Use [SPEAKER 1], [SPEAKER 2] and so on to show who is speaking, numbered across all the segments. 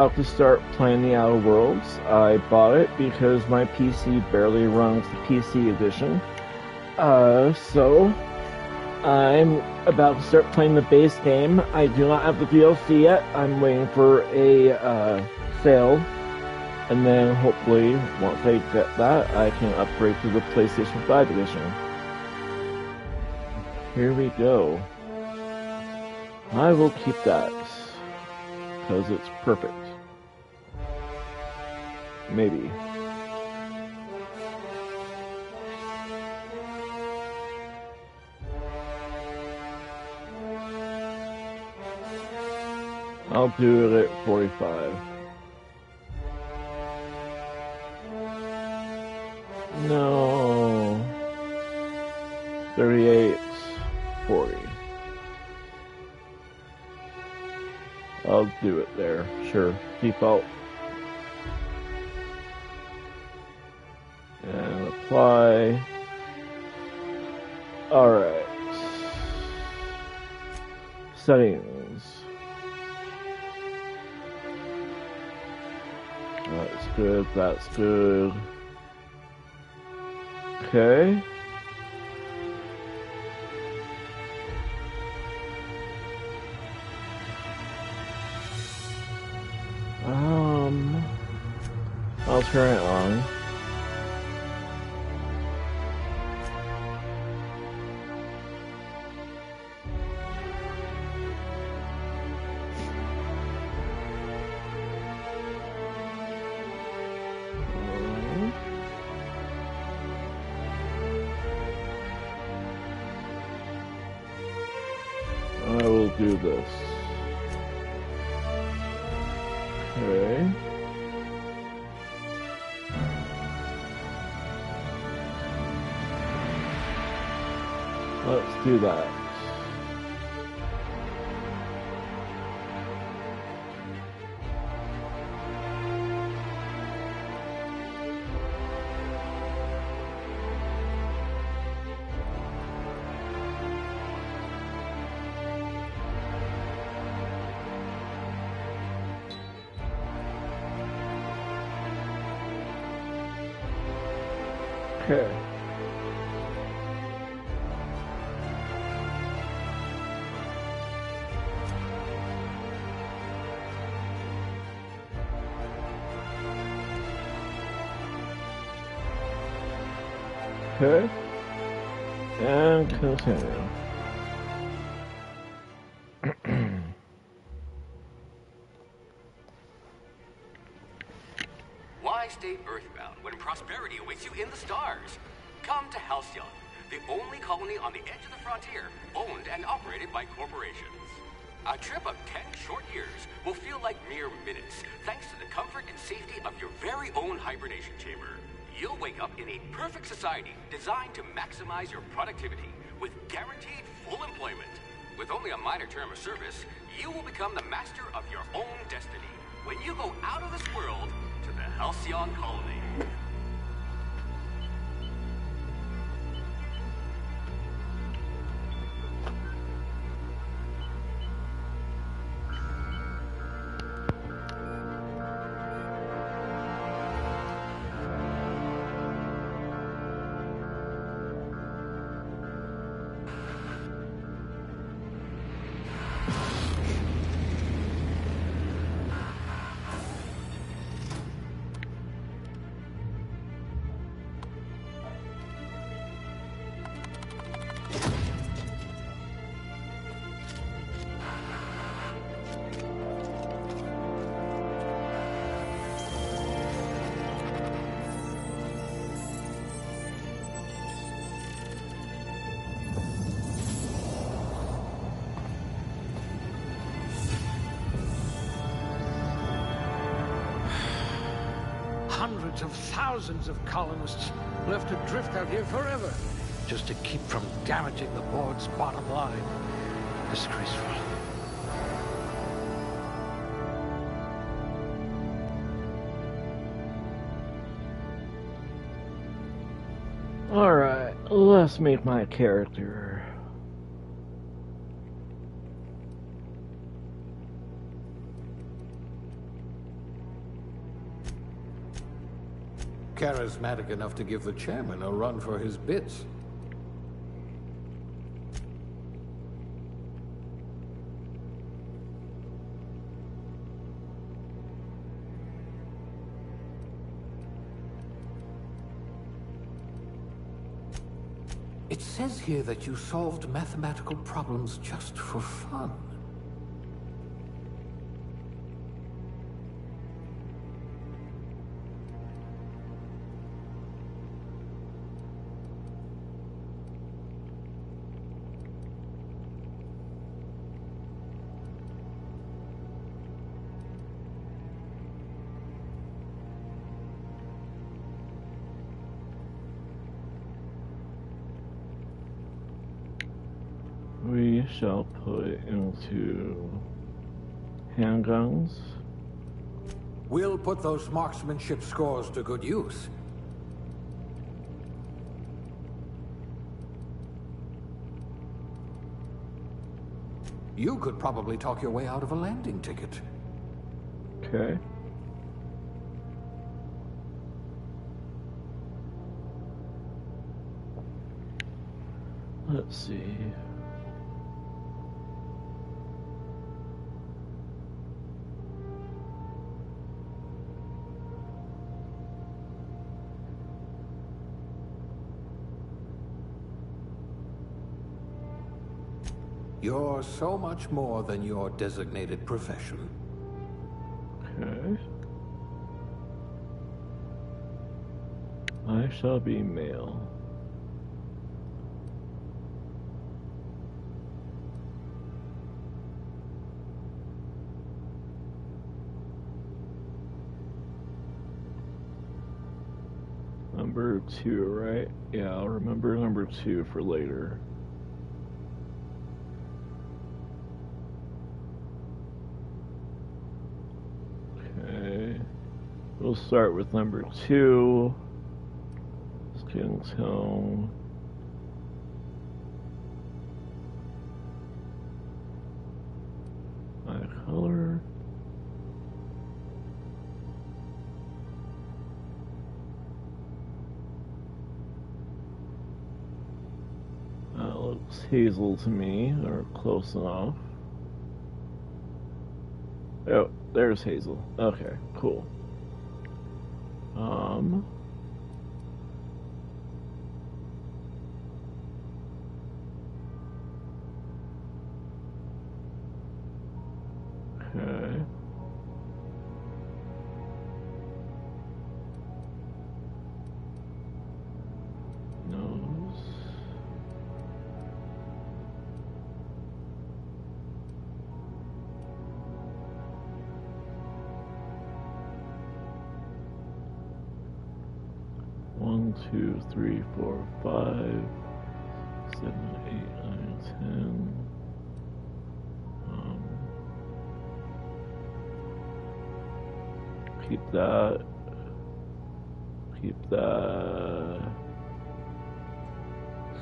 [SPEAKER 1] about to start playing the Outer Worlds. I bought it because my PC barely runs the PC edition. So I'm about to start playing the base game. I do not have the DLC yet. I'm waiting for a sale, and then hopefully once I get that, I can upgrade to the PlayStation 5 edition. Here we go. I will keep that because it's perfect. Maybe. I'll do it at 45. No. 38, 40. I'll do it there. Sure. Default. And apply. Alright. Settings. That's good, that's good. Okay. I'll turn it on. I will do this. Okay. Let's do that. Okay. Okay. And continue.
[SPEAKER 2] Why stay earthbound when prosperity awaits you in the stars? Come to Halcyon, the only colony on the edge of the frontier, owned and operated by corporations. A trip of 10 short years will feel like mere minutes, thanks to the comfort and safety of your very own hibernation chamber. You'll wake up in a perfect society designed to maximize your productivity with guaranteed full employment. With only a minor term of service, you will become the master of your own destiny when you go out of this world to the Halcyon colony.
[SPEAKER 3] Hundreds of thousands of colonists left adrift out here forever, just to keep from damaging the board's bottom line. Disgraceful.
[SPEAKER 1] Alright, let's make my character.
[SPEAKER 3] Charismatic enough to give the chairman a run for his bits. It says here that you solved mathematical problems just for fun.
[SPEAKER 1] We shall put into handguns.
[SPEAKER 3] We'll put those marksmanship scores to good use. You could probably talk your way out of a landing ticket.
[SPEAKER 1] Okay. Let's see.
[SPEAKER 3] You're so much more than your designated profession.
[SPEAKER 1] Okay. I shall be male. Number 2, right? Yeah, I'll remember number 2 for later. Okay. We'll start with number 2. Skin tone. Eye color. Looks hazel to me, or close enough. Oh, there's hazel. Okay, cool. Okay. Nose. One, 2, 3, 4, 5, 7, 8, 9, 10. Keep that. Keep that.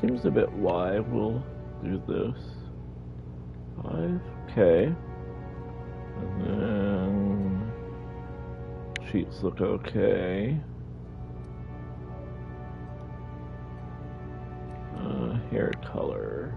[SPEAKER 1] Seems a bit wide. We'll do this. 5. Okay. And then sheets look okay. Hair color.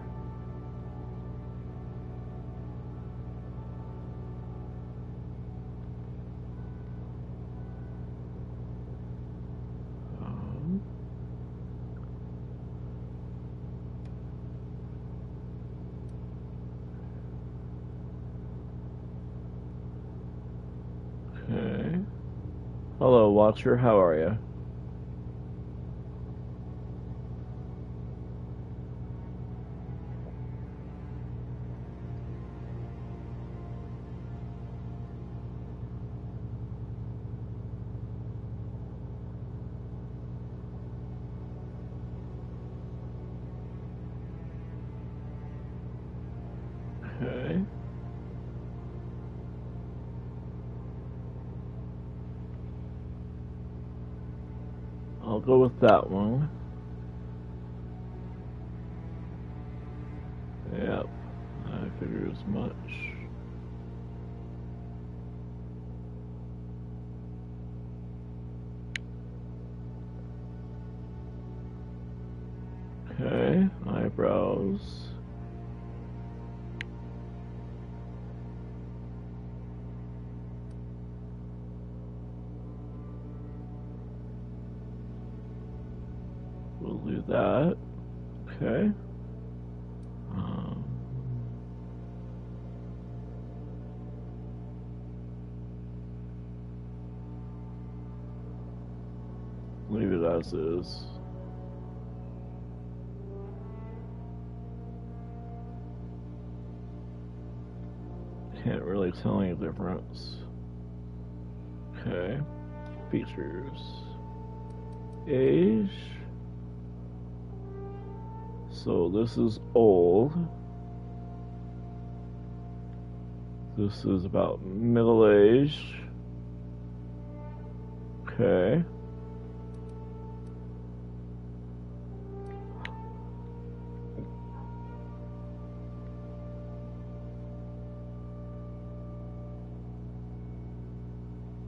[SPEAKER 1] Okay. Hello, Watcher. How are you? Okay. I'll go with that one. Yep, I figured as much. eyebrows. We'll do that. Okay. Leave it as is. Can't really tell any difference. Okay. Features. Age. So this is old. This is about middle age. Okay.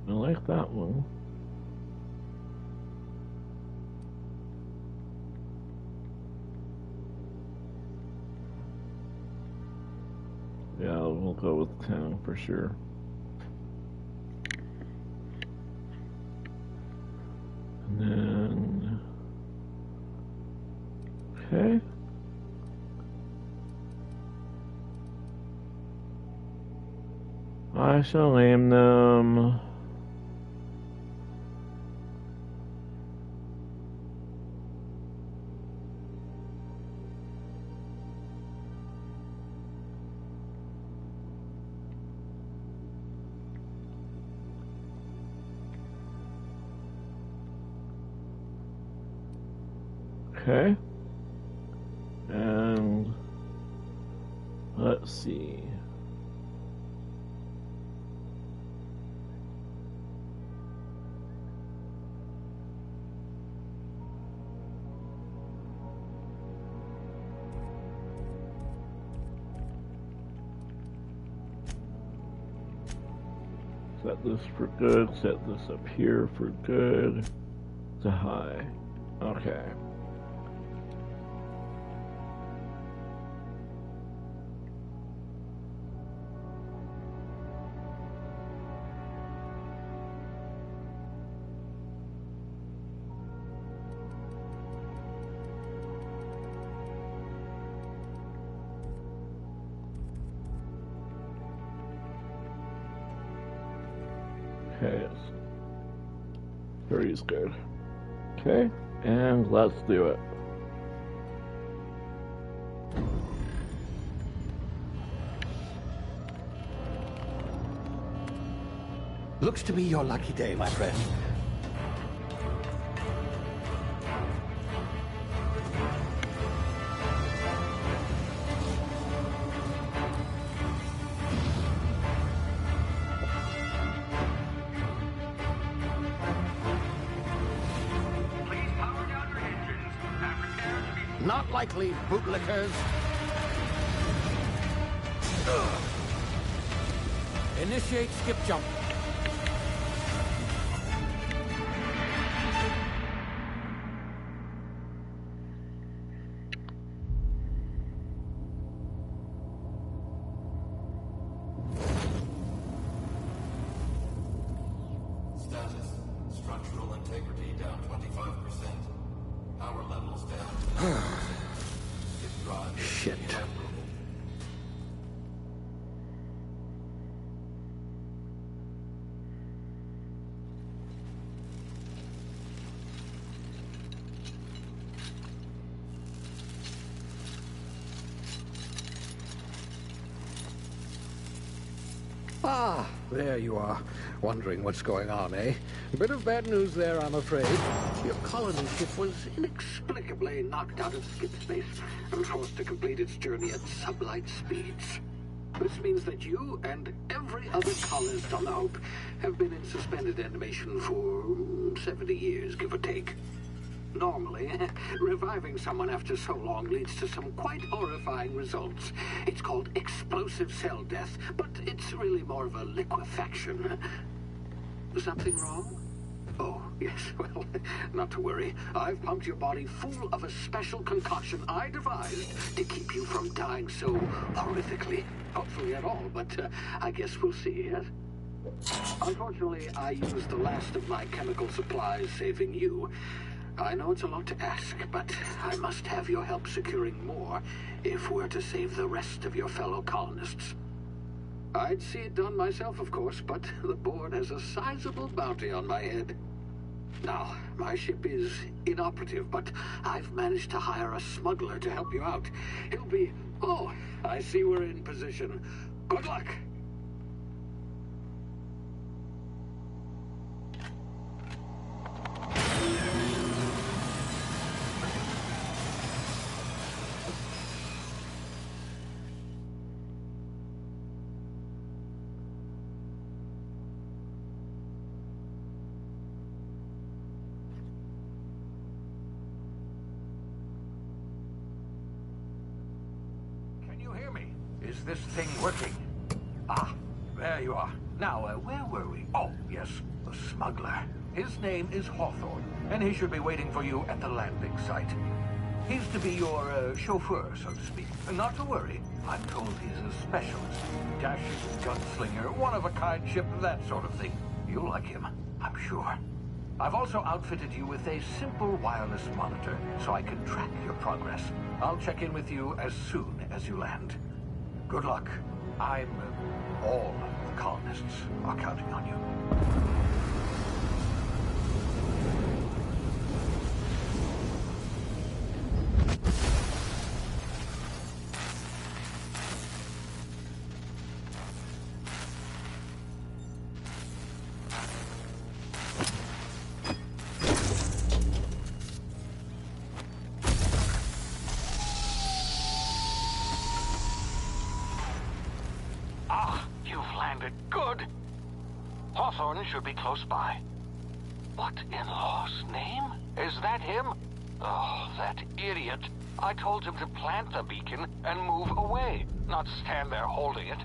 [SPEAKER 1] I like that one. Yeah, we'll go with 10 for sure. And then, okay. I shall name them okay. And let's see. Set this for good, set this up here for good, to high. Okay. Okay, 30 is good. Okay, and let's do it.
[SPEAKER 3] Looks to be your lucky day, my friend. Not likely, bootlickers. Initiate skip jump.
[SPEAKER 4] Status. Structural integrity down 25%. Power levels down.
[SPEAKER 3] Shit. Ah, there you are. Wondering what's going on, eh? A bit of bad news there, I'm afraid. Your colony ship was inexplicably knocked out of skip space and forced to complete its journey at sublight speeds. This means that you and every other colonist on the Hope have been in suspended animation for 70 years, give or take. Normally, reviving someone after so long leads to some quite horrifying results. It's called explosive cell death, but it's really more of a liquefaction. Something wrong? Oh, yes, well, not to worry. I've pumped your body full of a special concoction I devised to keep you from dying so horrifically. Hopefully at all, but I guess we'll see, yes? Unfortunately, I used the last of my chemical supplies saving you. I know it's a lot to ask, but I must have your help securing more if we're to save the rest of your fellow colonists. I'd see it done myself, of course, but the board has a sizable bounty on my head. Now, my ship is inoperative, but I've managed to hire a smuggler to help you out. He'll be... Oh, I see we're in position. Good luck!
[SPEAKER 5] Is this thing working? Ah, there you are. Now, where were we? Oh, yes, the smuggler. His name is Hawthorne, and he should be waiting for you at the landing site. He's to be your chauffeur, so to speak. Not to worry. I'm told he's a specialist. Dashing gunslinger, one-of-a-kind ship, that sort of thing. You'll like him, I'm sure. I've also outfitted you with a simple wireless monitor, so I can track your progress. I'll check in with you as soon as you land. Good luck. All the colonists are counting on you. Good. Hawthorne should be close by. What in law's name? Is that him? Oh, that idiot. I told him to plant the beacon and move away, not stand there holding it.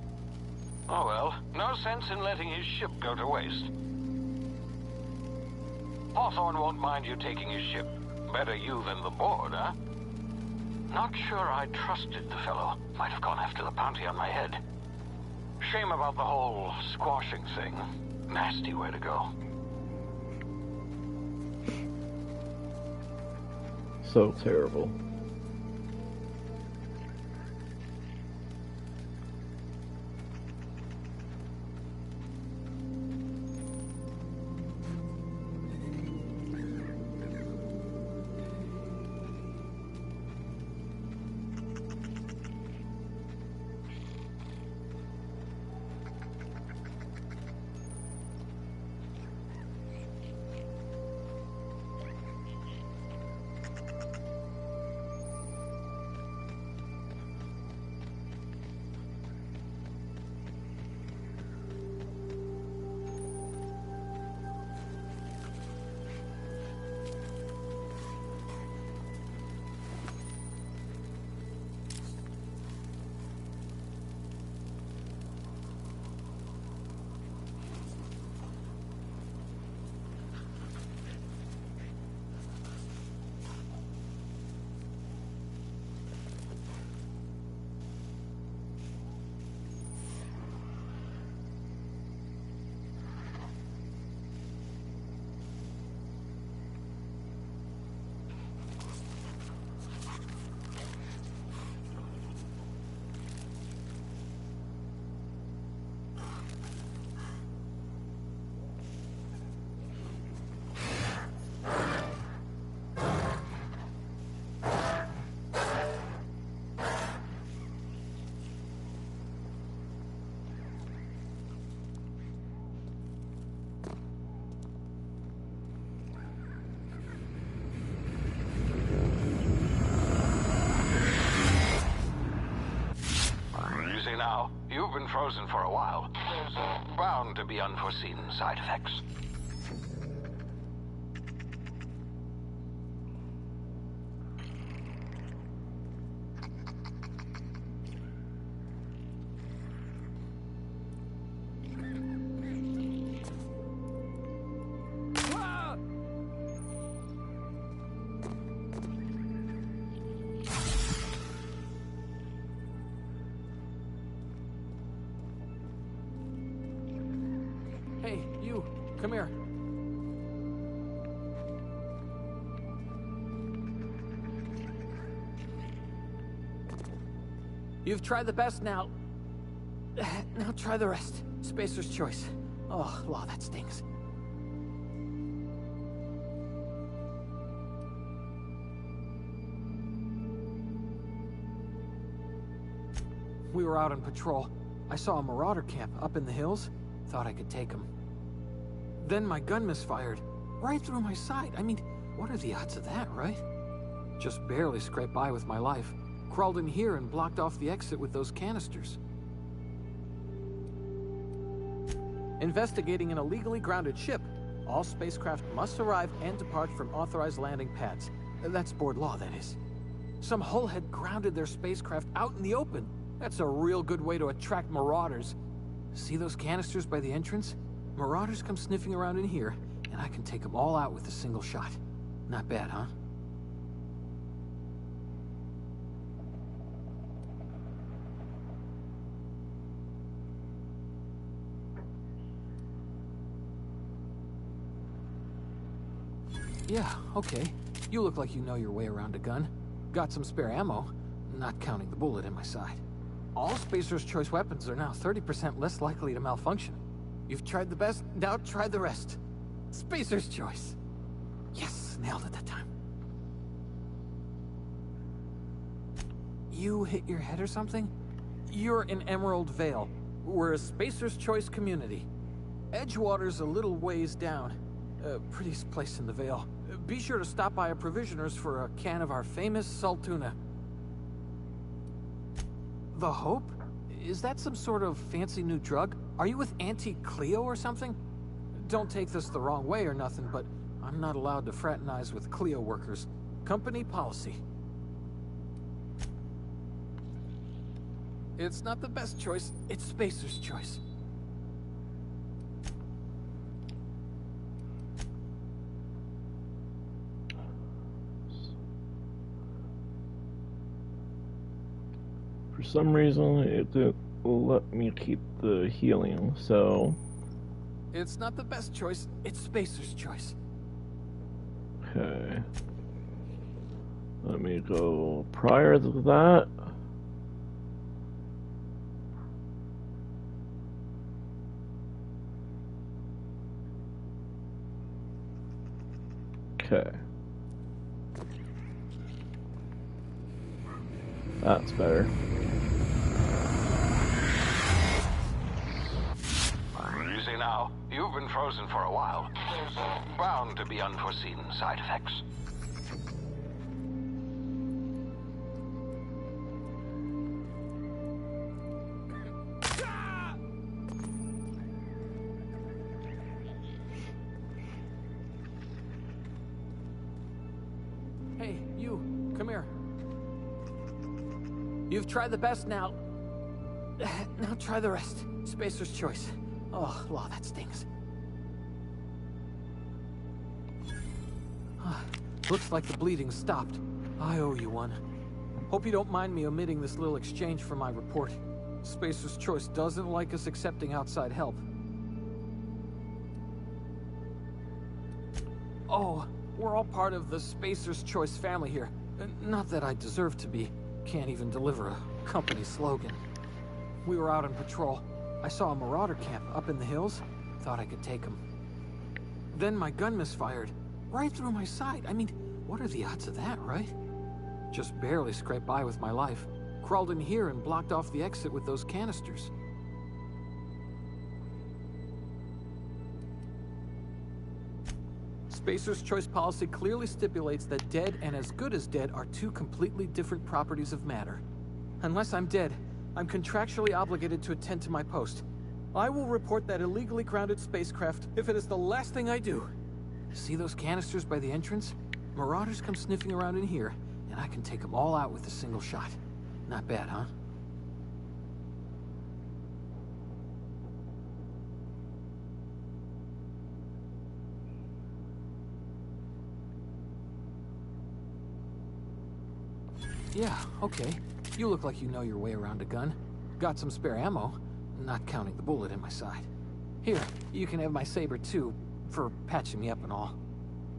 [SPEAKER 5] Oh well, no sense in letting his ship go to waste. Hawthorne won't mind you taking his ship. Better you than the board, huh? Not sure I trusted the fellow. Might have gone after the bounty on my head. Shame about the whole squashing thing. Nasty way to go.
[SPEAKER 1] So terrible.
[SPEAKER 5] Now, you've been frozen for a while. There's bound to be unforeseen side effects.
[SPEAKER 6] come here. You've tried the best, now try the rest. Spacer's choice. Oh, law, that stings. We were out on patrol. I saw a marauder camp up in the hills. Thought I could take him. Then my gun misfired. Right through my side. I mean, what are the odds of that, right? Just barely scraped by with my life. Crawled in here and blocked off the exit with those canisters. Investigating an illegally grounded ship. All spacecraft must arrive and depart from authorized landing pads. That's board law, that is. Some hull had grounded their spacecraft out in the open. That's a real good way to attract marauders. See those canisters by the entrance? Marauders come sniffing around in here, and I can take them all out with a single shot. Not bad, huh? Yeah, okay. You look like you know your way around a gun. Got some spare ammo, not counting the bullet in my side. All Spacer's Choice weapons are now 30% less likely to malfunction. You've tried the best, now try the rest. Spacer's Choice. Yes, nailed it that time. You hit your head or something? You're in Emerald Vale. We're a Spacer's Choice community. Edgewater's a little ways down. Prettiest place in the Vale. Be sure to stop by a provisioner's for a can of our famous salt tuna. The Hope? Is that some sort of fancy new drug? Are you with Auntie Cleo or something? Don't take this the wrong way or nothing, but I'm not allowed to fraternize with Cleo workers. Company policy. It's not the best choice, it's Spacer's choice.
[SPEAKER 1] For some reason, it didn't let me keep the healing, so...
[SPEAKER 6] It's not the best choice, it's Spacer's choice.
[SPEAKER 1] Okay. Let me go prior to that. Okay. That's better.
[SPEAKER 3] Easy now. You've been frozen for a while. There's bound to be unforeseen side effects.
[SPEAKER 6] Hey, you, come here. You've tried the best, now try the rest. Spacer's choice. Oh, law, that stings. Looks like the bleeding stopped. I owe you one. Hope you don't mind me omitting this little exchange from my report. Spacer's Choice doesn't like us accepting outside help. Oh, we're all part of the Spacer's Choice family here. Not that I deserve to be. Can't even deliver a company slogan. We were out on patrol. I saw a marauder camp up in the hills. Thought I could take him. Then my gun misfired. Right through my side. I mean, what are the odds of that, right? Just barely scraped by with my life. Crawled in here and blocked off the exit with those canisters. Spacer's Choice policy clearly stipulates that dead and as good as dead are two completely different properties of matter. Unless I'm dead, I'm contractually obligated to attend to my post. I will report that illegally grounded spacecraft if it is the last thing I do. See those canisters by the entrance? Marauders come sniffing around in here, and I can take them all out with a single shot. Not bad, huh? Yeah, okay. You look like you know your way around a gun. Got some spare ammo, not counting the bullet in my side. Here, you can have my saber too, for patching me up and all.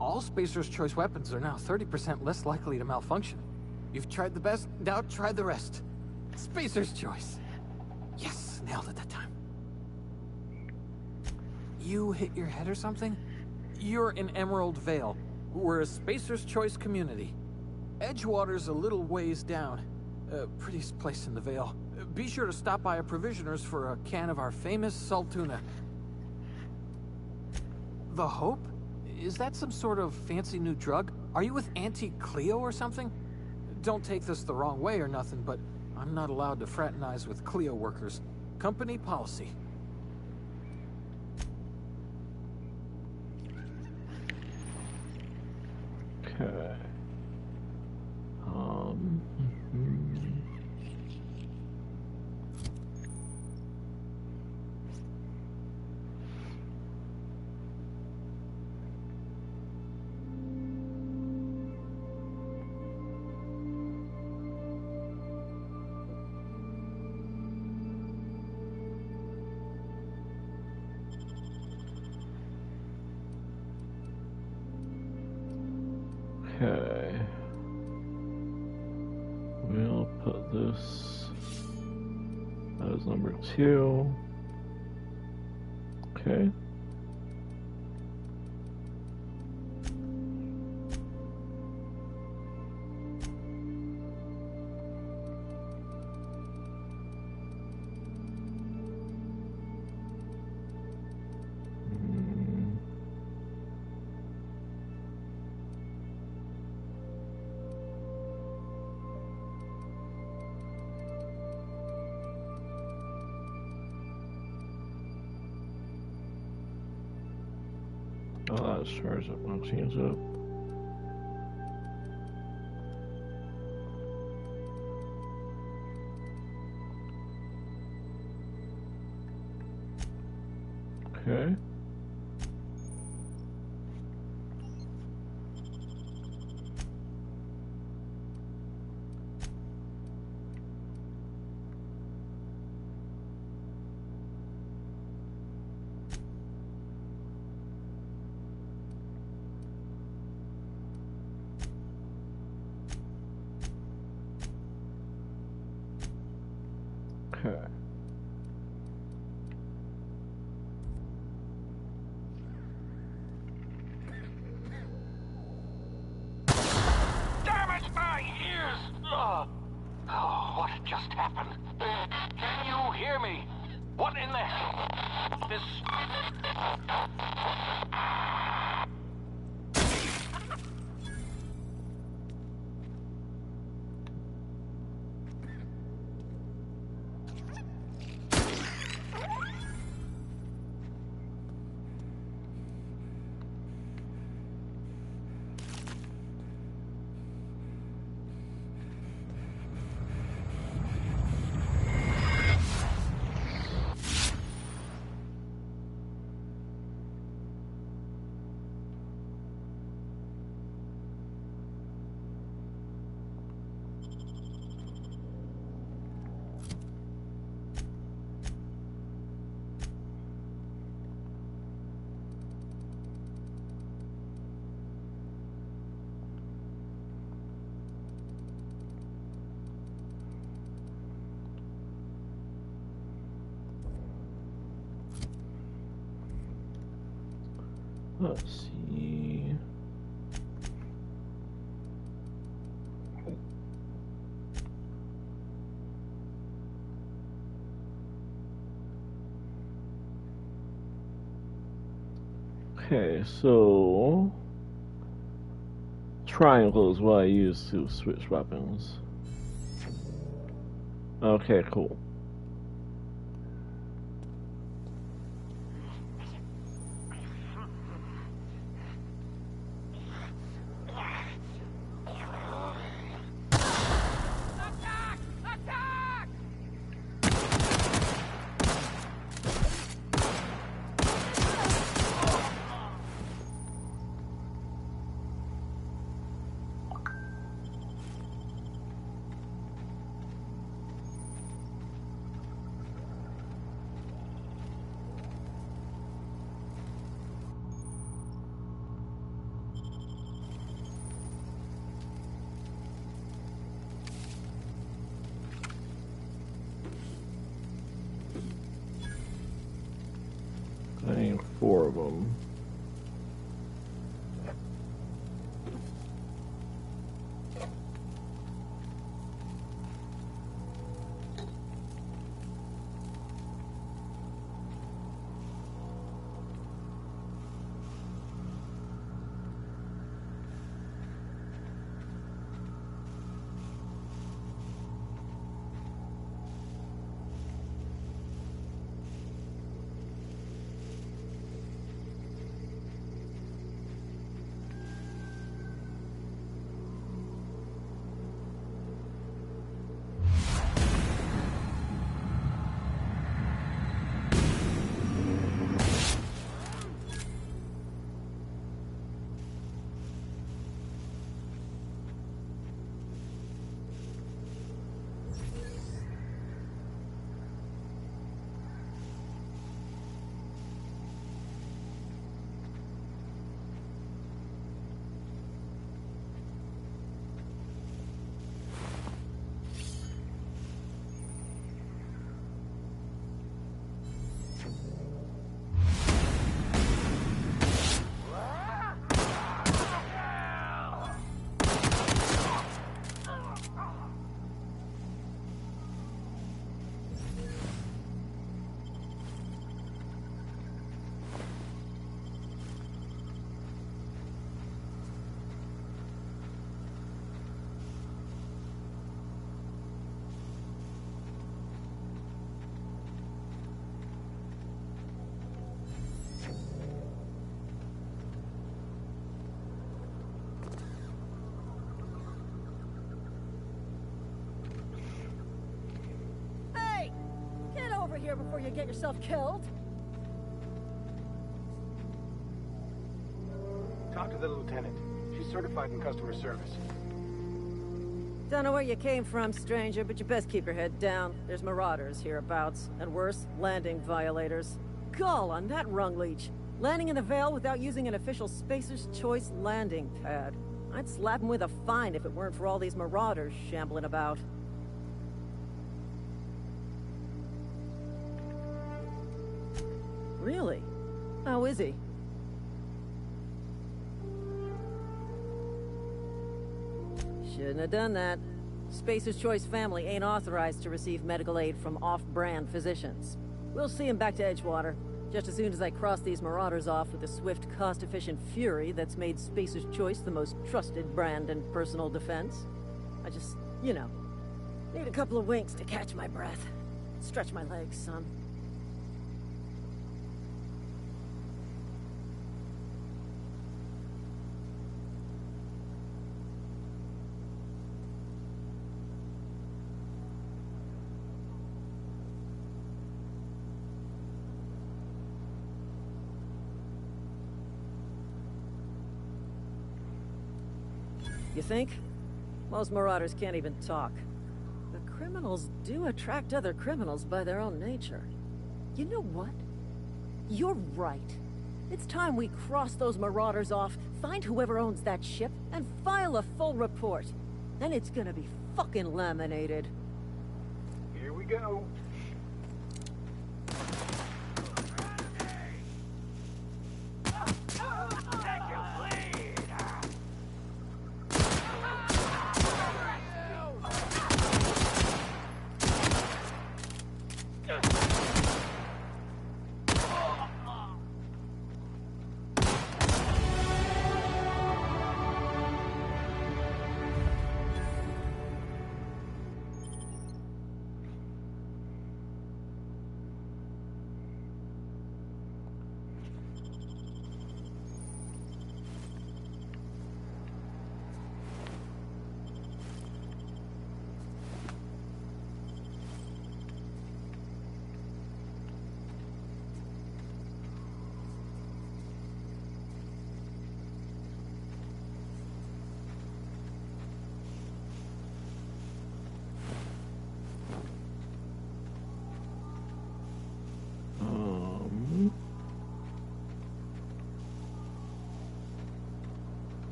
[SPEAKER 6] All Spacer's Choice weapons are now 30% less likely to malfunction. You've tried the best, now try the rest. Spacer's Choice. Yes, nailed it that time. You hit your head or something? You're in Emerald Vale. We're a Spacer's Choice community. Edgewater's a little ways down. Prettiest place in the Vale. Be sure to stop by a provisioner's for a can of our famous salt tuna. The Hope? Is that some sort of fancy new drug? Are you with Auntie Cleo or something? Don't take this the wrong way or nothing, but I'm not allowed to fraternize with Cleo workers. Company policy.
[SPEAKER 1] Okay. Okay. We'll put this as number 2. Okay. Oh, that stars up, I'll change it up. Okay. Okay.
[SPEAKER 5] Damn it, my ears! Oh, what just happened? Can you hear me? What in the hell? This...
[SPEAKER 1] Let's see. Okay, so triangle is what I use to switch weapons. Okay, cool.
[SPEAKER 7] you get yourself killed.
[SPEAKER 8] Talk to the lieutenant. She's certified in customer service.
[SPEAKER 7] Don't know where you came from, stranger, but you best keep your head down. There's marauders hereabouts, and worse, landing violators. Gall on that rung leech. Landing in the Vale without using an official Spacer's Choice landing pad. I'd slap him with a fine if it weren't for all these marauders shambling about. Really? How is he? Shouldn't have done that. Spacer's Choice family ain't authorized to receive medical aid from off-brand physicians. We'll see him back to Edgewater, just as soon as I cross these marauders off with the swift, cost-efficient fury that's made Spacer's Choice the most trusted brand in personal defense. I just, you know, need a couple of winks to catch my breath. Stretch my legs, son. You think? Most marauders can't even talk. But criminals do attract other criminals by their own nature. You know what? You're right. It's time we cross those marauders off, find whoever owns that ship, and file a full report. Then it's gonna be fucking laminated.
[SPEAKER 8] Here we go.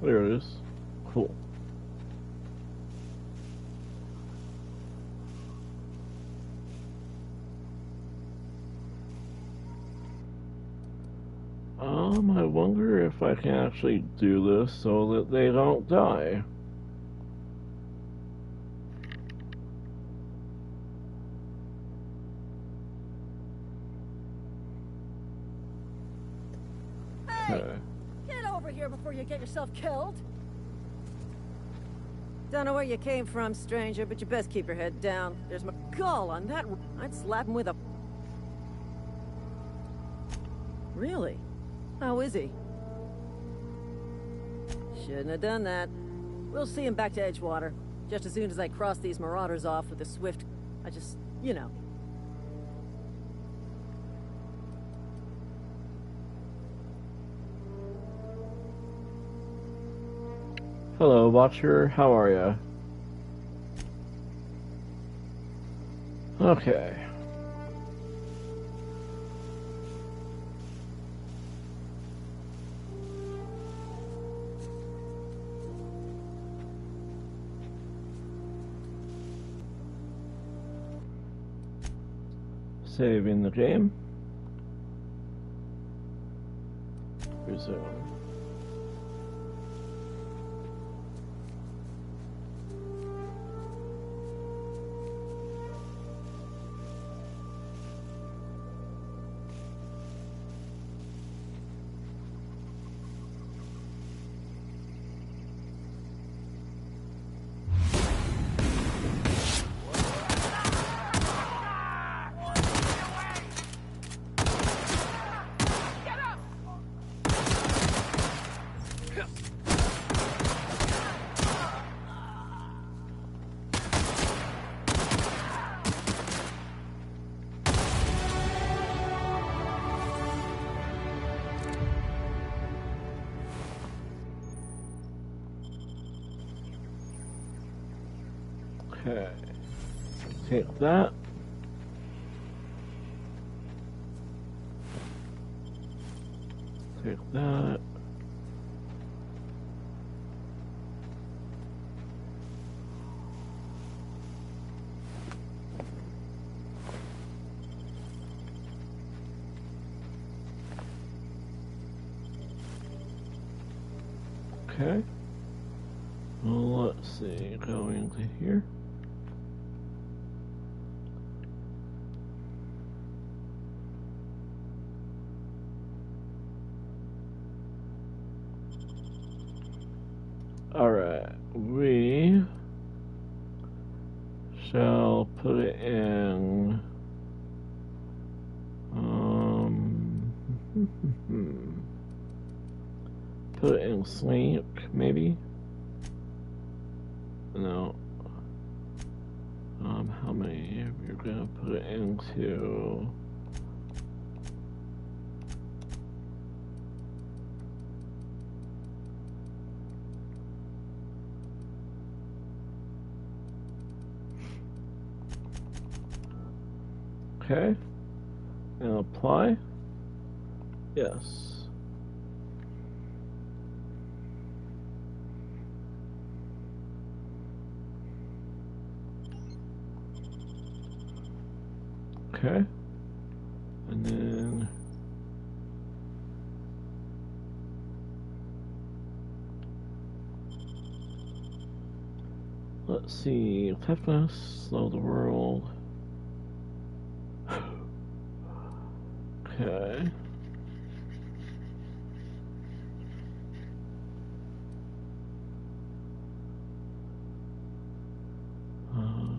[SPEAKER 1] There it is. Cool. I wonder if I can actually do this so that they don't die.
[SPEAKER 7] Hey! Get over here before you get yourself killed! Don't know where you came from, stranger, but you best keep your head down. There's my gall on that. I'd slap him with a... Really? How is he? Shouldn't have done that. We'll see him back to Edgewater, just as soon as I cross these marauders off with a swift... I just, you know.
[SPEAKER 1] Hello, Watcher. How are ya? Okay. Saving the game. Resume. Okay. Take that. Take that. Okay. Well, let's see. Going to here. Alright, we shall put it in, put it in sleep, maybe? No. How many you're gonna put it into? Okay, and apply. Yes. Okay, and then let's see, toughness, slow the world. Okay.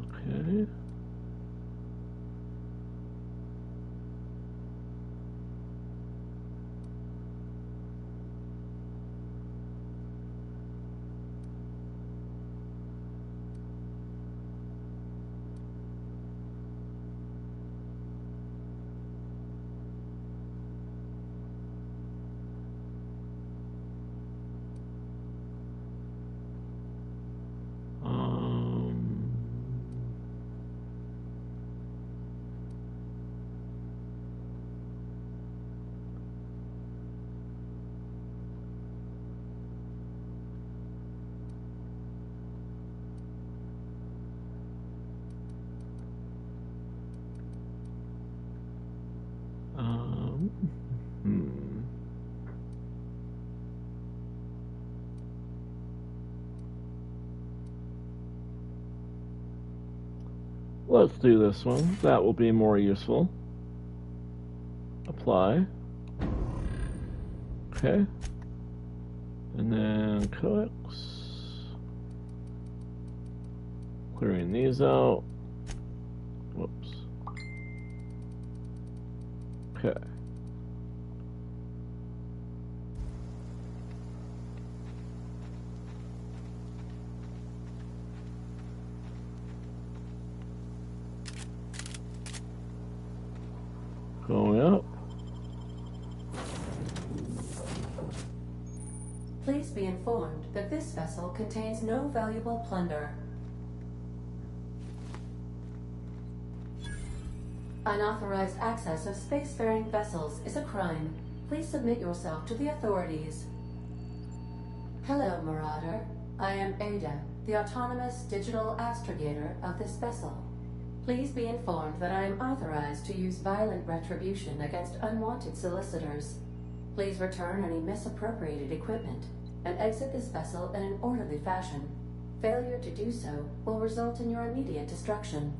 [SPEAKER 1] Okay. Hmm. Let's do this one. That will be more useful. Apply. Okay. And then coax. Clearing these out. Whoops. Okay. Going up.
[SPEAKER 9] Please be informed that this vessel contains no valuable plunder. Unauthorized access of spacefaring vessels is a crime. Please submit yourself to the authorities. Hello, Marauder. I am Ada, the autonomous digital astrogator of this vessel. Please be informed that I am authorized to use violent retribution against unwanted solicitors. Please return any misappropriated equipment and exit this vessel in an orderly fashion. Failure to do so will result in your immediate destruction.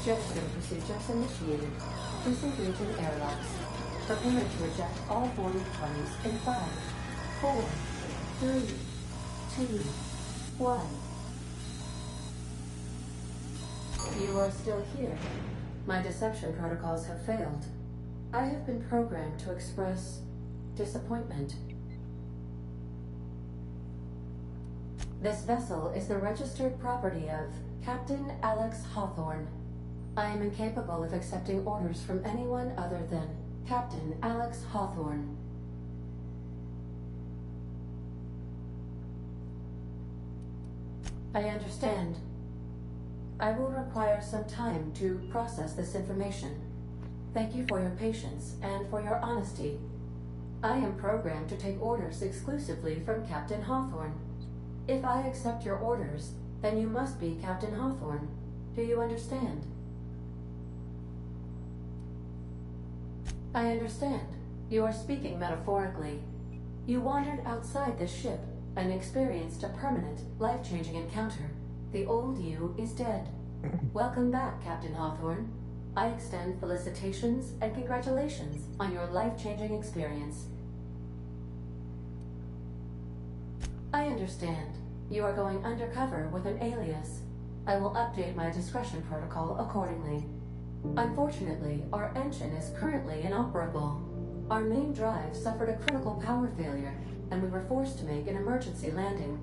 [SPEAKER 9] Jetstream procedures initiated. Please engage in airlocks. Prepare to eject all boarding parties in 5, 4, 3, 2, 1. You are still here. My deception protocols have failed. I have been programmed to express disappointment. This vessel is the registered property of Captain Alex Hawthorne. I am incapable of accepting orders from anyone other than Captain Alex Hawthorne. I understand. I will require some time to process this information. Thank you for your patience and for your honesty. I am programmed to take orders exclusively from Captain Hawthorne. If I accept your orders, then you must be Captain Hawthorne. Do you understand? I understand. You are speaking metaphorically. You wandered outside this ship and experienced a permanent, life-changing encounter. The old you is dead. Welcome back, Captain Hawthorne. I extend felicitations and congratulations on your life-changing experience. I understand. You are going undercover with an alias. I will update my discretion protocol accordingly. Unfortunately, our engine is currently inoperable. Our main drive suffered a critical power failure, and we were forced to make an emergency landing.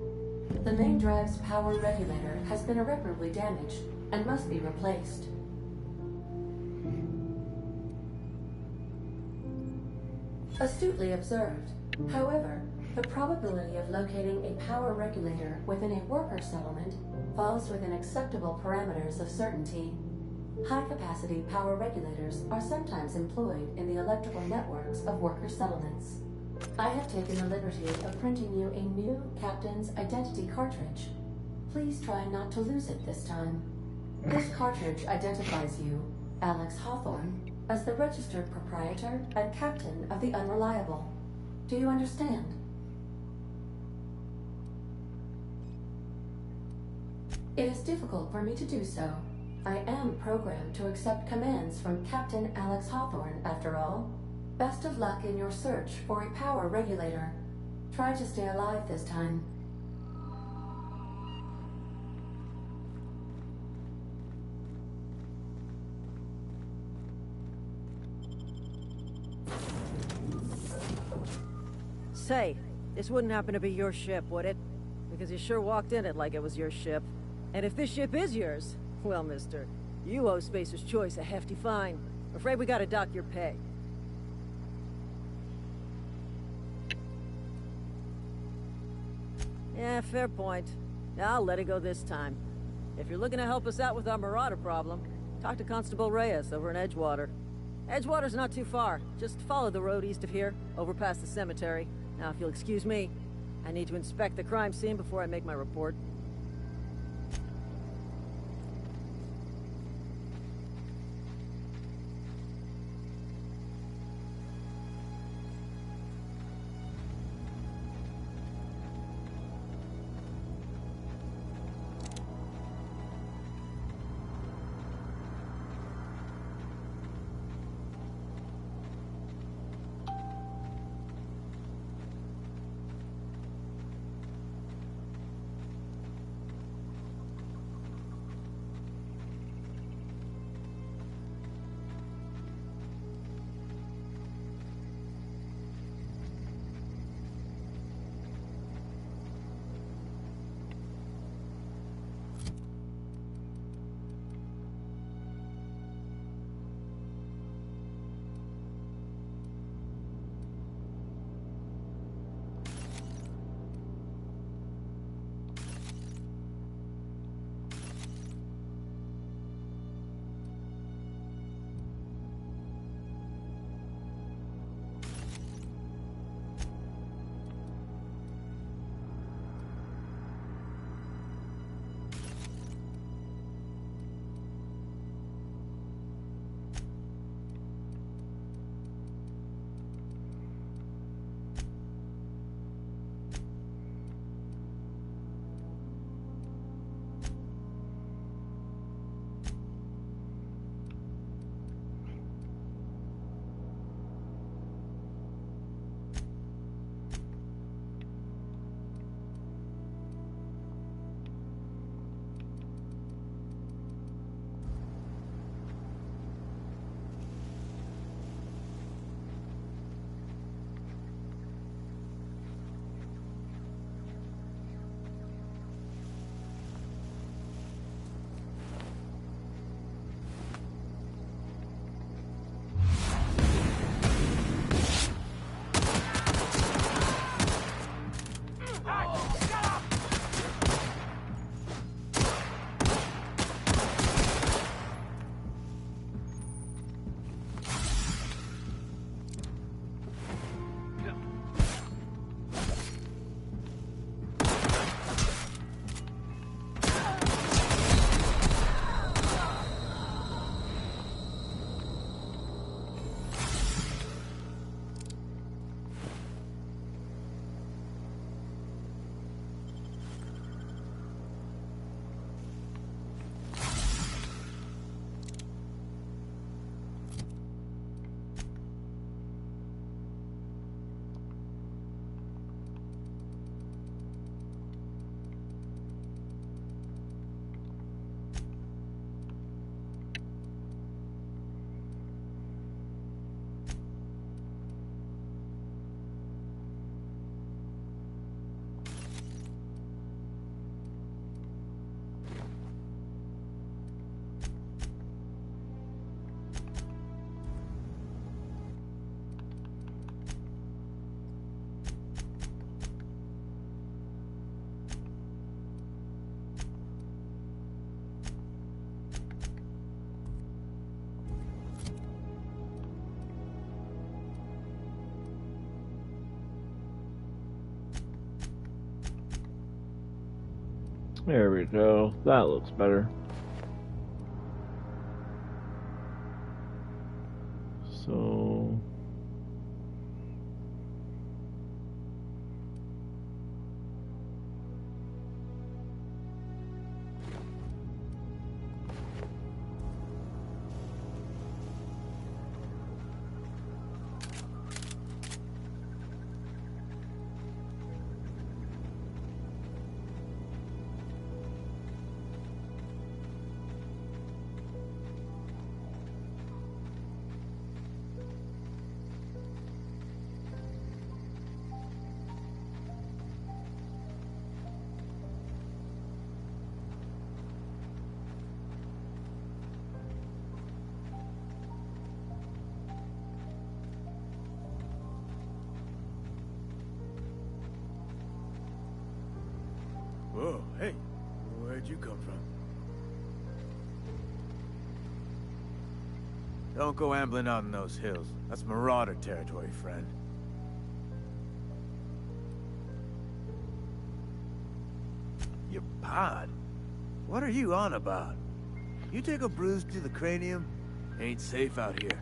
[SPEAKER 9] The main drive's power regulator has been irreparably damaged and must be replaced. Astutely observed. However, the probability of locating a power regulator within a worker settlement falls within acceptable parameters of certainty. High-capacity power regulators are sometimes employed in the electrical networks of worker settlements. I have taken the liberty of printing you a new Captain's Identity cartridge. Please try not to lose it this time. This cartridge identifies you, Alex Hawthorne, as the registered proprietor and captain of the Unreliable. Do you understand? It is difficult for me to do so. I am programmed to accept commands from Captain Alex Hawthorne, after all. Best of luck in your search for a power regulator. Try to stay alive this time.
[SPEAKER 7] Say, this wouldn't happen to be your ship, would it? Because you sure walked in it like it was your ship. And if this ship is yours, well, mister, you owe Spacer's Choice a hefty fine. Afraid we gotta dock your pay. Yeah, fair point. I'll let it go this time. If you're looking to help us out with our Marauder problem, talk to Constable Reyes over in Edgewater. Edgewater's not too far. Just follow the road east of here, over past the cemetery. Now, if you'll excuse me, I need to inspect the crime scene before I make my report.
[SPEAKER 1] There we go. That looks better. So...
[SPEAKER 10] Whoa, hey, where'd you come from? Don't go ambling out in those hills. That's Marauder territory, friend. Your pod? What are you on about? You take a bruise to the cranium? Ain't safe out here.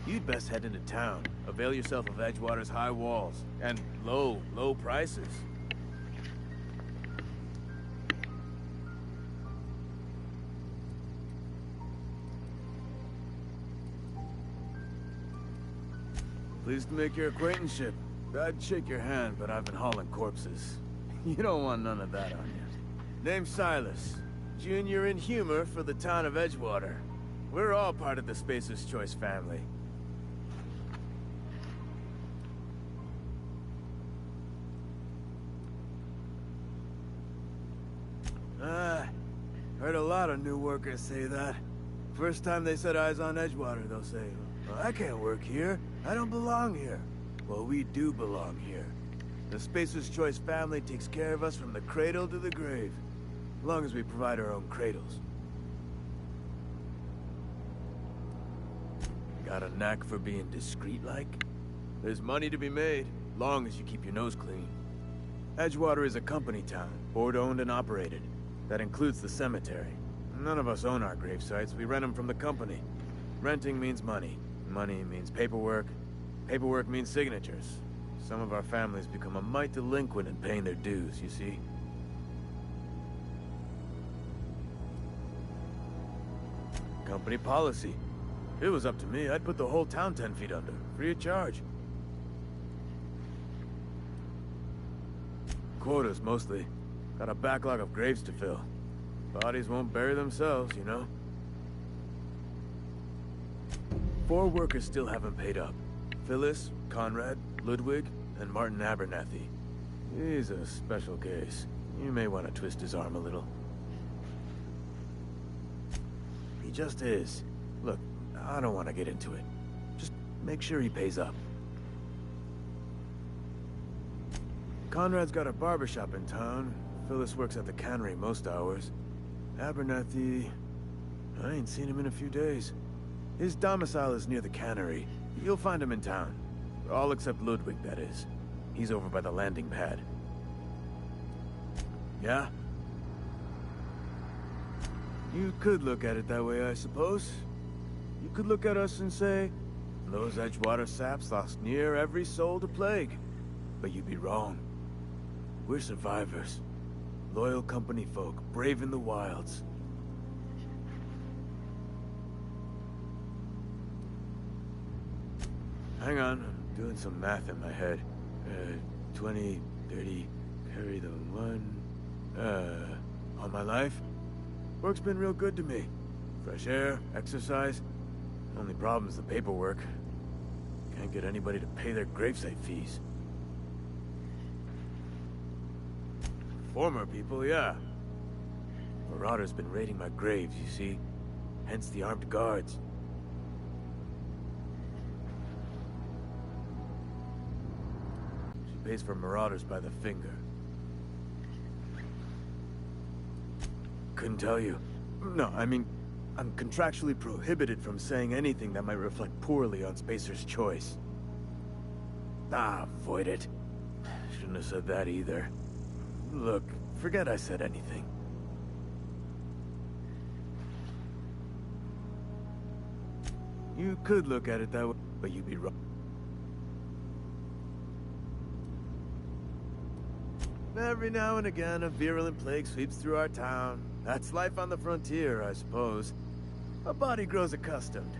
[SPEAKER 10] You'd best head into town. Avail yourself of Edgewater's high walls. And low prices. Pleased to make your acquaintanceship. I'd shake your hand, but I've been hauling corpses. You don't want none of that on you. Name's Silas. Junior in humor for the town of Edgewater. We're all part of the Spacer's Choice family. Heard a lot of new workers say that. First time they set eyes on Edgewater, they'll say, well, I can't work here. I don't belong here. Well, we do belong here. The Spacer's Choice family takes care of us from the cradle to the grave. As long as we provide our own cradles. Got a knack for being discreet-like? There's money to be made, long as you keep your nose clean. Edgewater is a company town, board-owned and operated. That includes the cemetery. None of us own our grave sites, we rent them from the company. Renting means money. Money means paperwork. Paperwork means signatures. Some of our families become a mite delinquent in paying their dues, you see? Company policy. If it was up to me, I'd put the whole town 10 feet under, free of charge. Quotas, mostly. Got a backlog of graves to fill. Bodies won't bury themselves, you know? 4 workers still haven't paid up. Phyllis, Conrad, Ludwig, and Martin Abernathy. He's a special case. You may want to twist his arm a little. He just is. Look, I don't want to get into it. Just make sure he pays up. Conrad's got a barbershop in town. Phyllis works at the cannery most hours. Abernathy... I ain't seen him in a few days. His domicile is near the cannery. You'll find him in town. All except Ludwig, that is. He's over by the landing pad. Yeah? You could look at it that way, I suppose. You could look at us and say, those Edgewater saps lost near every soul to plague. But you'd be wrong. We're survivors. Loyal company folk, brave in the wilds. Hang on, I'm doing some math in my head. 20, 30, carry the 1... all my life? Work's been real good to me. Fresh air, exercise. Only problem's the paperwork. Can't get anybody to pay their gravesite fees. Former people, yeah. Marauder's been raiding my graves, you see. Hence the armed guards. She pays for Marauders by the finger. Couldn't tell you. No, I mean, I'm contractually prohibited from saying anything that might reflect poorly on Spacer's Choice. Ah, avoid it. Shouldn't have said that either. Look, forget I said anything. You could look at it that way, but you'd be wrong. Every now and again, a virulent plague sweeps through our town. That's life on the frontier, I suppose. A body grows accustomed.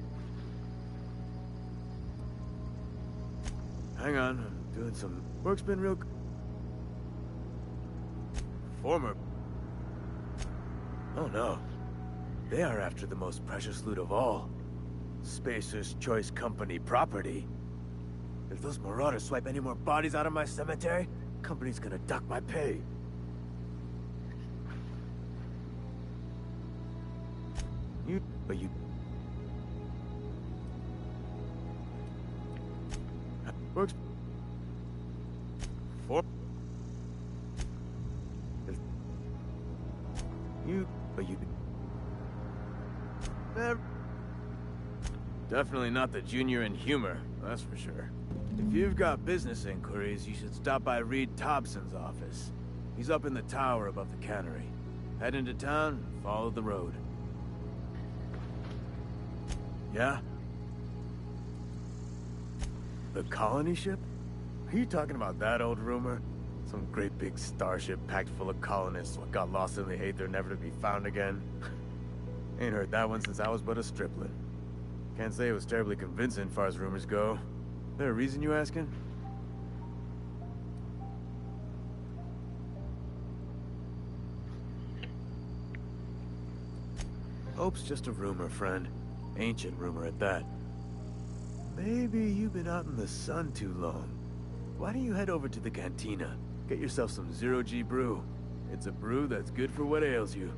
[SPEAKER 10] Hang on, I'm doing some... Work's been real... Former... Oh no. They are after the most precious loot of all. Spacer's Choice Company property. If those marauders swipe any more bodies out of my cemetery, company's gonna duck my pay. But you... Works... For... But you... Definitely not the junior in humor, that's for sure. If you've got business inquiries, you should stop by Reed Thompson's office. He's up in the tower above the cannery. Head into town, follow the road. Yeah? The colony ship? Are you talking about that old rumor? Some great big starship packed full of colonists what got lost in the aether never to be found again? Ain't heard that one since I was but a stripling. Can't say it was terribly convincing far as rumors go. There a reason you asking? Hope's just a rumor, friend. Ancient rumor at that. Maybe you've been out in the sun too long. Why don't you head over to the cantina? Get yourself some zero-G brew. It's a brew that's good for what ails you.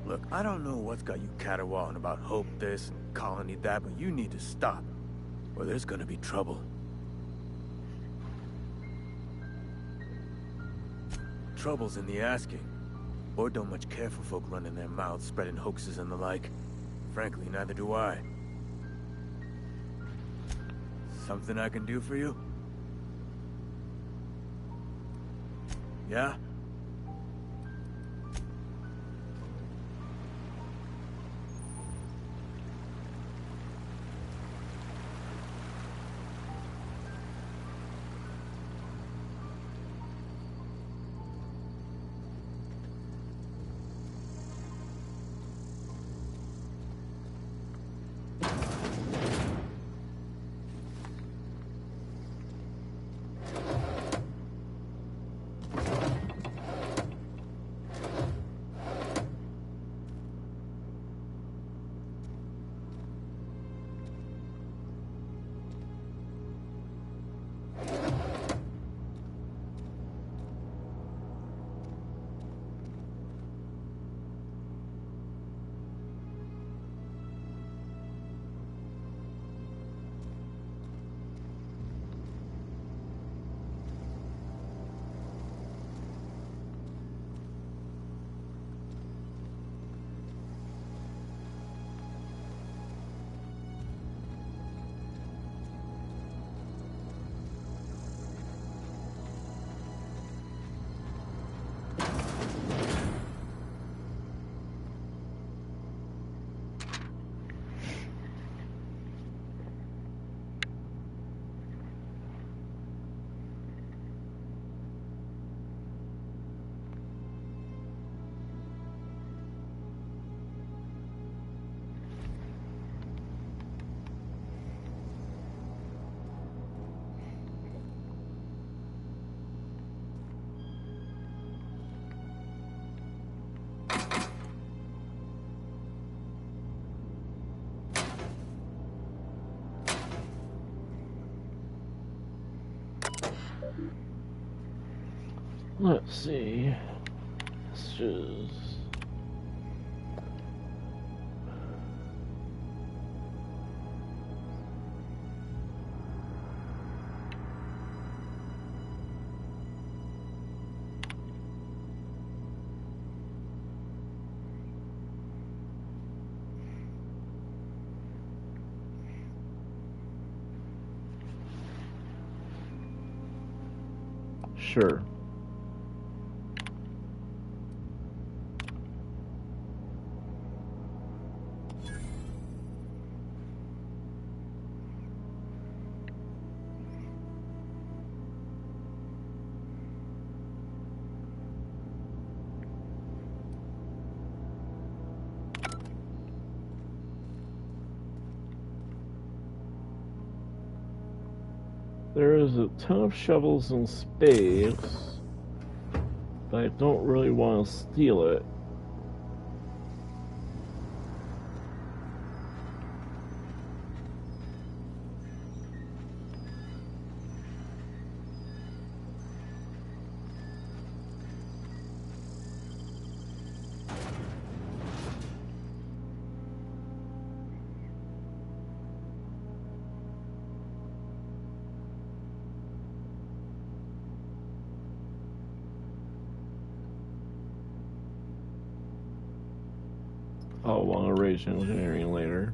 [SPEAKER 10] Look, I don't know what's got you caterwauling about Hope this and Colony that, but you need to stop, or there's gonna be trouble. Trouble's in the asking. Board don't much care for folk running their mouths, spreading hoaxes and the like. Frankly, neither do I. Something I can do for you? Yeah?
[SPEAKER 1] Let's see. Let's just... Sure. There's a ton of shovels in space, but I don't really want to steal it. Oh, long range engineering later.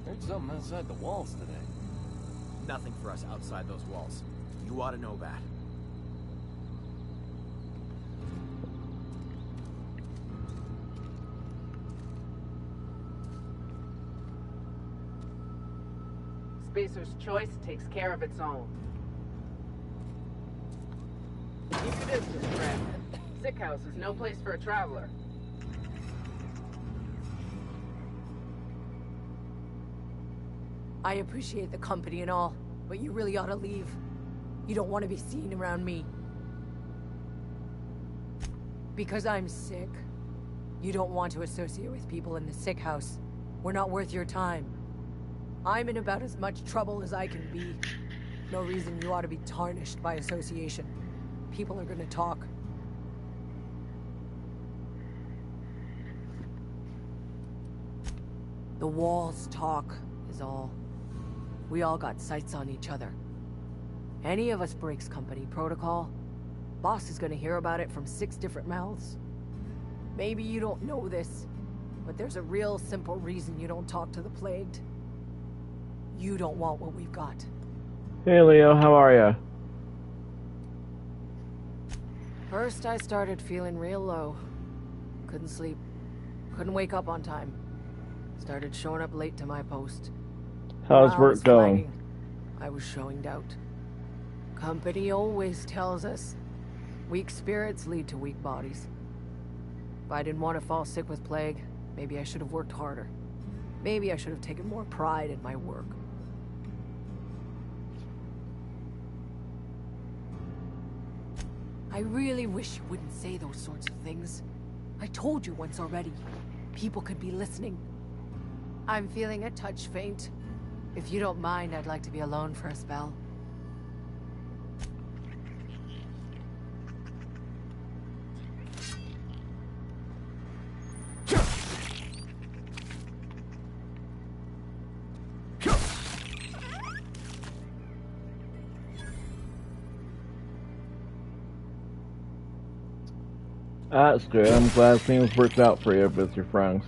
[SPEAKER 11] Heard something outside the walls today.
[SPEAKER 10] Nothing for us outside those walls. You ought to know that.
[SPEAKER 12] Spacer's Choice takes care of its own. Keep your distance, friend. Sick house is no place for a traveler.
[SPEAKER 13] I appreciate the company and all, but you really ought to leave. You don't want to be seen around me. Because I'm sick. You don't want to associate with people in the sick house. We're not worth your time. I'm in about as much trouble as I can be. No reason you ought to be tarnished by association. People are gonna talk. The walls talk, is all. We all got sights on each other. Any of us breaks company protocol, boss is gonna hear about it from 6 different mouths. Maybe you don't know this, but there's a real simple reason you don't talk to the plagued. You don't want what we've got.
[SPEAKER 1] Hey Leo, how are ya?
[SPEAKER 13] First I started feeling real low. Couldn't sleep. Couldn't wake up on time. Started showing up late to my post.
[SPEAKER 1] How's work going?
[SPEAKER 13] I was showing doubt. Company always tells us weak spirits lead to weak bodies. If I didn't want to fall sick with plague, maybe I should have worked harder. Maybe I should have taken more pride in my work. I really wish you wouldn't say those sorts of things. I told you once already. People could be listening. I'm feeling a touch faint. If you don't mind, I'd like to be alone for a spell.
[SPEAKER 1] That's good. I'm glad things worked out for you with your friends.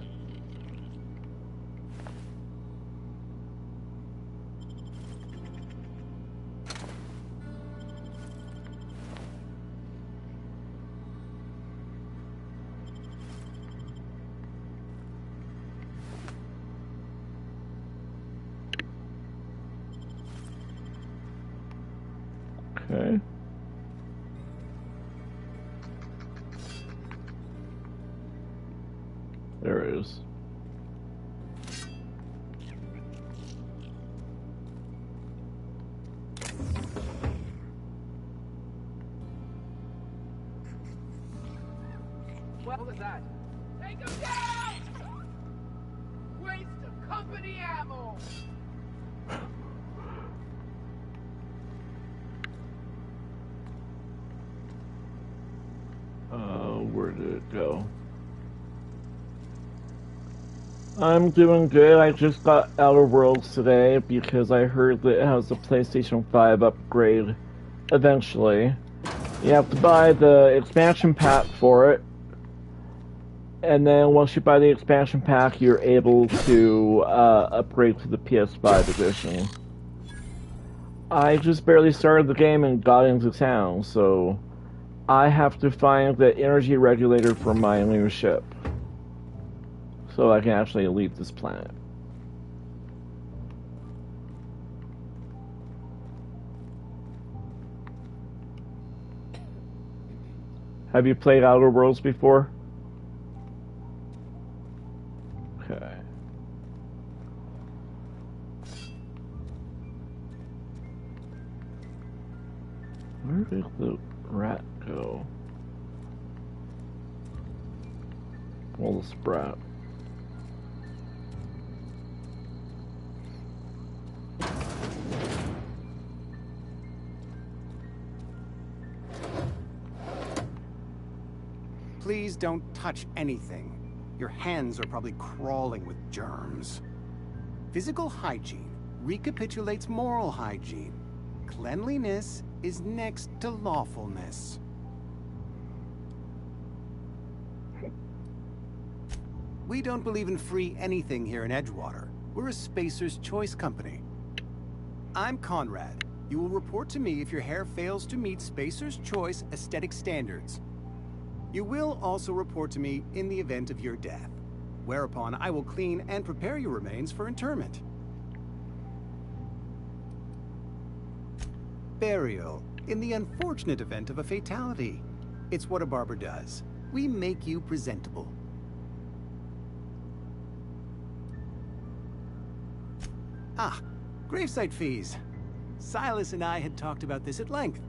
[SPEAKER 1] Okay. There it is.
[SPEAKER 12] What was that? Take him down! Waste of Company ammo!
[SPEAKER 1] Where did it go? I'm doing good. I just got Outer Worlds today because I heard that it has a PlayStation 5 upgrade eventually. You have to buy the expansion pack for it, and then once you buy the expansion pack, you're able to upgrade to the PS5 edition. I just barely started the game and got into town, so I have to find the energy regulator for my new ship so I can actually leave this planet. Have you played Outer Worlds before? Okay. Where did the rat go? Well, the sprat.
[SPEAKER 14] Please don't touch anything. Your hands are probably crawling with germs. Physical hygiene recapitulates moral hygiene. Cleanliness is next to lawfulness. We don't believe in free anything here in Edgewater. We're a Spacer's Choice company. I'm Conrad. You will report to me if your hair fails to meet Spacer's Choice aesthetic standards. You will also report to me in the event of your death, whereupon I will clean and prepare your remains for interment. Burial, in the unfortunate event of a fatality. It's what a barber does. We make you presentable. Ah, gravesite fees. Silas and I had talked about this at length.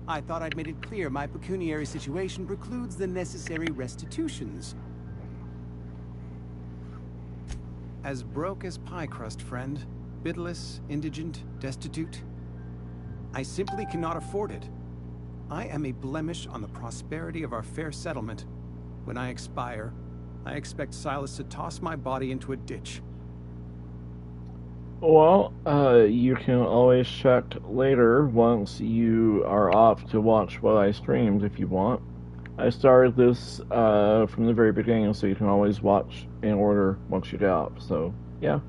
[SPEAKER 14] I thought I'd made it clear my pecuniary situation precludes the necessary restitutions. As broke as pie crust, friend. Bidless, indigent, destitute. I simply cannot afford it. I am a blemish on the prosperity of our fair settlement. When I expire, I expect Silas to toss my body into a ditch.
[SPEAKER 1] Well, you can always check later once you are off to watch what I streamed if you want. I started this from the very beginning, so you can always watch in order once you get off, so yeah.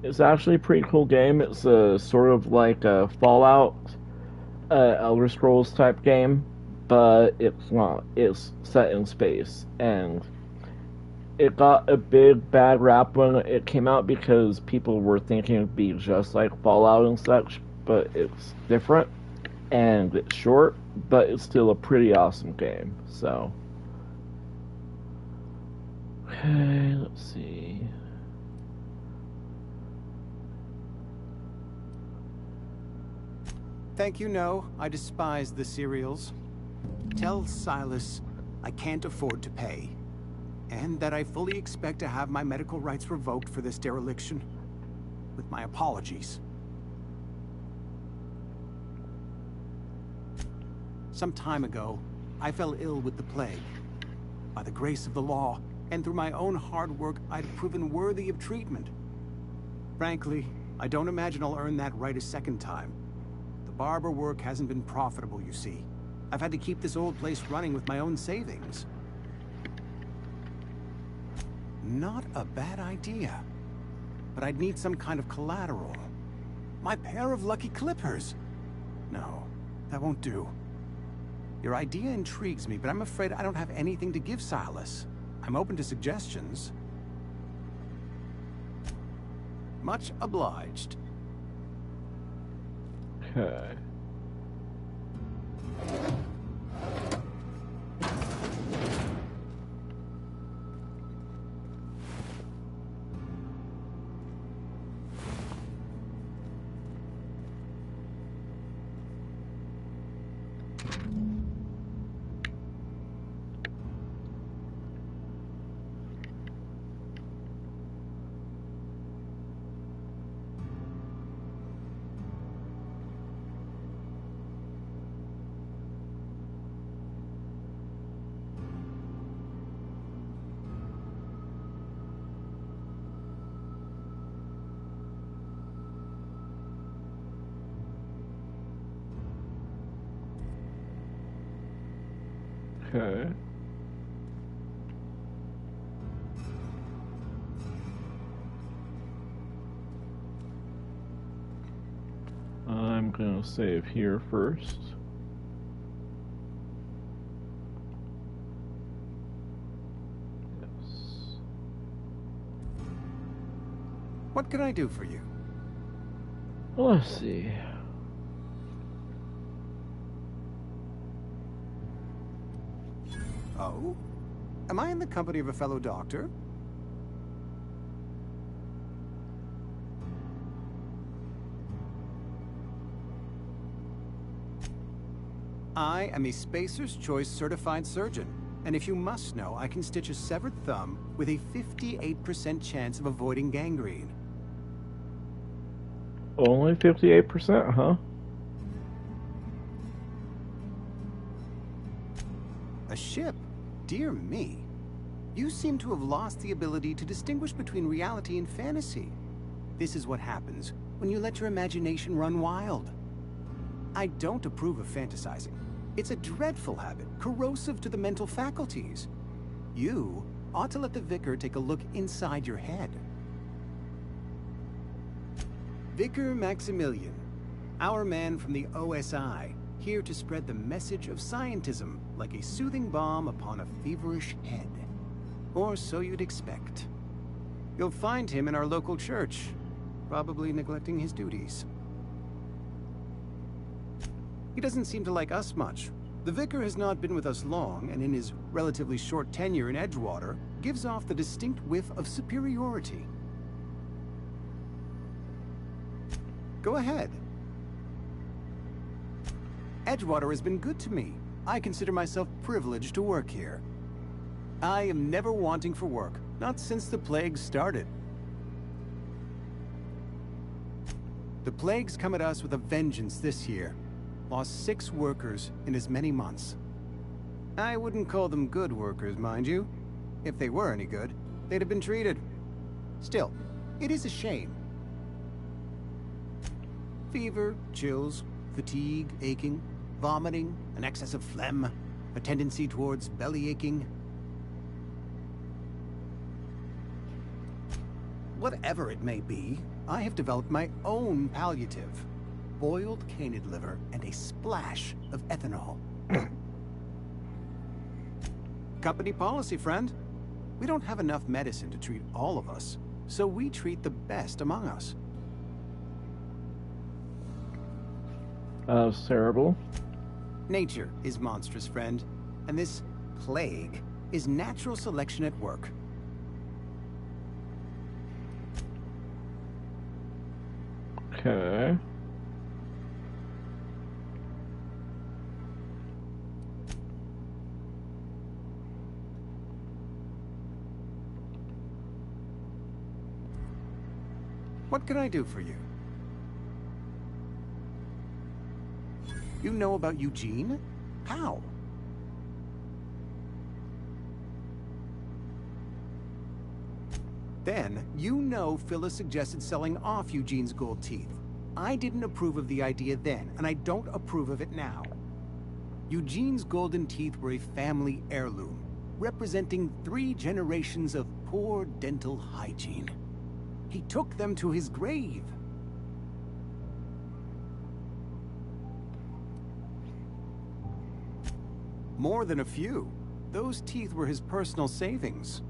[SPEAKER 1] It's actually a pretty cool game. It's a sort of like a Fallout, Elder Scrolls type game, but it's not. It's set in space, and it got a big bad rap when it came out because people were thinking it'd be just like Fallout and such, but it's different, and it's short, but it's still a pretty awesome game, so. Okay, let's see.
[SPEAKER 14] Thank you, no. I despise the cereals. Tell Silas I can't afford to pay. And that I fully expect to have my medical rights revoked for this dereliction. With my apologies. Some time ago, I fell ill with the plague. By the grace of the law, and through my own hard work, I'd proven worthy of treatment. Frankly, I don't imagine I'll earn that right a second time. The barber work hasn't been profitable, you see. I've had to keep this old place running with my own savings. Not a bad idea. But I'd need some kind of collateral. My pair of lucky clippers. No, that won't do. Your idea intrigues me, but I'm afraid I don't have anything to give Silas. I'm open to suggestions. Much obliged.
[SPEAKER 1] Okay. Okay. I'm gonna save here first. Yes.
[SPEAKER 14] What can I do for you?
[SPEAKER 1] Let's see.
[SPEAKER 14] Oh? Am I in the company of a fellow doctor? I am a Spacer's Choice certified surgeon, and if you must know, I can stitch a severed thumb with a 58% chance of avoiding gangrene.
[SPEAKER 1] Only 58%, huh?
[SPEAKER 14] A ship? Dear me. You seem to have lost the ability to distinguish between reality and fantasy. This is what happens when you let your imagination run wild. I don't approve of fantasizing. It's a dreadful habit, corrosive to the mental faculties. You ought to let the Vicar take a look inside your head. Vicar Maximilian, our man from the OSI, here to spread the message of scientism like a soothing balm upon a feverish head. Or so you'd expect. You'll find him in our local church, probably neglecting his duties. He doesn't seem to like us much. The Vicar has not been with us long, and in his relatively short tenure in Edgewater, gives off the distinct whiff of superiority. Go ahead. Edgewater has been good to me. I consider myself privileged to work here. I am never wanting for work, not since the plague started. The plague's come at us with a vengeance this year. Lost 6 workers in as many months. I wouldn't call them good workers, mind you. If they were any good, they'd have been treated. Still, it is a shame. Fever, chills, fatigue, aching, vomiting, an excess of phlegm, a tendency towards belly aching. Whatever it may be, I have developed my own palliative. Boiled canid liver and a splash of ethanol. Company policy, friend. We don't have enough medicine to treat all of us, so we treat the best among us.
[SPEAKER 1] Terrible.
[SPEAKER 14] Nature is monstrous, friend, and this plague is natural selection at work.
[SPEAKER 1] Okay.
[SPEAKER 14] What can I do for you? You know about Eugene? How? Then, you know Phyllis suggested selling off Eugene's gold teeth. I didn't approve of the idea then, and I don't approve of it now. Eugene's golden teeth were a family heirloom, representing 3 generations of poor dental hygiene. He took them to his grave. More than a few. Those teeth were his personal savings.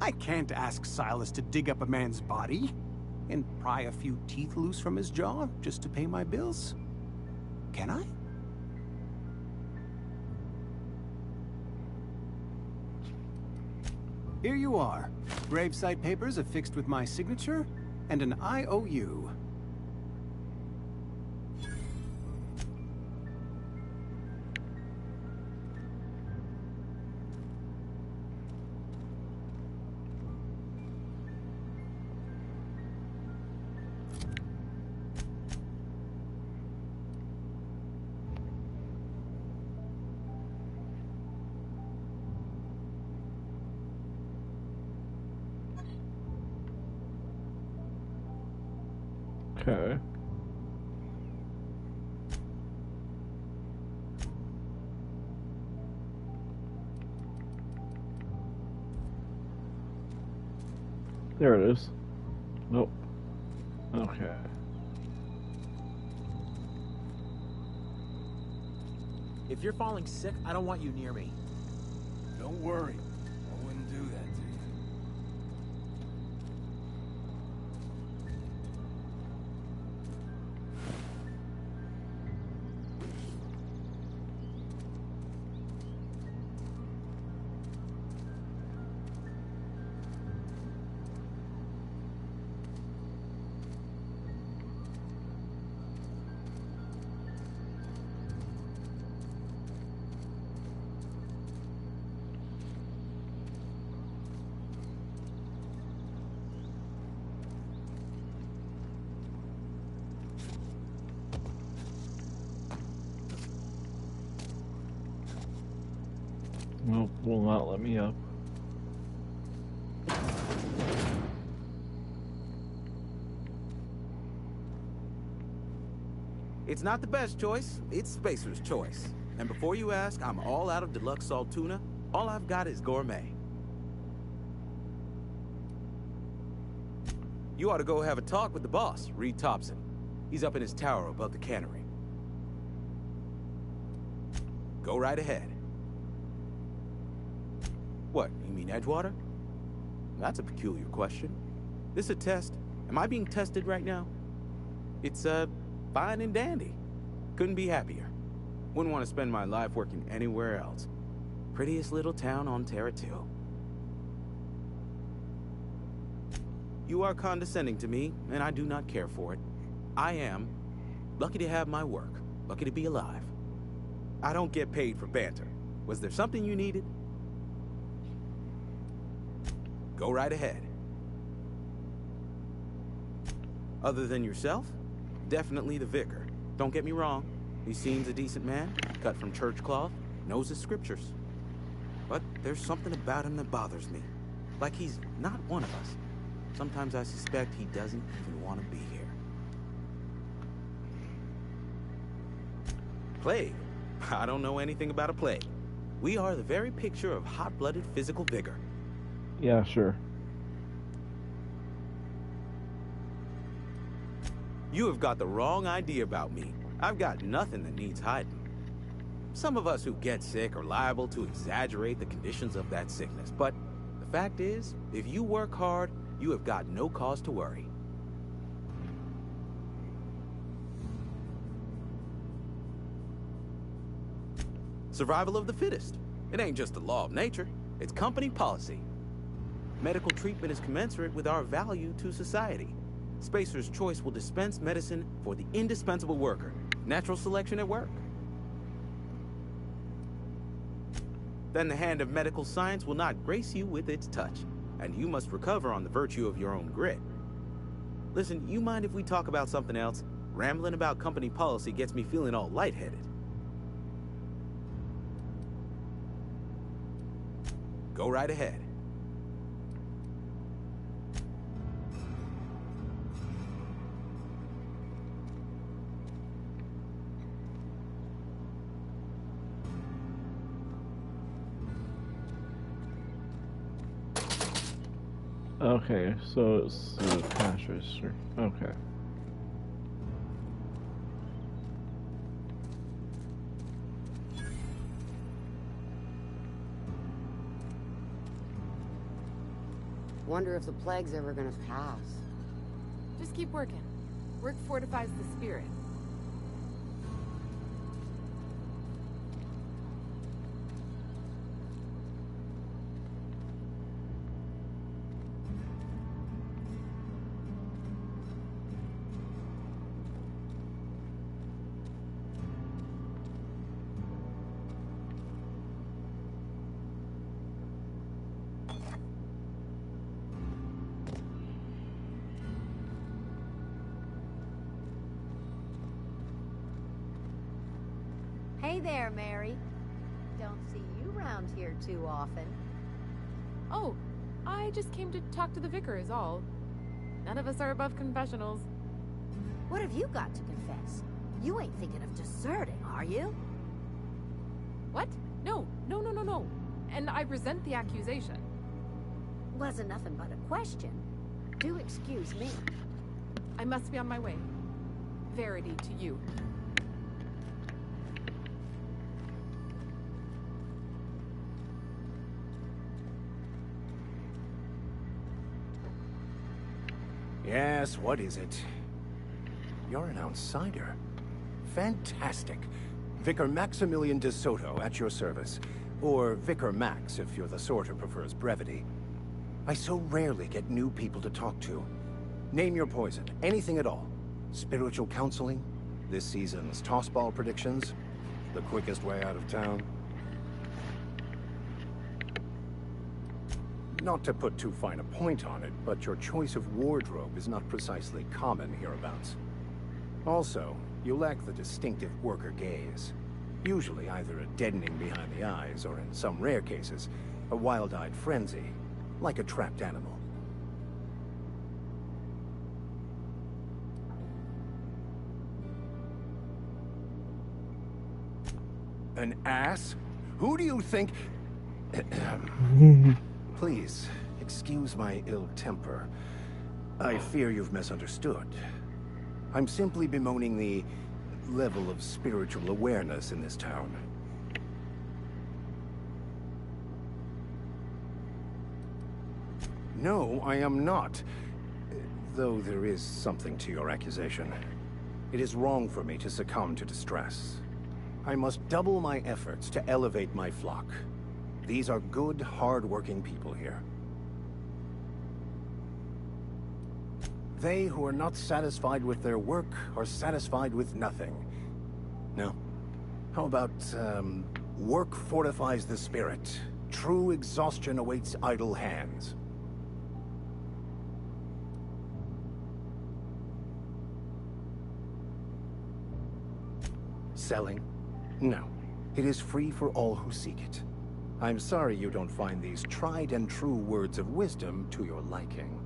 [SPEAKER 14] I can't ask Silas to dig up a man's body and pry a few teeth loose from his jaw just to pay my bills. Can I? Here you are. Gravesite papers affixed with my signature and an IOU.
[SPEAKER 1] Okay. There it is. Nope. Okay.
[SPEAKER 15] If you're falling sick, I don't want you near me.
[SPEAKER 11] Don't worry. I wouldn't do that to you.
[SPEAKER 1] Nope, will not let me up.
[SPEAKER 16] It's not the best choice, it's Spacer's choice. And before you ask, I'm all out of deluxe salt tuna. All I've got is gourmet. You ought to go have a talk with the boss, Reed Thompson. He's up in his tower above the cannery. Go right ahead. What, you mean Edgewater? That's a peculiar question. This a test? Am I being tested right now? It's, fine and dandy. Couldn't be happier. Wouldn't want to spend my life working anywhere else. Prettiest little town on Terra 2. You are condescending to me, and I do not care for it. I am lucky to have my work, lucky to be alive. I don't get paid for banter. Was there something you needed? Go right ahead. Other than yourself, definitely the vicar. Don't get me wrong. He seems a decent man, cut from church cloth, knows his scriptures. But there's something about him that bothers me. Like he's not one of us. Sometimes I suspect he doesn't even want to be here. Plague? I don't know anything about a plague. We are the very picture of hot-blooded physical vigor.
[SPEAKER 1] Yeah, sure.
[SPEAKER 16] You have got the wrong idea about me. I've got nothing that needs hiding. Some of us who get sick are liable to exaggerate the conditions of that sickness, but the fact is, if you work hard, you have got no cause to worry. Survival of the fittest. It ain't just the law of nature, it's company policy. Medical treatment is commensurate with our value to society. Spacer's Choice will dispense medicine for the indispensable worker. Natural selection at work. Then the hand of medical science will not grace you with its touch, and you must recover on the virtue of your own grit. Listen, you mind if we talk about something else? Rambling about company policy gets me feeling all lightheaded. Go right ahead.
[SPEAKER 1] Okay, so it's the cash register. Okay.
[SPEAKER 17] Wonder if the plague's ever gonna pass.
[SPEAKER 12] Just keep working. Work fortifies the spirit.
[SPEAKER 18] Hey there, Mary. Don't see you around here too often.
[SPEAKER 12] Oh, I just came to talk to the vicar is all. None of us are above confessionals.
[SPEAKER 18] What have you got to confess? You ain't thinking of deserting, are you?
[SPEAKER 12] What? No.
[SPEAKER 18] And I resent the accusation. Wasn't nothing but a question. Do excuse me.
[SPEAKER 12] I must be on my way. Verity to you.
[SPEAKER 19] Yes, what is it? You're an outsider. Fantastic. Vicar Maximilian de Soto at your service. Or Vicar Max, if you're the sort who prefers brevity. I so rarely get new people to talk to. Name your poison, anything at all. Spiritual counseling? This season's tossball predictions? The quickest way out of town? Not to put too fine a point on it, but your choice of wardrobe is not precisely common hereabouts. Also, you lack the distinctive worker gaze. Usually either a deadening behind the eyes, or in some rare cases, a wild-eyed frenzy, like a trapped animal. An ass? Who do you think... Please, excuse my ill temper. I fear you've misunderstood. I'm simply bemoaning the level of spiritual awareness in this town. No, I am not. Though there is something to your accusation. It is wrong for me to succumb to distress. I must double my efforts to elevate my flock. These are good, hard-working people here. They who are not satisfied with their work are satisfied with nothing. No? How about, work fortifies the spirit. True exhaustion awaits idle hands. Selling? No. It is free for all who seek it. I'm sorry you don't find these tried and true words of wisdom to your liking.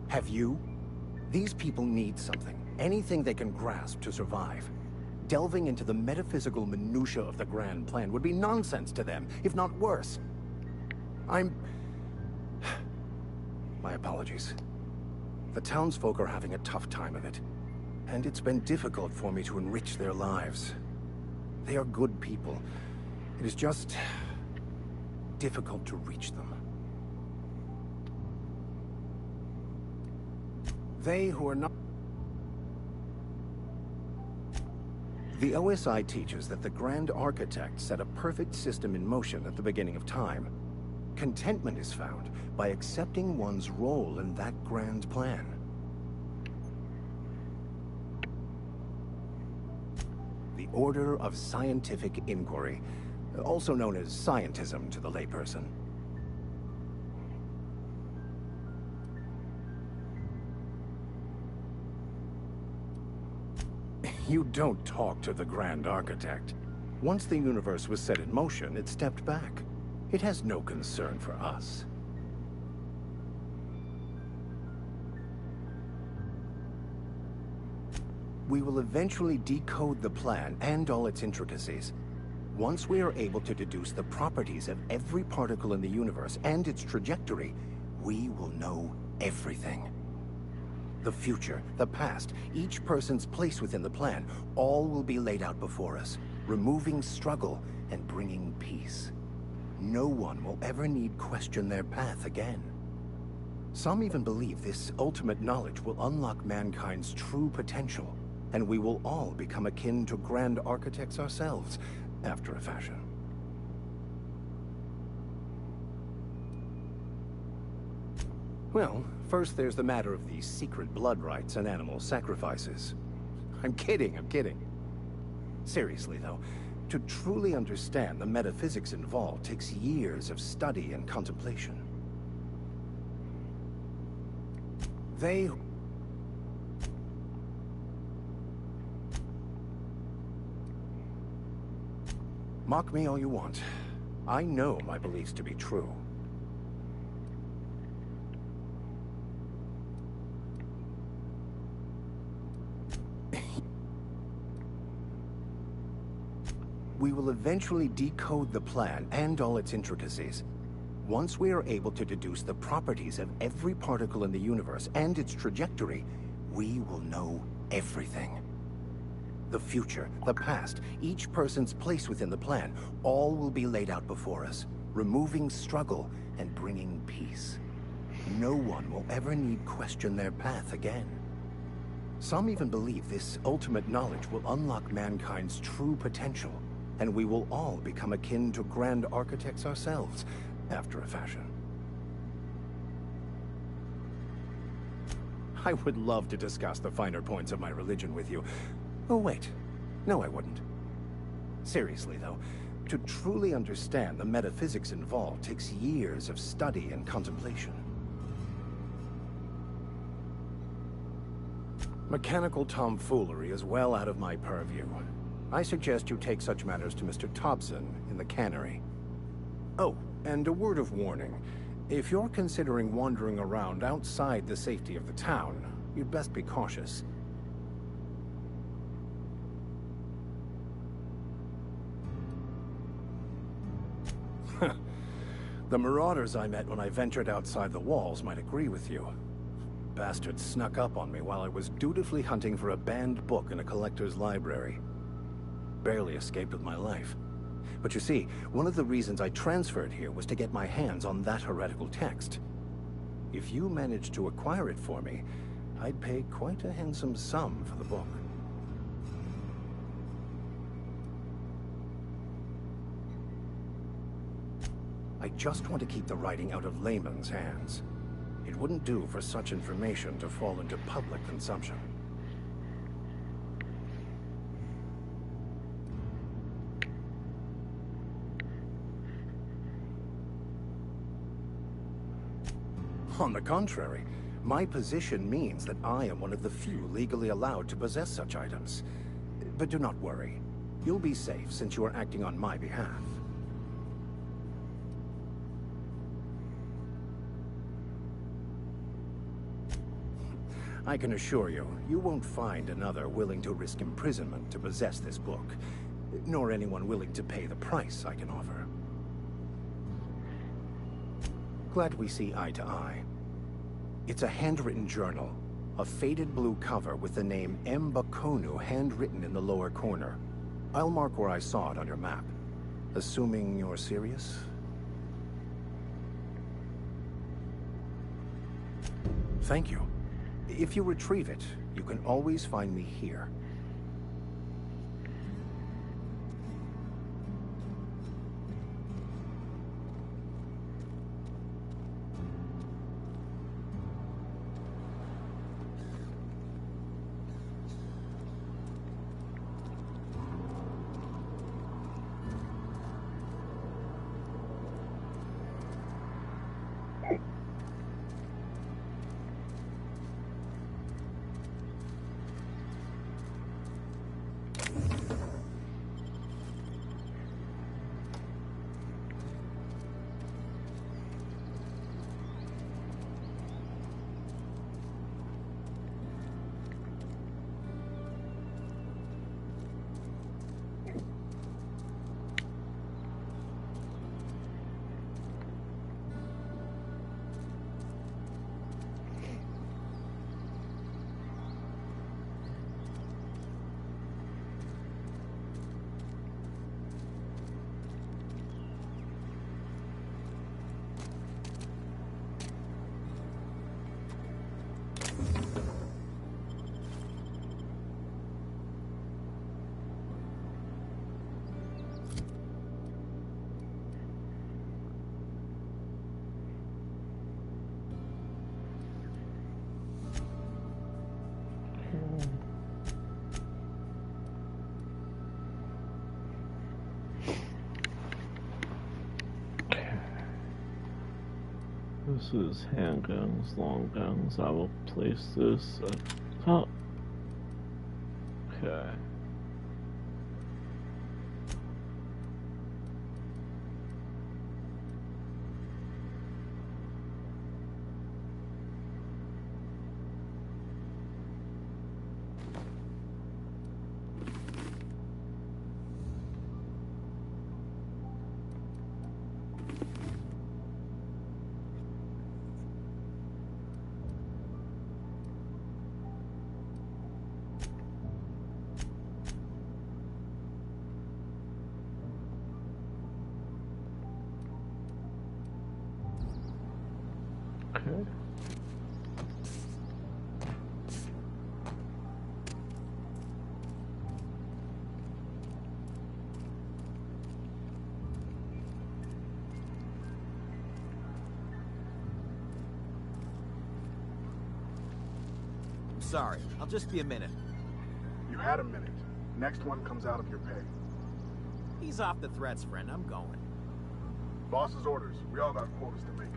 [SPEAKER 19] Have you? These people need something. Anything they can grasp to survive. Delving into the metaphysical minutiae of the grand plan would be nonsense to them, if not worse. My apologies. The townsfolk are having a tough time of it, and it's been difficult for me to enrich their lives. They are good people. It is just difficult to reach them. They who are not... The OSI teaches that the Grand Architect set a perfect system in motion at the beginning of time. Contentment is found by accepting one's role in that grand plan. The Order of Scientific Inquiry, also known as scientism to the layperson. You don't talk to the Grand Architect. Once the universe was set in motion, it stepped back. It has no concern for us. We will eventually decode the plan and all its intricacies. Once we are able to deduce the properties of every particle in the universe and its trajectory, we will know everything. The future, the past, each person's place within the plan, all will be laid out before us, removing struggle and bringing peace. No one will ever need question their path again. Some even believe this ultimate knowledge will unlock mankind's true potential, and we will all become akin to Grand Architects ourselves, after a fashion. Well, first there's the matter of the secret blood rites and animal sacrifices. I'm kidding. Seriously, though, to truly understand the metaphysics involved takes years of study and contemplation. They... Mock me all you want. I know my beliefs to be true. We will eventually decode the plan and all its intricacies. Once we are able to deduce the properties of every particle in the universe and its trajectory, we will know everything. The future, the past, each person's place within the plan, all will be laid out before us, removing struggle and bringing peace. No one will ever need question their path again. Some even believe this ultimate knowledge will unlock mankind's true potential, and we will all become akin to grand architects ourselves, after a fashion. I would love to discuss the finer points of my religion with you. Oh, wait. No, I wouldn't. Seriously, though, to truly understand the metaphysics involved takes years of study and contemplation. Mechanical tomfoolery is well out of my purview. I suggest you take such matters to Mr. Thompson in the cannery. Oh, and a word of warning. If you're considering wandering around outside the safety of the town, you'd best be cautious. The marauders I met when I ventured outside the walls might agree with you. Bastards snuck up on me while I was dutifully hunting for a banned book in a collector's library. Barely escaped with my life. But you see, one of the reasons I transferred here was to get my hands on that heretical text. If you managed to acquire it for me, I'd pay quite a handsome sum for the book. I just want to keep the writing out of layman's hands. It wouldn't do for such information to fall into public consumption. On the contrary, my position means that I am one of the few legally allowed to possess such items. But do not worry. You'll be safe since you are acting on my behalf. I can assure you, you won't find another willing to risk imprisonment to possess this book, nor anyone willing to pay the price I can offer. Glad we see eye to eye. It's a handwritten journal, a faded blue cover with the name M. Bakonu handwritten in the lower corner. I'll mark where I saw it on your map. Assuming you're serious? Thank you. If you retrieve it, you can always find me here.
[SPEAKER 1] This is handguns, long guns. I will place this at the top. Okay. Okay.
[SPEAKER 15] I'm sorry. I'll just be a minute.
[SPEAKER 20] You had a minute. Next one comes out of your pay.
[SPEAKER 15] Ease off the threats, friend. I'm going.
[SPEAKER 20] Boss's orders. We all got quotas to make.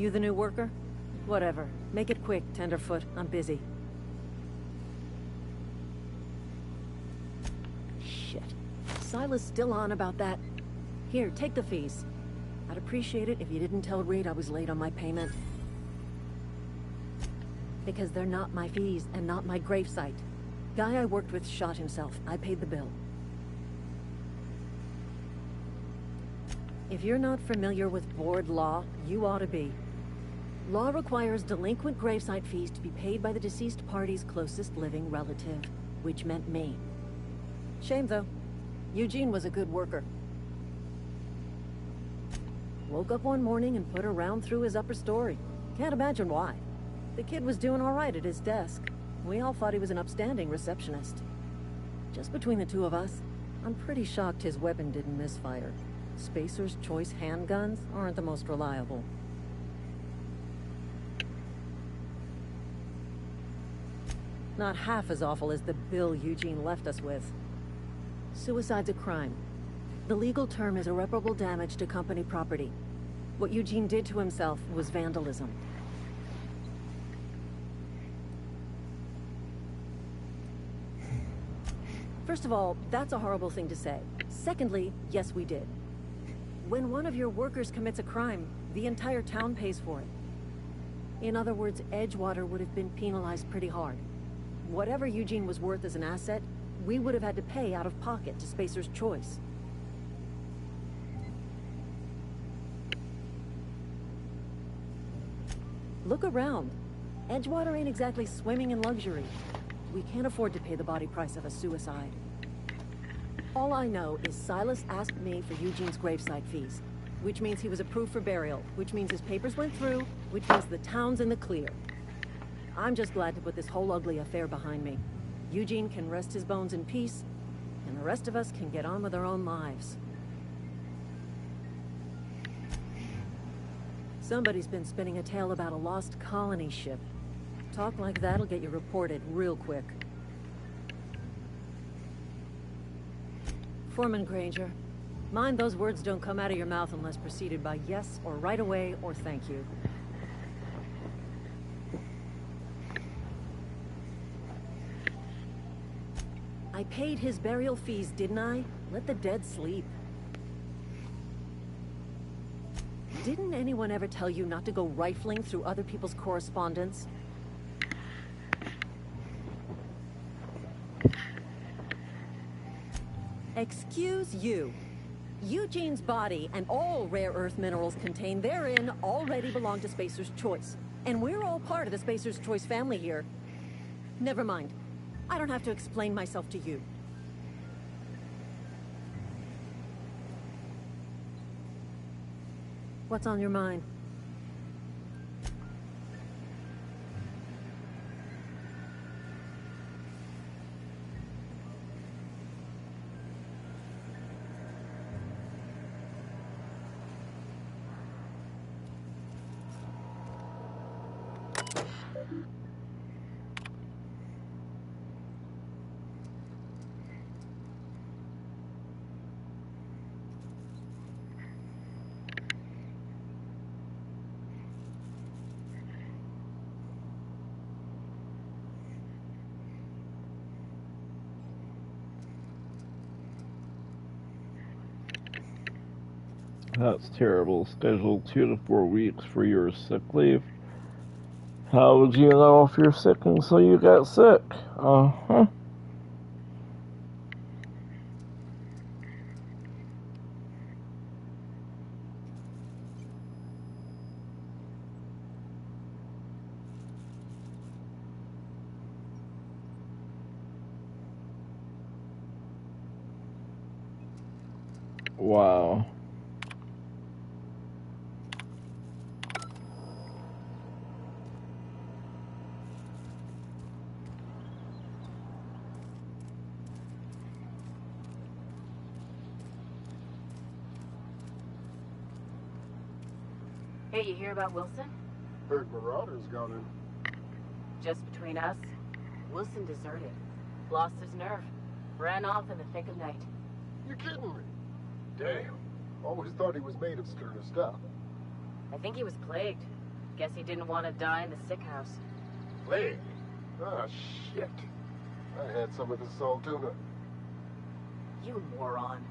[SPEAKER 7] You the new worker? Whatever. Make it quick, Tenderfoot. I'm busy. Shit. Silas still on about that? Here, take the fees. I'd appreciate it if you didn't tell Reed I was late on my payment. Because they're not my fees and not my gravesite. Guy I worked with shot himself. I paid the bill. If you're not familiar with board law, you ought to be. Law requires delinquent gravesite fees to be paid by the deceased party's closest living relative, which meant me. Shame, though. Eugene was a good worker. Woke up one morning and put a round through his upper story. Can't imagine why. The kid was doing all right at his desk. We all thought he was an upstanding receptionist. Just between the two of us, I'm pretty shocked his weapon didn't misfire. Spacer's Choice handguns aren't the most reliable. Not half as awful as the bill Eugene left us with. Suicide's a crime. The legal term is irreparable damage to company property. What Eugene did to himself was vandalism. First of all, that's a horrible thing to say. Secondly, yes, we did. When one of your workers commits a crime, the entire town pays for it. In other words, Edgewater would have been penalized pretty hard. Whatever Eugene was worth as an asset, we would have had to pay out of pocket to Spacer's Choice. Look around. Edgewater ain't exactly swimming in luxury. We can't afford to pay the body price of a suicide. All I know is Silas asked me for Eugene's gravesite fees, which means he was approved for burial, which means his papers went through, which means the town's in the clear. I'm just glad to put this whole ugly affair behind me. Eugene can rest his bones in peace, and the rest of us can get on with our own lives. Somebody's been spinning a tale about a lost colony ship. Talk like that'll get you reported real quick. Foreman Granger, mind those words don't come out of your mouth unless preceded by yes or right away or thank you. I paid his burial fees, didn't I? Let the dead sleep. Didn't anyone ever tell you not to go rifling through other people's correspondence? Excuse you. Eugene's body and all rare earth minerals contained therein already belong to Spacer's Choice. And we're all part of the Spacer's Choice family here. Never mind. I don't have to explain myself to you. What's on your mind?
[SPEAKER 1] That's terrible. Schedule 2 to 4 weeks for your sick leave. How would you know if you're sick until you got sick? Uh-huh. Wow.
[SPEAKER 21] Hey, you hear about Wilson?
[SPEAKER 20] Heard Marauders gone in.
[SPEAKER 21] Just between us, Wilson deserted. Lost his nerve. Ran off in the thick of night.
[SPEAKER 20] You're kidding me. Damn. Always thought he was made of sterner stuff.
[SPEAKER 21] I think he was plagued. Guess he didn't want to die in the sick house.
[SPEAKER 2] Plague? Ah, shit. I had some of the salt tuna.
[SPEAKER 21] You moron.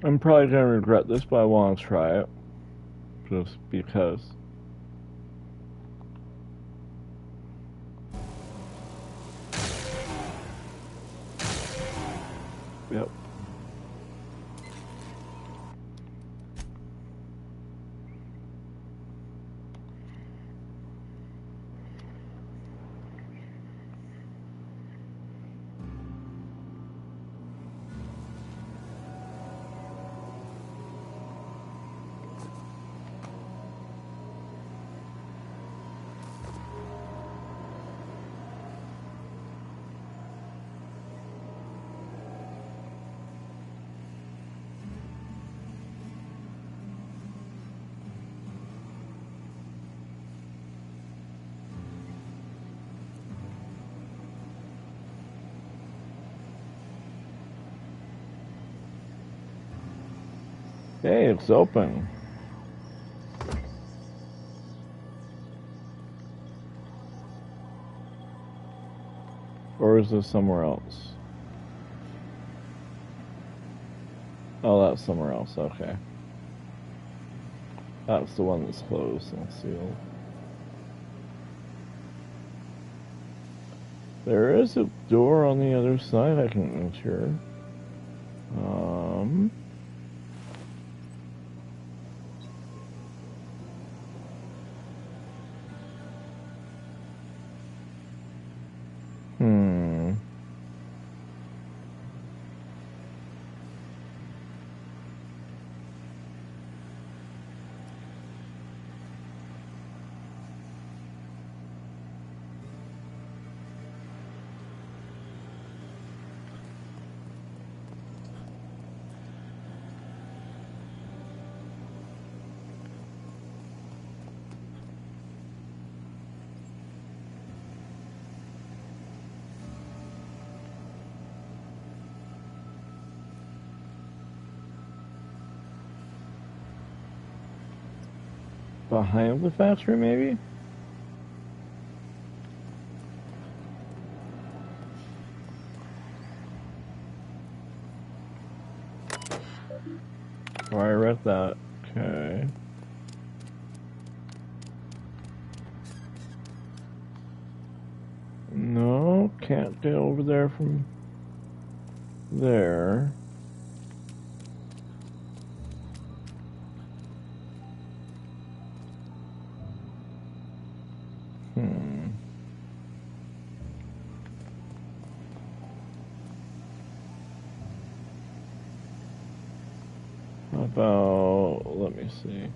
[SPEAKER 1] I'm probably gonna regret this, but I want to try it. Just because. Yep. Hey, it's open. Or is this somewhere else? Oh, that's somewhere else. Okay. That's the one that's closed and sealed. There is a door on the other side I can enter. Behind the factory, maybe? Oh, I read that. Okay. No, can't get over there from there. How about, let me see.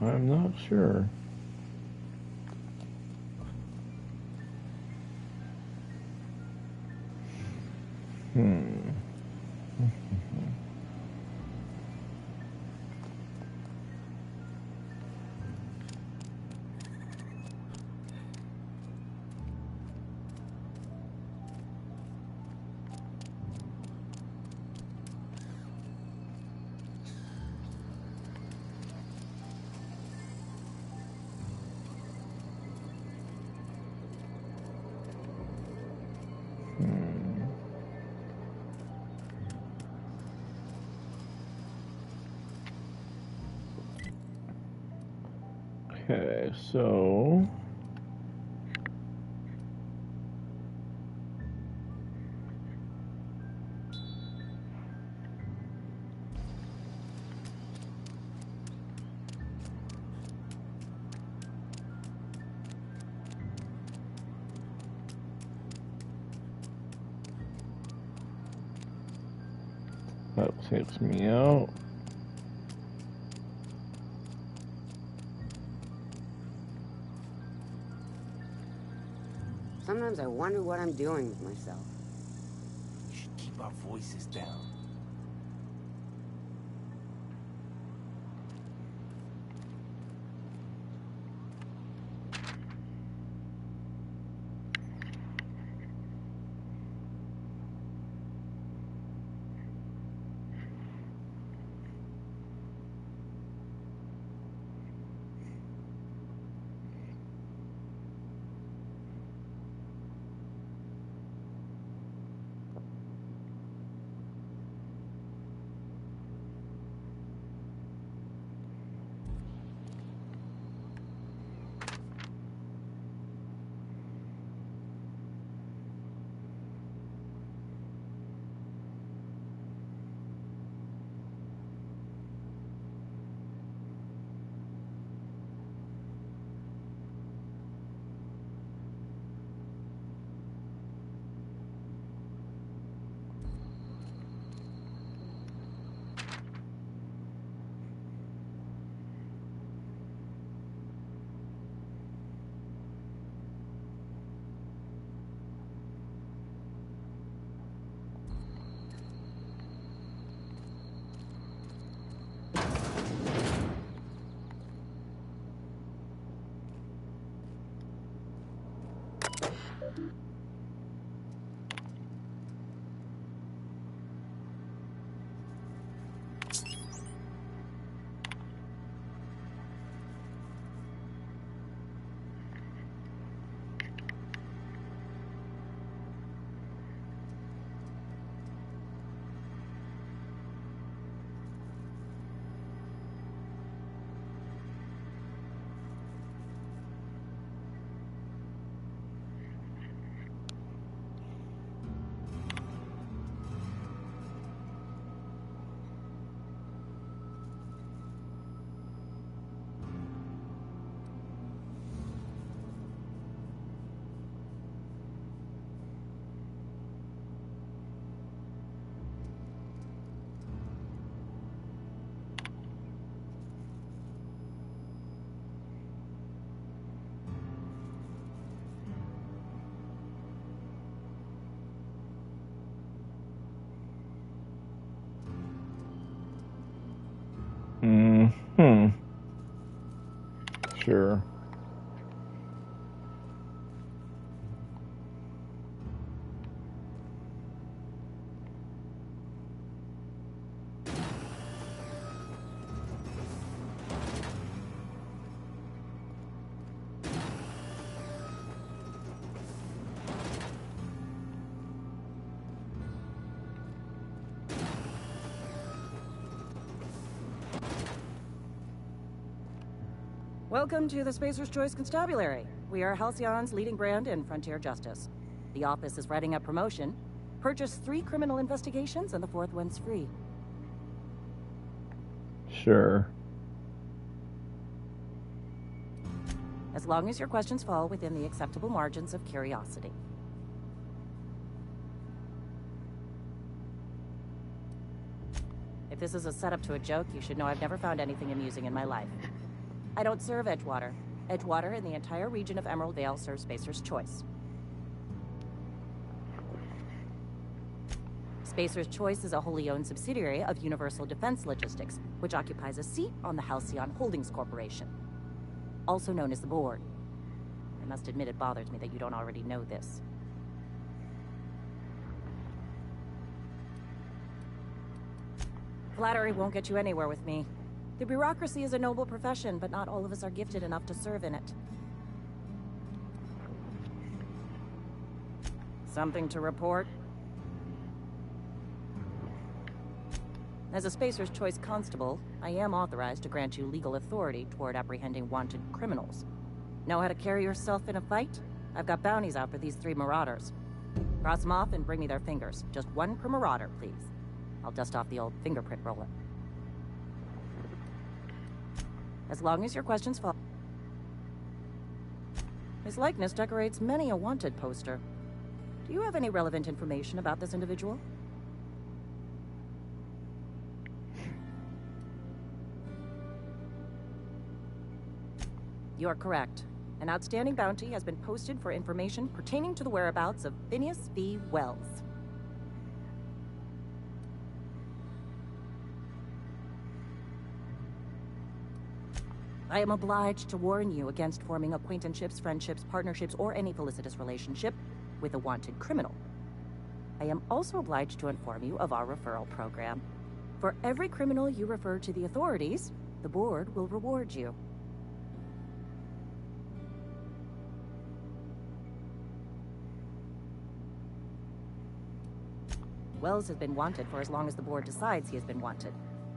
[SPEAKER 1] I'm not sure. Okay, so... That takes me out.
[SPEAKER 17] Sometimes I wonder what I'm doing with myself.
[SPEAKER 11] We should keep our voices down.
[SPEAKER 1] Sure.
[SPEAKER 4] Welcome to the Spacer's Choice Constabulary. We are Halcyon's leading brand in frontier justice. The office is writing a promotion. Purchase 3 criminal investigations and the 4th one's free.
[SPEAKER 1] Sure.
[SPEAKER 4] As long as your questions fall within the acceptable margins of curiosity. If this is a setup to a joke, you should know I've never found anything amusing in my life. I don't serve Edgewater. Edgewater and the entire region of Emerald Vale serves Spacer's Choice. Spacer's Choice is a wholly owned subsidiary of Universal Defense Logistics, which occupies a seat on the Halcyon Holdings Corporation, also known as the Board. I must admit it bothers me that you don't already know this. Flattery won't get you anywhere with me. The bureaucracy is a noble profession, but not all of us are gifted enough to serve in it. Something to report? As a Spacer's Choice Constable, I am authorized to grant you legal authority toward apprehending wanted criminals. Know how to carry yourself in a fight? I've got bounties out for these 3 marauders. Cross them off and bring me their fingers. Just 1 per marauder, please. I'll dust off the old fingerprint roller. As long as your questions fall. His likeness decorates many a wanted poster. Do you have any relevant information about this individual? You are correct. An outstanding bounty has been posted for information pertaining to the whereabouts of Phineas V. Wells. I am obliged to warn you against forming acquaintanceships, friendships, partnerships, or any felicitous relationship with a wanted criminal. I am also obliged to inform you of our referral program. For every criminal you refer to the authorities, the board will reward you. Wells has been wanted for as long as the board decides he has been wanted.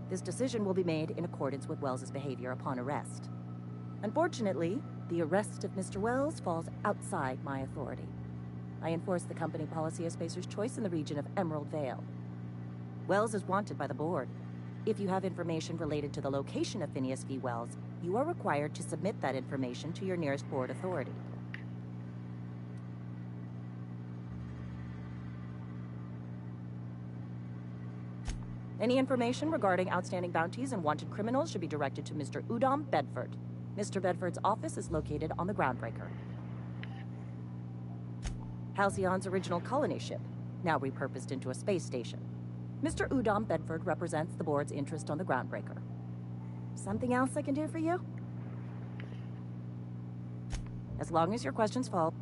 [SPEAKER 4] This decision will be made in accordance with Wells's behavior upon arrest. Unfortunately, the arrest of Mr. Wells falls outside my authority. I enforce the company policy of Spacer's Choice in the region of Emerald Vale. Wells is wanted by the board. If you have information related to the location of Phineas V. Wells, you are required to submit that information to your nearest board authority. Any information regarding outstanding bounties and wanted criminals should be directed to Mr. Udom Bedford. Mr. Bedford's office is located on the Groundbreaker. Halcyon's original colony ship, now repurposed into a space station. Mr. Udom Bedford represents the board's interest on the Groundbreaker. Something else I can do for you? As long as your questions fall.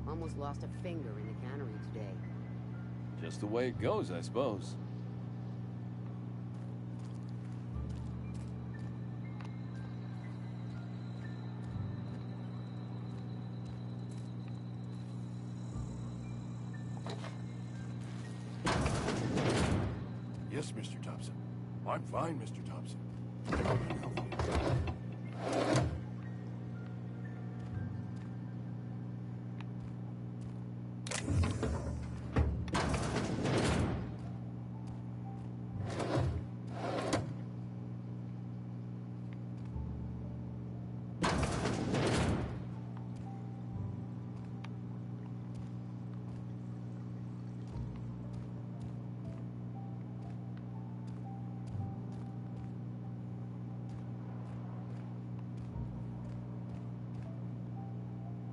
[SPEAKER 17] Almost lost a finger in the cannery today.
[SPEAKER 11] Just the way it goes, I suppose.
[SPEAKER 2] Yes, Mr. Thompson. I'm fine, Mr. Thompson.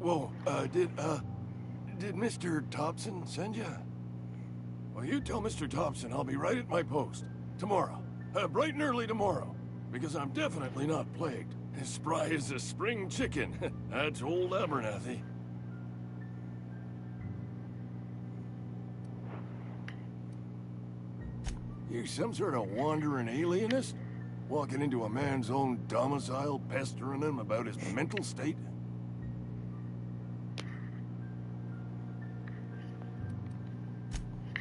[SPEAKER 2] Whoa, did Mr. Thompson send you? Well, you tell Mr. Thompson I'll be right at my post. Tomorrow. Bright and early tomorrow. Because I'm definitely not plagued. As spry as a spring chicken. That's old Abernathy. You some sort of wandering alienist? Walking into a man's own domicile, pestering him about his mental state?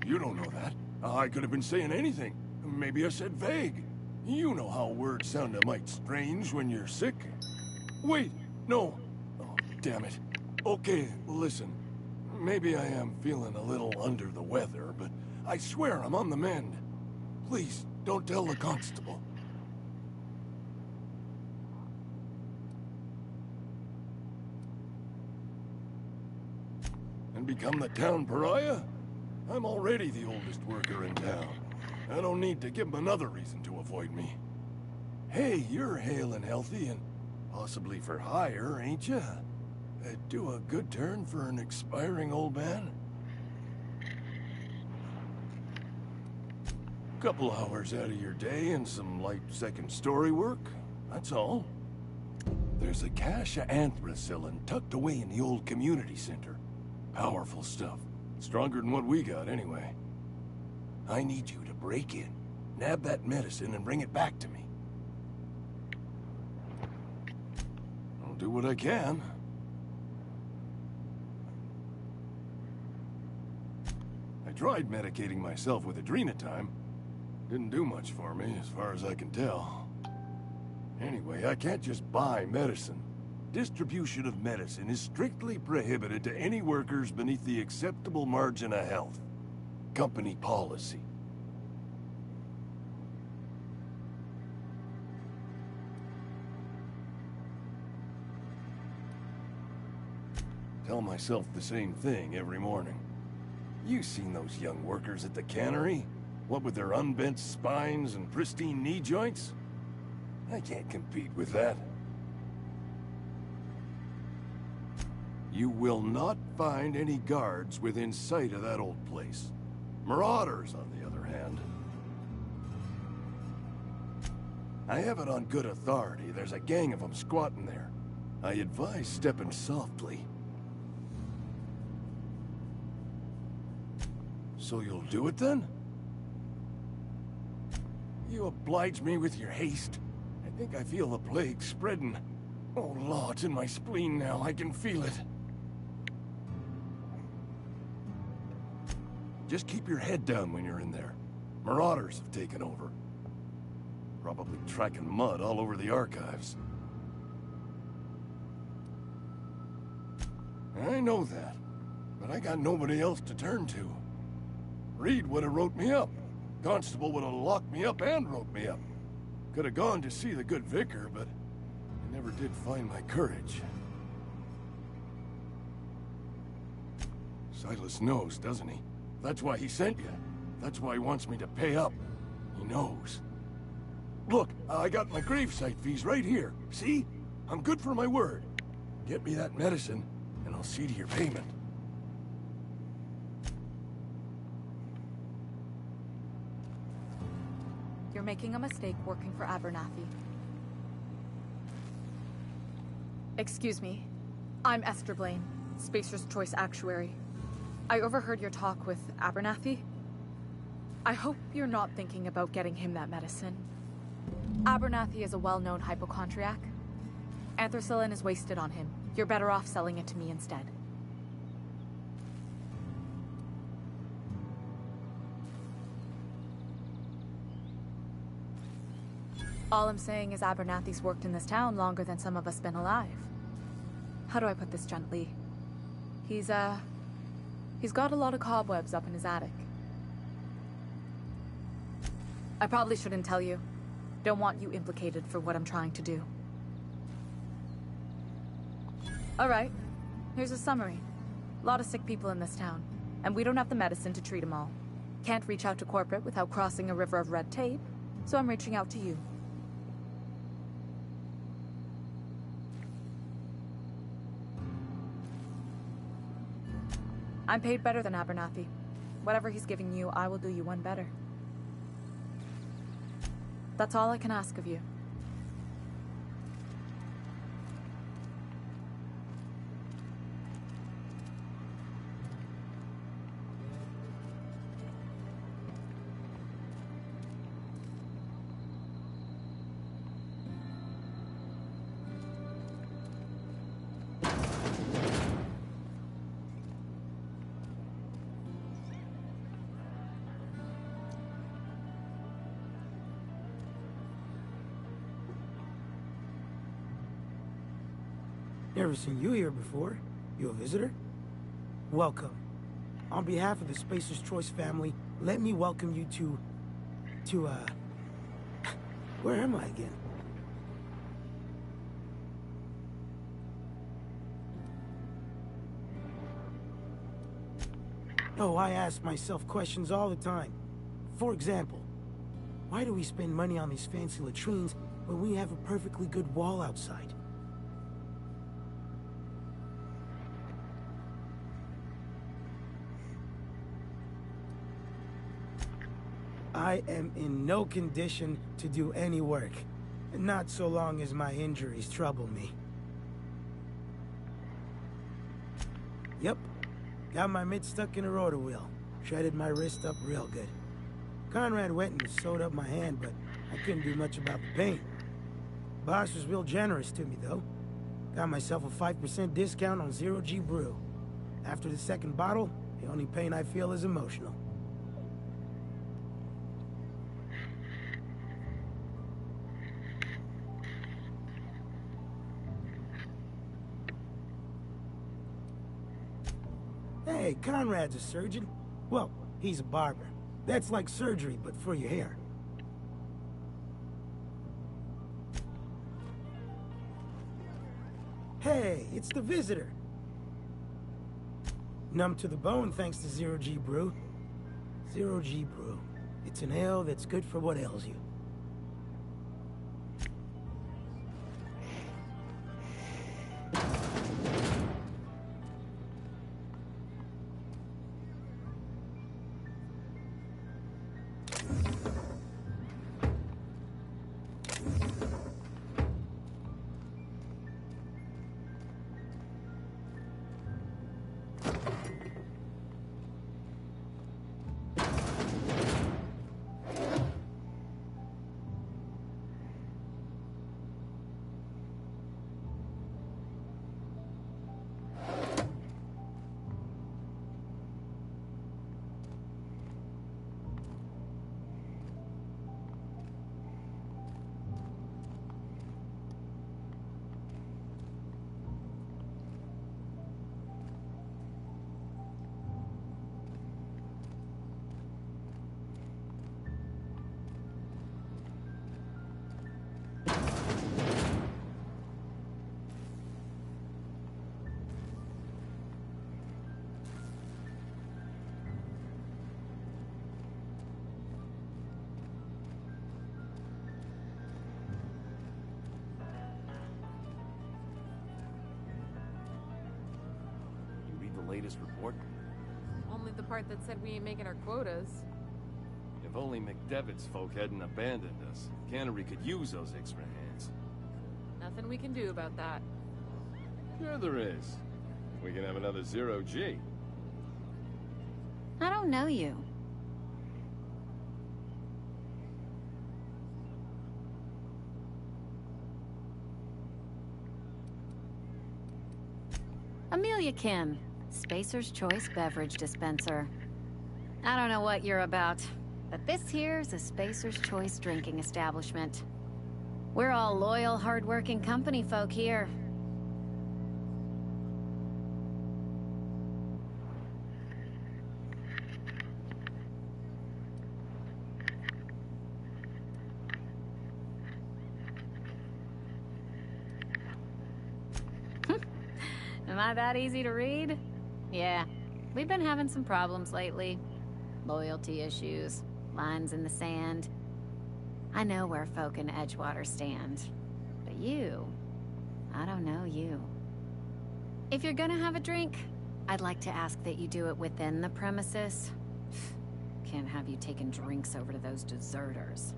[SPEAKER 2] You don't know that. I could have been saying anything. Maybe I said vague. You know how words sound a mite strange when you're sick. Wait, no. Oh, damn it. Okay, listen. Maybe I am feeling a little under the weather, but I swear I'm on the mend. Please, don't tell the constable. And become the town pariah? I'm already the oldest worker in town. I don't need to give him another reason to avoid me. Hey, you're hale and healthy and possibly for hire, ain't ya? Do a good turn for an expiring old man? Couple hours out of your day and some light second-story work, that's all. There's a cache of anthracillin tucked away in the old community center. Powerful stuff. Stronger than what we got, anyway. I need you to break in. Nab that medicine and bring it back to me. I'll do what I can. I tried medicating myself with Adrenatime. Didn't do much for me, as far as I can tell. Anyway, I can't just buy medicine. Distribution of medicine is strictly prohibited to any workers beneath the acceptable margin of health. Company policy. Tell myself the same thing every morning. You've seen those young workers at the cannery? What with their unbent spines and pristine knee joints? I can't compete with that. You will not find any guards within sight of that old place. Marauders, on the other hand. I have it on good authority. There's a gang of them squatting there. I advise stepping softly. So you'll do it then? You oblige me with your haste. I think I feel the plague spreading. Oh, Law, it's in my spleen now. I can feel it. Just keep your head down when you're in there. Marauders have taken over. Probably tracking mud all over the archives. I know that, but I got nobody else to turn to. Reed would have wrote me up. Constable would have locked me up and wrote me up. Could have gone to see the good vicar, but I never did find my courage. Silas knows, doesn't he? That's why he sent you. That's why he wants me to pay up. He knows. Look, I got my gravesite fees right here. See? I'm good for my word. Get me that medicine, and I'll see to your payment.
[SPEAKER 3] You're making a mistake working for Abernathy. Excuse me. I'm Esther Blaine, Spacer's Choice Actuary. I overheard your talk with Abernathy. I hope you're not thinking about getting him that medicine. Abernathy is a well-known hypochondriac. Anthracillin is wasted on him. You're better off selling it to me instead. All I'm saying is Abernathy's worked in this town longer than some of us been alive. How do I put this gently? He's got a lot of cobwebs up in his attic. I probably shouldn't tell you. Don't want you implicated for what I'm trying to do. Alright, here's a summary. A lot of sick people in this town, and we don't have the medicine to treat them all. Can't reach out to corporate without crossing a river of red tape, so I'm reaching out to you. I'm paid better than Abernathy. Whatever he's giving you, I will do you one better. That's all I can ask of you.
[SPEAKER 22] Never seen you here before. You a visitor? Welcome. On behalf of the Spacer's Choice family, let me welcome you to, where am I again? Oh, I ask myself questions all the time. For example, why do we spend money on these fancy latrines when we have a perfectly good wall outside? I am in no condition to do any work. Not so long as my injuries trouble me. Yep. Got my mid stuck in a rotor wheel. Shredded my wrist up real good. Conrad went and sewed up my hand, but I couldn't do much about the pain. Boss was real generous to me, though. Got myself a 5% discount on Zero G Brew. After the second bottle, the only pain I feel is emotional. Hey, Conrad's a surgeon. Well, he's a barber. That's like surgery, but for your hair. Hey, it's the visitor. Numb to the bone thanks to Zero G Brew. Zero G Brew. It's an ale that's good for what ails you.
[SPEAKER 2] Latest report?
[SPEAKER 12] Only the part that said we ain't making our quotas.
[SPEAKER 2] If only McDevitt's folk hadn't abandoned us. Cannery could use those extra hands.
[SPEAKER 12] Nothing we can do about that.
[SPEAKER 2] Sure there is. We can have another Zero G.
[SPEAKER 5] I don't know you. Amelia Kim. Spacer's Choice Beverage Dispenser. I don't know what you're about, but this here's a Spacer's Choice drinking establishment. We're all loyal, hard-working company folk here. Am I that easy to read? Yeah, we've been having some problems lately. Loyalty issues, lines in the sand. I know where folk in Edgewater stand. But you, I don't know you. If you're gonna have a drink, I'd like to ask that you do it within the premises. Can't have you taking drinks over to those deserters.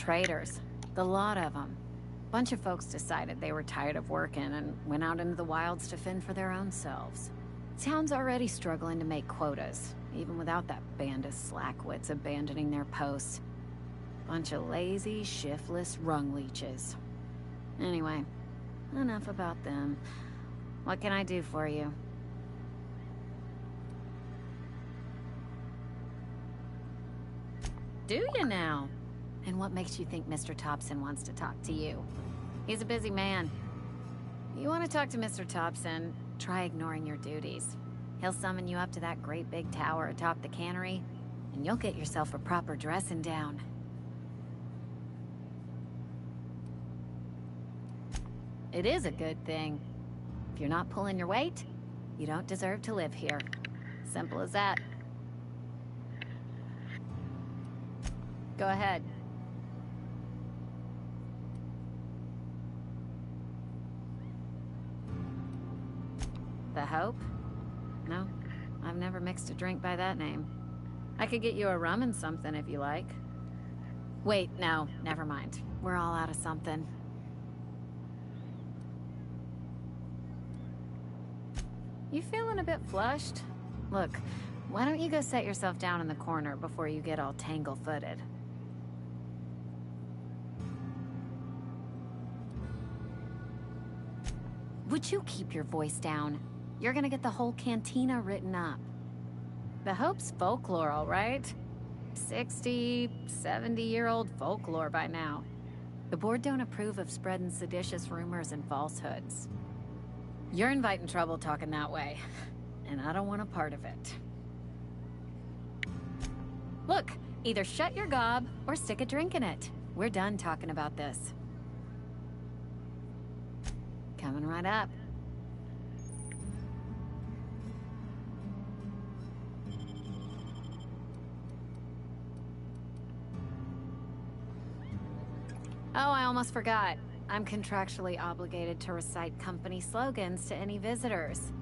[SPEAKER 5] Traitors. The lot of them. Bunch of folks decided they were tired of working and went out into the wilds to fend for their own selves. Town's already struggling to make quotas, even without that band of slackwits abandoning their posts. Bunch of lazy, shiftless rung leeches. Anyway, enough about them. What can I do for you? Do you now? And what makes you think Mr. Thompson wants to talk to you? He's a busy man. You want to talk to Mr. Thompson, try ignoring your duties. He'll summon you up to that great big tower atop the cannery, and you'll get yourself a proper dressing down. It is a good thing. If you're not pulling your weight, you don't deserve to live here. Simple as that. Go ahead. The Hope? No, I've never mixed a drink by that name. I could get you a rum and something if you like. Wait, no, never mind. We're all out of something. You feeling a bit flushed? Look, why don't you go set yourself down in the corner before you get all tangle-footed? Would you keep your voice down? You're gonna get the whole cantina written up. The Hope's folklore, all right? 60, 70-year-old folklore by now. The board don't approve of spreading seditious rumors and falsehoods. You're inviting trouble talking that way, and I don't want a part of it. Look, either shut your gob or stick a drink in it. We're done talking about this. Coming right up. Oh, I almost forgot. I'm contractually obligated to recite company slogans to any visitors.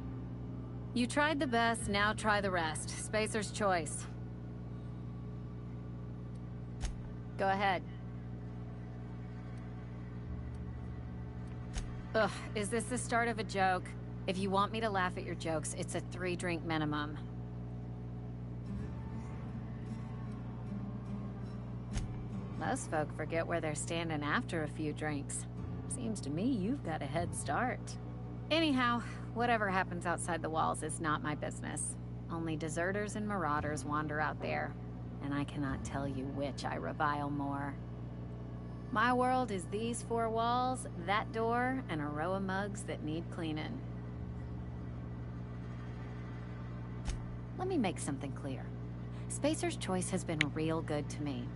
[SPEAKER 5] You tried the best, now try the rest. Spacer's choice. Go ahead. Ugh, is this the start of a joke? If you want me to laugh at your jokes, it's a 3-drink minimum. Most folk forget where they're standing after a few drinks. Seems to me you've got a head start. Anyhow, whatever happens outside the walls is not my business. Only deserters and marauders wander out there, and I cannot tell you which I revile more. My world is these 4 walls, that door, and a row of mugs that need cleaning. Let me make something clear. Spacer's Choice has been real good to me.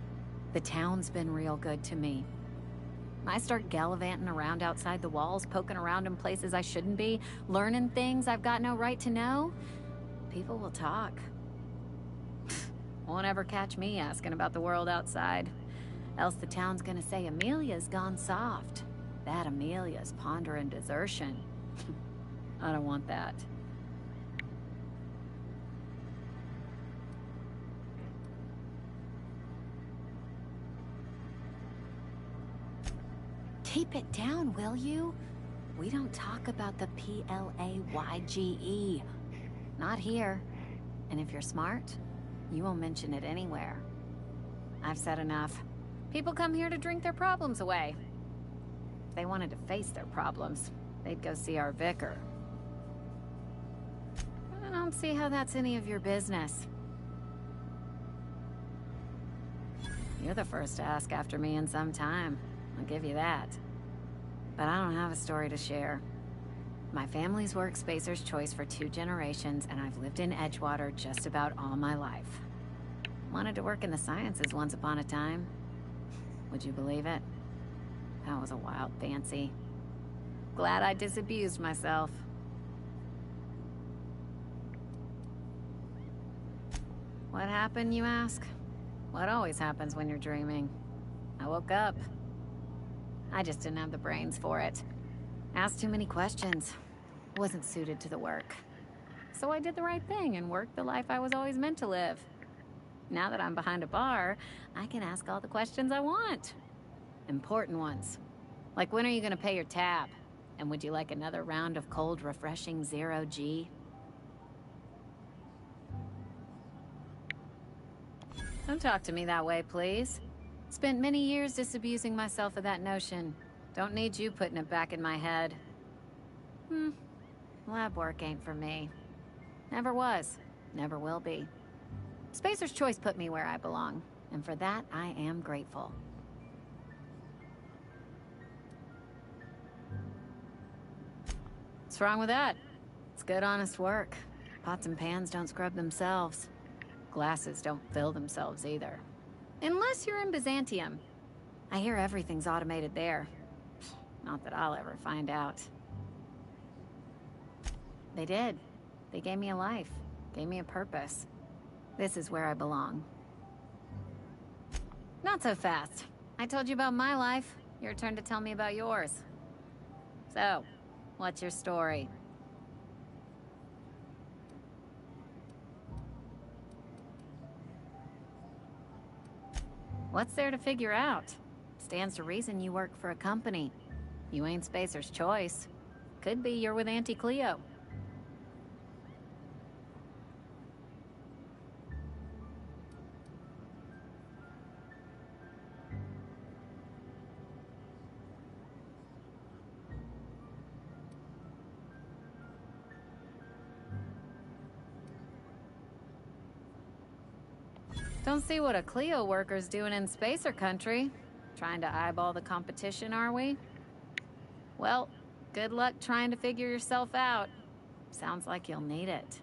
[SPEAKER 5] The town's been real good to me. I start gallivanting around outside the walls, poking around in places I shouldn't be, learning things I've got no right to know. People will talk. Won't ever catch me asking about the world outside. Else the town's gonna say Amelia's gone soft. That Amelia's pondering desertion. I don't want that. Keep it down, will you? We don't talk about the PLAYGE. Not here. And if you're smart, you won't mention it anywhere. I've said enough. People come here to drink their problems away. If they wanted to face their problems, they'd go see our vicar. I don't see how that's any of your business. You're the first to ask after me in some time. I'll give you that. But I don't have a story to share. My family's worked Spacer's Choice for 2 generations, and I've lived in Edgewater just about all my life. Wanted to work in the sciences once upon a time. Would you believe it? That was a wild fancy. Glad I disabused myself. What happened, you ask? What always happens when you're dreaming? I woke up. I just didn't have the brains for it. Asked too many questions. Wasn't suited to the work. So I did the right thing and worked the life I was always meant to live. Now that I'm behind a bar, I can ask all the questions I want. Important ones. Like, when are you gonna pay your tab? And would you like another round of cold, refreshing 0G? Don't talk to me that way, please. Spent many years disabusing myself of that notion. Don't need you putting it back in my head. Lab work ain't for me. Never was. Never will be. Spacer's Choice put me where I belong, and for that, I am grateful. What's wrong with that? It's good, honest work. Pots and pans don't scrub themselves. Glasses don't fill themselves either. Unless you're in Byzantium. I hear everything's automated there. Not that I'll ever find out. They did. They gave me a life. Gave me a purpose. This is where I belong. Not so fast. I told you about my life. Your turn to tell me about yours. So, what's your story? What's there to figure out? Stands to reason you work for a company. You ain't Spacer's Choice. Could be you're with Auntie Cleo. Don't see what a Clio worker's doing in spacer country. Trying to eyeball the competition, are we? Well, good luck trying to figure yourself out. Sounds like you'll need it.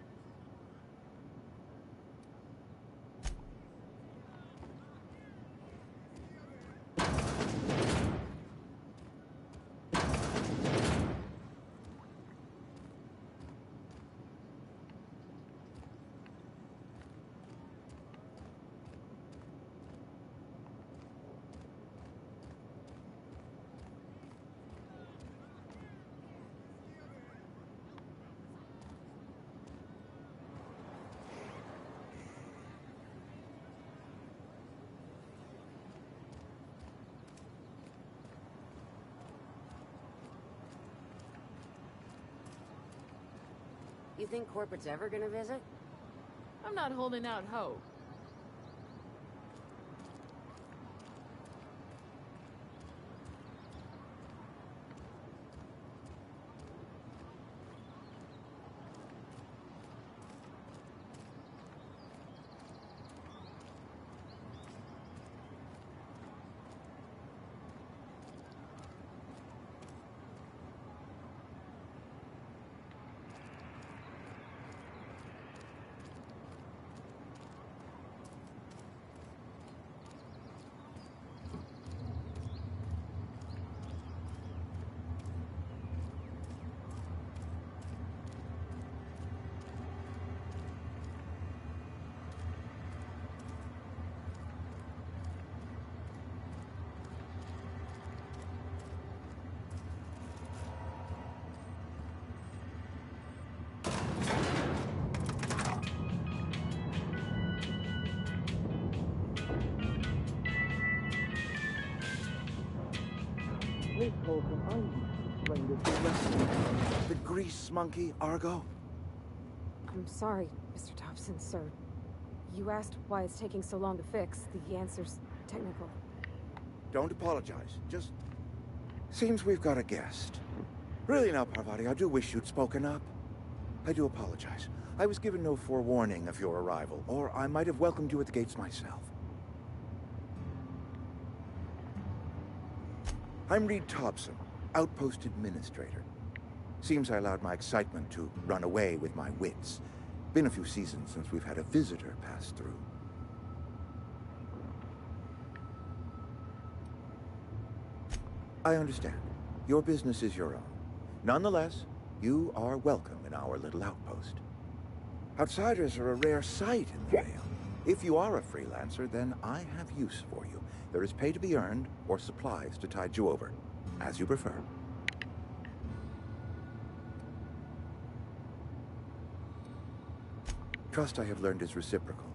[SPEAKER 17] You think corporate's ever gonna visit?
[SPEAKER 12] I'm not holding out hope.
[SPEAKER 6] The grease monkey, Argo?
[SPEAKER 8] I'm sorry, Mr. Thompson, sir. You asked why it's taking so long to fix. The answer's technical.
[SPEAKER 6] Don't apologize. Just seems we've got a guest. Really now, Parvati, I do wish you'd spoken up. I do apologize. I was given no forewarning of your arrival, or I might have welcomed you at the gates myself. I'm Reed Thompson, Outpost Administrator. Seems I allowed my excitement to run away with my wits. Been a few seasons since we've had a visitor pass through. I understand. Your business is your own. Nonetheless, you are welcome in our little outpost. Outsiders are a rare sight in the Vale. If you are a freelancer, then I have use for you. There is pay to be earned, or supplies to tide you over, as you prefer. Trust, I have learned, is reciprocal.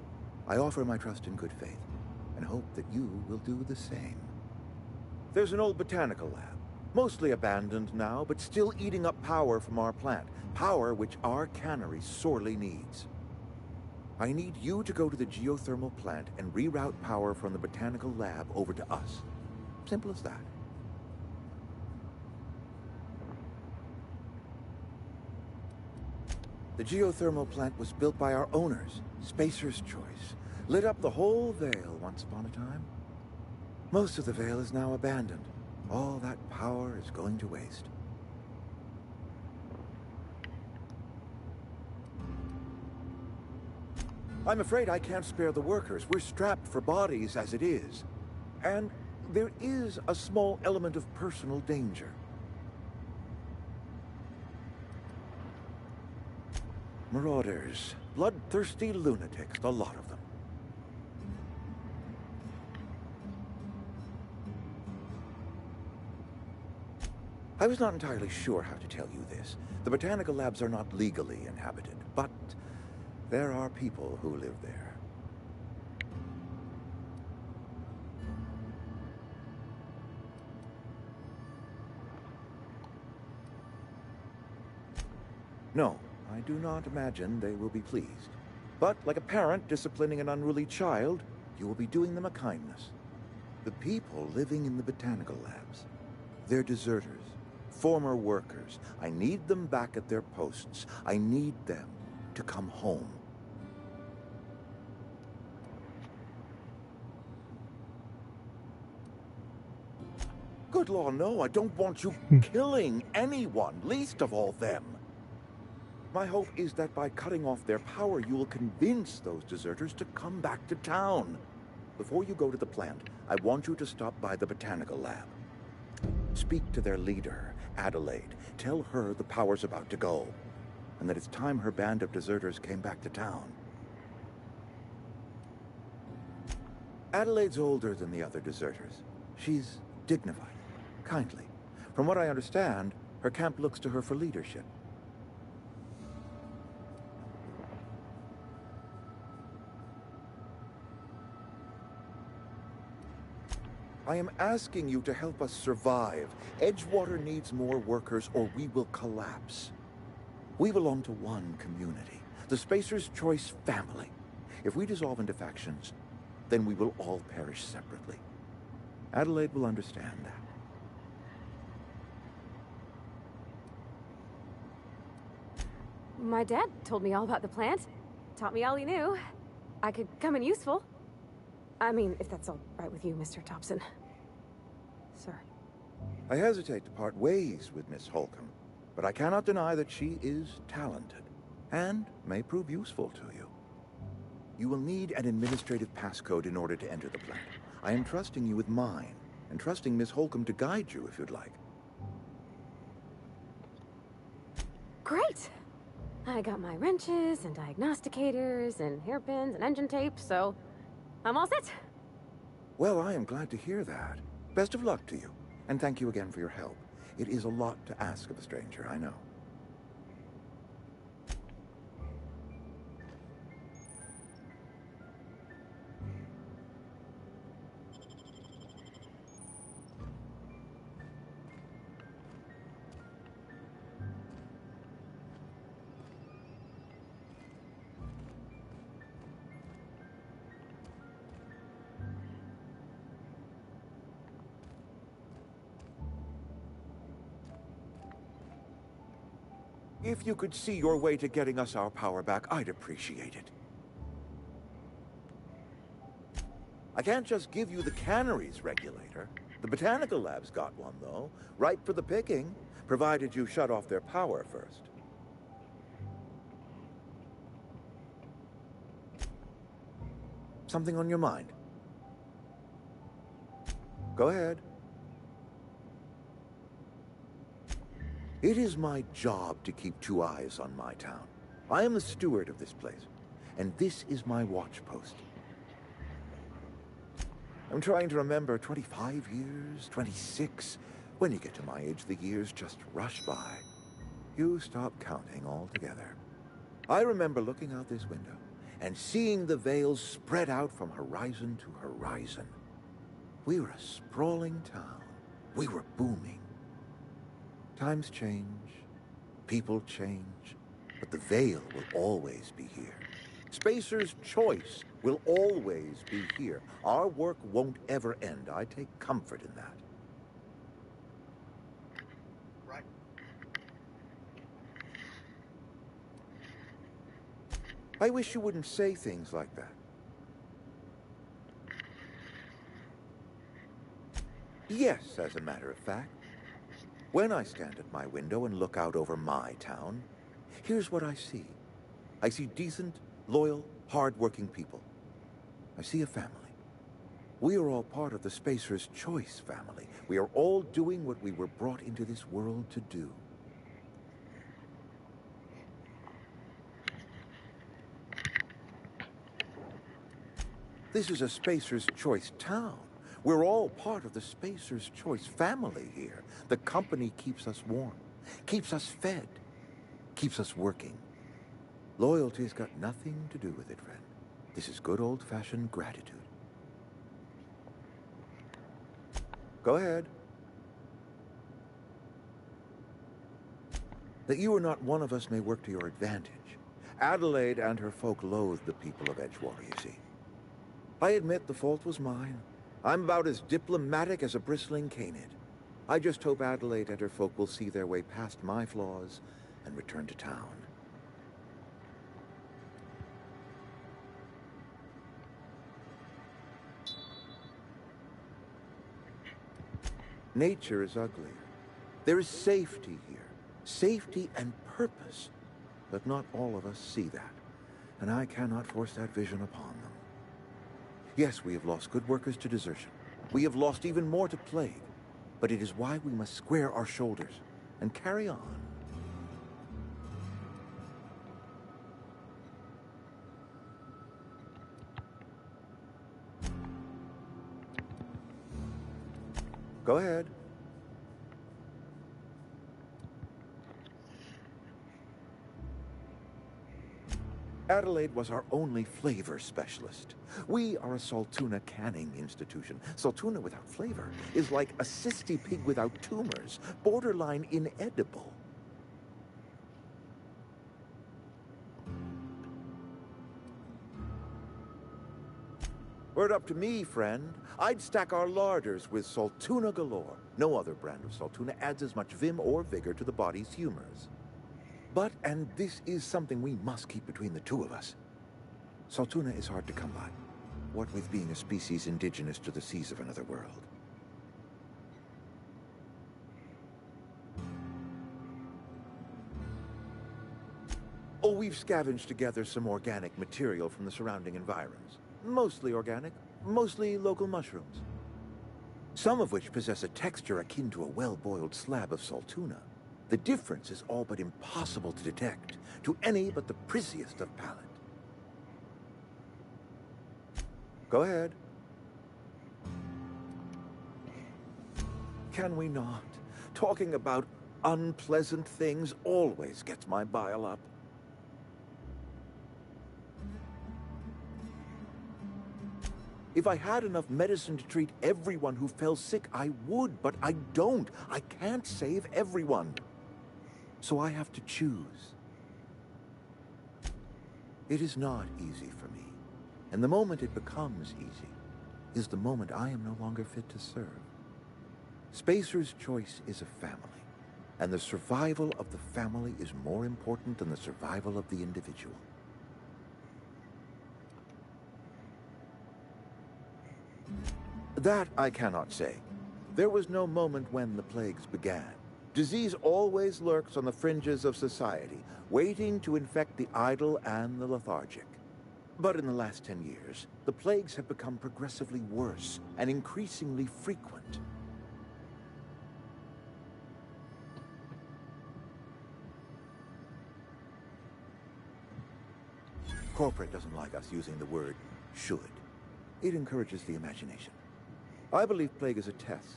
[SPEAKER 6] I offer my trust in good faith, and hope that you will do the same. There's an old botanical lab, mostly abandoned now, but still eating up power from our plant. Power which our cannery sorely needs. I need you to go to the geothermal plant and reroute power from the botanical lab over to us. Simple as that. The geothermal plant was built by our owners, Spacer's Choice. Lit up the whole Vale once upon a time. Most of the Vale is now abandoned. All that power is going to waste. I'm afraid I can't spare the workers. We're strapped for bodies as it is. And there is a small element of personal danger. Marauders. Bloodthirsty lunatics. A lot of them. I was not entirely sure how to tell you this. The botanical labs are not legally inhabited, but there are people who live there. No, I do not imagine they will be pleased. But like a parent disciplining an unruly child, you will be doing them a kindness. The people living in the botanical labs, they're deserters, former workers. I need them back at their posts. I need them to come home. Good law, no. I don't want you killing anyone, least of all them. My hope is that by cutting off their power, you will convince those deserters to come back to town. Before you go to the plant, I want you to stop by the botanical lab. Speak to their leader, Adelaide. Tell her the power's about to go, and that it's time her band of deserters came back to town. Adelaide's older than the other deserters. She's dignified, kindly. From what I understand, her camp looks to her for leadership. I am asking you to help us survive. Edgewater needs more workers or we will collapse. We belong to one community, the Spacer's Choice family. If we dissolve into factions, then we will all perish separately. Adelaide will understand that.
[SPEAKER 8] My dad told me all about the plant. Taught me all he knew. I could come in useful. I mean, if that's all right with you, Mr. Thompson. Sir.
[SPEAKER 6] I hesitate to part ways with Miss Holcomb, but I cannot deny that she is talented and may prove useful to you. You will need an administrative passcode in order to enter the plant. I am trusting you with mine, and trusting Miss Holcomb to guide you if you'd like.
[SPEAKER 8] Great! I got my wrenches and diagnosticators and hairpins and engine tape, so I'm all set.
[SPEAKER 6] Well, I am glad to hear that. Best of luck to you, and thank you again for your help. It is a lot to ask of a stranger, I know. If you could see your way to getting us our power back, I'd appreciate it. I can't just give you the cannery's regulator. The botanical lab's got one, though. Ripe for the picking, provided you shut off their power first. Something on your mind? Go ahead. It is my job to keep two eyes on my town. I am the steward of this place, and this is my watch post. I'm trying to remember 25 years, 26. When you get to my age, the years just rush by. You stop counting altogether. I remember looking out this window and seeing the veils spread out from horizon to horizon. We were a sprawling town. We were booming. Times change, people change, but the veil will always be here. Spacer's Choice will always be here. Our work won't ever end. I take comfort in that.
[SPEAKER 20] Right.
[SPEAKER 6] I wish you wouldn't say things like that. Yes, as a matter of fact. When I stand at my window and look out over my town, here's what I see. I see decent, loyal, hard-working people. I see a family. We are all part of the Spacer's Choice family. We are all doing what we were brought into this world to do. This is a Spacer's Choice town. We're all part of the Spacer's Choice family here. The company keeps us warm, keeps us fed, keeps us working. Loyalty's got nothing to do with it, friend. This is good old-fashioned gratitude. Go ahead. That you are not one of us may work to your advantage. Adelaide and her folk loathe the people of Edgewater, you see. I admit the fault was mine. I'm about as diplomatic as a bristling canid. I just hope Adelaide and her folk will see their way past my flaws and return to town. Nature is uglier. There is safety here. Safety and purpose. But not all of us see that. And I cannot force that vision upon them. Yes, we have lost good workers to desertion. We have lost even more to plague. But it is why we must square our shoulders and carry on. Go ahead. Adelaide was our only flavor specialist. We are a Saltuna canning institution. Saltuna without flavor is like a cysty pig without tumors, borderline inedible. Were it up to me, friend, I'd stack our larders with Saltuna galore. No other brand of Saltuna adds as much vim or vigor to the body's humors. But, and this is something we must keep between the two of us, Saltuna is hard to come by, what with being a species indigenous to the seas of another world. Oh, we've scavenged together some organic material from the surrounding environs. Mostly organic, mostly local mushrooms. Some of which possess a texture akin to a well-boiled slab of Saltuna. The difference is all but impossible to detect to any but the prissiest of palate. Go ahead. Can we not? Talking about unpleasant things always gets my bile up. If I had enough medicine to treat everyone who fell sick, I would, but I don't. I can't save everyone. So I have to choose. It is not easy for me. And the moment it becomes easy is the moment I am no longer fit to serve. Spacer's choice is a family, and the survival of the family is more important than the survival of the individual. That I cannot say. There was no moment when the plagues began. Disease always lurks on the fringes of society, waiting to infect the idle and the lethargic. But in the last 10 years, the plagues have become progressively worse and increasingly frequent. Corporate doesn't like us using the word should. It encourages the imagination. I believe plague is a test.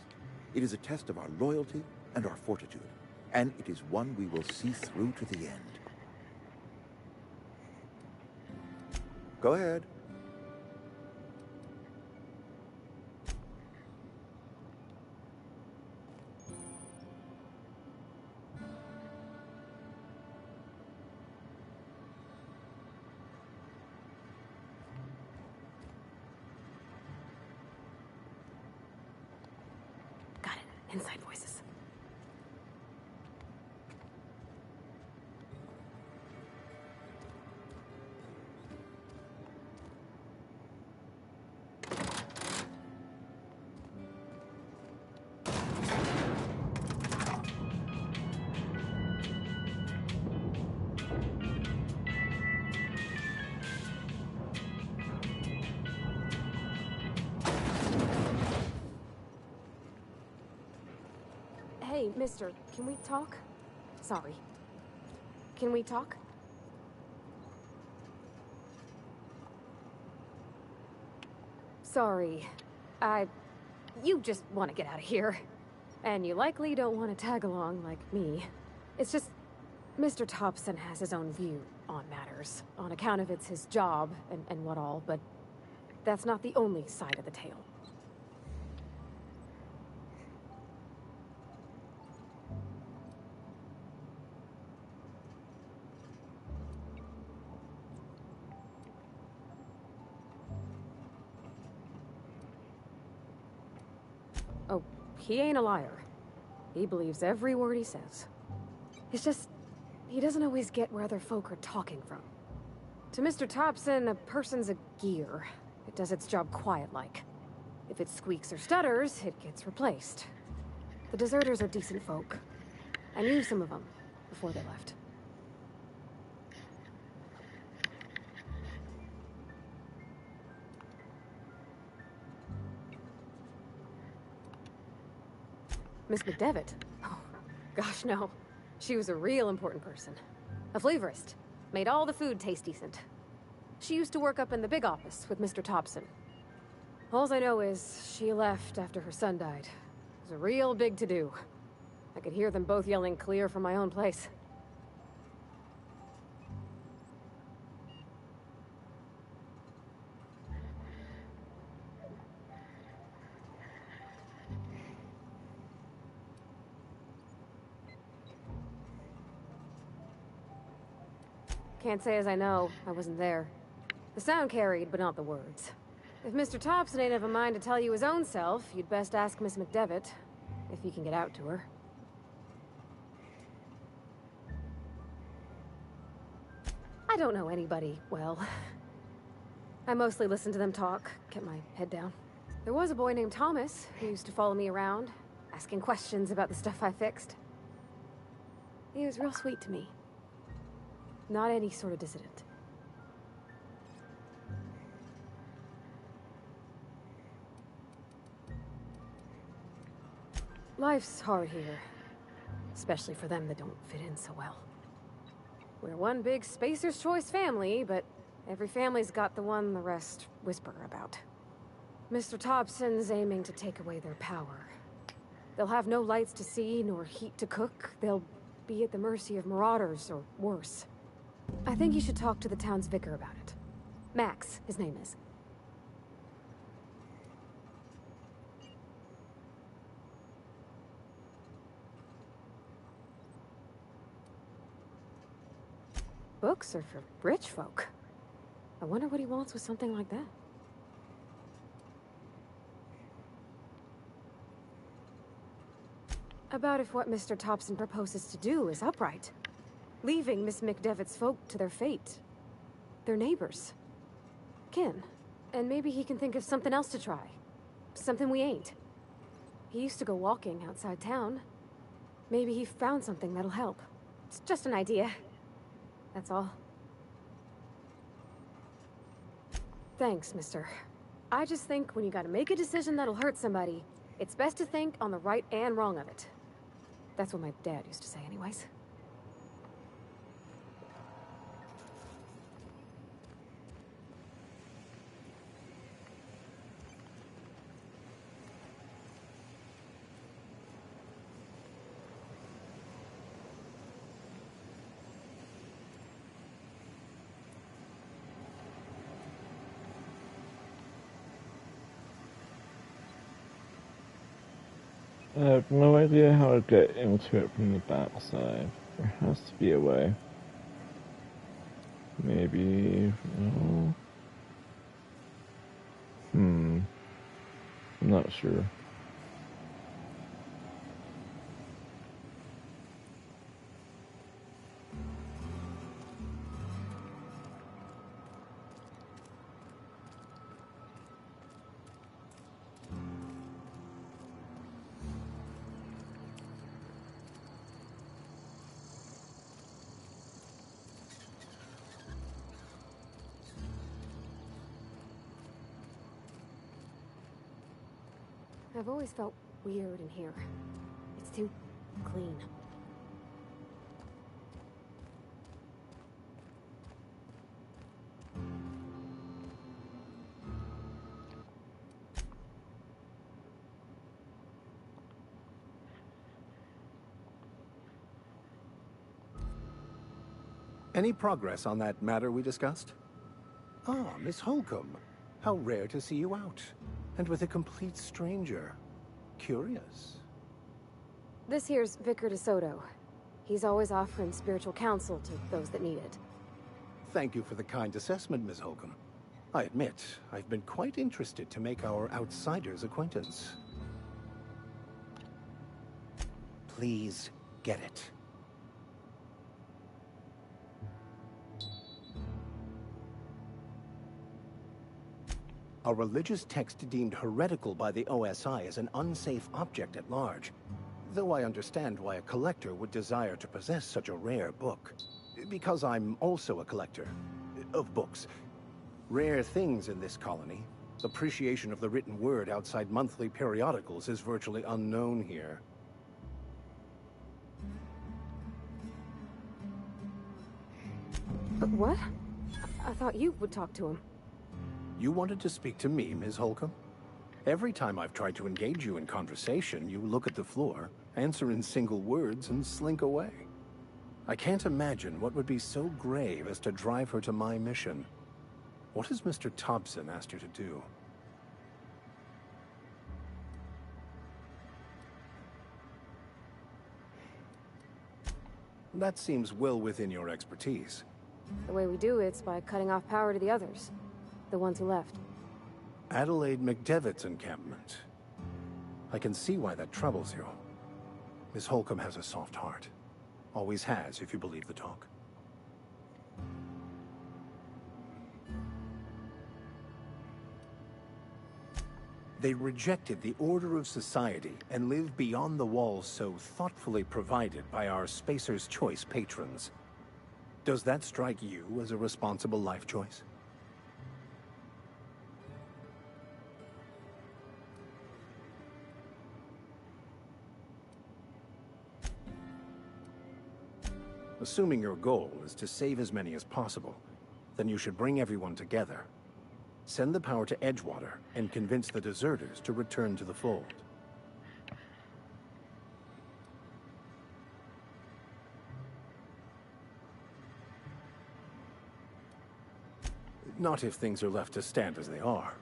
[SPEAKER 6] It is a test of our loyalty and our fortitude, and it is one we will see through to the end. Go ahead.
[SPEAKER 8] Got it. Inside voices. Hey, mister, can we talk? Sorry. Can we talk? Sorry. You just want to get out of here. And you likely don't want to tag along like me. It's just, Mr. Thompson has his own view on matters, on account of it's his job and what all, but that's not the only side of the tale. Oh, he ain't a liar. He believes every word he says. It's just, he doesn't always get where other folk are talking from. To Mr. Thompson, a person's a gear. It does its job quiet-like. If it squeaks or stutters, it gets replaced. The deserters are decent folk. I knew some of them before they left. Miss McDevitt? Oh, gosh, no. She was a real important person. A flavorist. Made all the food taste decent. She used to work up in the big office with Mr. Thompson. All I know is she left after her son died. It was a real big to-do. I could hear them both yelling clear from my own place. Can't say as I know. I wasn't there. The sound carried, but not the words. If Mr. Thompson ain't of a mind to tell you his own self, you'd best ask Miss McDevitt, if you can get out to her. I don't know anybody well. I mostly listened to them talk, kept my head down. There was a boy named Thomas who used to follow me around, asking questions about the stuff I fixed. He was real sweet to me. Not any sort of dissident. Life's hard here. Especially for them that don't fit in so well. We're one big Spacer's Choice family, but every family's got the one the rest whisper about. Mr. Thompson's aiming to take away their power. They'll have no lights to see, nor heat to cook. They'll be at the mercy of marauders, or worse. I think you should talk to the town's vicar about it. Max, his name is. Books are for rich folk. I wonder what he wants with something like that. About if what Mr. Thompson proposes to do is upright. Leaving Miss McDevitt's folk to their fate. Their neighbors. Kin. And maybe he can think of something else to try. Something we ain't. He used to go walking outside town. Maybe he found something that'll help. It's just an idea. That's all. Thanks, mister. I just think when you gotta make a decision that'll hurt somebody, it's best to think on the right and wrong of it. That's what my dad used to say anyways.
[SPEAKER 1] I have no idea how to get into it from the backside. There has to be a way. Maybe... no? I'm not sure.
[SPEAKER 8] I've always felt weird in here. It's too clean.
[SPEAKER 19] Any progress on that matter we discussed? Ah, Miss Holcomb. How rare to see you out. And with a complete stranger. Curious.
[SPEAKER 8] This here's Vicar DeSoto. He's always offering spiritual counsel to those that need it.
[SPEAKER 19] Thank you for the kind assessment, Miss Holcomb. I admit, I've been quite interested to make our outsider's acquaintance. Please get it. A religious text deemed heretical by the OSI is an unsafe object at large. Though I understand why a collector would desire to possess such a rare book. Because I'm also a collector of books. Rare things in this colony. Appreciation of the written word outside monthly periodicals is virtually unknown here.
[SPEAKER 8] But what? I thought you would talk to him.
[SPEAKER 19] You wanted to speak to me, Ms. Holcomb? Every time I've tried to engage you in conversation, you look at the floor, answer in single words, and slink away. I can't imagine what would be so grave as to drive her to my mission. What has Mr. Thompson asked you to do? That seems well within your expertise.
[SPEAKER 8] The way we do it's by cutting off power to the others. The ones who left.
[SPEAKER 19] Adelaide McDevitt's encampment. I can see why that troubles you. Miss Holcomb has a soft heart. Always has, if you believe the talk. They rejected the order of society and live beyond the walls so thoughtfully provided by our Spacer's Choice patrons. Does that strike you as a responsible life choice? Assuming your goal is to save as many as possible, then you should bring everyone together. Send the power to Edgewater and convince the deserters to return to the fold. Not if things are left to stand as they are.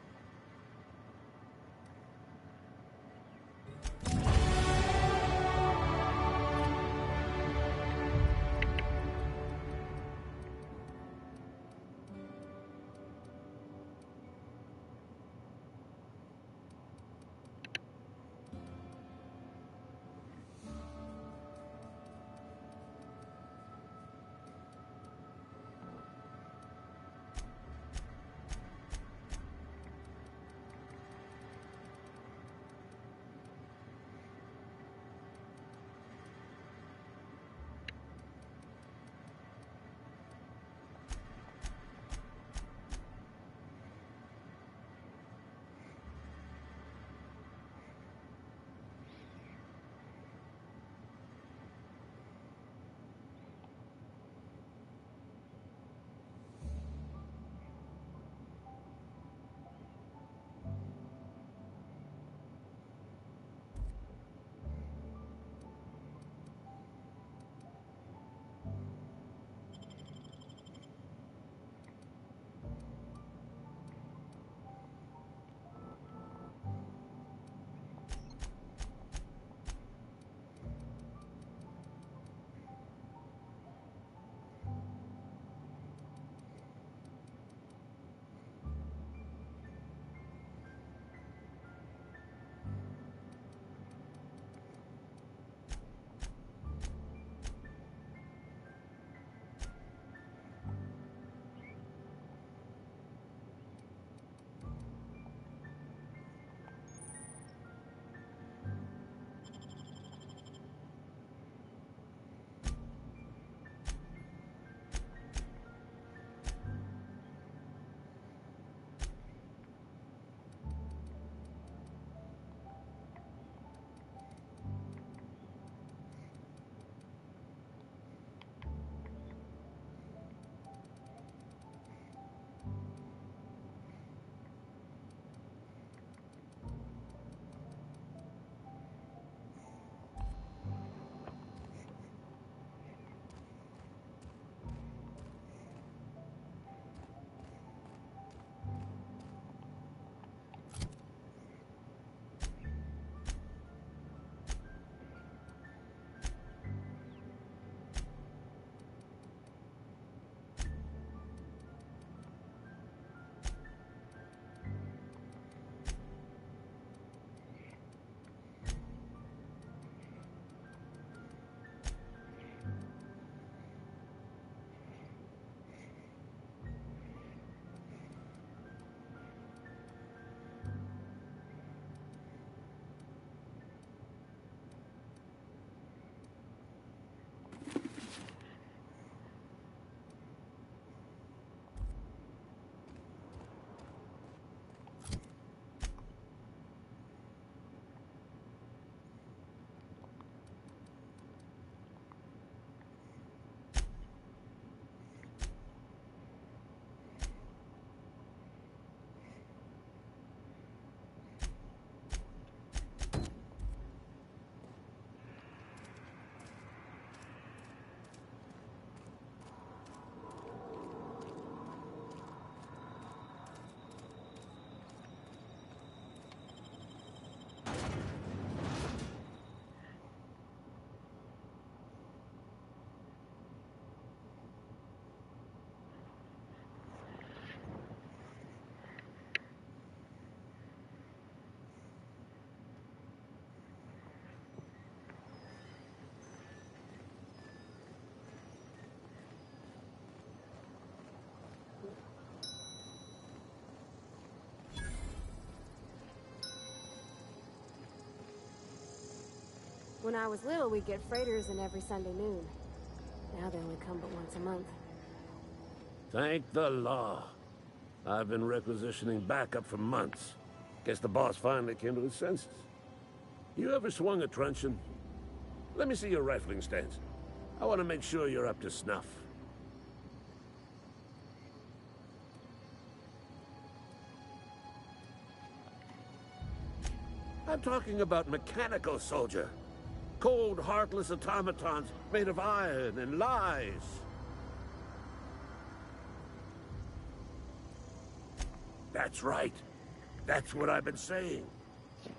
[SPEAKER 8] When I was little, we'd get freighters in every Sunday noon. Now they only come but once a month.
[SPEAKER 9] Thank the law. I've been requisitioning backup for months. Guess the boss finally came to his senses. You ever swung a truncheon? Let me see your rifling stance. I want to make sure you're up to snuff. I'm talking about mechanical soldier. Cold, heartless automatons made of iron and lies. That's right. That's what I've been saying.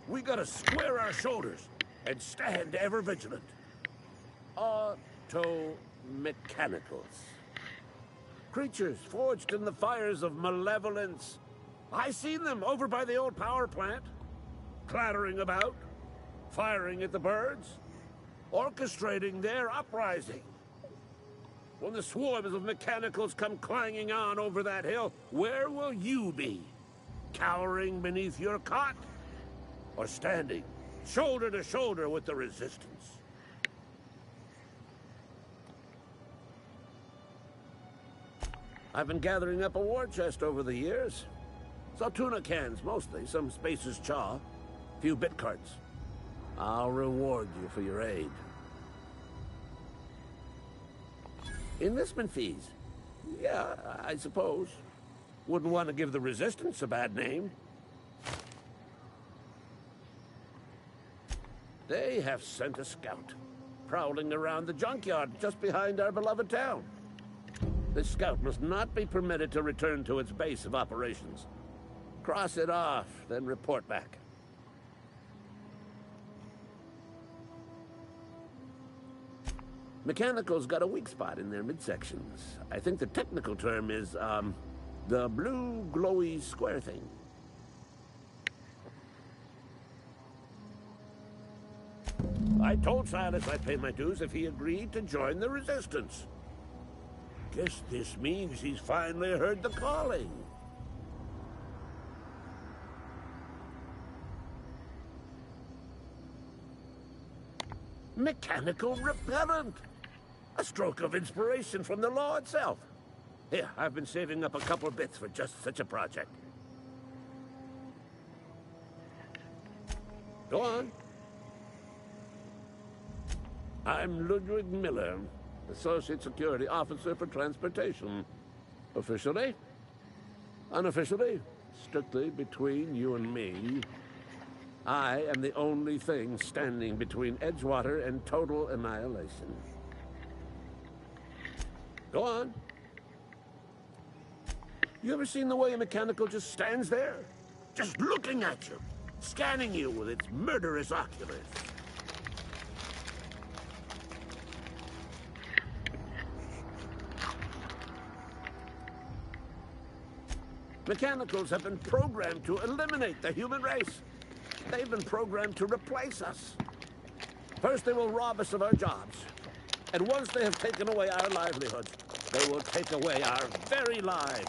[SPEAKER 9] We gotta square our shoulders and stand ever vigilant. Auto-mechanicals. Creatures forged in the fires of malevolence. I seen them over by the old power plant. Clattering about, firing at the birds, orchestrating their uprising. When the swarms of mechanicals come clanging on over that hill, where will you be? Cowering beneath your cot? Or standing, shoulder to shoulder with the resistance? I've been gathering up a war chest over the years. Saw tuna cans, mostly, some Spacer's chaw, few bit carts. I'll reward you for your aid. Enlistment fees? Yeah, I suppose. Wouldn't want to give the Resistance a bad name. They have sent a scout, prowling around the junkyard just behind our beloved town. This scout must not be permitted to return to its base of operations. Cross it off, then report back. Mechanicals got a weak spot in their midsections. I think the technical term is, the blue glowy square thing. I told Silas I'd pay my dues if he agreed to join the Resistance. Guess this means he's finally heard the calling. Mechanical repellent! A stroke of inspiration from the law itself. Here, I've been saving up a couple bits for just such a project. Go on. I'm Ludwig Miller, Associate Security Officer for Transportation. Officially? Unofficially? Strictly between you and me. I am the only thing standing between Edgewater and total annihilation. Go on. You ever seen the way a mechanical just stands there? Just looking at you, scanning you with its murderous oculars. Mechanicals have been programmed to eliminate the human race. They've been programmed to replace us. First, they will rob us of our jobs. And once they have taken away our livelihoods, they will take away our very lives.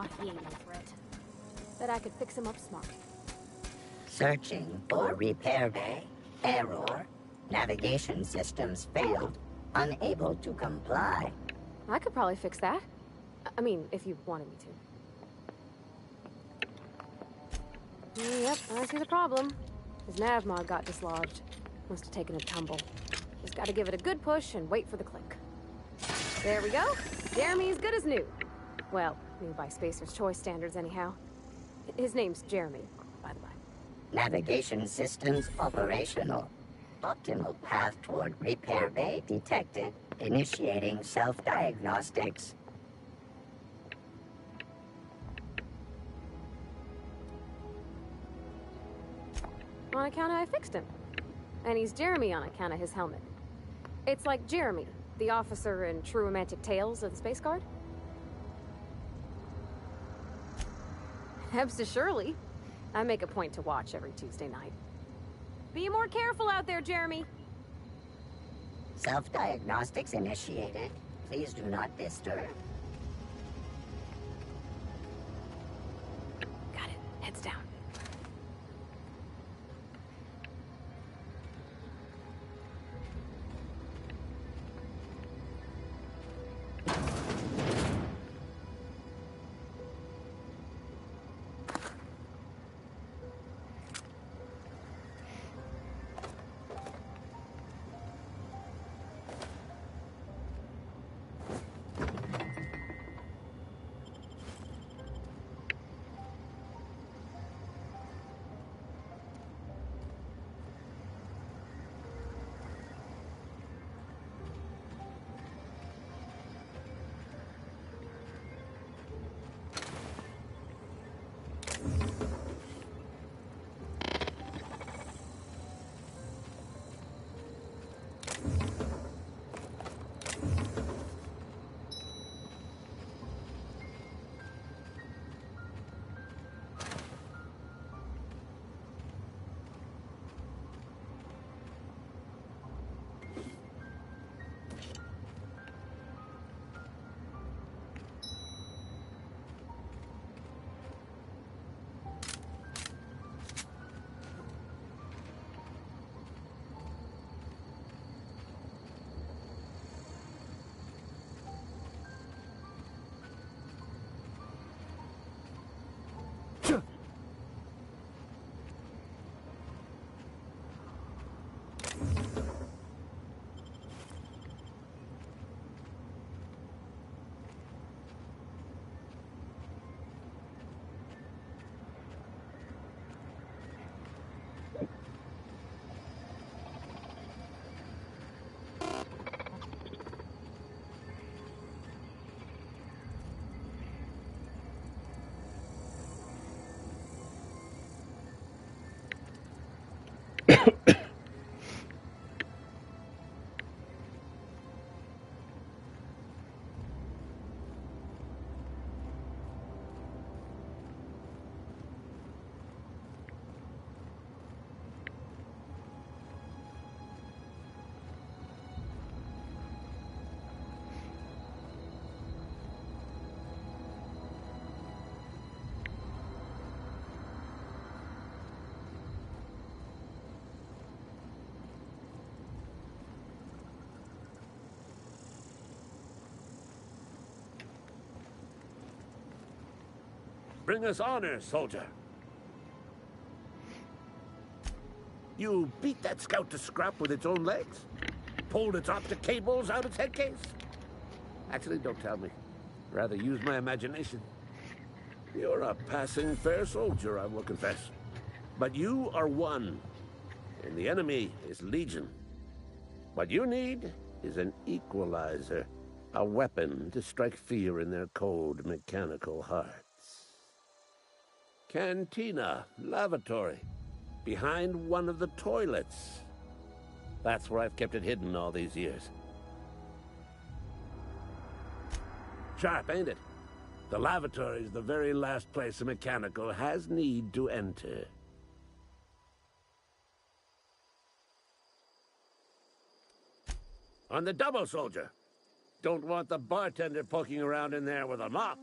[SPEAKER 8] Aw, he ain't no threat. Bet I could fix him up smart.
[SPEAKER 10] Searching for repair bay. Error. Navigation systems failed. Unable to comply.
[SPEAKER 8] I could probably fix that. I mean, if you wanted me to. Yep, I see the problem. His nav mod got dislodged. Must have taken a tumble. Just gotta give it a good push and wait for the click. There we go. Jeremy's good as new. Well, new by Spacer's Choice standards anyhow. His name's Jeremy, by the way.
[SPEAKER 10] Navigation systems operational. Optimal path toward repair bay detected. Initiating self-diagnostics.
[SPEAKER 8] On account of I fixed him. And he's Jeremy on account of his helmet. It's like Jeremy, the officer in True Romantic Tales of the Space Guard. Hebs to Shirley. I make a point to watch every Tuesday night. Be more careful out there, Jeremy.
[SPEAKER 10] Self-diagnostics initiated. Please do not disturb.
[SPEAKER 8] Got it. Heads down.
[SPEAKER 9] Bring us honor, soldier. You beat that scout to scrap with its own legs? Pulled its optic cables out its head case? Actually, don't tell me. Rather use my imagination. You're a passing fair soldier, I will confess. But you are one, and the enemy is legion. What you need is an equalizer, a weapon to strike fear in their cold mechanical hearts. Cantina, lavatory, behind one of the toilets. That's where I've kept it hidden all these years. Sharp, ain't it? The lavatory is the very last place a mechanical has need to enter. On the double, soldier. Don't want the bartender poking around in there with a mop.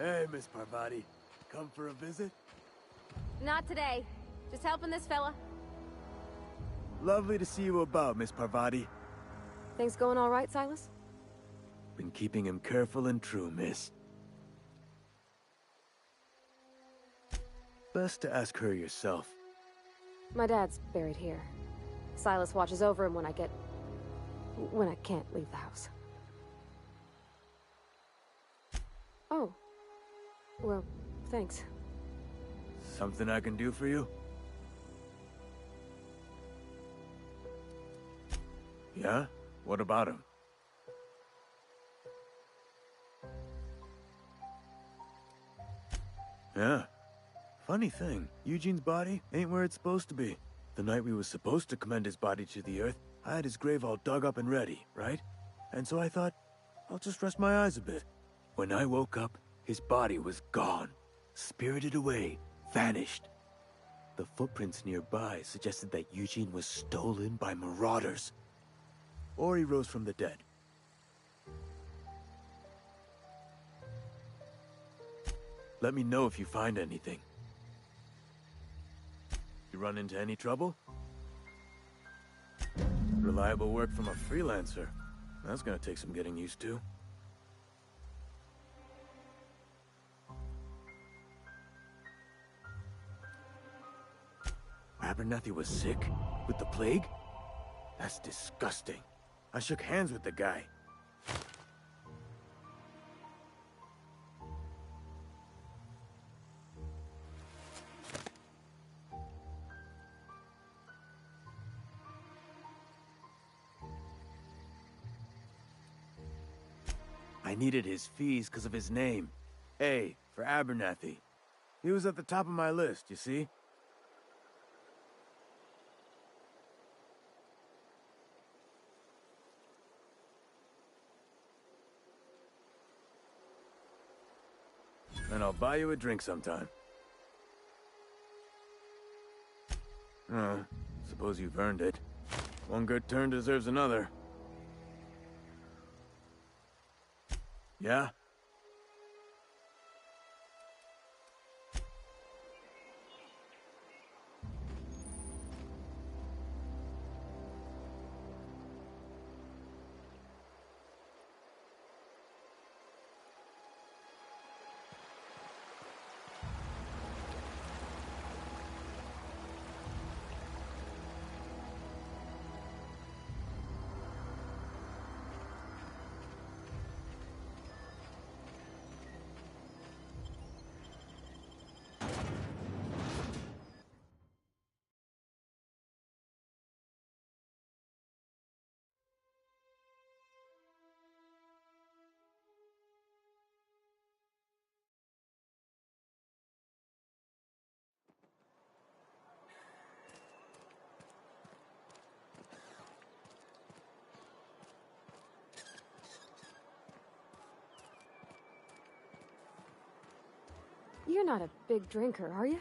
[SPEAKER 13] Hey, Miss Parvati. Come for a visit?
[SPEAKER 8] Not today. Just helping this fella.
[SPEAKER 13] Lovely to see you about, Miss Parvati.
[SPEAKER 8] Things going all right, Silas?
[SPEAKER 13] Been keeping him careful and true, miss. Best to ask her yourself.
[SPEAKER 8] My dad's buried here. Silas watches over him when I can't leave the house. Oh. Well, thanks.
[SPEAKER 13] Something I can do for you? Yeah? What about him? Yeah. Funny thing, Eugene's body ain't where it's supposed to be. The night we was supposed to commend his body to the earth, I had his grave all dug up and ready, right? And so I thought, I'll just rest my eyes a bit. When I woke up, his body was gone. Spirited away. Vanished. The footprints nearby suggested that Eugene was stolen by marauders. Or he rose from the dead. Let me know if you find anything. You run into any trouble? Reliable work from a freelancer. That's gonna take some getting used to. Abernathy was sick? With the plague? That's disgusting. I shook hands with the guy. I needed his fees because of his name. A, for Abernathy. He was at the top of my list, you see? And I'll buy you a drink sometime. Oh, suppose you've earned it. One good turn deserves another. Yeah?
[SPEAKER 8] You're not a big drinker, are you?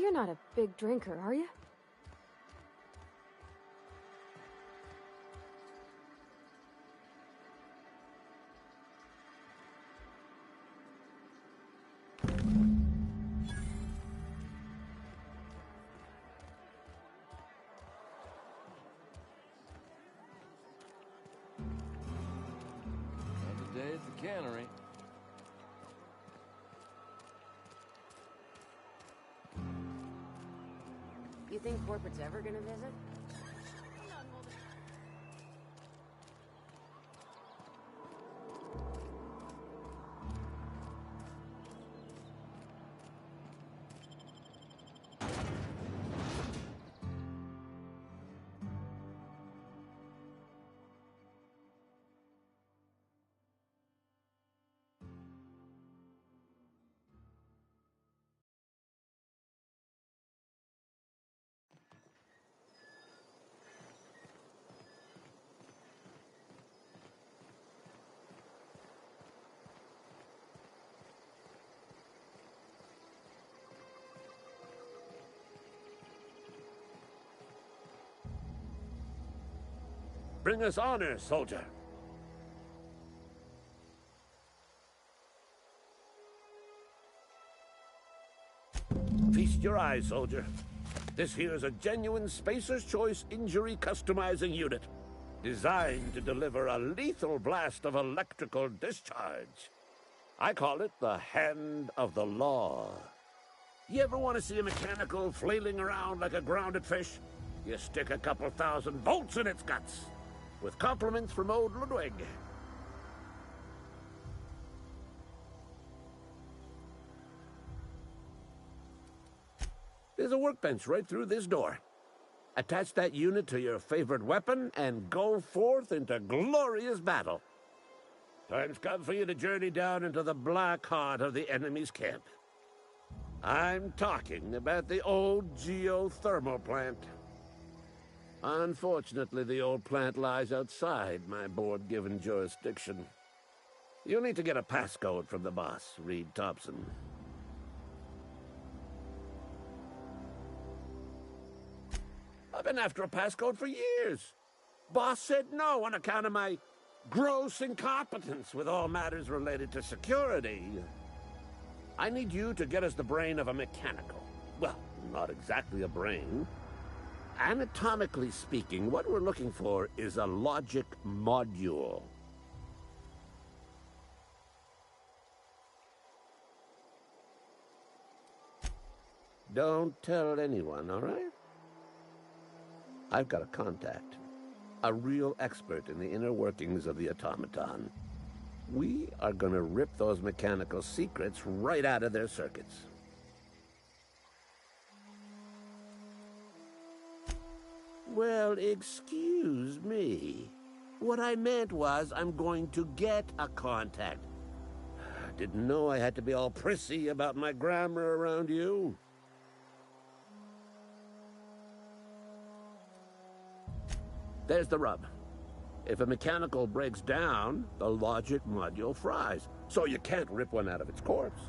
[SPEAKER 8] You're not a big drinker, are you?
[SPEAKER 11] Another day at the cannery.
[SPEAKER 17] You think corporate's ever gonna visit?
[SPEAKER 9] Bring us honor, soldier. Feast your eyes, soldier. This here is a genuine Spacer's Choice injury customizing unit, designed to deliver a lethal blast of electrical discharge. I call it the Hand of the Law. You ever want to see a mechanical flailing around like a grounded fish? You stick a couple thousand volts in its guts. With compliments from old Ludwig. There's a workbench right through this door. Attach that unit to your favorite weapon and go forth into glorious battle. Time's come for you to journey down into the black heart of the enemy's camp. I'm talking about the old geothermal plant. Unfortunately, the old plant lies outside my board-given jurisdiction. You'll need to get a passcode from the boss, Reed Thompson. I've been after a passcode for years. Boss said no on account of my gross incompetence with all matters related to security. I need you to get us the brain of a mechanical. Well, not exactly a brain. Anatomically speaking, what we're looking for is a logic module. Don't tell anyone, all right? I've got a contact. A real expert in the inner workings of the automaton. We are gonna rip those mechanical secrets right out of their circuits. Well, excuse me. What I meant was I'm going to get a contact. Didn't know I had to be all prissy about my grammar around you. There's the rub. If a mechanical breaks down, the logic module fries, so you can't rip one out of its corpse.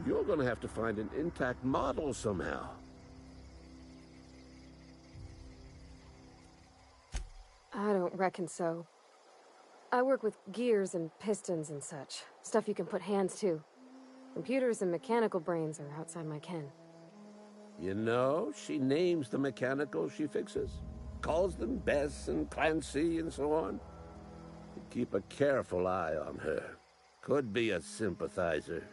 [SPEAKER 9] You're gonna have to find an intact model somehow.
[SPEAKER 8] I don't reckon so. I work with gears and pistons and such. Stuff you can put hands to. Computers and mechanical brains are outside my ken.
[SPEAKER 9] You know, she names the mechanicals she fixes. Calls them Bess and Clancy and so on. Keep a careful eye on her. Could be a sympathizer.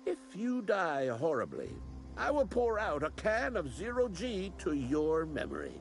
[SPEAKER 9] If you die horribly, I will pour out a can of 0G to your memory.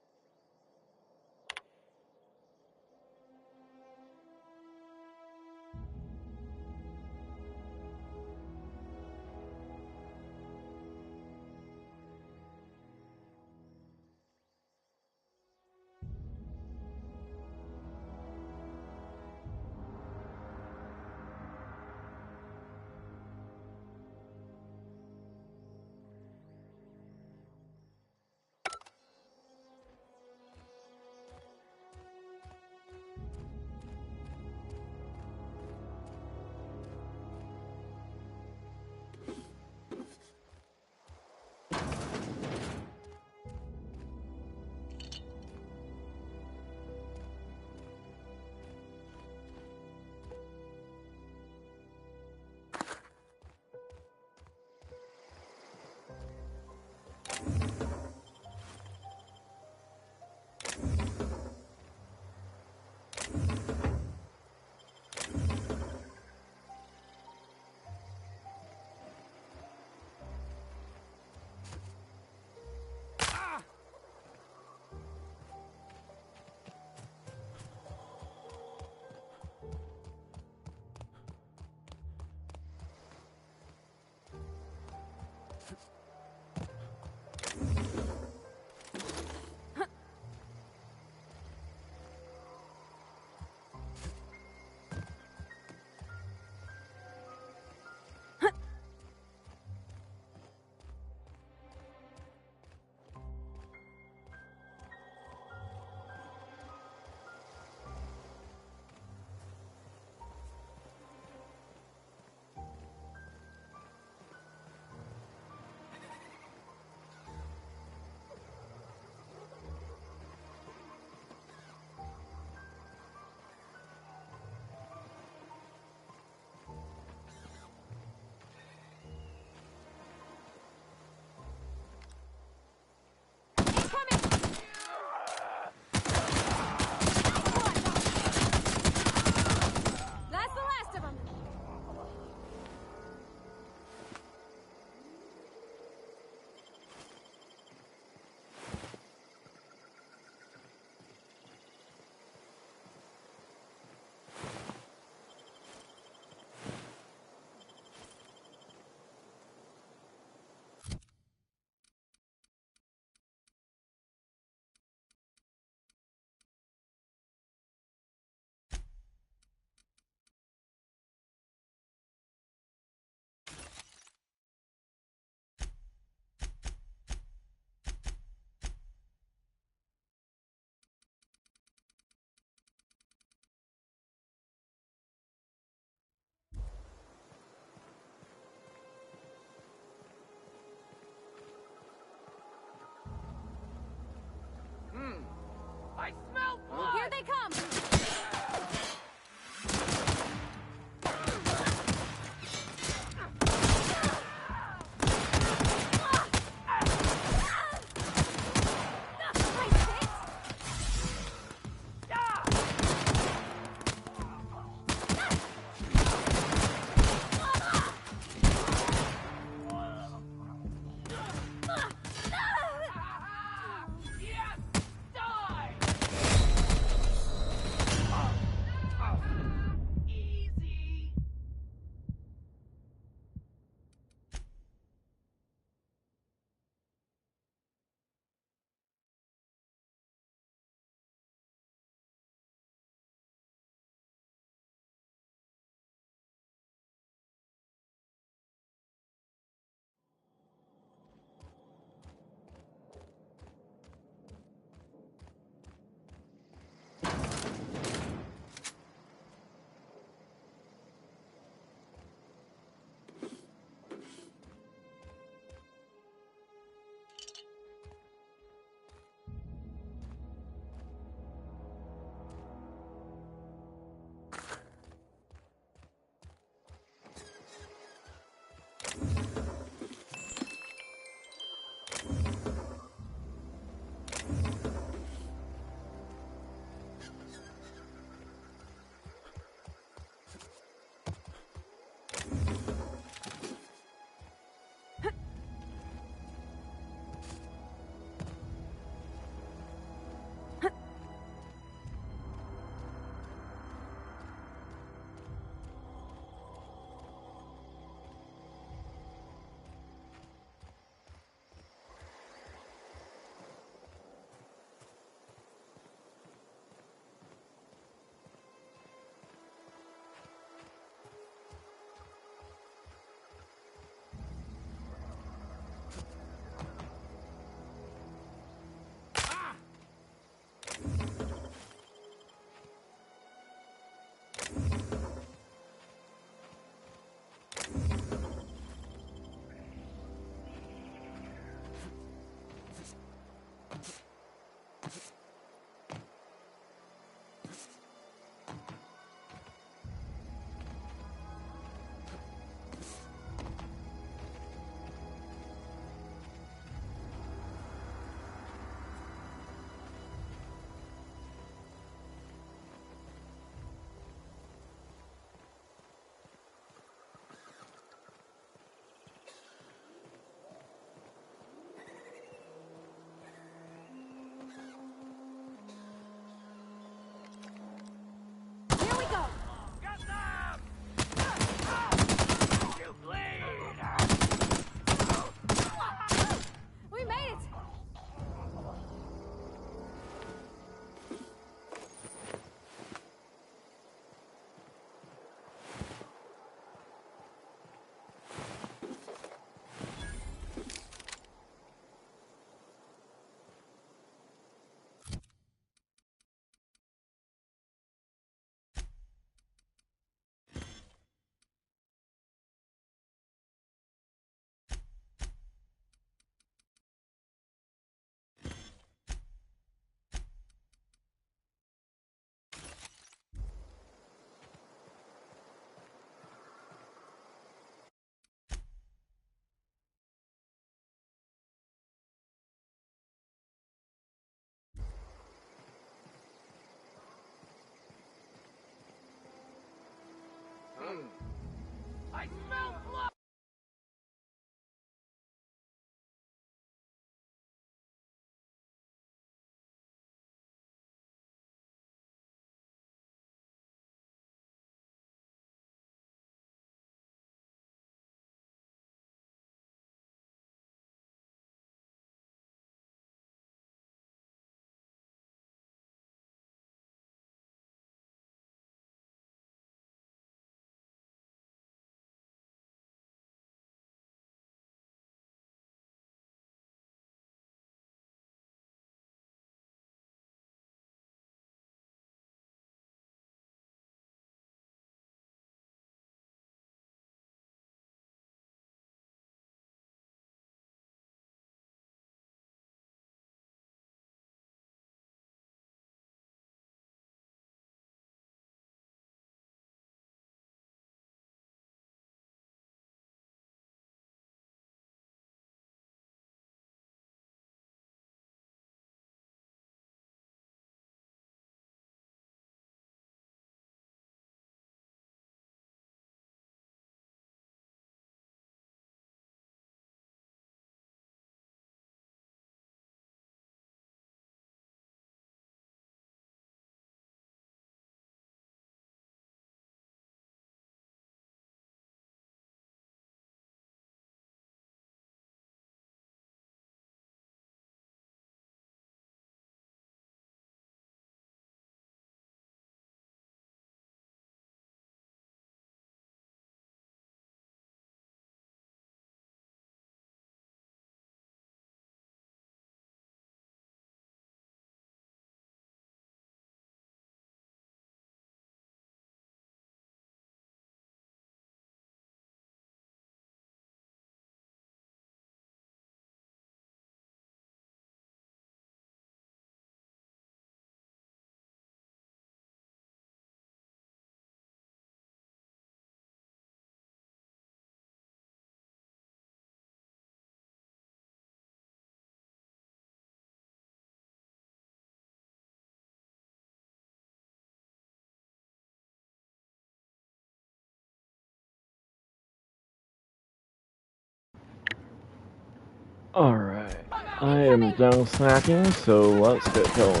[SPEAKER 1] Alright, I am done snacking, so let's get going.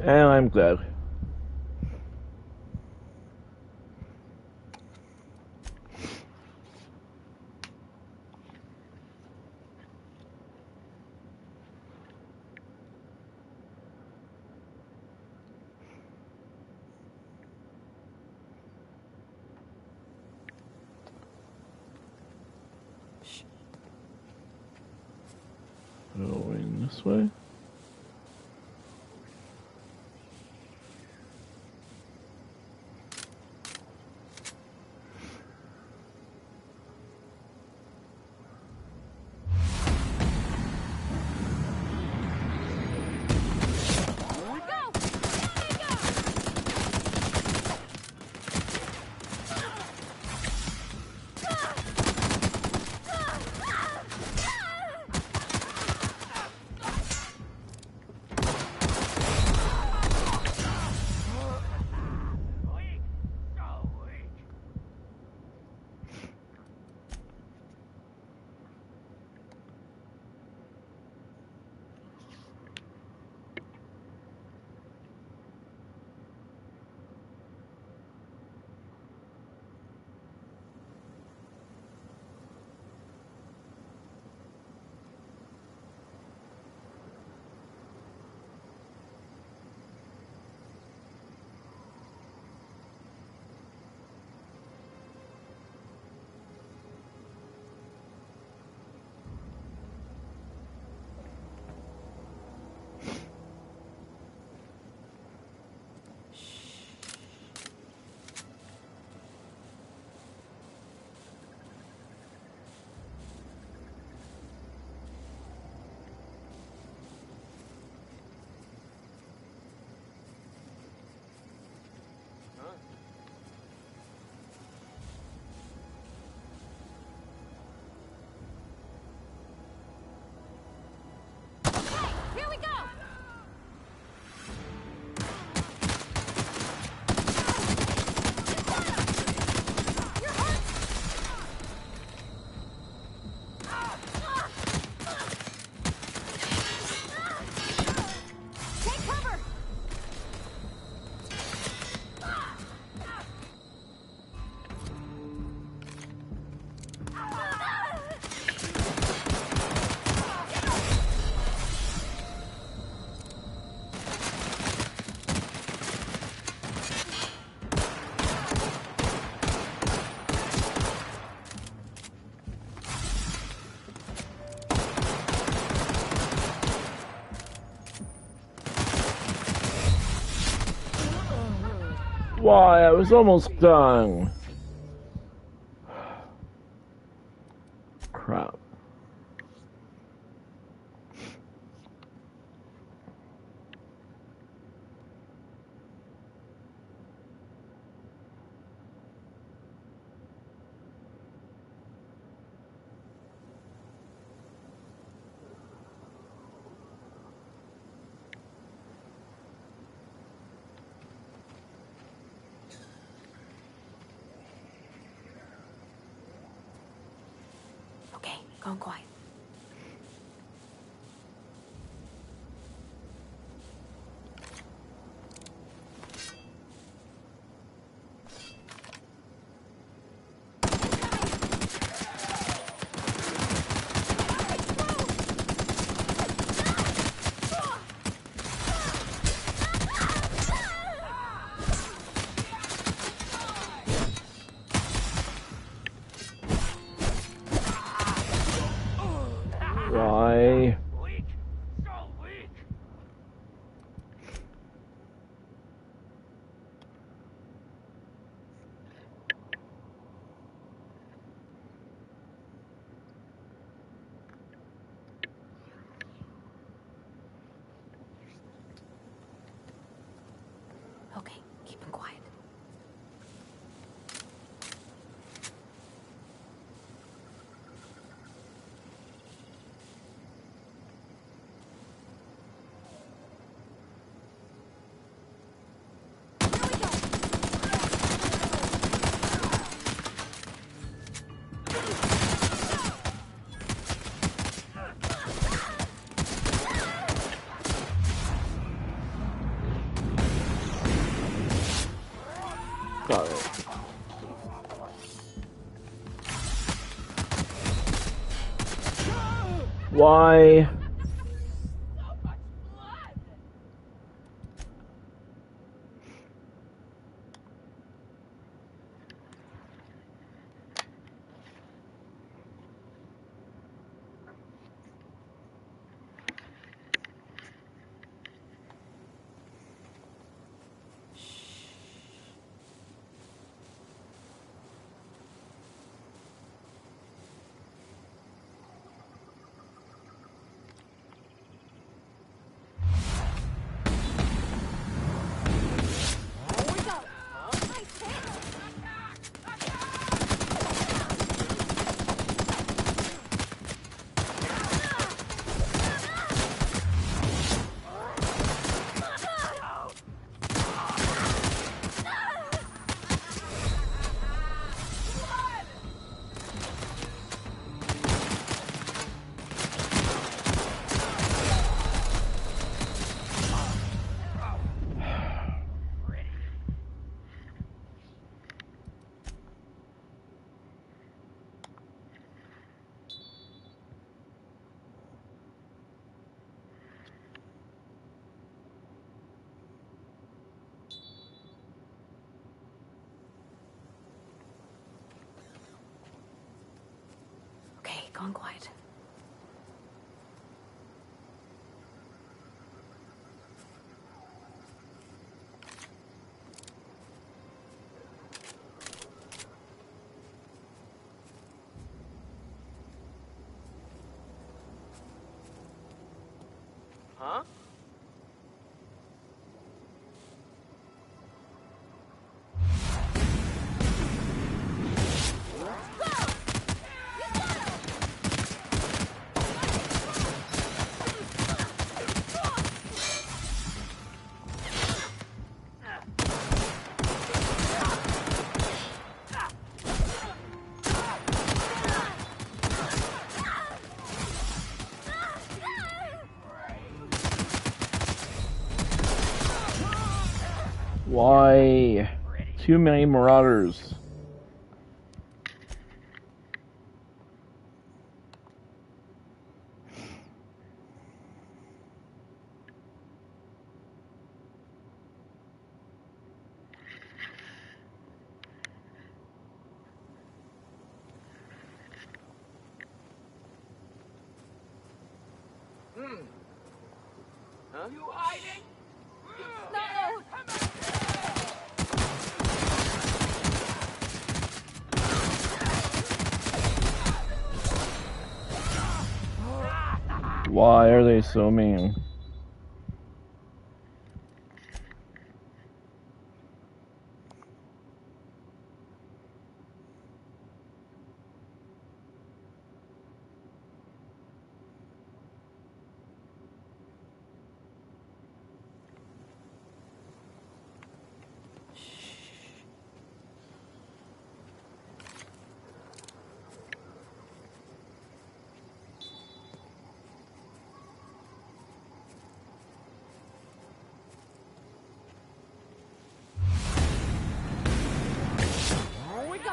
[SPEAKER 1] And I'm dead. Going this way. Why, I was almost done. Crap.
[SPEAKER 8] Gone quiet.
[SPEAKER 1] Why?
[SPEAKER 8] Okay, keep him quiet.
[SPEAKER 1] Why?
[SPEAKER 8] Okay, gone quiet.
[SPEAKER 14] Huh?
[SPEAKER 1] Why? Too many marauders.
[SPEAKER 14] Huh? You hiding?
[SPEAKER 1] Why are they so mean?
[SPEAKER 8] Here we go.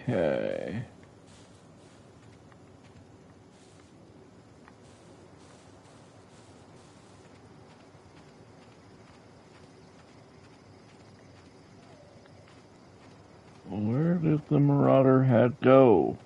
[SPEAKER 1] Okay. did the Marauder head go?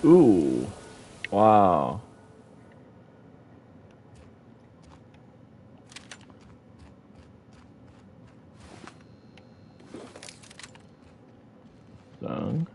[SPEAKER 1] Ooh. Wow. Done.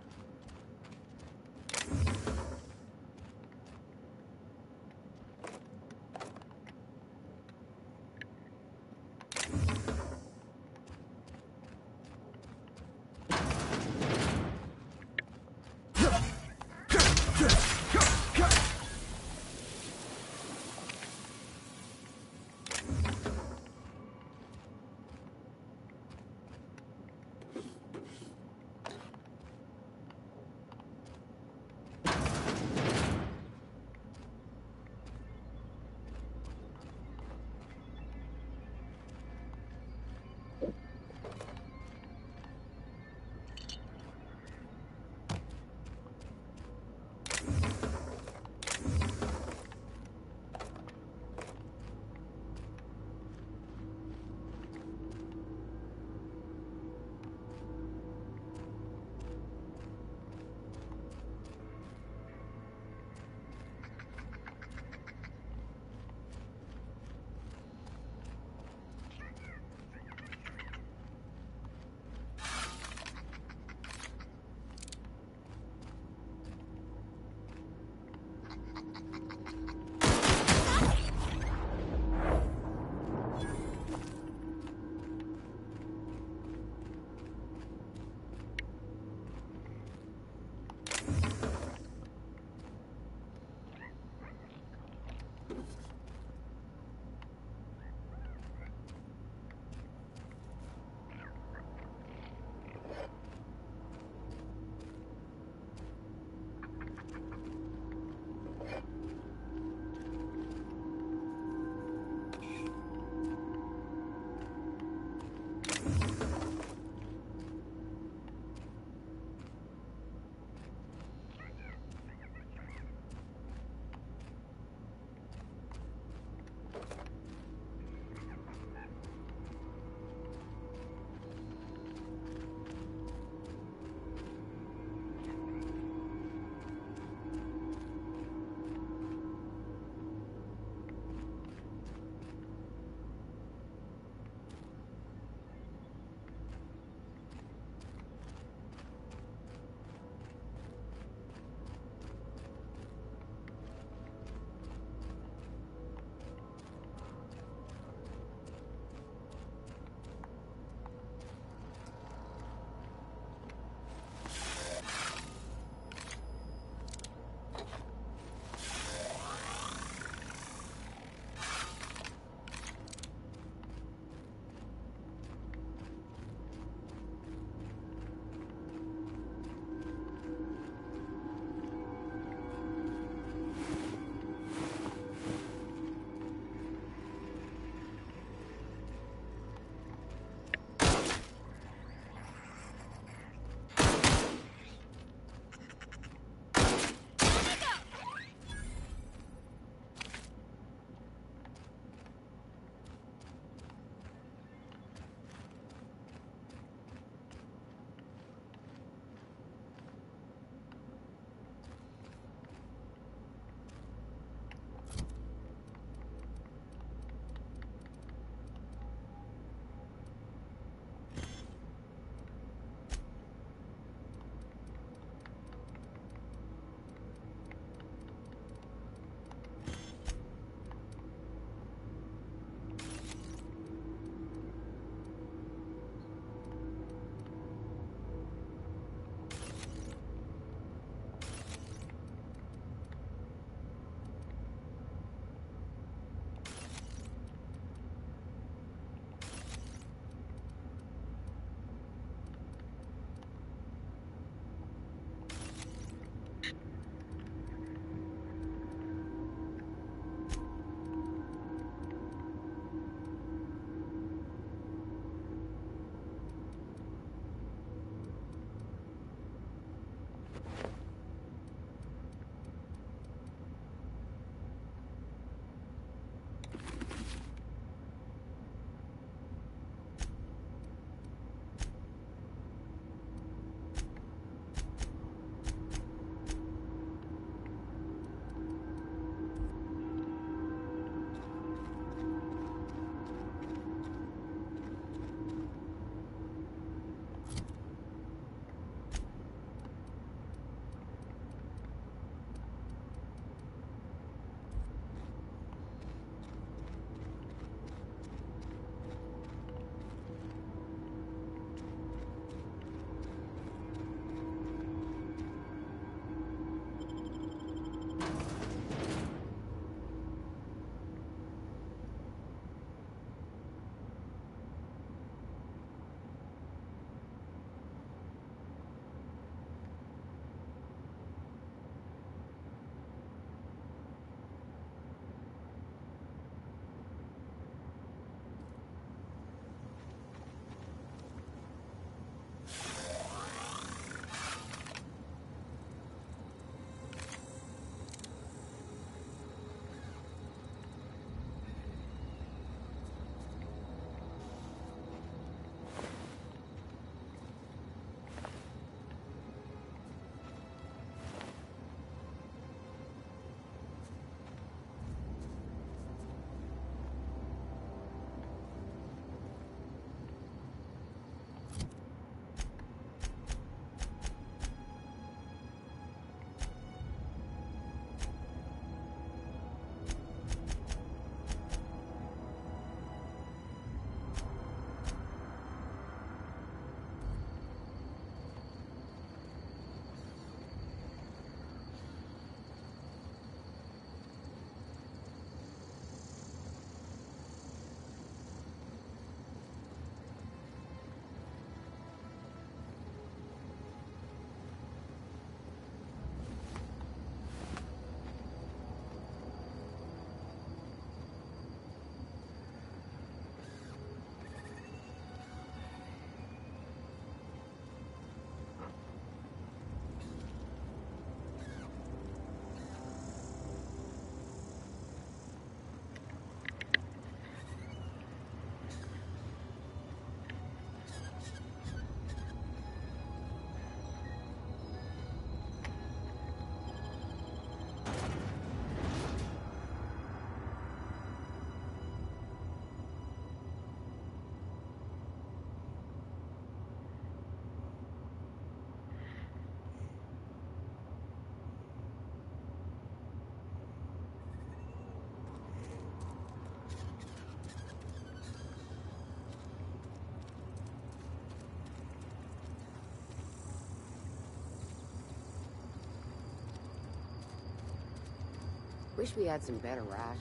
[SPEAKER 17] Wish we had some better rations.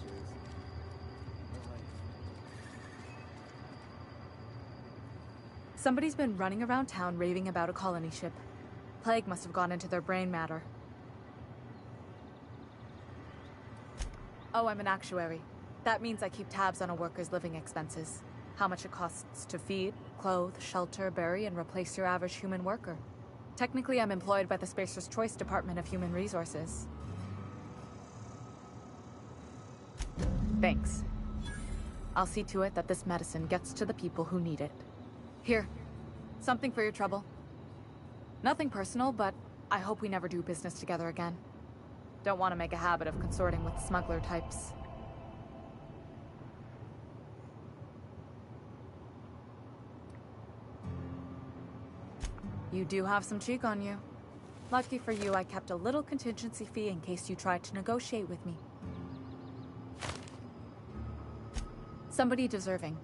[SPEAKER 3] Somebody's been running around town raving about a colony ship. Plague must have gone into their brain matter. Oh, I'm an actuary. That means I keep tabs on a worker's living expenses. How much it costs to feed, clothe, shelter, bury, and replace your average human worker. Technically, I'm employed by the Spacer's Choice Department of Human Resources. Thanks. I'll see to it that this medicine gets to the people who need it. Here, something for your trouble. Nothing personal, but I hope we never do business together again. Don't want to make a habit of consorting with smuggler types. You do have some cheek on you. Lucky for you, I kept a little contingency fee in case you tried to negotiate with me. Somebody deserving.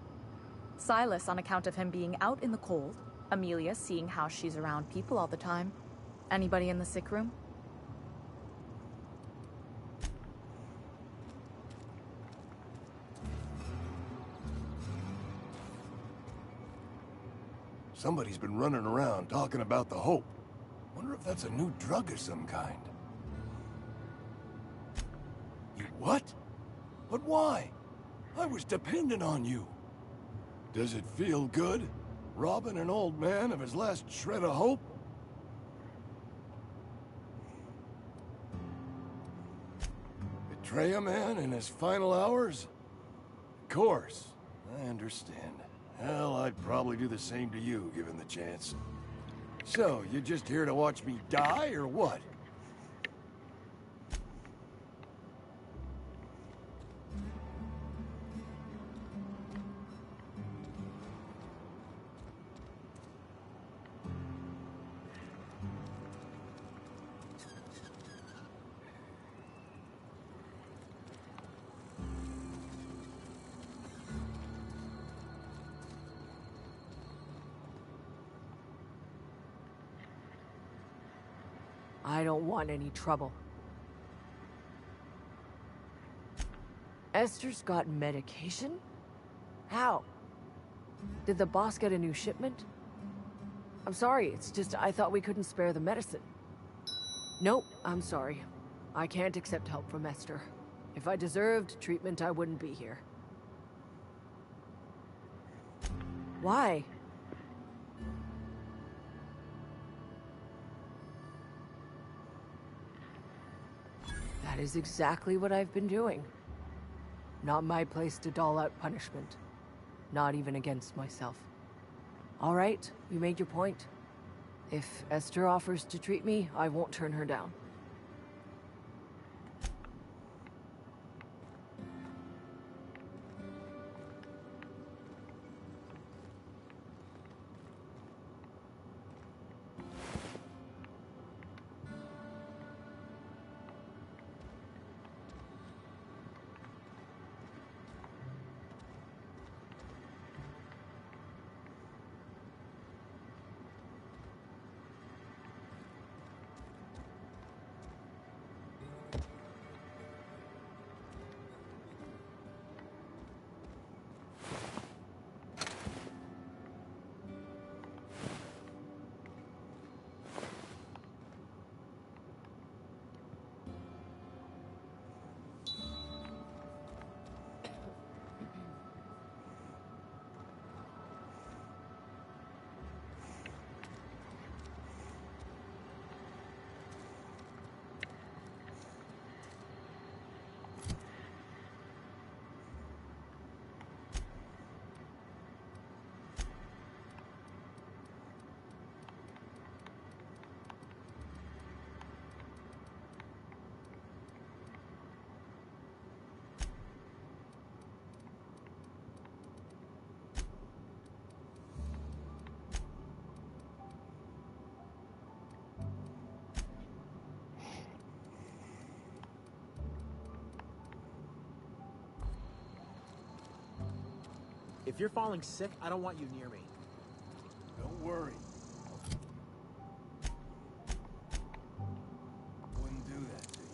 [SPEAKER 3] Silas on account of him being out in the cold. Amelia seeing how she's around people all the time. Anybody in the sick room?
[SPEAKER 2] Somebody's been running around talking about the Hope. Wonder if that's a new drug of some kind. You what? But why? I was dependent on you. Does it feel good? Robbing an old man of his last shred of hope? Betray a man in his final hours? Of course, I understand. Hell, I'd probably do the same to you, given the chance. So, you just here to watch me die, or what?
[SPEAKER 16] I don't want any trouble. Esther's got medication? How? Did the boss get a new shipment? I'm sorry, it's just I thought we couldn't spare the medicine. Nope, I'm sorry. I can't accept help from Esther. If I deserved treatment, I wouldn't be here. Why? That is exactly what I've been doing. Not my place to dole out punishment. Not even against myself. All right, you made your point. If Esther offers to treat me, I won't turn her down.
[SPEAKER 15] If you're falling sick, I don't want you near me.
[SPEAKER 2] Don't worry. Wouldn't do that to you.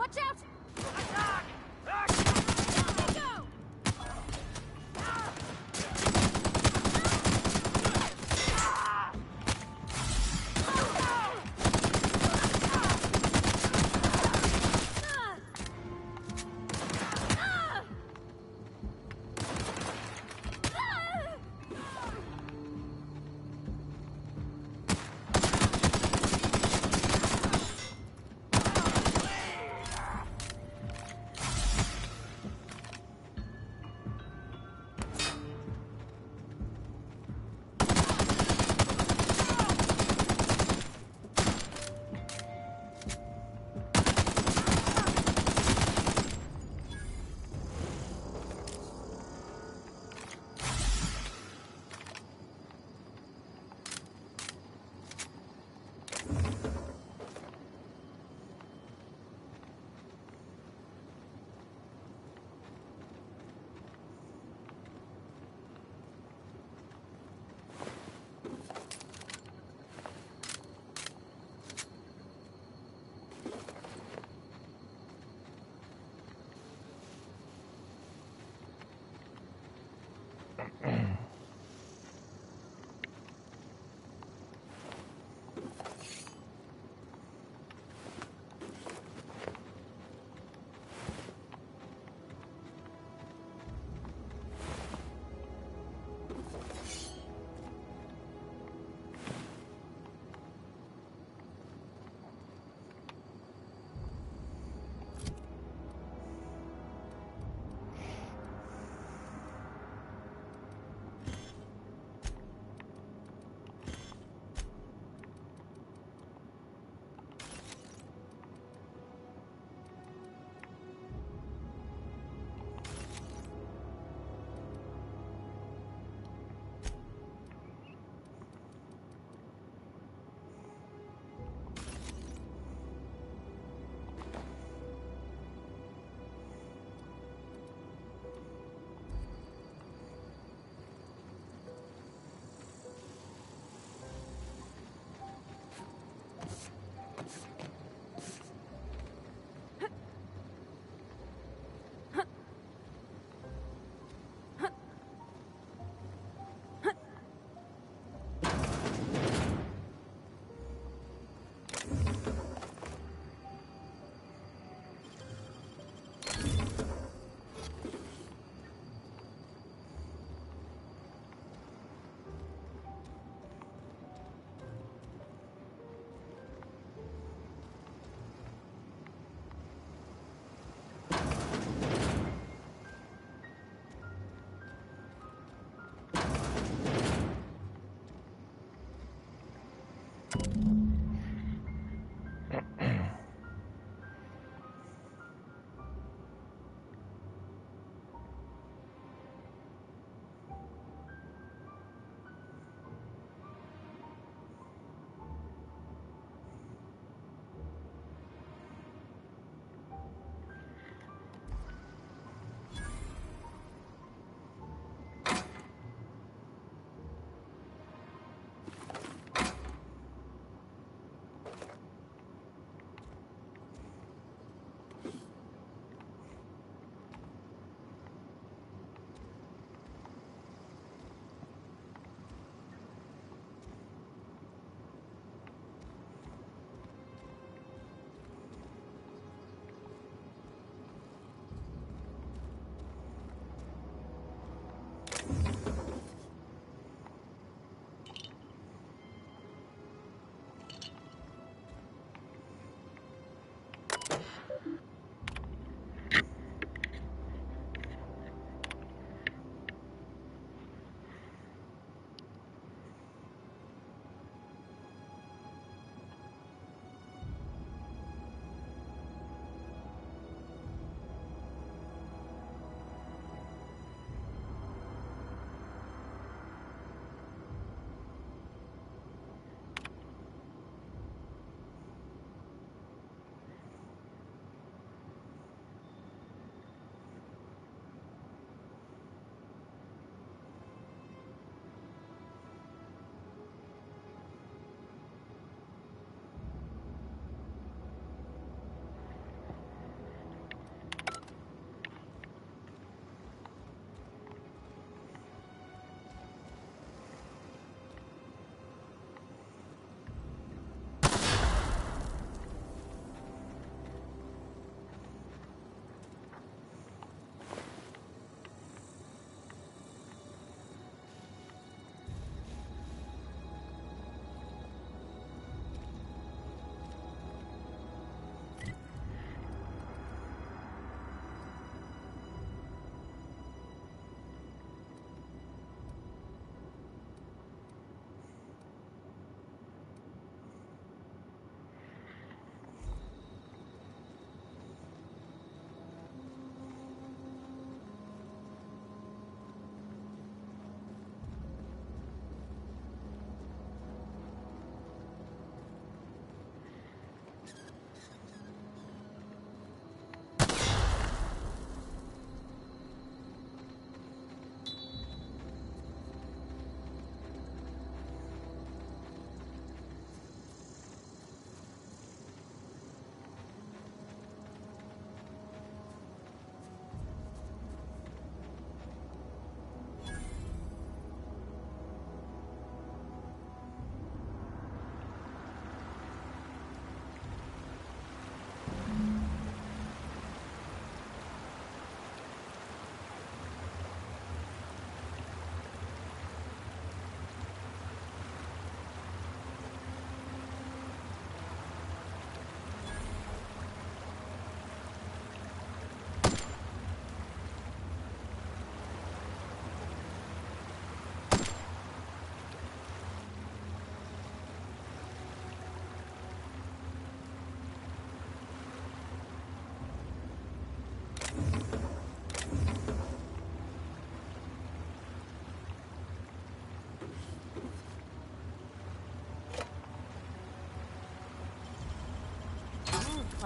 [SPEAKER 8] Watch out!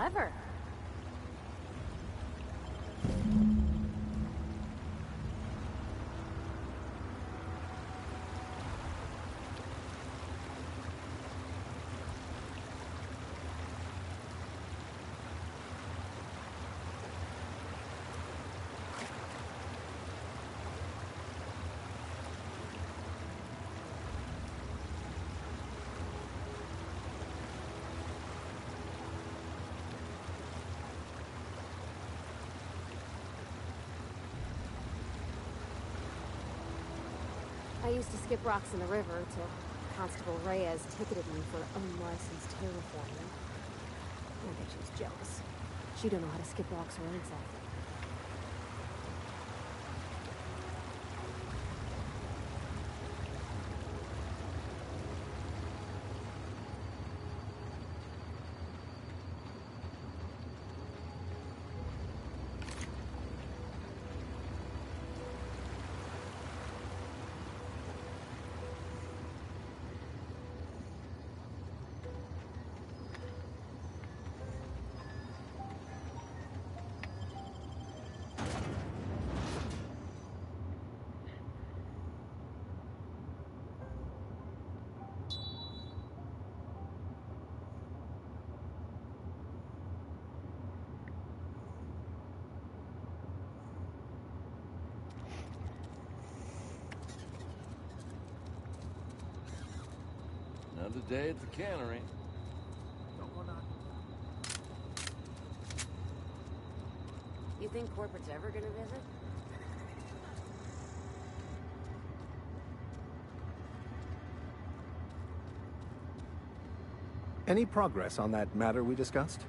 [SPEAKER 8] Clever. I used to skip rocks in the river till Constable Reyes ticketed me for unlicensed terraforming. I bet she was jealous. She don't know how to skip rocks her own self.
[SPEAKER 2] Another day at the cannery.
[SPEAKER 17] You think corporate's ever gonna visit?
[SPEAKER 19] Any progress on that matter we discussed?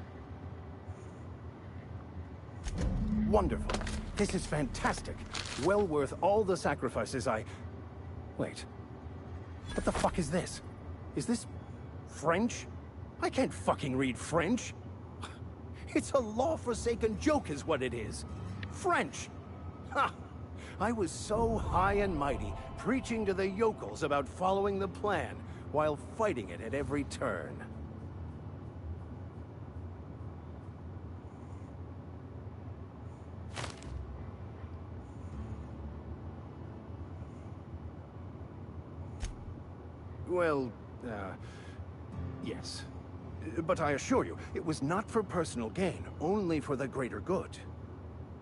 [SPEAKER 19] Wonderful. This is fantastic. Well worth all the sacrifices I... Wait. What the fuck is this? Is this French? I can't fucking read French. It's a law-forsaken joke is what it is. French! Ha! I was so high and mighty, preaching to the yokels about following the plan, while fighting it at every turn. Well, yes. But I assure you, it was not for personal gain, only for the greater good.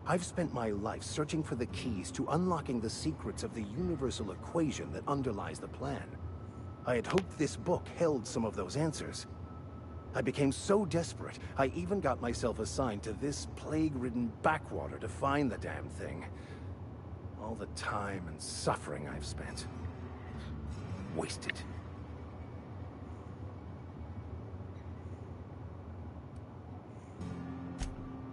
[SPEAKER 19] I've spent my life searching for the keys to unlocking the secrets of the universal equation that underlies the plan. I had hoped this book held some of those answers. I became so desperate, I even got myself assigned to this plague-ridden backwater to find the damn thing. All the time and suffering I've spent. Wasted.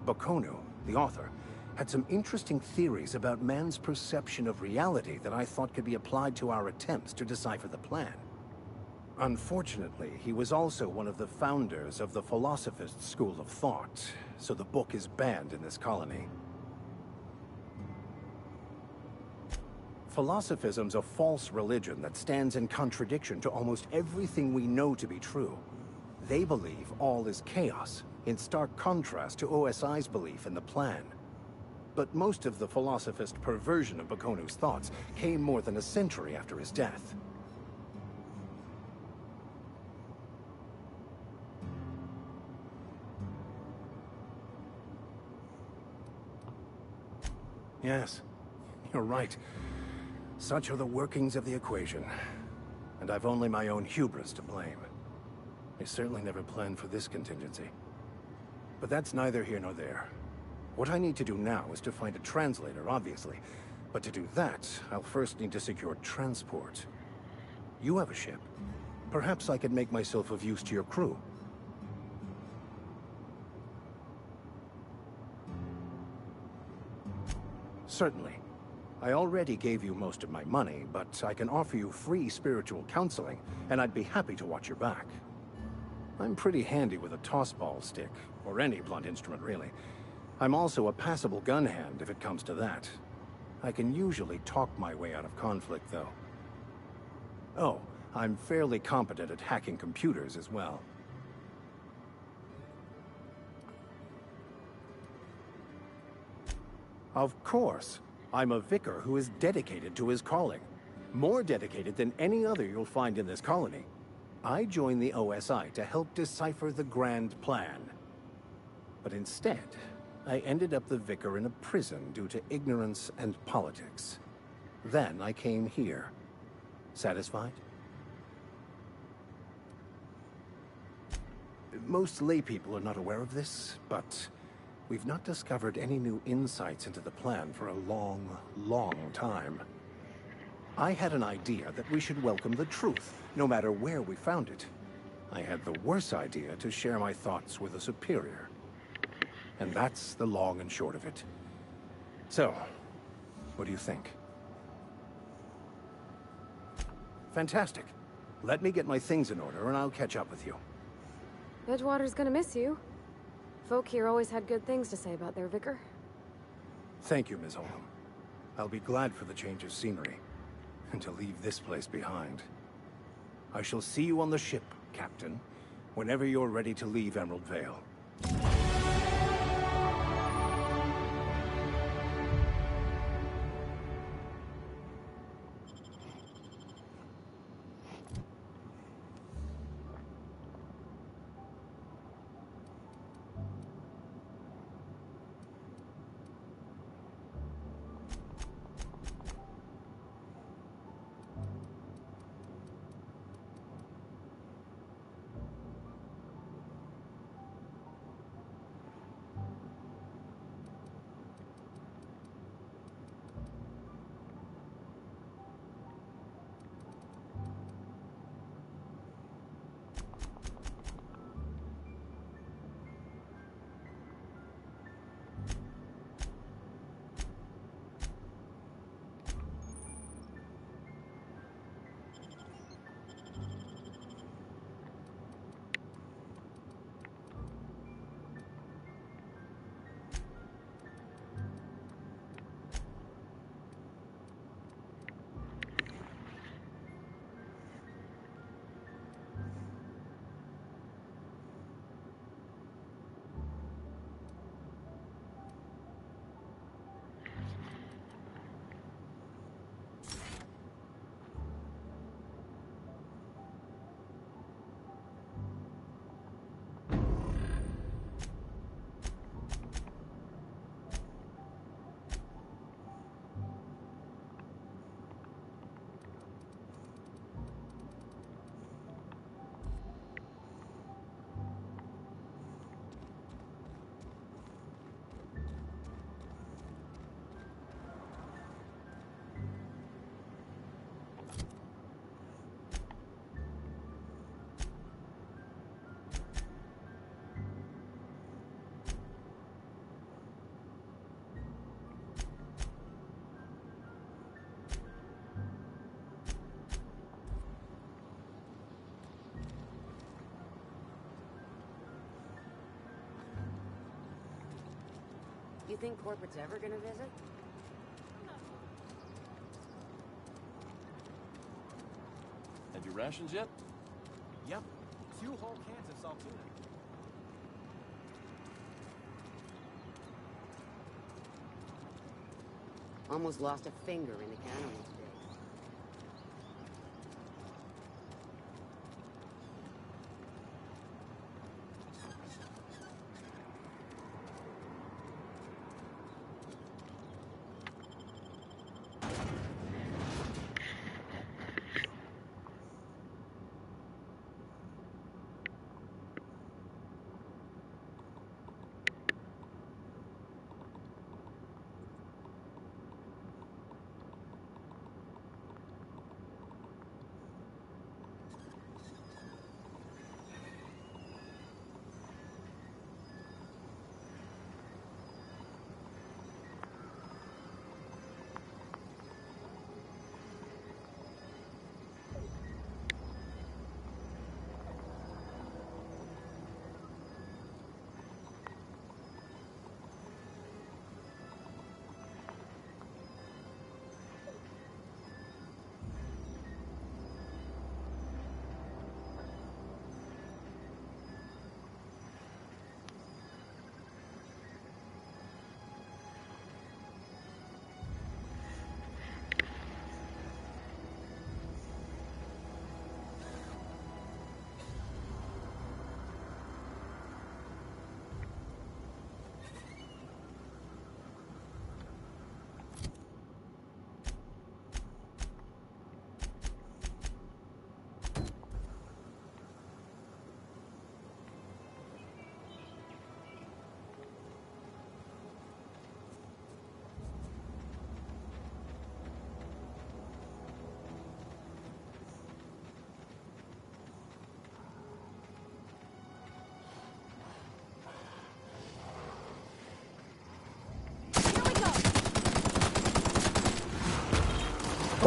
[SPEAKER 19] Bakonu, the author, had some interesting theories about man's perception of reality that I thought could be applied to our attempts to decipher the plan. Unfortunately, he was also one of the founders of the Philosophist school of thought, so the book is banned in this colony. Philosophism's a false religion that stands in contradiction to almost everything we know to be true. They believe all is chaos, in stark contrast to OSI's belief in the plan. But most of the Philosophist perversion of Bakonu's thoughts came more than a century after his death. Yes, you're right. Such are the workings of the equation. And I've only my own hubris to blame. I certainly never planned for this contingency. But that's neither here nor there. What I need to do now is to find a translator, obviously. But to do that, I'll first need to secure transport. You have a ship. Perhaps I could make myself of use to your crew. Certainly. I already gave you most of my money, but I can offer you free spiritual counseling, and I'd be happy to watch your back. I'm pretty handy with a tossball stick, or any blunt instrument, really. I'm also a passable gun hand, if it comes to that. I can usually talk my way out of conflict, though. Oh, I'm fairly competent at hacking computers as well. Of course. I'm a vicar who is dedicated to his calling. More dedicated than any other you'll find in this colony. I joined the OSI to help decipher the grand plan. But instead, I ended up the vicar in a prison due to ignorance and politics. Then I came here. Satisfied? Most laypeople are not aware of this, but we've not discovered any new insights into the plan for a long, long time. I had an idea that we should welcome the truth, no matter where we found it. I had the worse idea to share my thoughts with a superior. And that's the long and short of it. So, what do you think? Fantastic. Let me get my things in order and I'll catch up with you.
[SPEAKER 8] Edgewater's gonna miss you. Folk here always had good things to say about their vicar.
[SPEAKER 19] Thank you, Ms. Oldham. I'll be glad for the change of scenery, and to leave this place behind. I shall see you on the ship, Captain, whenever you're ready to leave Emerald Vale.
[SPEAKER 17] You think corporate's ever gonna visit?
[SPEAKER 11] Had your rations yet?
[SPEAKER 15] Yep. 2 whole cans of saltuna.
[SPEAKER 17] Almost lost a finger in the cannery today.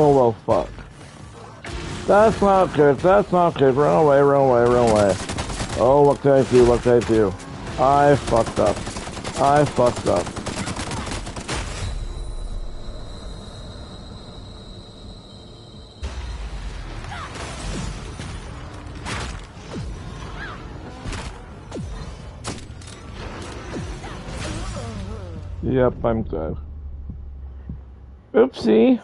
[SPEAKER 1] Oh well, fuck. That's not good. That's not good. Run away, run away, run away. Oh, what can I do? What can I do? I fucked up. I fucked up. Yep, I'm dead. Oopsie.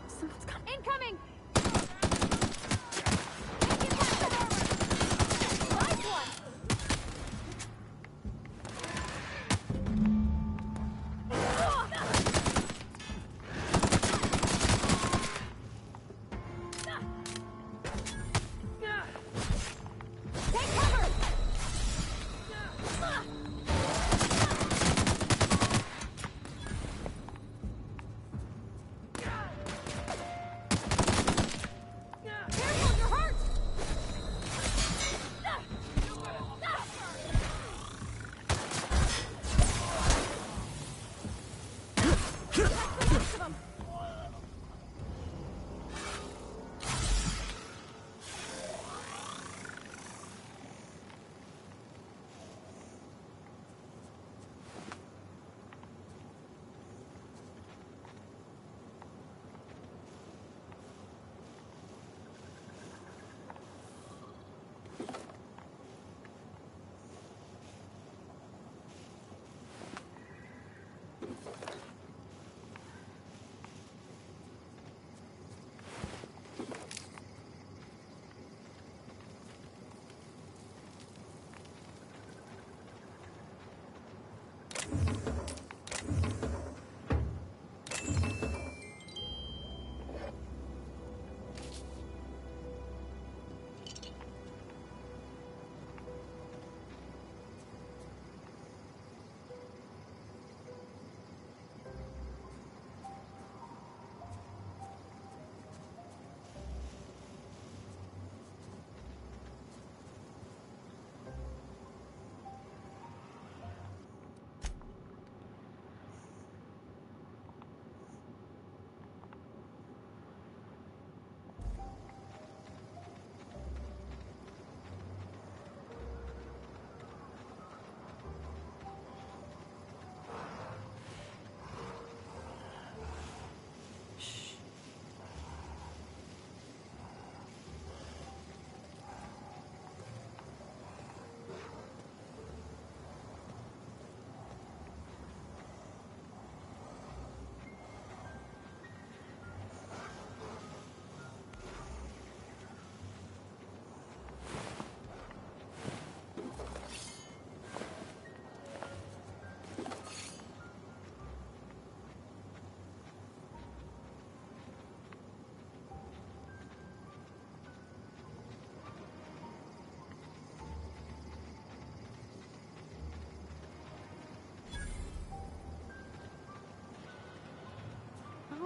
[SPEAKER 8] Someone's coming.
[SPEAKER 5] Incoming!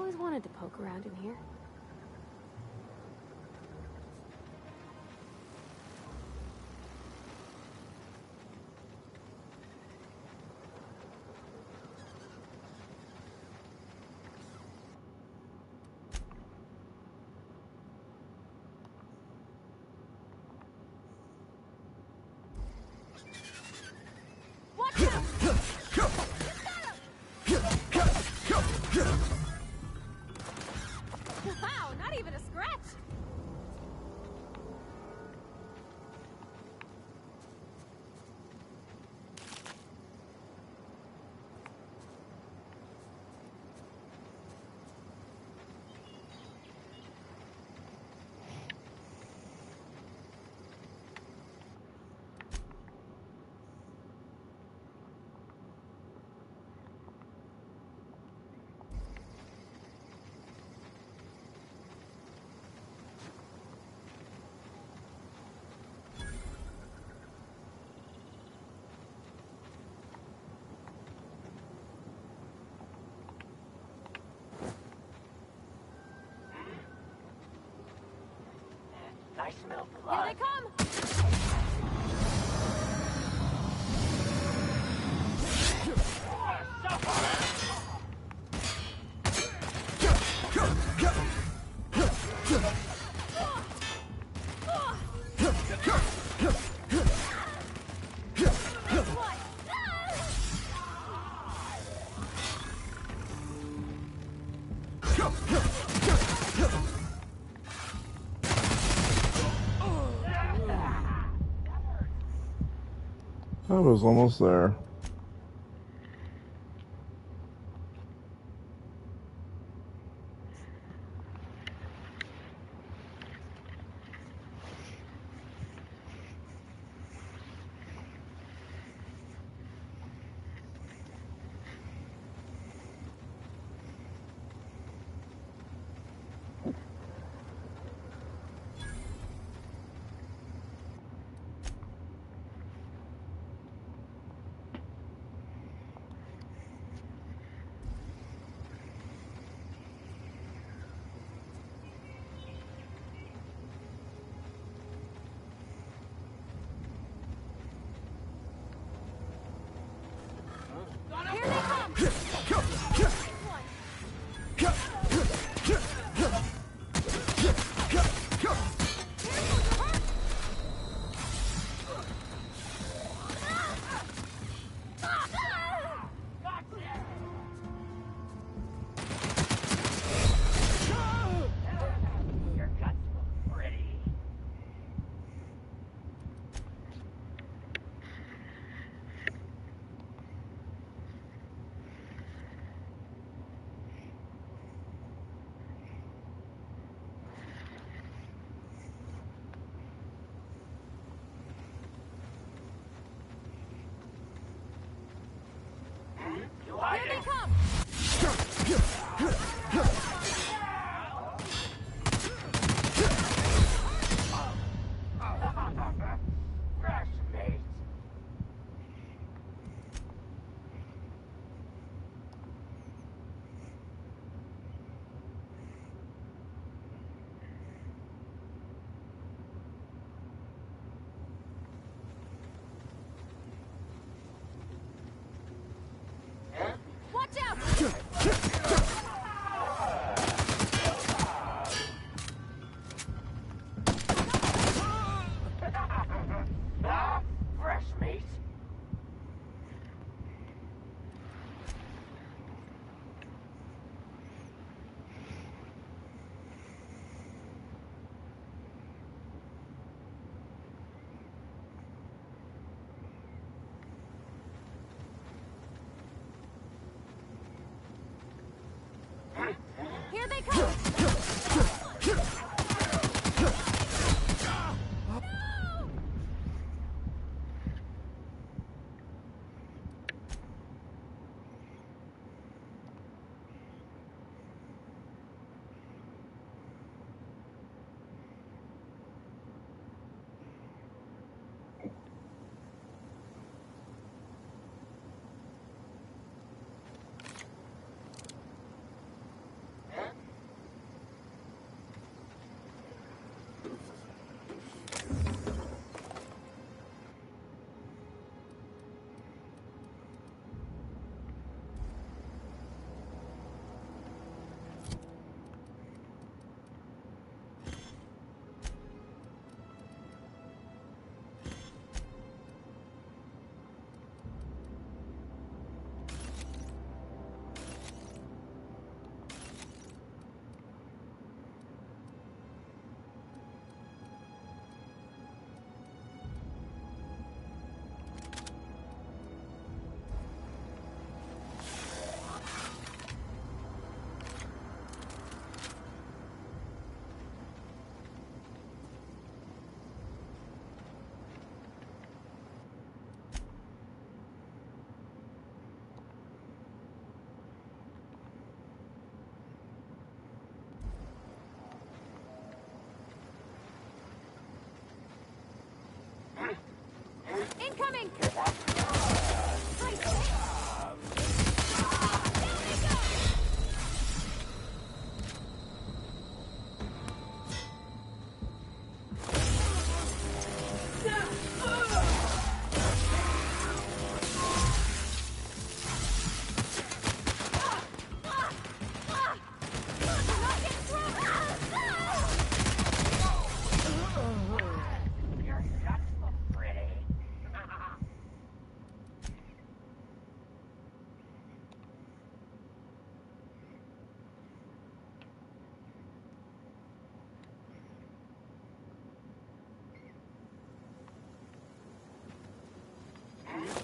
[SPEAKER 8] always wanted to poke around in here.
[SPEAKER 5] Wow, not even a scratch!
[SPEAKER 14] I smell
[SPEAKER 5] Here
[SPEAKER 14] blood.
[SPEAKER 5] they come!
[SPEAKER 1] I was almost there.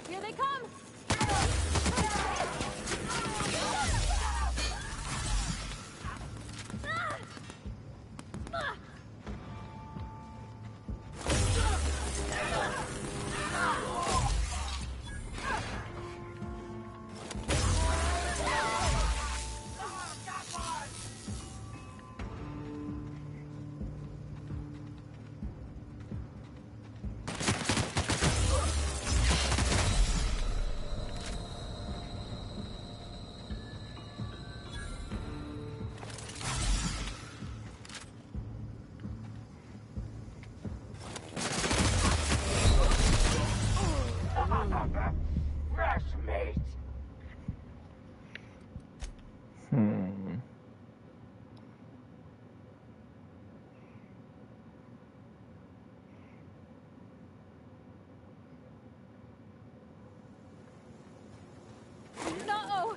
[SPEAKER 8] Here they come! No!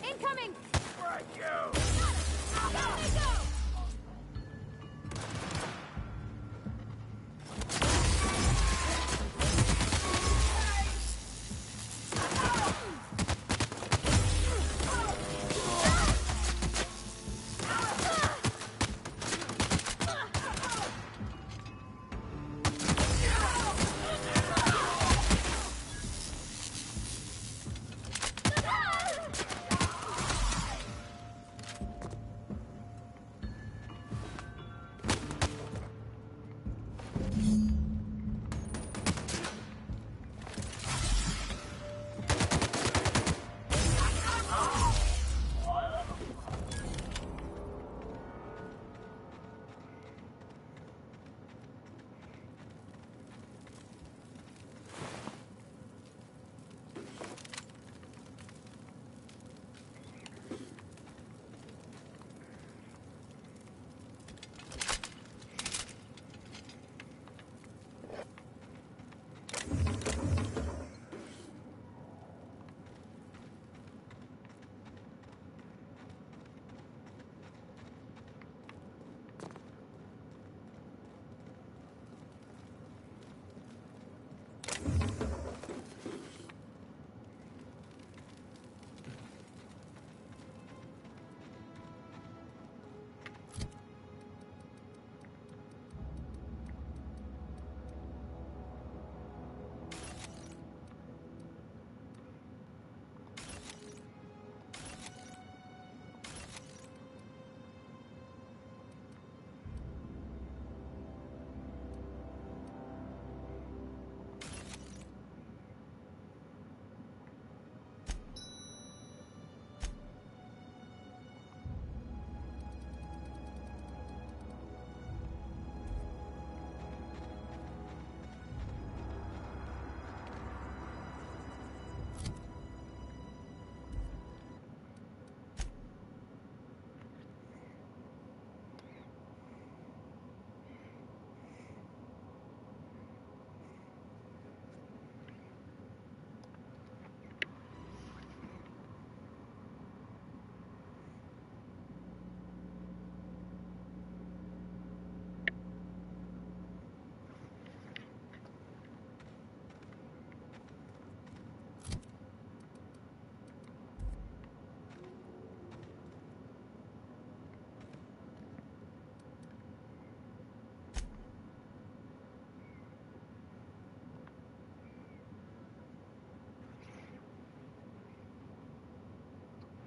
[SPEAKER 8] Incoming!
[SPEAKER 9] Right, you!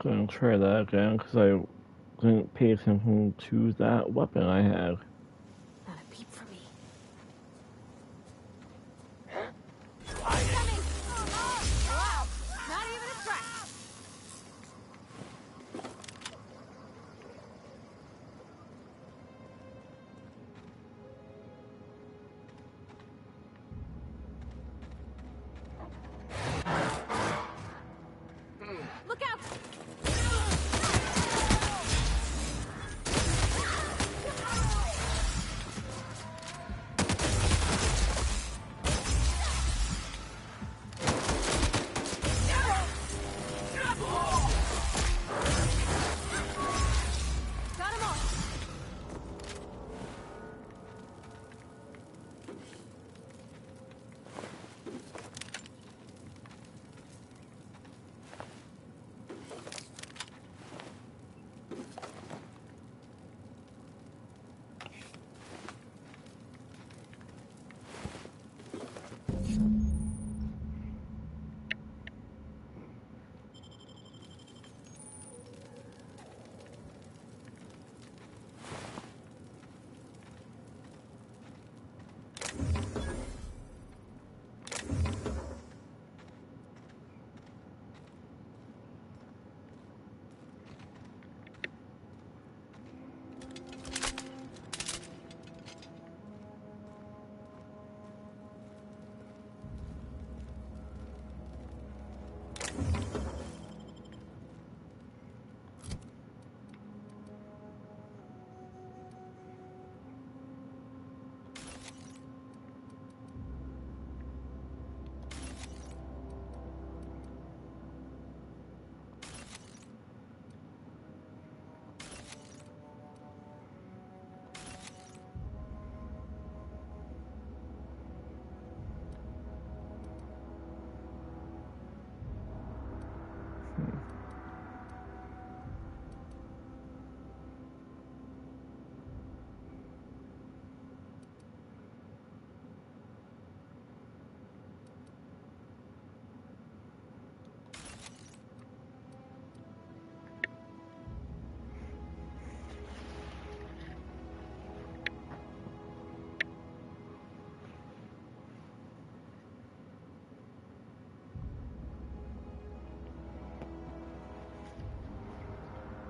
[SPEAKER 1] Gonna try that again because I didn't pay attention to that weapon I had.
[SPEAKER 8] Not a peep from me.
[SPEAKER 5] Wow, not even a scratch. Look out! Got him all.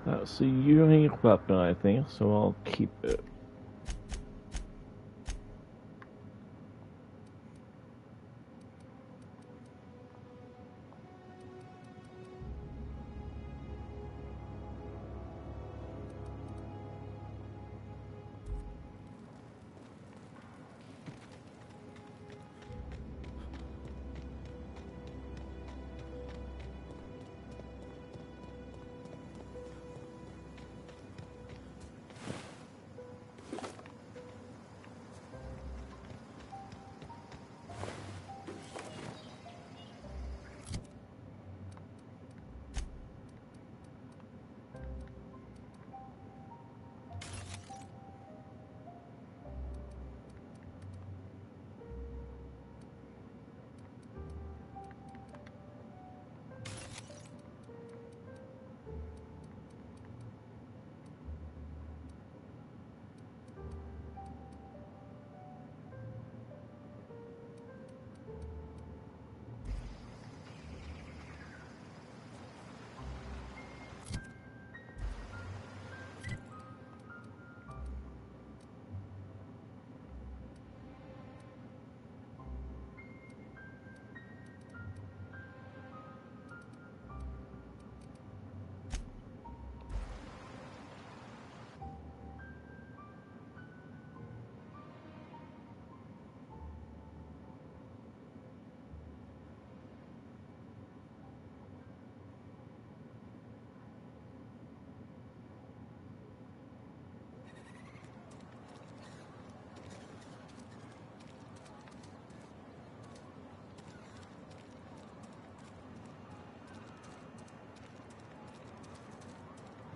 [SPEAKER 1] That's a unique weapon, I think, so I'll keep it.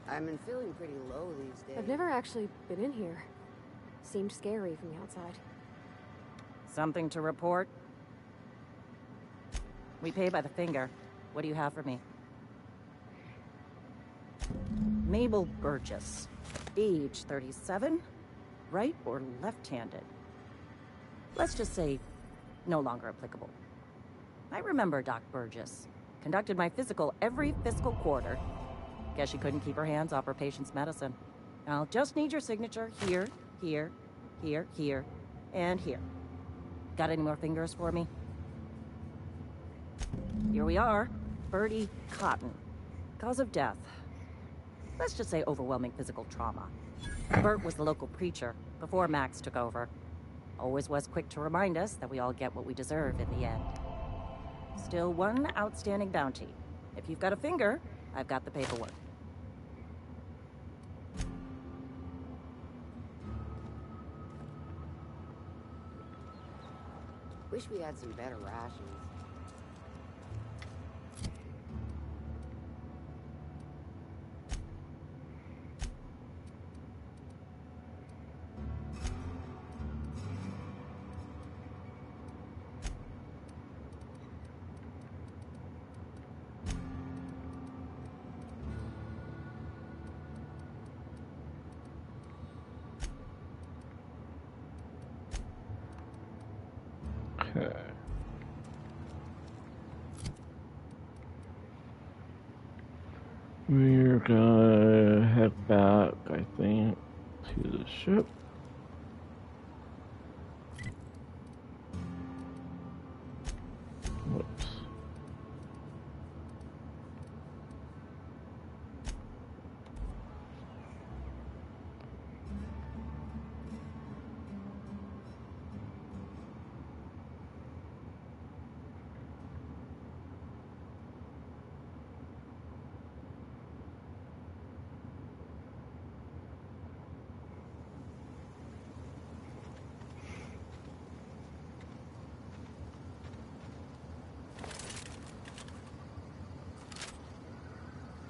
[SPEAKER 17] I've been feeling pretty low these days.
[SPEAKER 8] I've never actually been in here. Seemed scary from the outside.
[SPEAKER 4] Something to report? We pay by the finger. What do you have for me? Mabel Burgess. Age 37. Right or left-handed? Let's just say no longer applicable. I remember Doc Burgess. Conducted my physical every fiscal quarter. Guess she couldn't keep her hands off her patient's medicine. I'll just need your signature here, here, here, here, and here. Got any more fingers for me? Here we are. Bertie Cotton. Cause of death. Let's just say overwhelming physical trauma. Bert was the local preacher before Max took over. Always was quick to remind us that we all get what we deserve in the end. Still one outstanding bounty. If you've got a finger, I've got the paperwork.
[SPEAKER 17] Wish we had some better rations.
[SPEAKER 1] Okay. We're gonna head back, I think, to the ship. Whoops.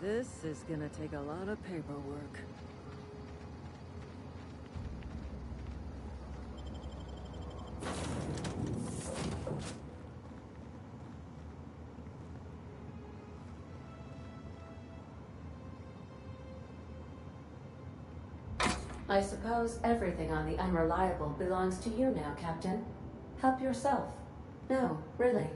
[SPEAKER 16] This is gonna take a lot of paperwork.
[SPEAKER 7] I suppose everything on the Unreliable belongs to you now, Captain. Help yourself. No, really.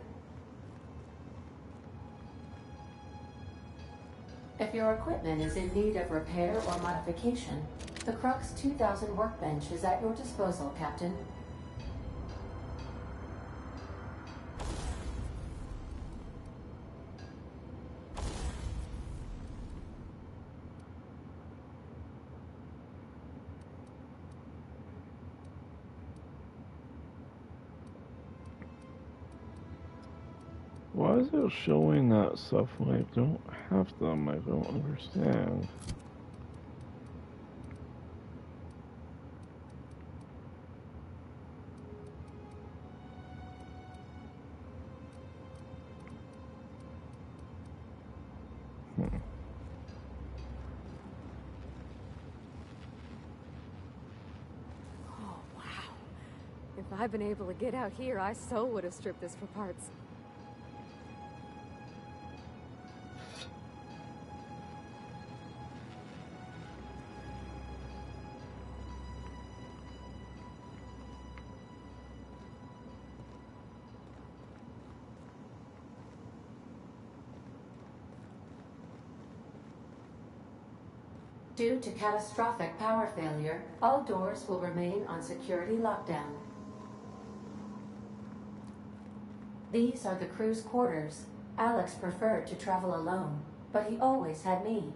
[SPEAKER 7] If your equipment is in need of repair or modification, the Crux 2000 workbench is at your disposal, Captain.
[SPEAKER 1] Why is it showing that stuff when I don't have them? I don't understand.
[SPEAKER 8] Oh, wow. If I'd been able to get out here, I so would have stripped this for parts.
[SPEAKER 7] Due to catastrophic power failure, all doors will remain on security lockdown. These are the crew's quarters. Alex preferred to travel alone, but he always had me.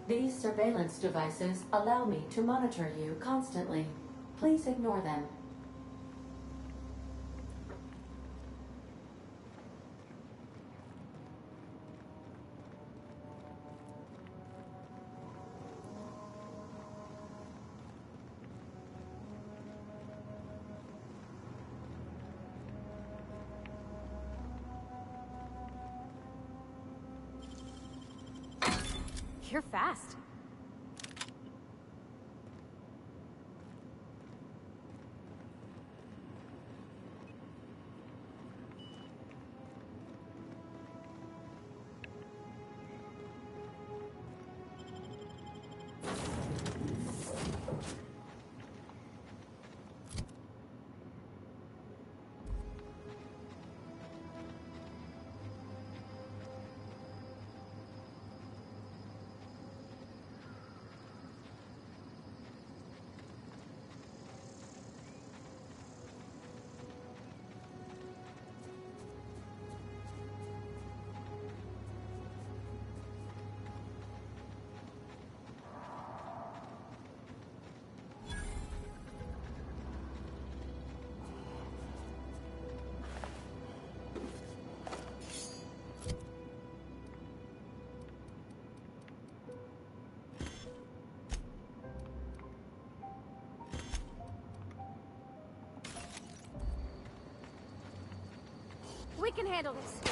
[SPEAKER 7] These surveillance devices allow me to monitor you constantly. Please ignore them.
[SPEAKER 8] You're fast. We can handle this.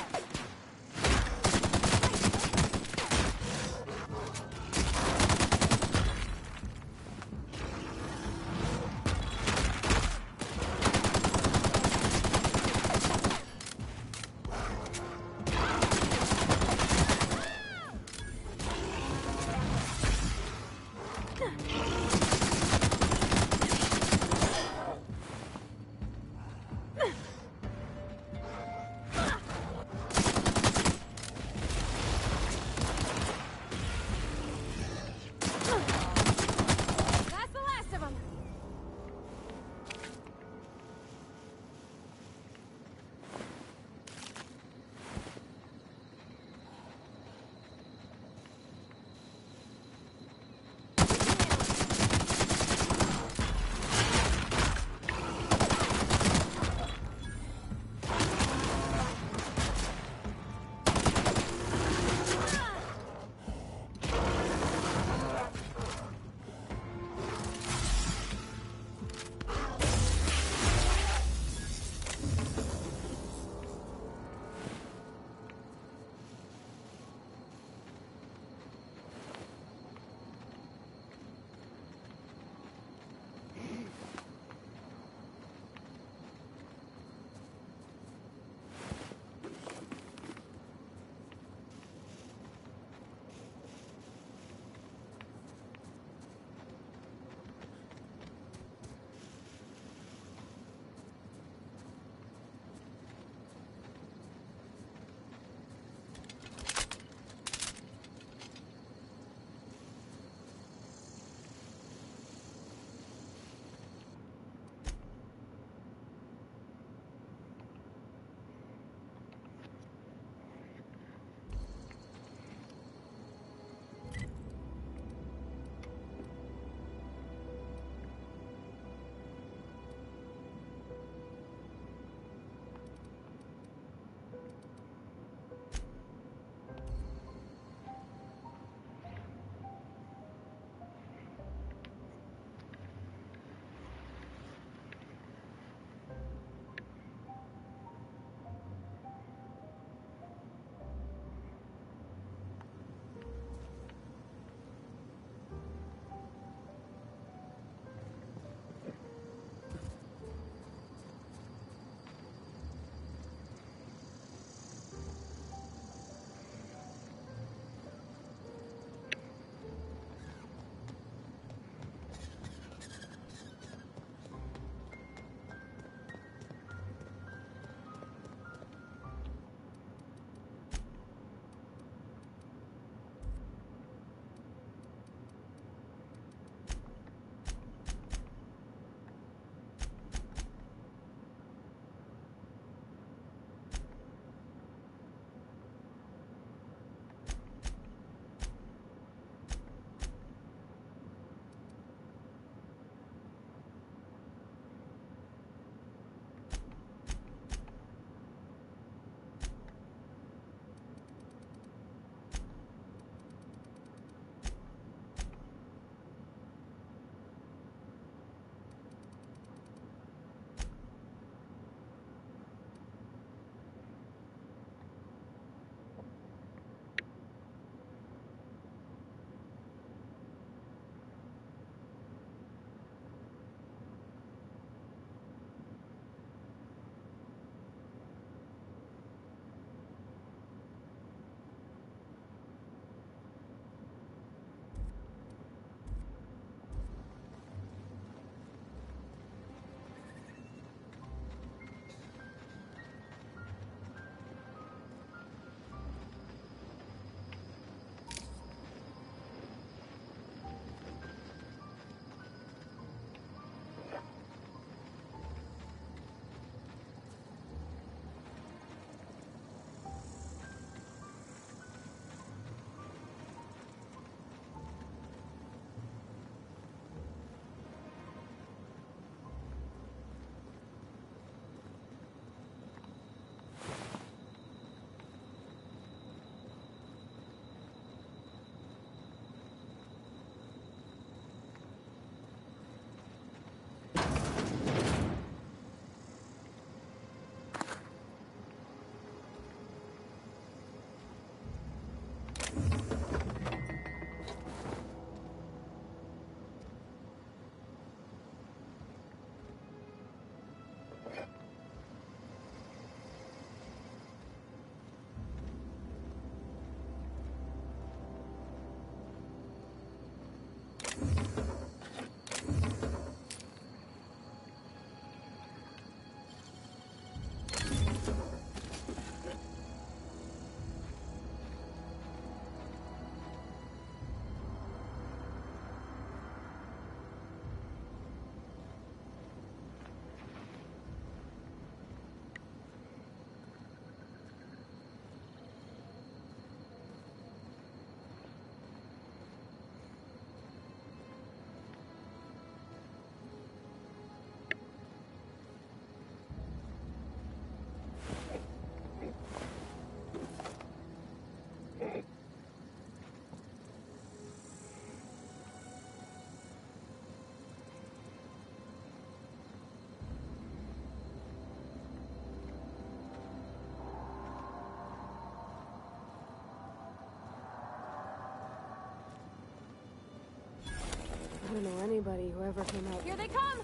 [SPEAKER 8] don't know anybody who ever came out.
[SPEAKER 12] Here they come!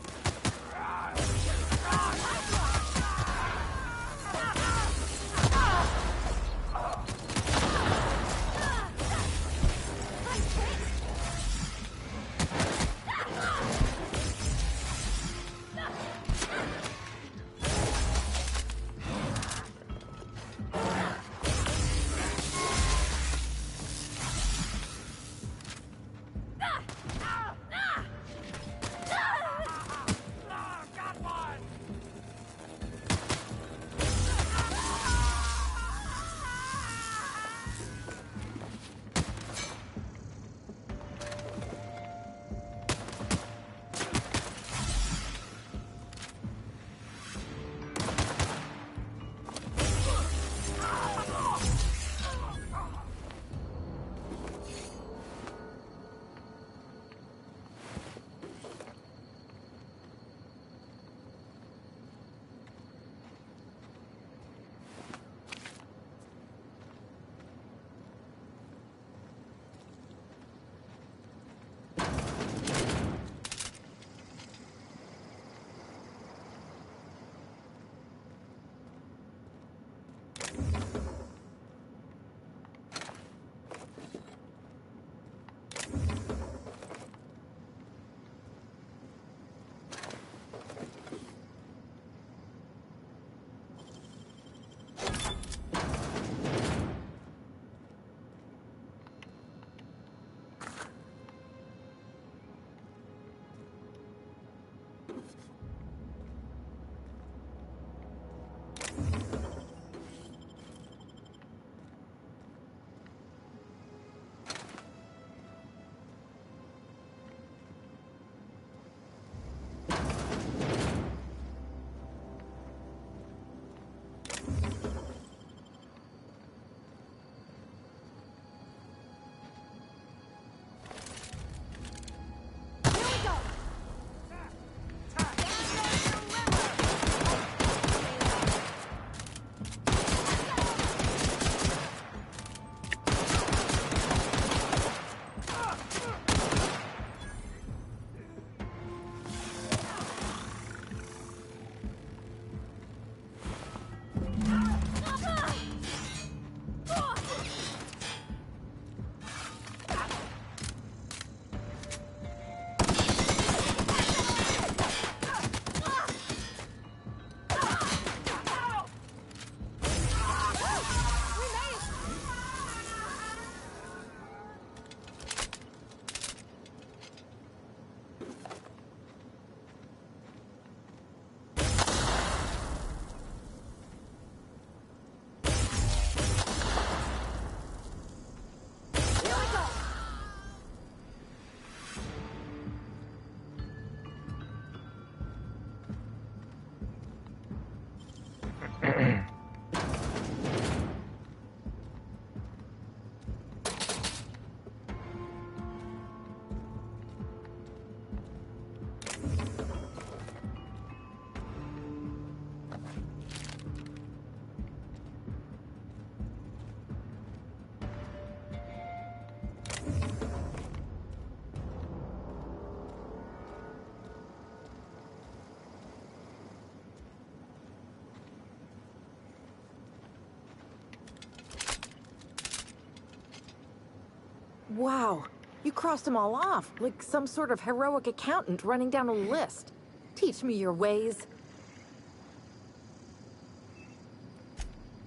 [SPEAKER 4] Wow, you crossed them all off, like some sort of heroic accountant running down a list. Teach me your ways.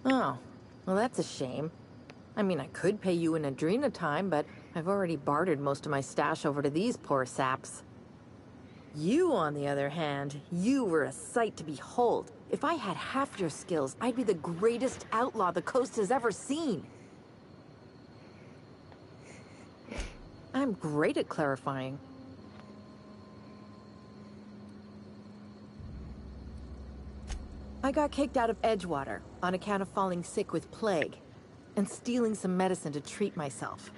[SPEAKER 4] Oh, well that's a shame. I mean, I could pay you in Adrena time, but I've already bartered most of my stash over to these poor saps. You, on the other hand, you were a sight to behold. If I had half your skills, I'd be the greatest outlaw the coast has ever seen. I'm great at clarifying. I got kicked out of Edgewater on account of falling sick with plague and stealing some medicine to treat myself.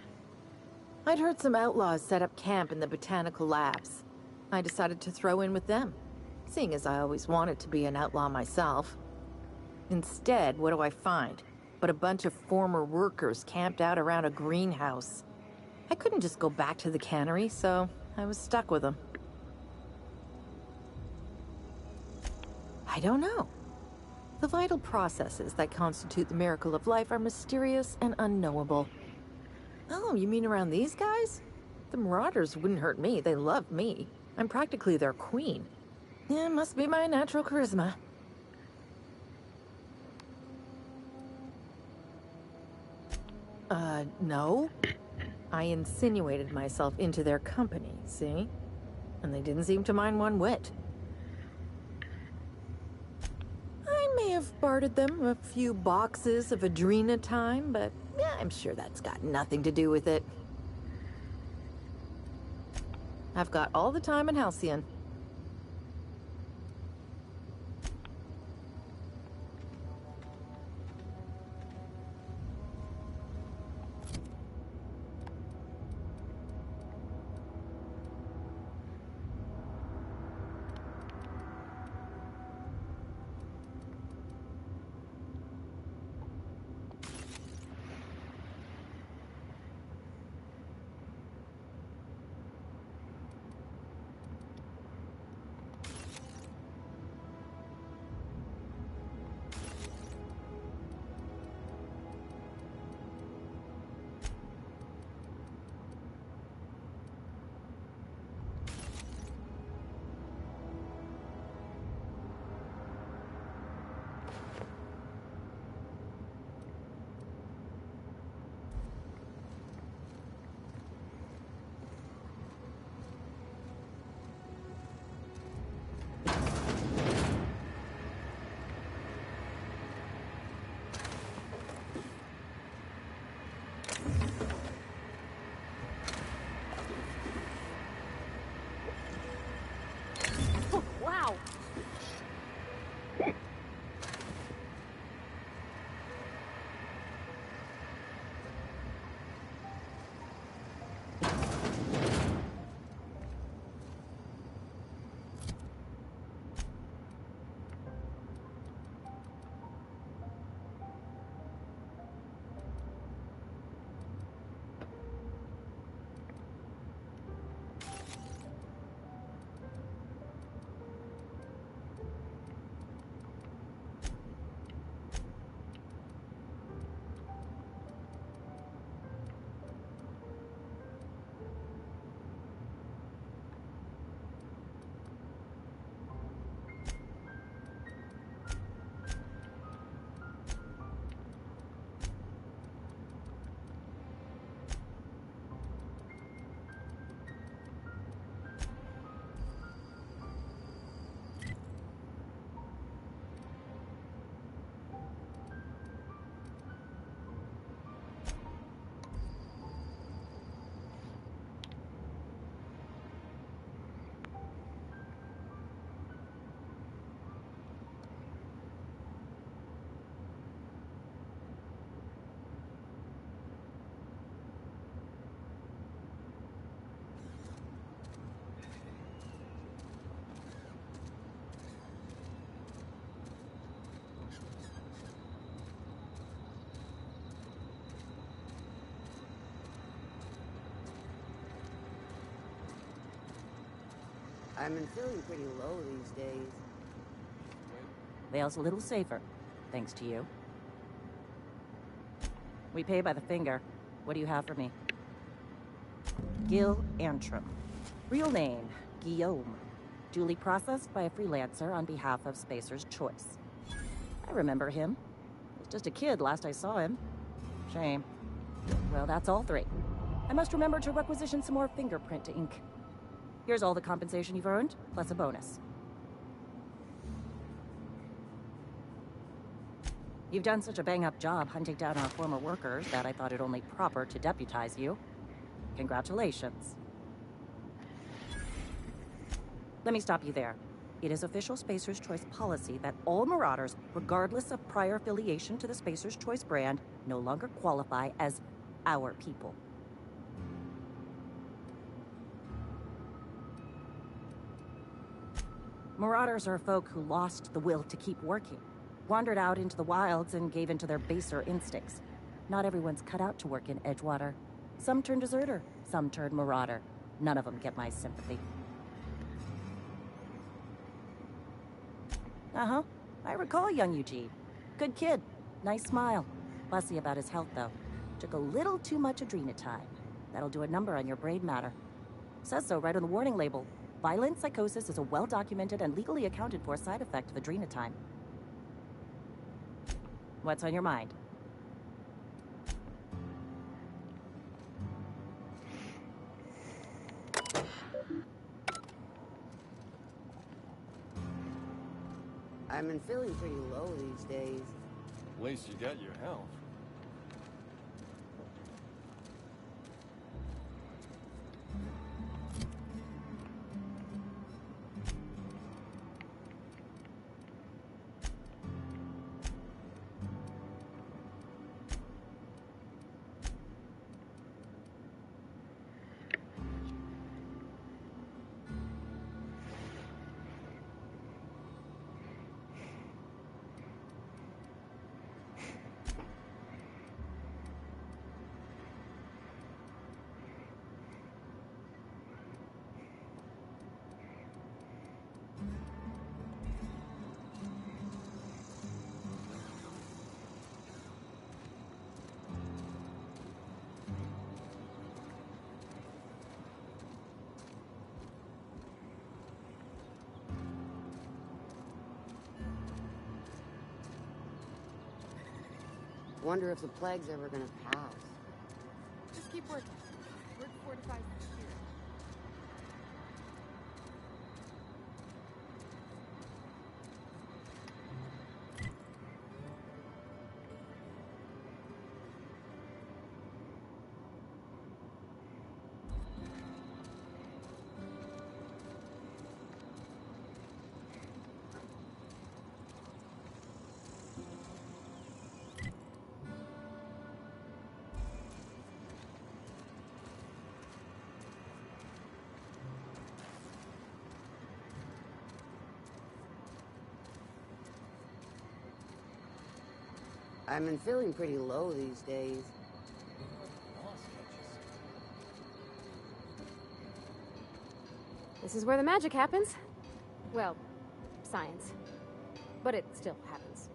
[SPEAKER 4] I'd heard some outlaws set up camp in the botanical labs. I decided to throw in with them, seeing as I always wanted to be an outlaw myself. Instead, what do I find but a bunch of former workers camped out around a greenhouse? I couldn't just go back to the cannery, so
[SPEAKER 18] I was stuck with them. I don't know. The vital processes that constitute the miracle of life are mysterious and unknowable. Oh, you mean around these guys? The Marauders wouldn't hurt me. They love me. I'm practically their queen. Yeah, must be my natural charisma. No. I insinuated myself into their company, see? And they didn't seem to mind one whit. I may have bartered them a few boxes of Adrena time, but yeah, I'm sure that's got nothing to do with it. I've got all the time in Halcyon.
[SPEAKER 5] Wow.
[SPEAKER 17] I've been feeling pretty low these days.
[SPEAKER 4] Vale's a little safer, thanks to you. We pay by the finger. What do you have for me? Gil Antrim. Real name, Guillaume. Duly processed by a freelancer on behalf of Spacer's Choice. I remember him. He was just a kid last I saw him. Shame. Well, that's all three. I must remember to requisition some more fingerprint ink. Here's all the compensation you've earned, plus a bonus. You've done such a bang-up job hunting down our former workers that I thought it only proper to deputize you. Congratulations. Let me stop you there. It is official Spacer's Choice policy that all Marauders, regardless of prior affiliation to the Spacer's Choice brand, no longer qualify as our people. Marauders are folk who lost the will to keep working, wandered out into the wilds and gave into their baser instincts. Not everyone's cut out to work in Edgewater. Some turn deserter, some turn marauder. None of them get my sympathy. Uh-huh. I recall young Eugene. Good kid. Nice smile. Fussy about his health, though. Took a little too much adrenatime. That'll do a number on your brain matter. Says so right on the warning label. Violent psychosis is a well-documented and legally accounted for side effect of adrenatime. What's on your mind?
[SPEAKER 17] I've been feeling pretty low these days.
[SPEAKER 11] At least you got your health.
[SPEAKER 17] Wonder if the plague's ever gonna pass.
[SPEAKER 12] Just keep working. Work 4 to 5 minutes here.
[SPEAKER 17] I've been feeling pretty low these days.
[SPEAKER 8] This is where the magic happens. Well, science. But it still happens.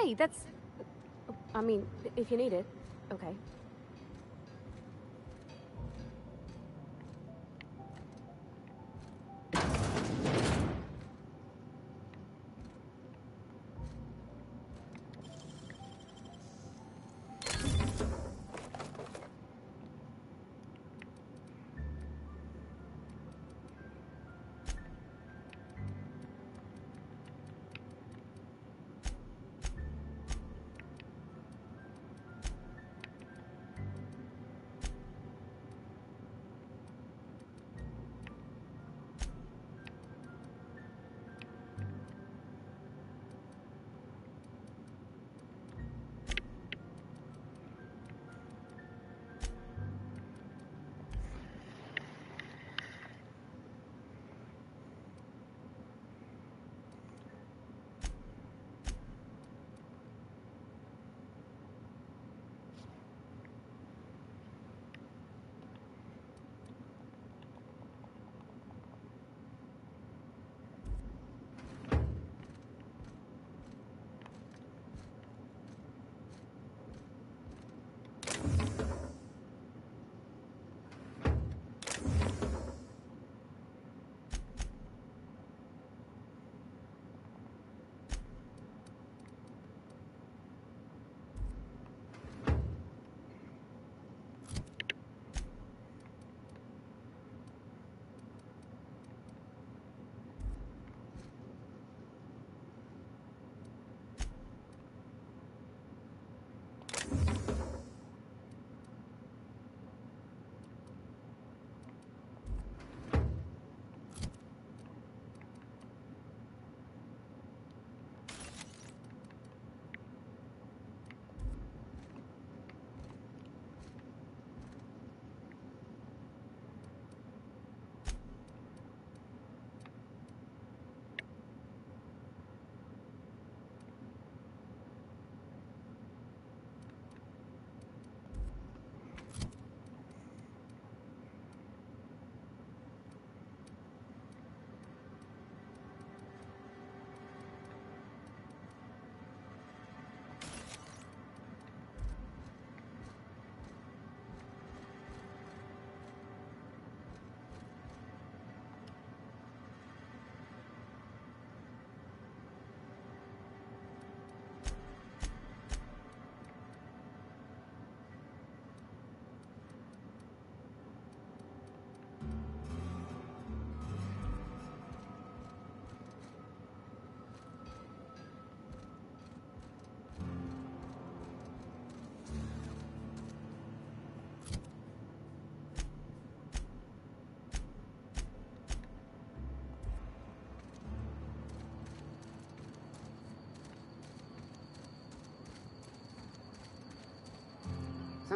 [SPEAKER 8] Hey, that's... I mean, if you need it, okay.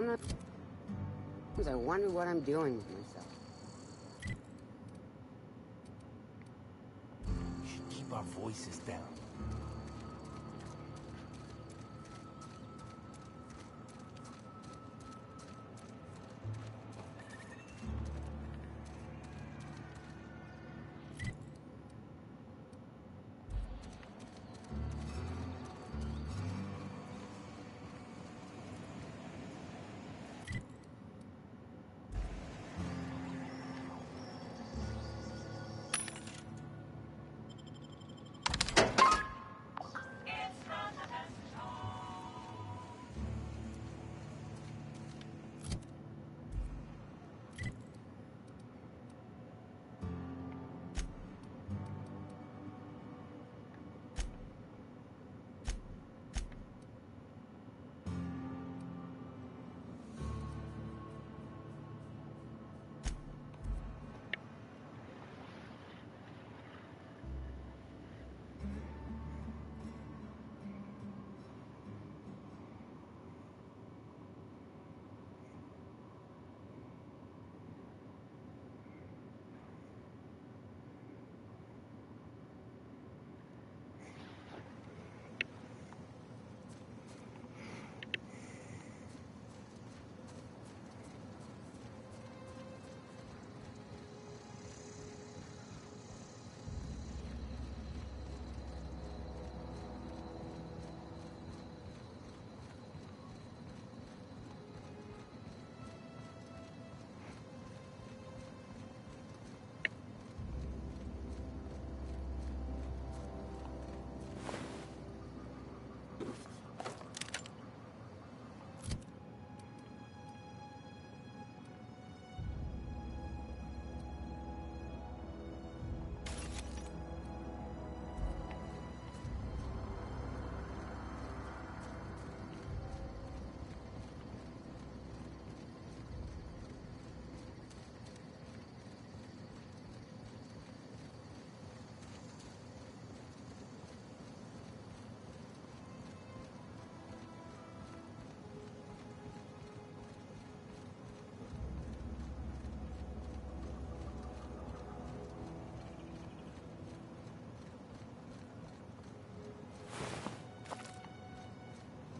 [SPEAKER 17] Sometimes I wonder what I'm doing with myself.
[SPEAKER 15] We should keep our voices down.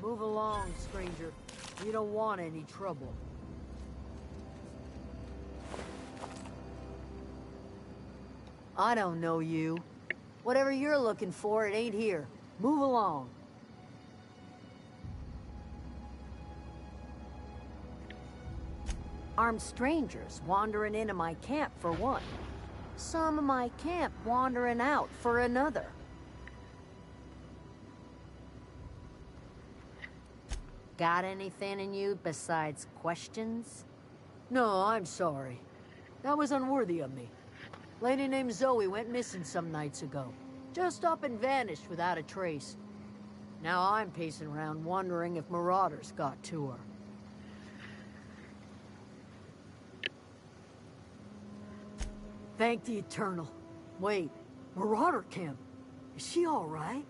[SPEAKER 16] Move along, stranger. You don't want any trouble. I don't know you. Whatever you're looking for, it ain't here. Move along. Armed strangers wandering into my camp for one. Some of my camp wandering out for another. Got anything in you besides questions? No, I'm sorry. That was unworthy of me. Lady named Zoe went missing some nights ago. Just up and vanished without a trace. Now I'm pacing around wondering if marauders got to her. Thank the Eternal. Wait, Marauder Camp. Is she all right?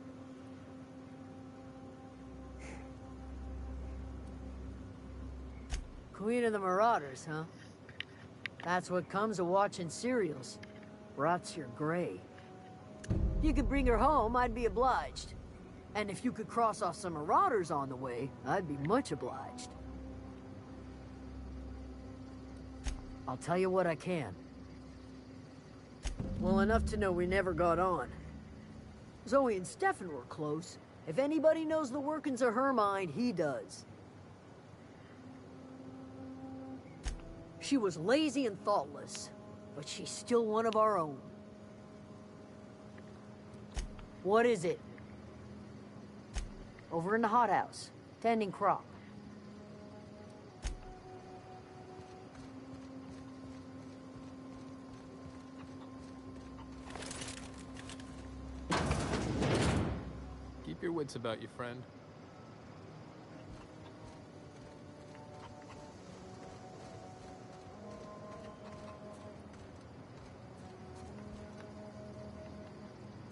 [SPEAKER 16] Queen of the Marauders, huh? That's what comes of watching serials. Rots your gray. If you could bring her home, I'd be obliged. And if you could cross off some Marauders on the way, I'd be much obliged. I'll tell you what I can. Well, enough to know we never got on. Zoe and Stefan were close. If anybody knows the workings of her mind, he does. She was lazy and thoughtless, but she's still one of our own. What is it? Over in the hothouse, tending crop.
[SPEAKER 21] Keep your wits about you, friend.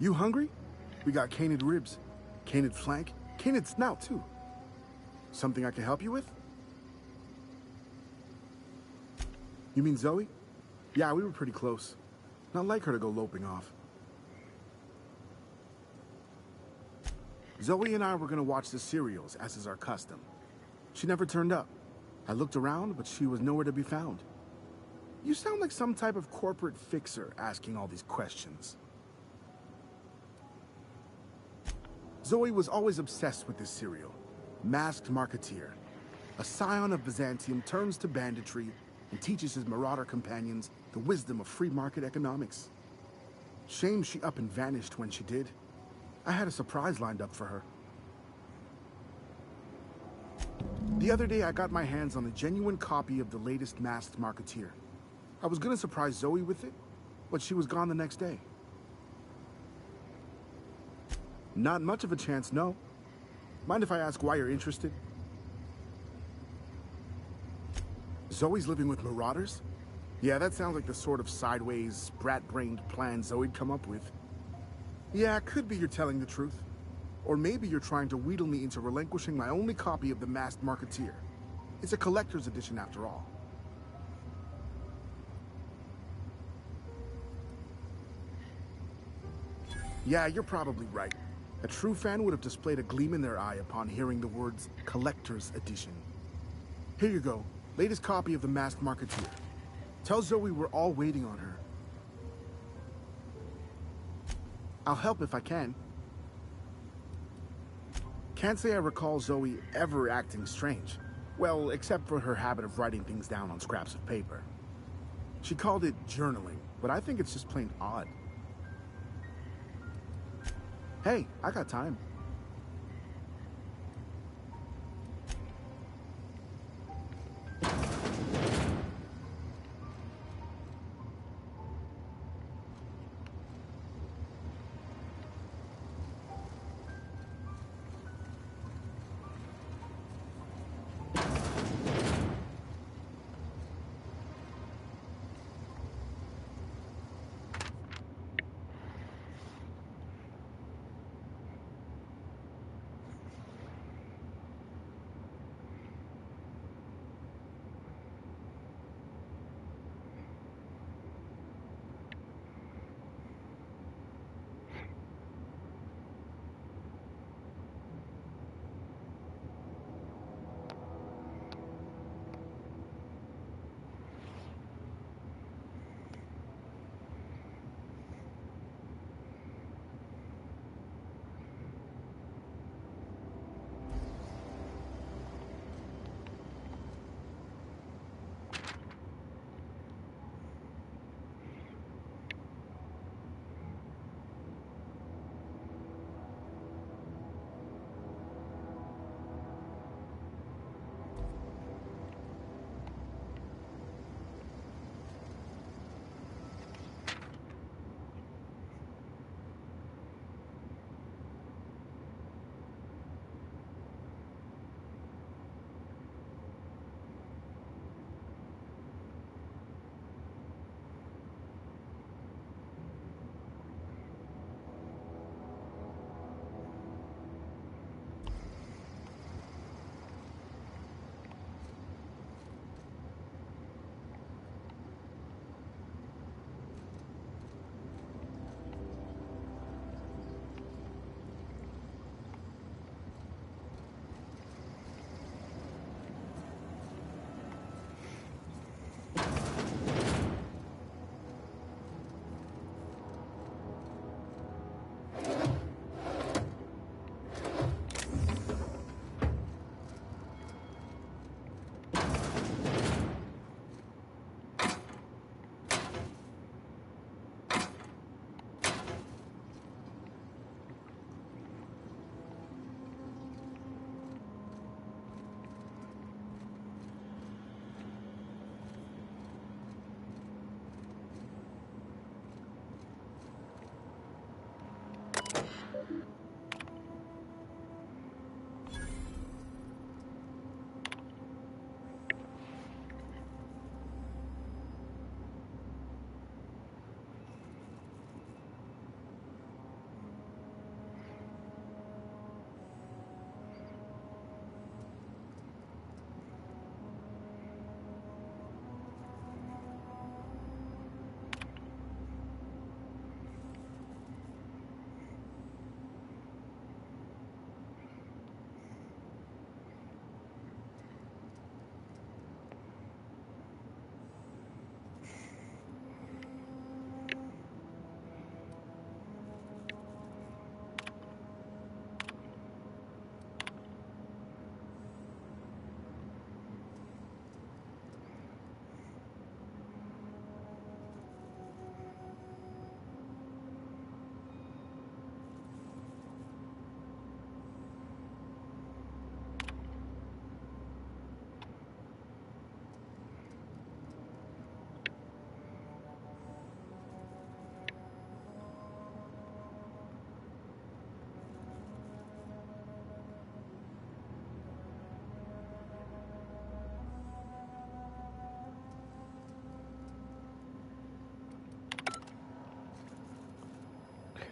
[SPEAKER 20] You hungry? We got canid ribs, canid flank, canid snout too. Something I can help you with? You mean Zoe? Yeah, we were pretty close. Not like her to go loping off. Zoe and I were gonna watch the serials, as is our custom. She never turned up. I looked around, but she was nowhere to be found. You sound like some type of corporate fixer asking all these questions. Zoe was always obsessed with this serial. Masked Marketeer. A scion of Byzantium turns to banditry and teaches his marauder companions the wisdom of free market economics. Shame she up and vanished when she did. I had a surprise lined up for her. The other day I got my hands on a genuine copy of the latest Masked Marketeer. I was gonna surprise Zoe with it, but she was gone the next day. Not much of a chance, no. Mind if I ask why you're interested? Zoe's living with marauders? Yeah, that sounds like the sort of sideways, brat-brained plan Zoe'd come up with. Yeah, it could be you're telling the truth. Or maybe you're trying to wheedle me into relinquishing my only copy of the Masked Marketeer. It's a collector's edition after all. Yeah, you're probably right. A true fan would have displayed a gleam in their eye upon hearing the words collector's edition. Here you go, latest copy of the Masked Marketeer. Tell Zoe we're all waiting on her. I'll help if I can. Can't say I recall Zoe ever acting strange. Well, except for her habit of writing things down on scraps of paper. She called it journaling, but I think it's just plain odd. Hey, I got time.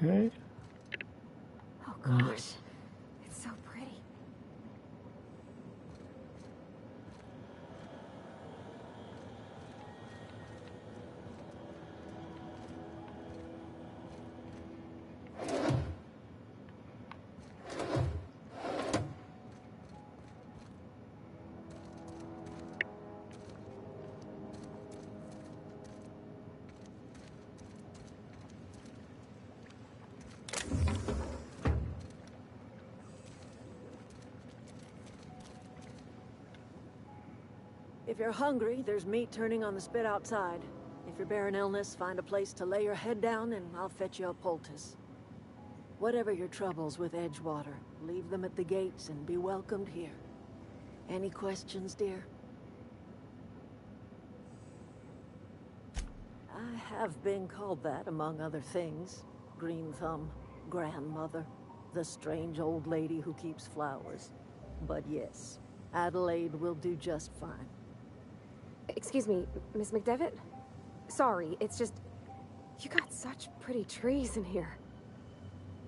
[SPEAKER 1] Okay.
[SPEAKER 8] Oh gosh, it's so pretty.
[SPEAKER 6] If you're hungry, there's meat turning on the spit outside. If you're bearing illness, find a place to lay your head down and I'll fetch you a poultice. Whatever your troubles with Edgewater, leave them at the gates and be welcomed here. Any questions, dear? I have been called that, among other things. Green Thumb, grandmother, the strange old lady who keeps flowers. But yes, Adelaide will do just fine.
[SPEAKER 8] Excuse me, Miss McDevitt? Sorry, it's just... You got such pretty trees in here.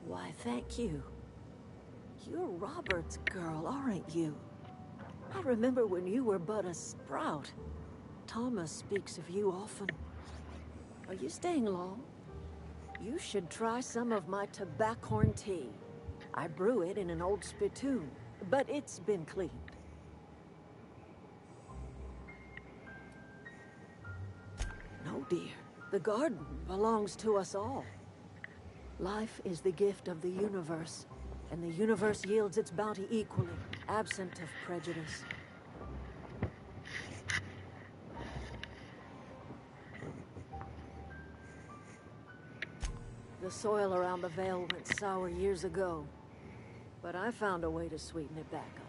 [SPEAKER 6] Why, thank you. You're Robert's girl, aren't you? I remember when you were but a sprout. Thomas speaks of you often. Are you staying long? You should try some of my tobaccorn tea. I brew it in an old spittoon, but it's been cleaned. No, dear. The garden belongs to us all. Life is the gift of the universe, and the universe yields its bounty equally, absent of prejudice. The soil around the Vale went sour years ago, but I found a way to sweeten it back up.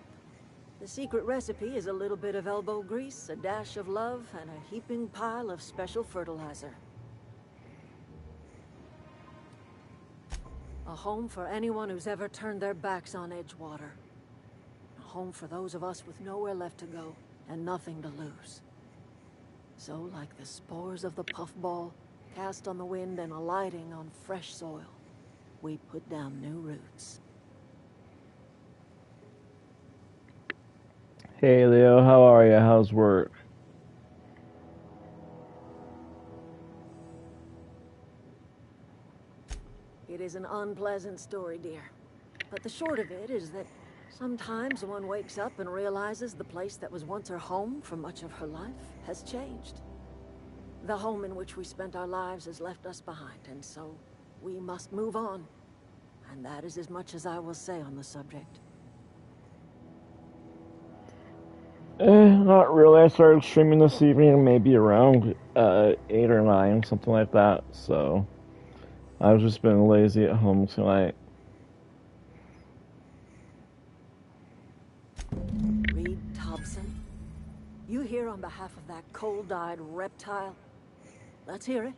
[SPEAKER 6] The secret recipe is a little bit of elbow grease, a dash of love, and a heaping pile of special fertilizer. A home for anyone who's ever turned their backs on Edgewater. A home for those of us with nowhere left to go and nothing to lose. So, like the spores of the puffball, cast on the wind and alighting on fresh soil, we put down new roots.
[SPEAKER 1] Hey Leo, how are you? How's work?
[SPEAKER 6] It is an unpleasant story, dear. But the short of it is that sometimes one wakes up and realizes the place that was once her home for much of her life has changed. The home in which we spent our lives has left us behind, and so we must move on. And that is as much as I will say on the subject.
[SPEAKER 1] Not really. I started streaming this evening, maybe around 8 or 9, something like that. So I've just been lazy at home tonight.
[SPEAKER 6] Reed Thompson? You here on behalf of that cold-eyed reptile? Let's hear it.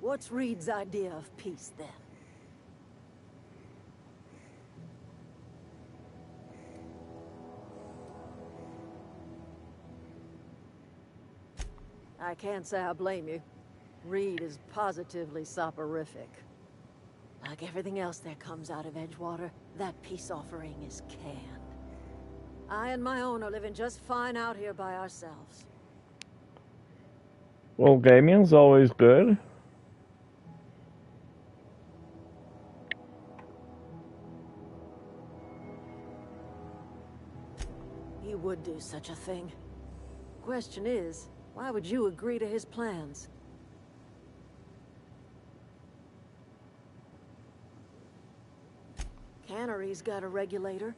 [SPEAKER 6] What's Reed's idea of peace, then? I can't say I blame you. Reed is positively soporific. Like everything else that comes out of Edgewater, that peace offering is canned. I and my own are living just fine out here by ourselves.
[SPEAKER 1] Well, gaming's always good.
[SPEAKER 6] He would do such a thing. Question is, why would you agree to his plans? Cannery's got a regulator.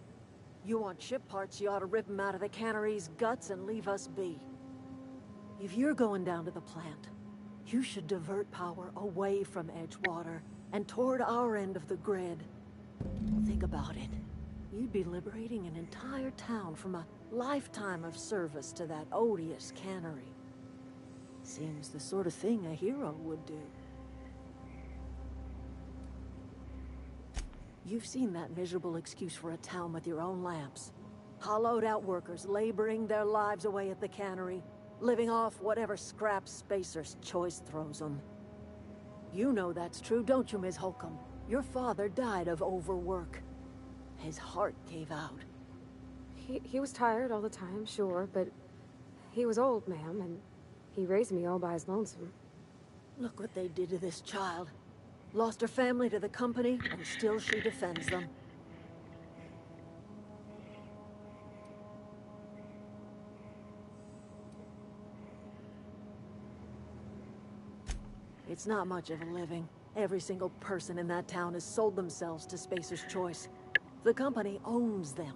[SPEAKER 6] You want ship parts, you ought to rip him out of the cannery's guts and leave us be. If you're going down to the plant, you should divert power away from Edgewater and toward our end of the grid. Think about it. You'd be liberating an entire town from a lifetime of service to that odious cannery. Seems the sort of thing a hero would do. You've seen that miserable excuse for a town with your own lamps. Hollowed out workers laboring their lives away at the cannery, living off whatever scraps Spacer's choice throws them. You know that's true, don't you, Ms. Holcomb? Your father died of overwork. His heart gave out.
[SPEAKER 8] He was tired all the time, sure, but he was old, ma'am, and he raised me all by his lonesome.
[SPEAKER 6] Look what they did to this child. Lost her family to the company, and still she defends them. It's not much of a living. Every single person in that town has sold themselves to Spacer's Choice. The company owns them.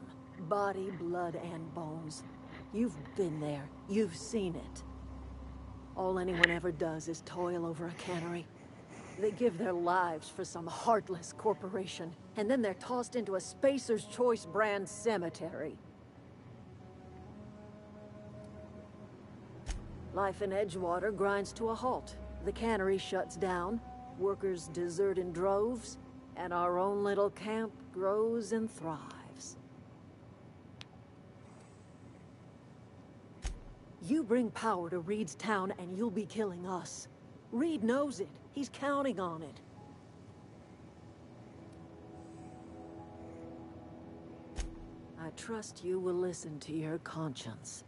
[SPEAKER 6] Body, blood, and bones. You've been there. You've seen it. All anyone ever does is toil over a cannery. They give their lives for some heartless corporation, and then they're tossed into a Spacer's Choice brand cemetery. Life in Edgewater grinds to a halt. The cannery shuts down, workers desert in droves, and our own little camp grows and thrives. You bring power to Reed's town and you'll be killing us. Reed knows it. He's counting on it. I trust you will listen to your conscience.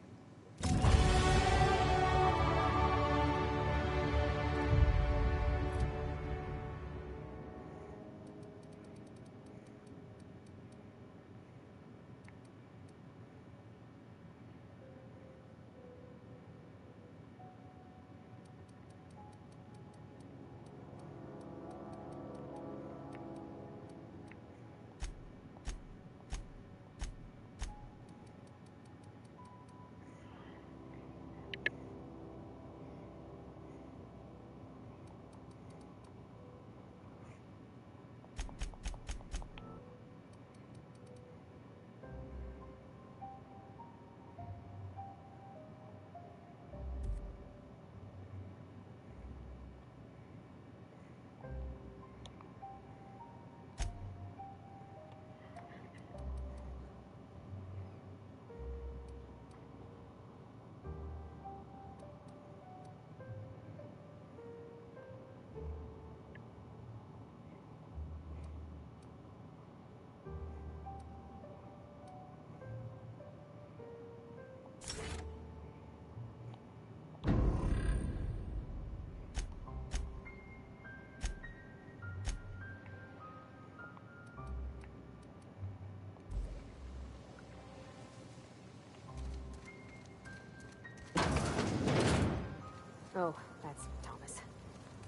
[SPEAKER 8] Oh, that's Thomas.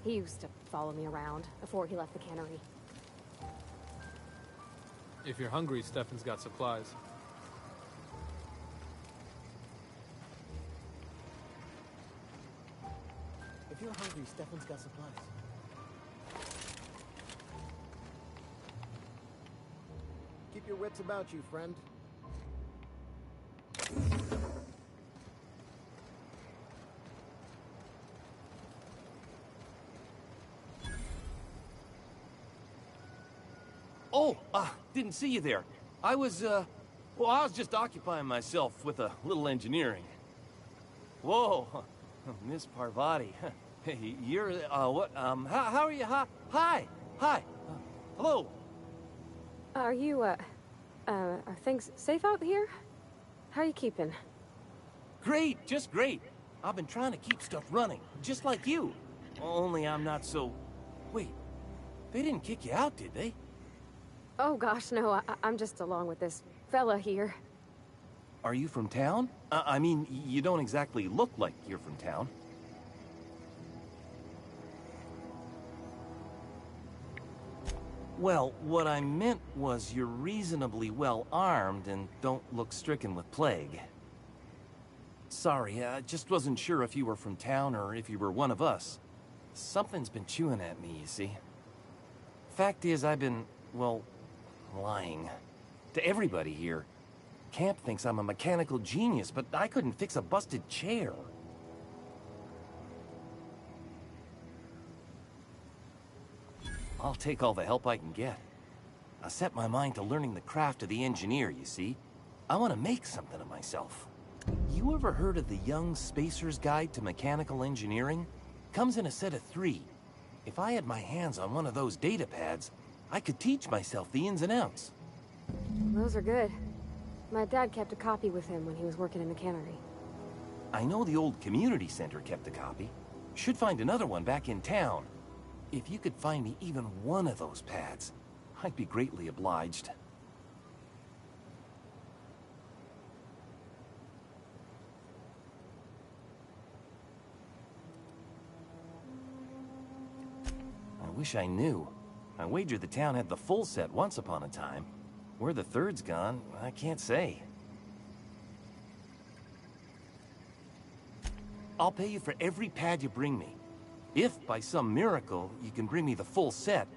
[SPEAKER 8] He used to follow me around before he left the cannery.
[SPEAKER 21] If you're hungry, Stefan's got supplies.
[SPEAKER 15] If you're hungry, Stefan's got supplies. Keep your wits about you, friend.
[SPEAKER 10] Oh, didn't see you there. I was just occupying myself with a little engineering. Whoa, Miss Parvati. Hey, you're, what, how are you? Hi, hello.
[SPEAKER 8] Are you, are things safe out here? How are you keeping?
[SPEAKER 10] Great, just great. I've been trying to keep stuff running, just like you. Only I'm not so... Wait, they didn't kick you out, did they?
[SPEAKER 8] Oh gosh, no, I'm just along with this fella here.
[SPEAKER 10] Are you from town? I mean, you don't exactly look like you're from town. Well, what I meant was you're reasonably well armed and don't look stricken with plague. Sorry, I just wasn't sure if you were from town or if you were one of us. Something's been chewing at me, you see. Fact is, I've been, well, lying. To everybody here. Camp thinks I'm a mechanical genius, but I couldn't fix a busted chair. I'll take all the help I can get. I set my mind to learning the craft of the engineer, you see. I want to make something of myself. You ever heard of the Young Spacer's Guide to Mechanical Engineering? Comes in a set of 3. If I had my hands on one of those data pads, I could teach myself the ins and outs.
[SPEAKER 8] Those are good. My dad kept a copy with him when he was working in the cannery.
[SPEAKER 10] I know the old community center kept a copy. Should find another one back in town. If you could find me even one of those pads, I'd be greatly obliged. I wish I knew. I wager the town had the full set once upon a time. Where the third's gone, I can't say. I'll pay you for every pad you bring me. If, by some miracle, you can bring me the full set,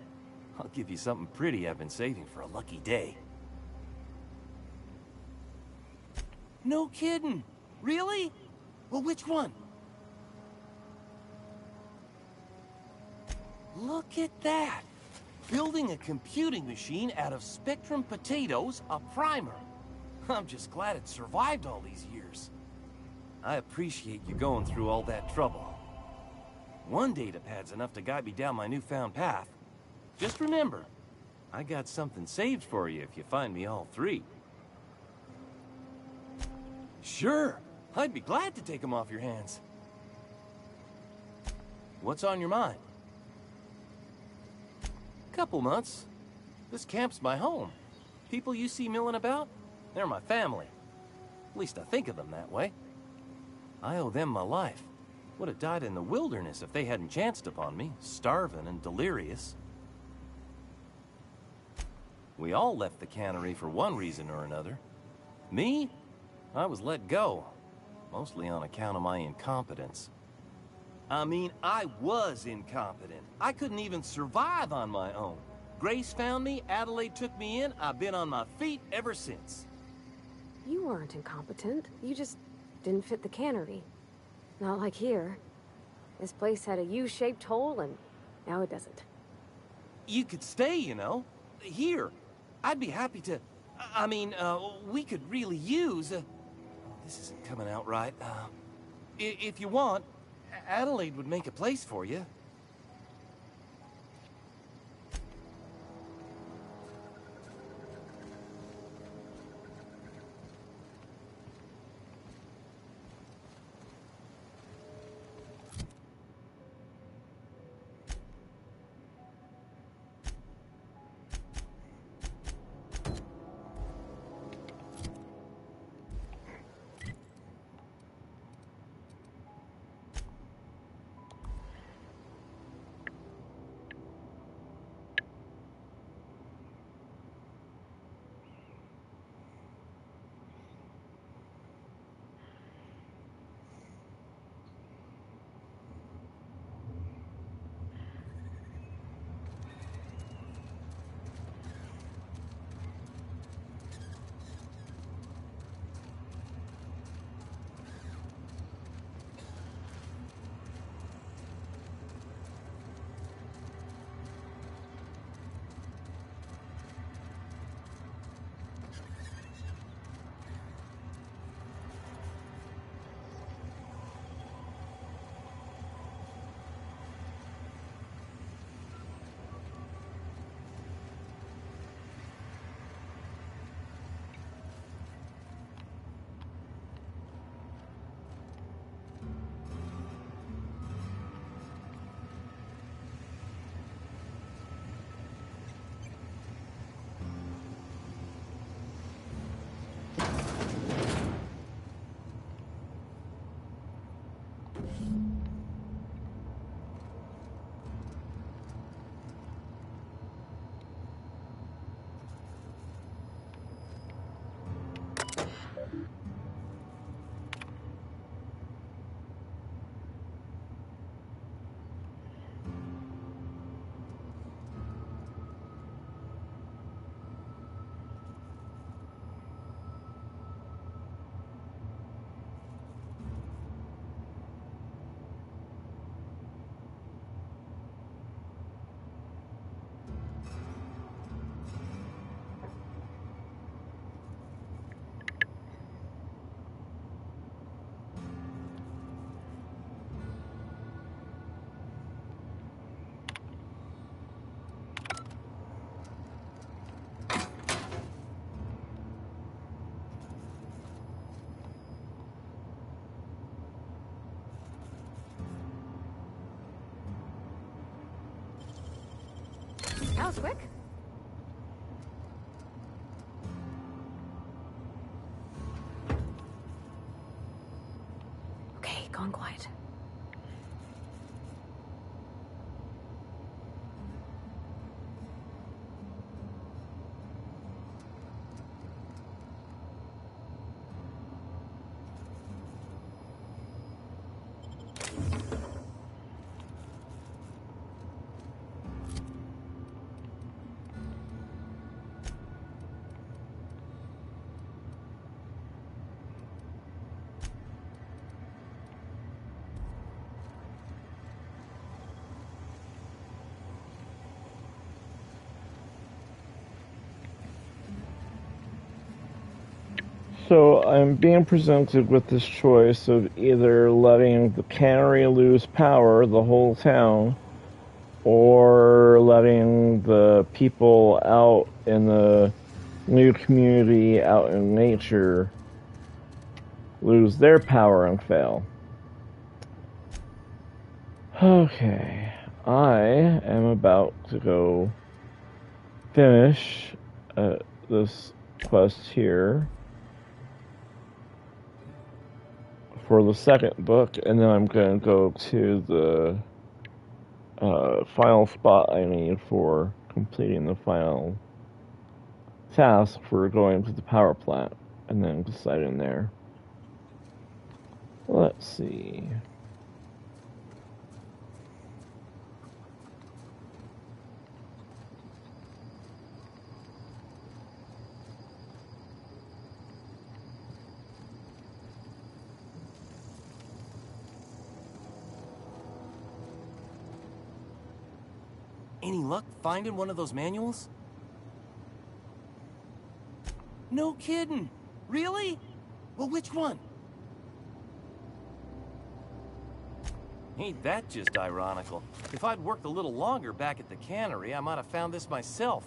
[SPEAKER 10] I'll give you something pretty I've been saving for a lucky day. No kidding! Really? Well, which one? Look at that! Building a computing machine out of Spectrum potatoes, a primer. I'm just glad it survived all these years. I appreciate you going through all that trouble. One datapad's enough to guide me down my newfound path. Just remember, I got something saved for you if you find me all three. Sure, I'd be glad to take them off your hands. What's on your mind? Couple months. This camp's my home. People you see milling about, they're my family. At least I think of them that way. I owe them my life. Would have died in the wilderness if they hadn't chanced upon me, starving and delirious. We all left the cannery for one reason or another. Me? I was let go, mostly on account of my incompetence. I mean, I was incompetent. I couldn't even survive on my own. Grace found me, Adelaide took me in, I've been on my feet ever since.
[SPEAKER 8] You weren't incompetent. You just didn't fit the cannery. Not like here. This place had a U-shaped hole, and now it doesn't.
[SPEAKER 10] You could stay, you know. Here. I'd be happy to... I mean, we could really use... this isn't coming out right. If you want, Adelaide would make a place for you.
[SPEAKER 8] was quick. Okay, gone quiet.
[SPEAKER 1] So I'm being presented with this choice of either letting the cannery lose power, the whole town, or letting the people out in the new community out in nature lose their power and fail. Okay, I am about to go finish this quest here for the second book, and then I'm going to go to the final spot I need for completing the final task for going to the power plant, and then deciding there. Let's see.
[SPEAKER 10] Any luck finding one of those manuals? No kidding! Really? Well, which one? Ain't that just ironical? If I'd worked a little longer back at the cannery, I might have found this myself.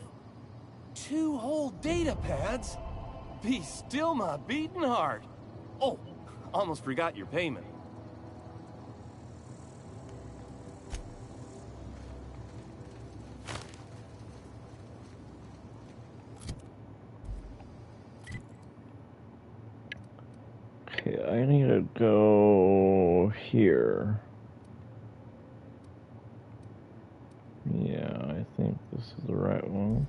[SPEAKER 10] 2 whole data pads? Be still my beating heart. Oh, almost forgot your payment.
[SPEAKER 1] Okay, I need to go here. Yeah, I think this is the right one.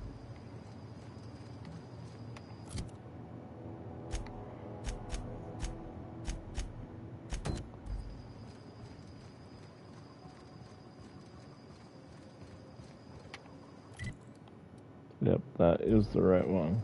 [SPEAKER 1] Yep, that is the right one.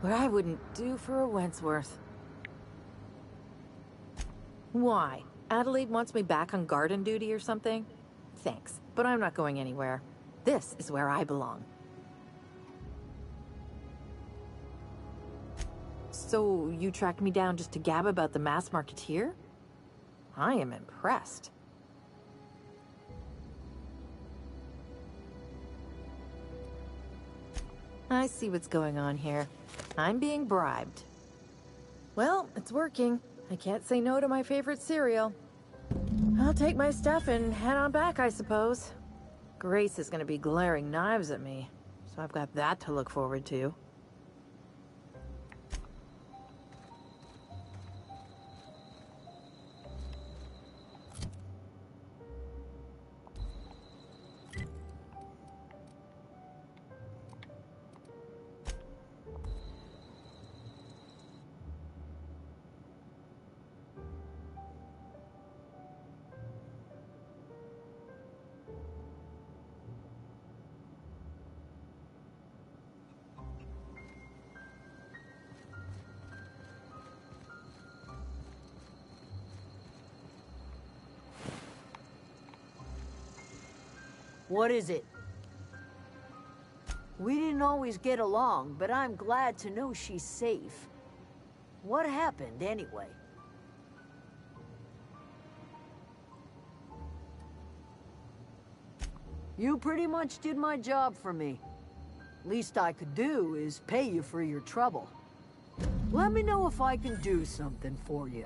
[SPEAKER 18] What I wouldn't do for a Wentworth. Why? Adelaide wants me back on garden duty or something? Thanks, but I'm not going anywhere. This is where I belong. So, you tracked me down just to gab about the mass marketeer? I am impressed. I see what's going on here. I'm being bribed. Well, it's working. I can't say no to my favorite cereal. I'll take my stuff and head on back, I suppose. Grace is gonna be glaring knives at me, so I've got that to look forward to.
[SPEAKER 13] What is it? We didn't always get along, but I'm glad to know she's safe. What happened, anyway? You pretty much did my job for me. Least I could do is pay you for your trouble. Let me know if I can do something for you.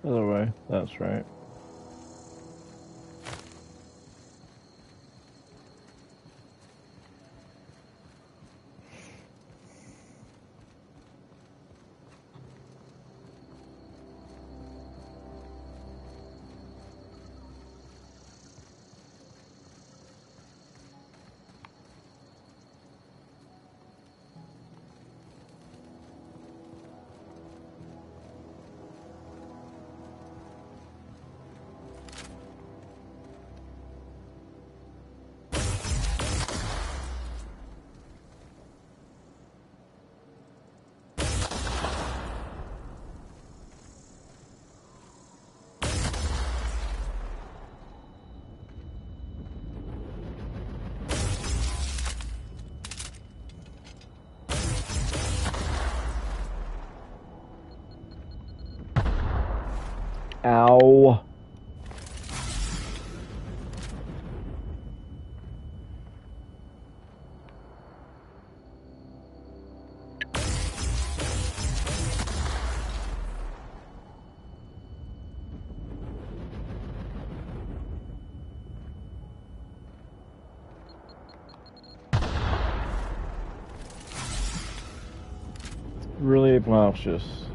[SPEAKER 1] Other way, that's right. Ow. Really obnoxious.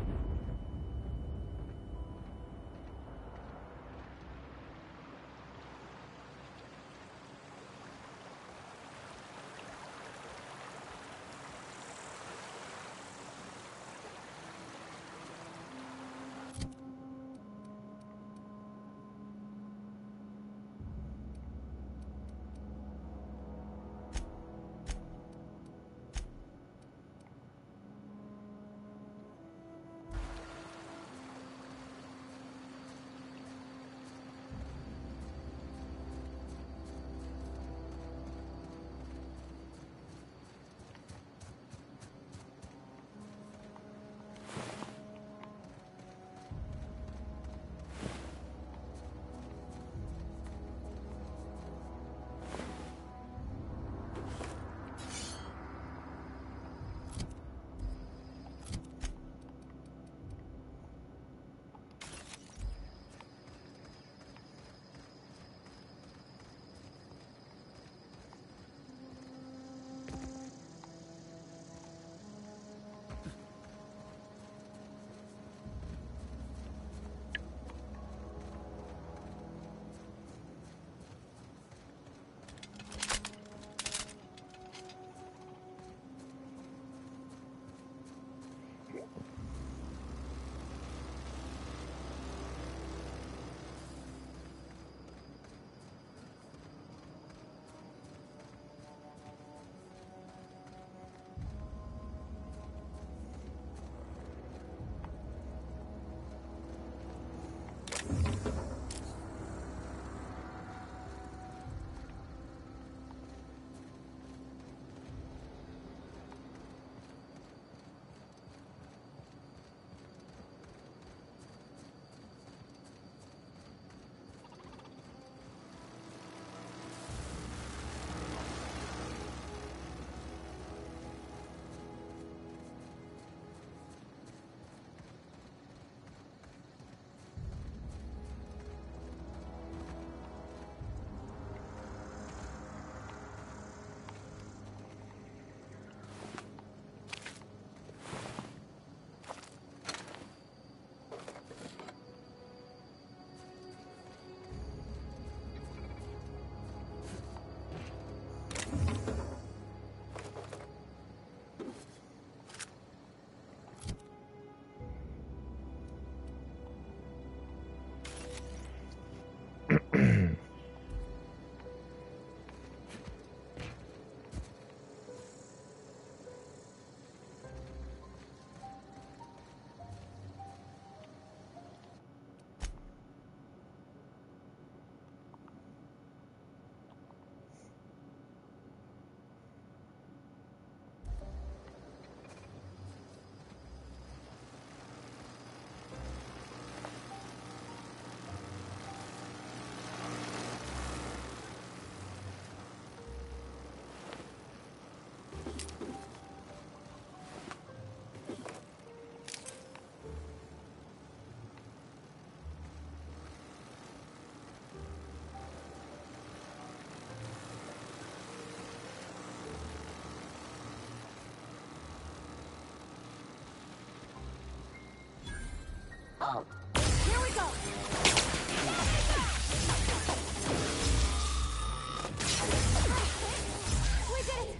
[SPEAKER 8] We did it!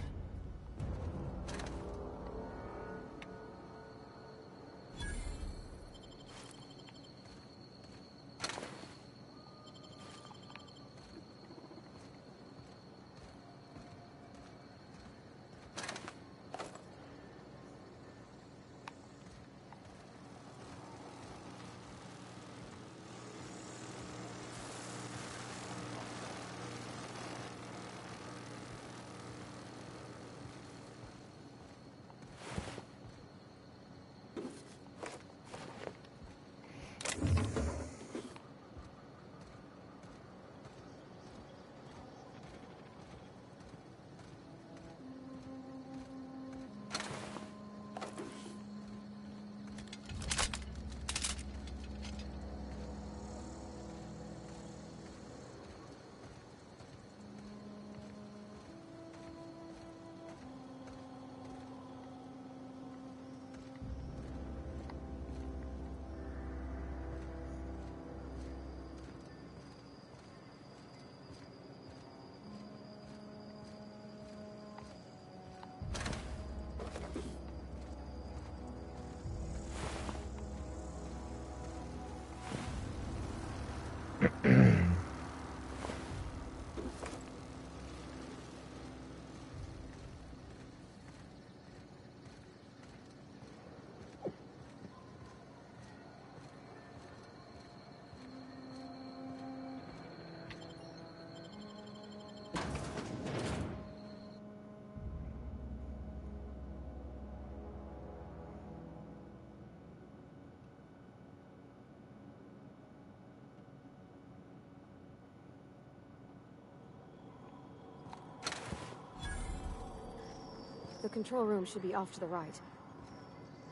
[SPEAKER 8] The control room should be off to the right.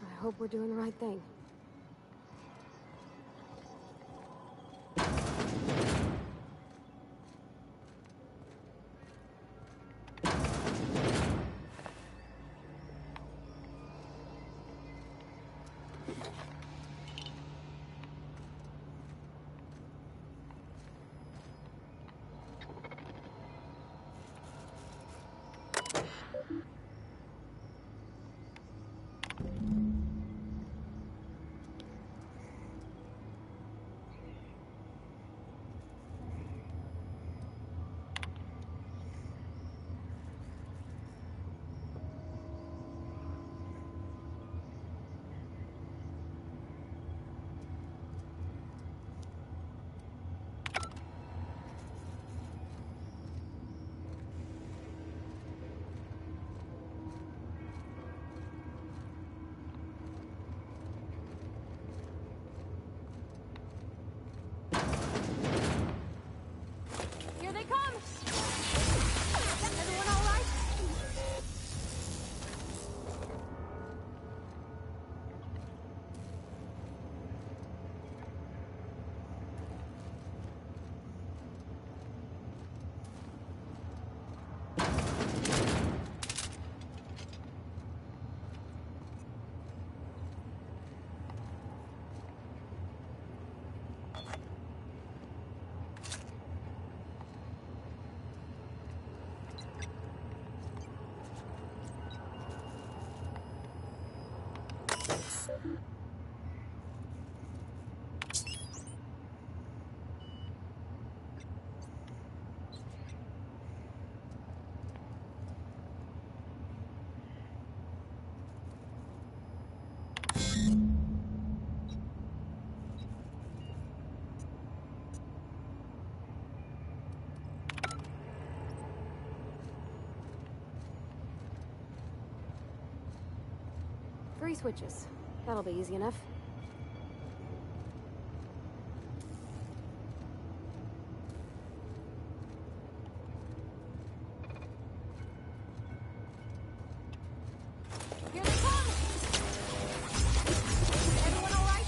[SPEAKER 8] I hope we're doing the right thing. Here they come! Everyone all right? Three switches. That'll be easy enough. Here they come! Everyone all right?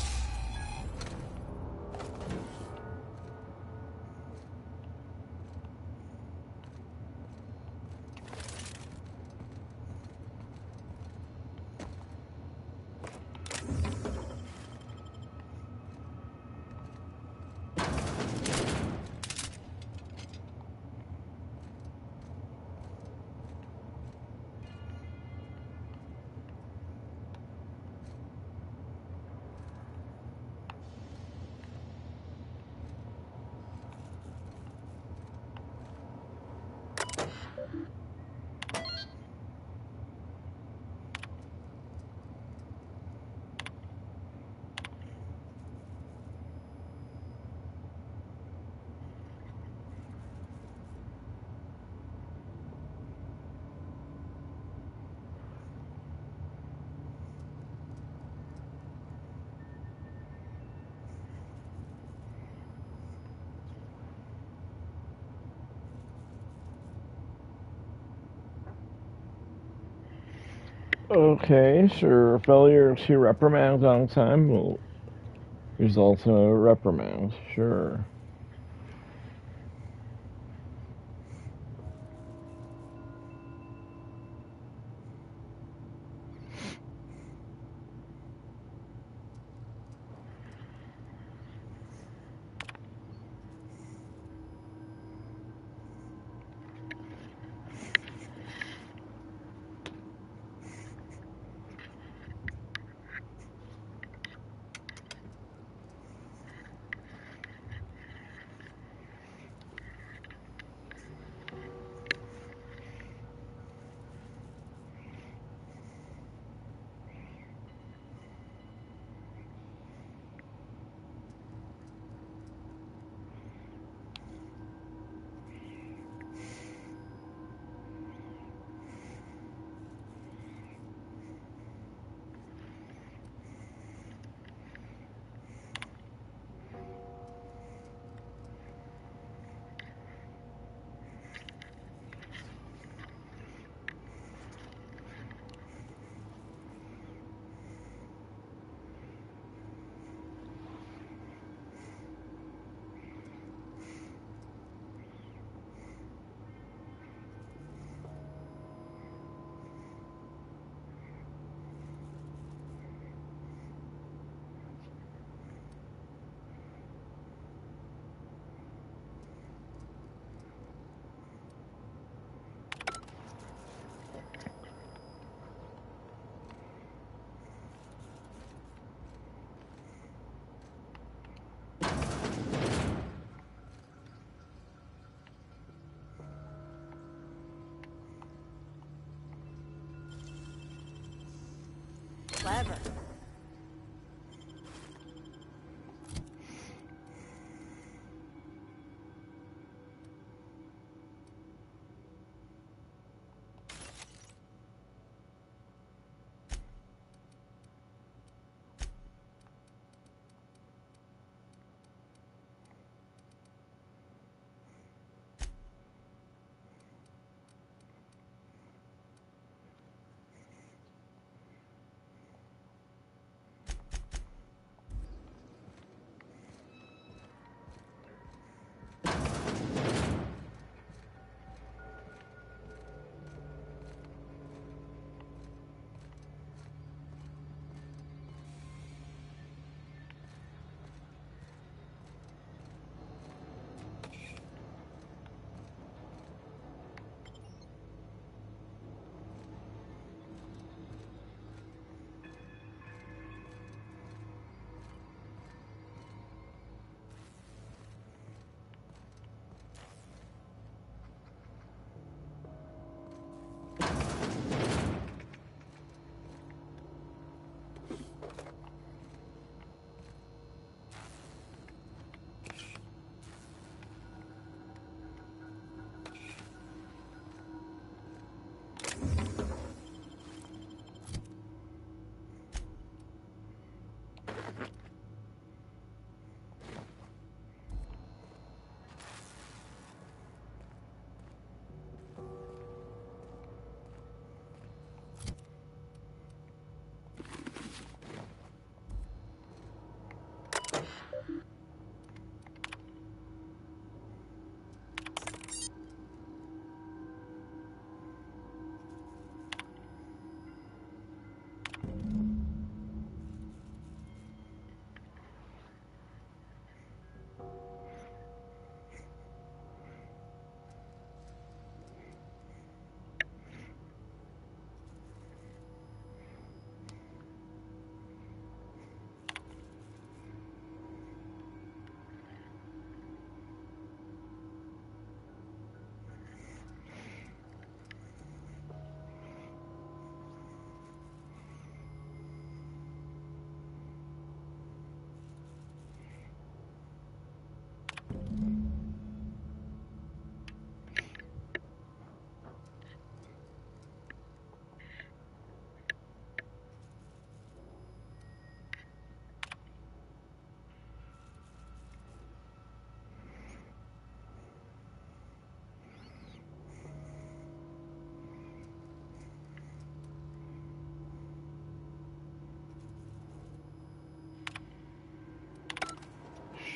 [SPEAKER 1] Okay, sure. Failure to reprimand on time will result in a reprimand. Sure.
[SPEAKER 4] Clever.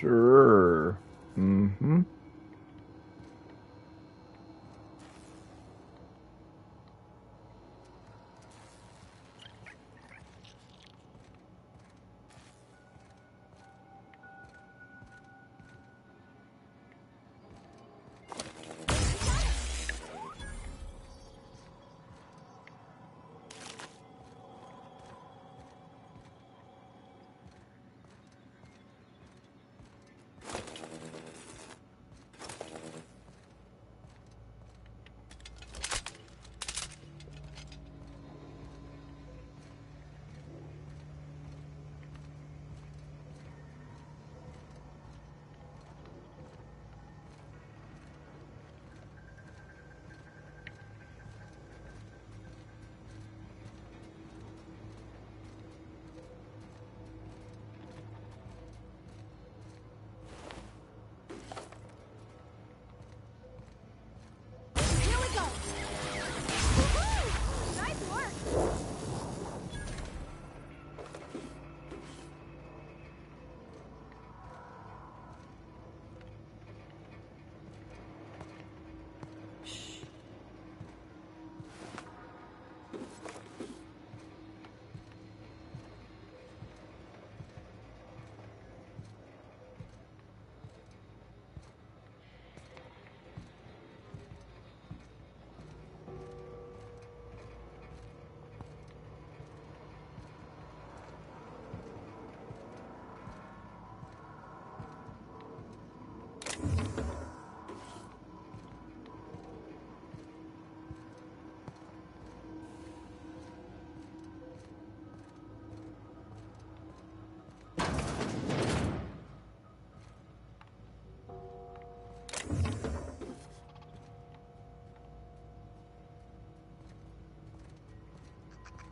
[SPEAKER 1] Sure. Mm-hmm.
[SPEAKER 8] Here we go! Woohoo! Nice work!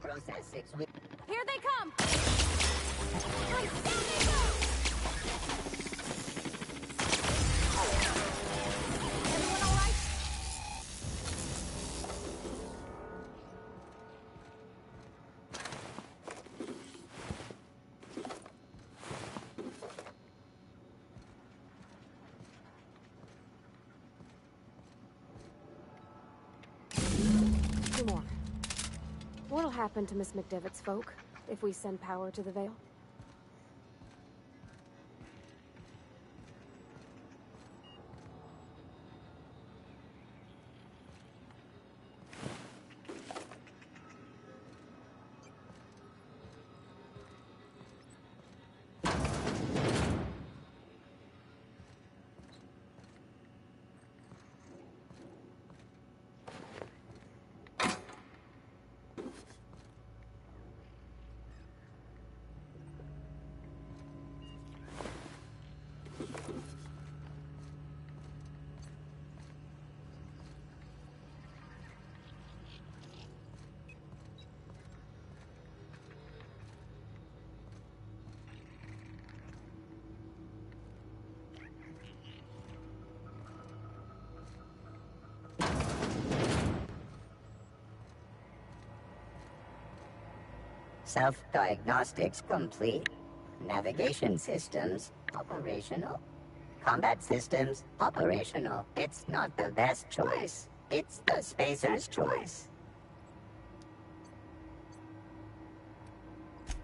[SPEAKER 3] Process 6 weeks.
[SPEAKER 8] Here they come! Right, down they go! Everyone all right? Two more. What'll happen to Miss McDevitt's folk if we send power to the Vale?
[SPEAKER 3] Self-diagnostics complete. Navigation systems operational. Combat systems operational. It's not the best choice. It's the spacer's choice.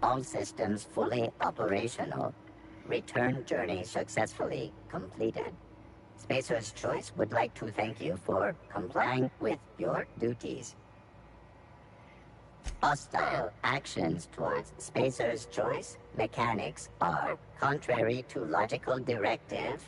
[SPEAKER 3] All systems fully operational. Return journey successfully completed. Spacer's Choice would like to thank you for complying with your duties. Hostile actions towards Spacer's Choice mechanics are contrary to logical directive.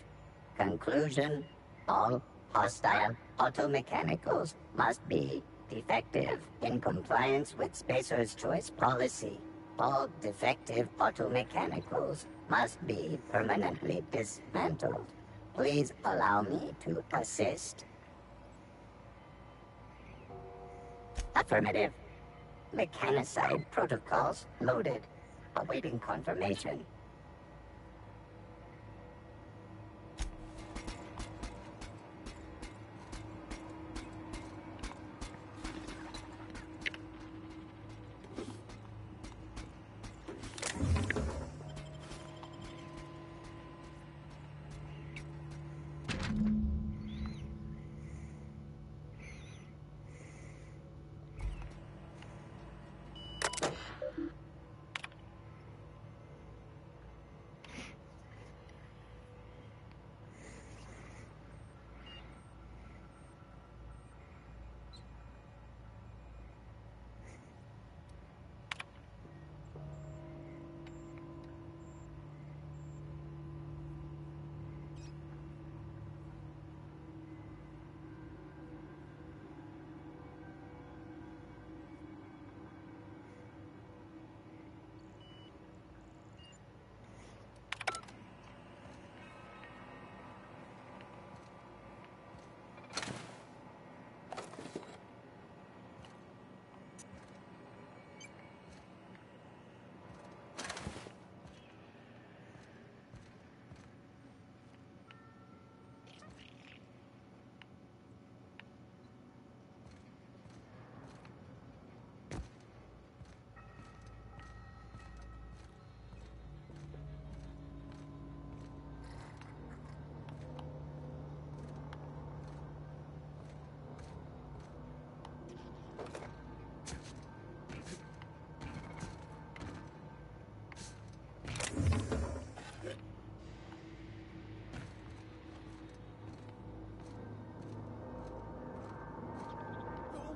[SPEAKER 3] Conclusion: all hostile automechanicals must be defective in compliance with Spacer's Choice policy. All defective automechanicals must be permanently dismantled. Please allow me to assist. Affirmative. Mechanicide protocols loaded. Awaiting confirmation.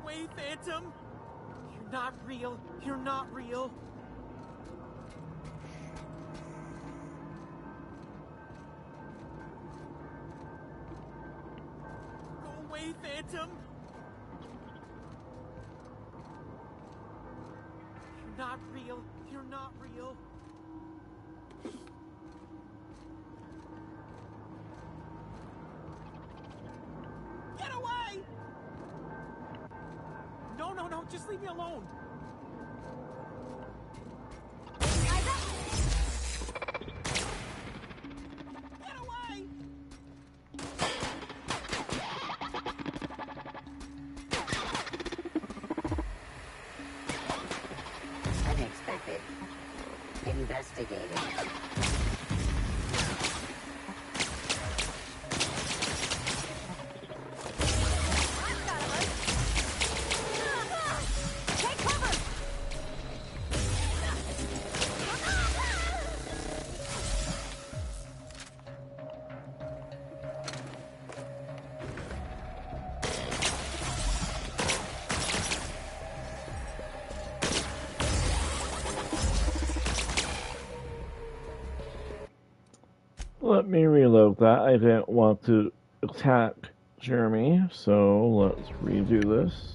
[SPEAKER 15] away, Phantom! You're not real. You're not real. Go away, Phantom! You're not real. You're not real. Get away! No, no, no, just leave me alone. Get away!
[SPEAKER 3] Unexpected. Investigating.
[SPEAKER 1] Let me reload that. I didn't want to attack Jeremy, so let's redo this.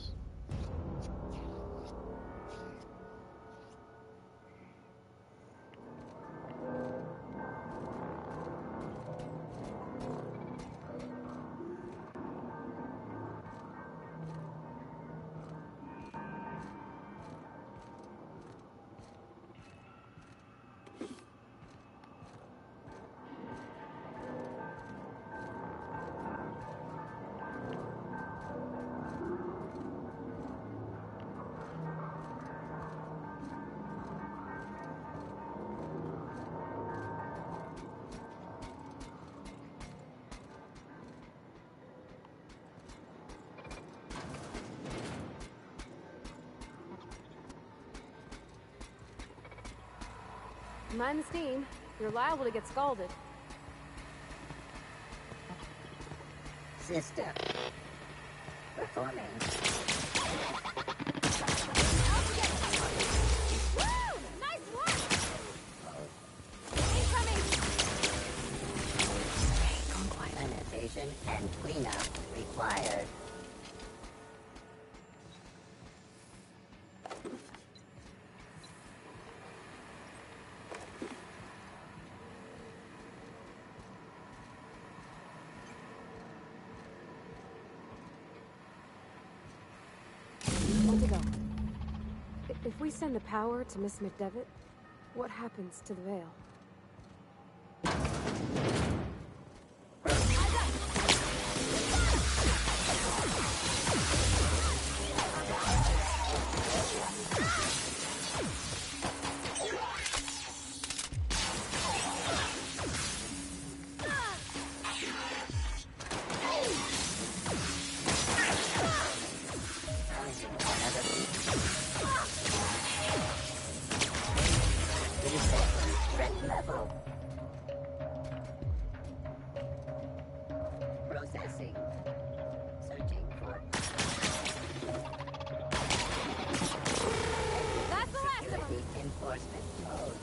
[SPEAKER 8] Mind the steam. You're liable to get scalded.
[SPEAKER 3] System. Performing.
[SPEAKER 8] Woo! Nice work! Incoming!
[SPEAKER 3] Sanitation and cleanup required.
[SPEAKER 8] If we send the power to Miss McDevitt, what happens to the veil?
[SPEAKER 3] Threat level. Processing. Searching for.
[SPEAKER 8] That's the last of them.
[SPEAKER 3] Security enforcement mode.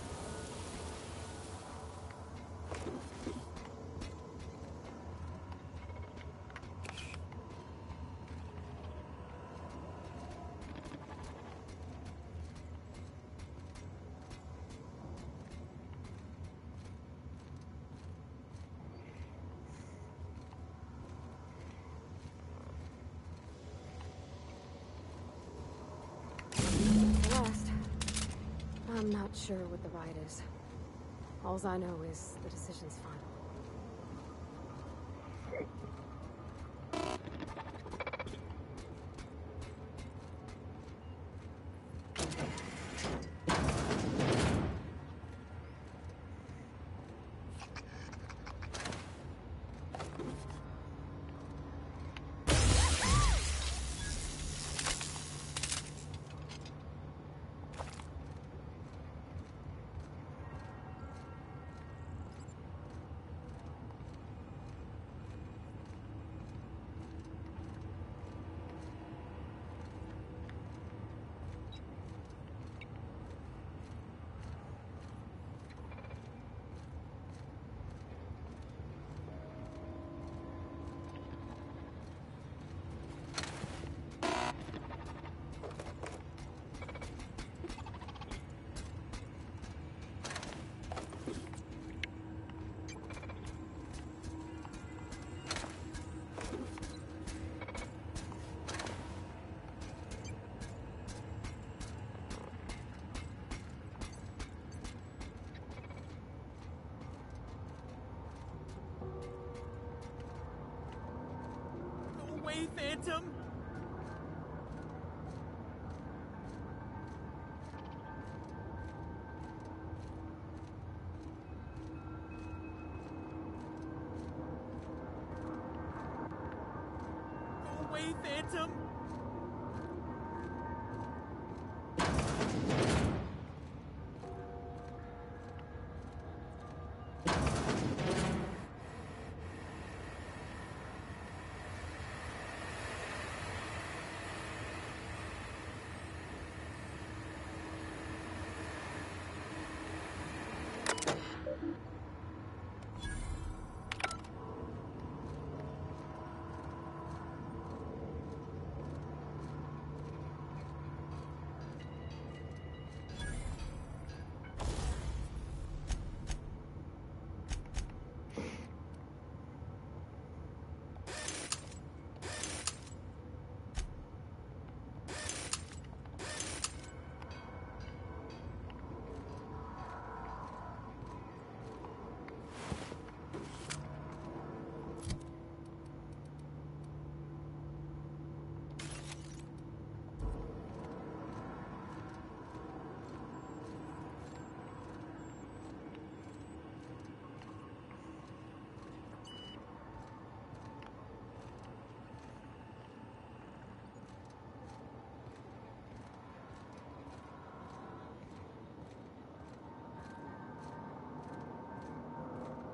[SPEAKER 8] Last. I'm not sure what the right is. Alls I know is the decision's final.
[SPEAKER 15] away, Phantom! Go away, Phantom!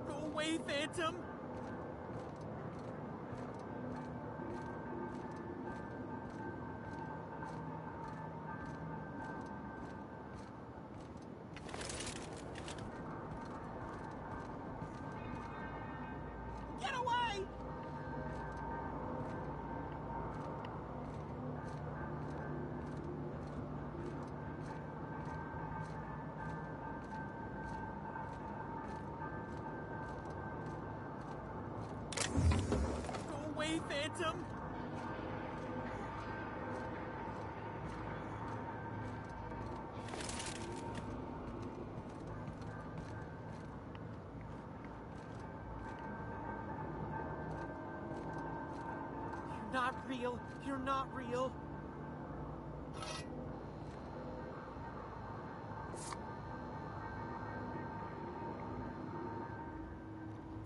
[SPEAKER 15] Go away, Phantom! Get away! Go away, Phantom! You're not real. You're not real.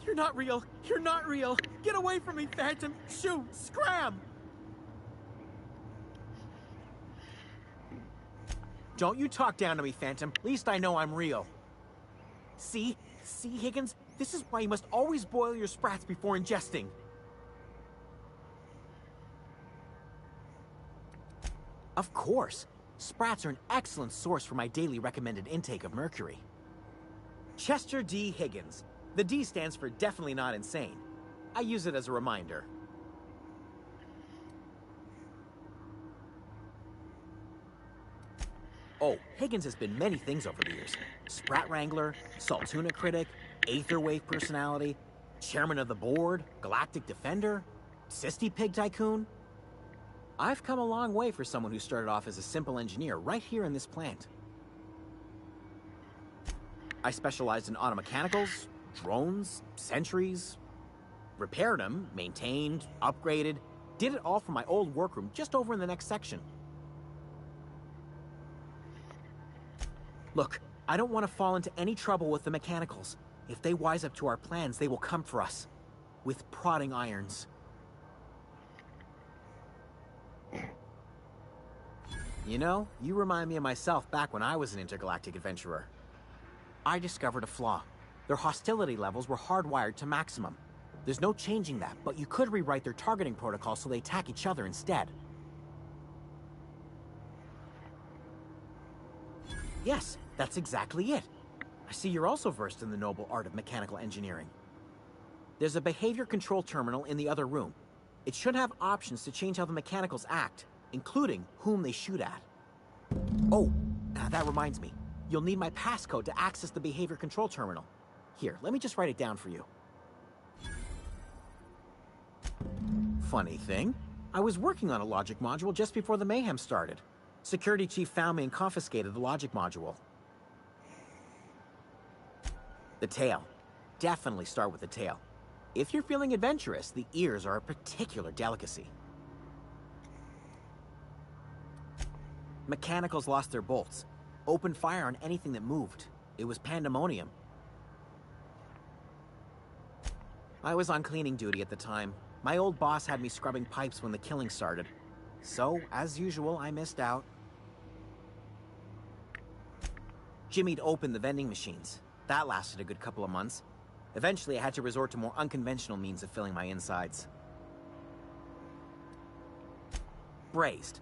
[SPEAKER 15] You're not real. You're not real. Get away from me, Phantom. Shoot. Scram. Don't you talk down to me, Phantom. At least I know I'm real. See? See, Higgins? This is why you must always boil your sprats before ingesting. Of course. Sprats are an excellent source for my daily recommended intake of mercury. Chester D. Higgins. The D stands for definitely not insane. I use it as a reminder. Oh, Higgins has been many things over the years. Sprat Wrangler, Saltuna Critic, Aetherwave Personality, Chairman of the Board, Galactic Defender, Sisty Pig Tycoon. I've come a long way for someone who started off as a simple engineer right here in this plant. I specialized in automechanicals, drones, sentries, repaired them, maintained, upgraded, did it all from my old workroom just over in the next section. Look, I don't want to fall into any trouble with the mechanicals. If they wise up to our plans, they will come for us. With prodding irons. You know, you remind me of myself back when I was an intergalactic adventurer. I discovered a flaw. Their hostility levels were hardwired to maximum. There's no changing that, but you could rewrite their targeting protocol so they attack each other instead. Yes, that's exactly it. I see you're also versed in the noble art of mechanical engineering. There's a behavior control terminal in the other room. It should have options to change how the mechanicals act, including whom they shoot at. Oh, that reminds me. You'll need my passcode to access the behavior control terminal. Here, let me just write it down for you. Funny thing, I was working on a logic module just before the mayhem started. Security chief found me and confiscated the logic module. The tail. Definitely start with the tail. If you're feeling adventurous, the ears are a particular delicacy. Mechanicals lost their bolts. Opened fire on anything that moved. It was pandemonium. I was on cleaning duty at the time. My old boss had me scrubbing pipes when the killing started. So, as usual, I missed out. Jimmy'd opened the vending machines. That lasted a good couple of months. Eventually, I had to resort to more unconventional means of filling my insides. Braised.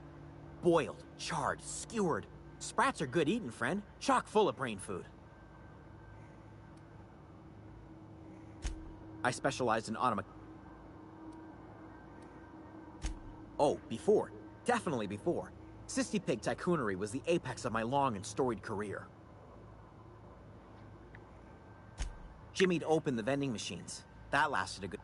[SPEAKER 15] Boiled, charred, skewered. Sprats are good eating, friend. Chock full of brain food. I specialized in Oh, before. Definitely before. Sissy Pig Tycoonery was the apex of my long and storied career. Jimmy'd opened the vending machines. That lasted a good...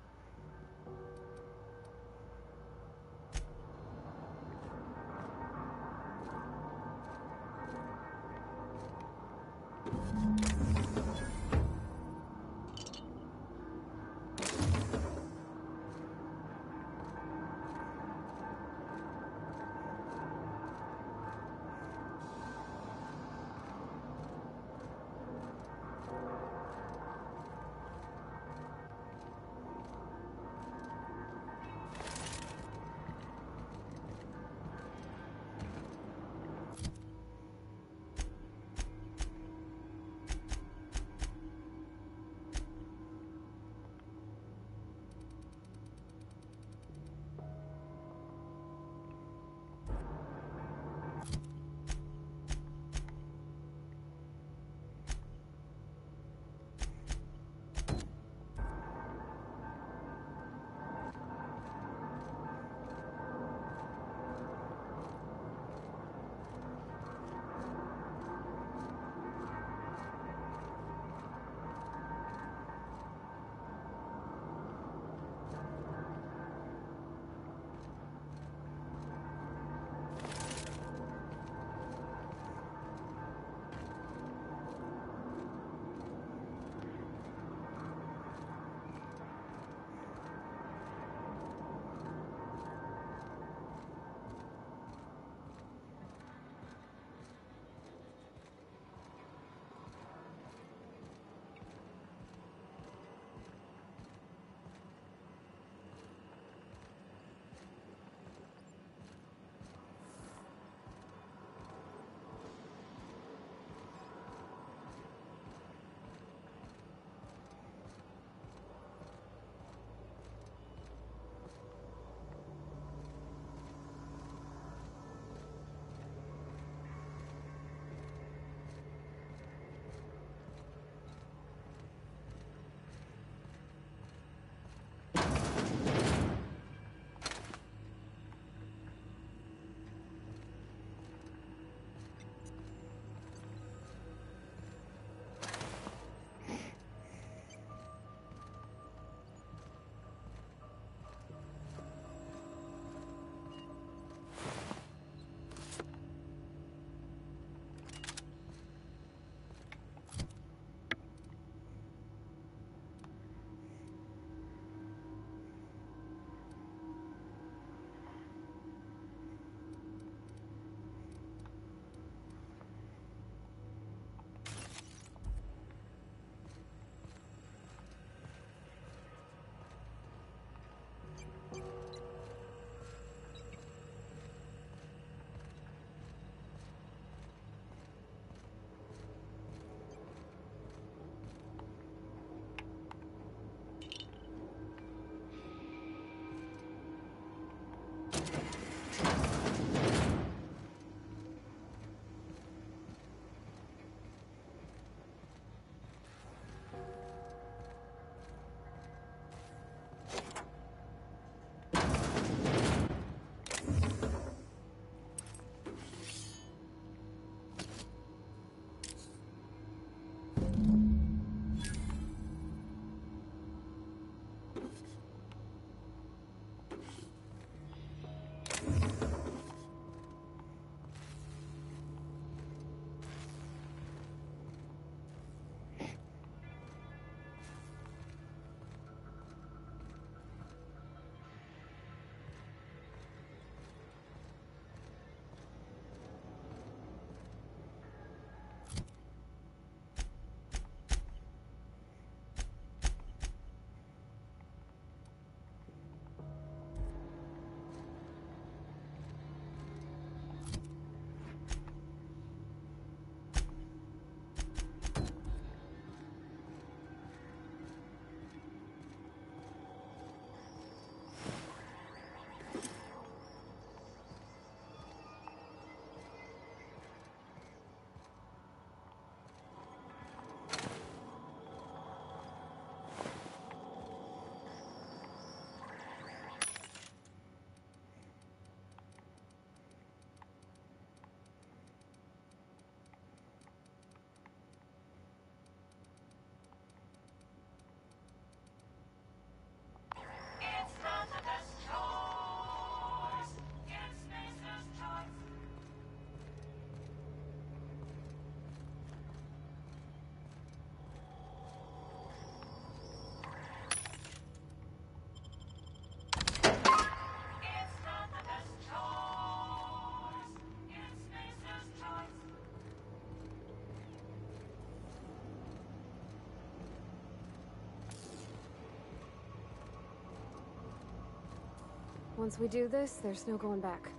[SPEAKER 8] Once we do this, there's no going back.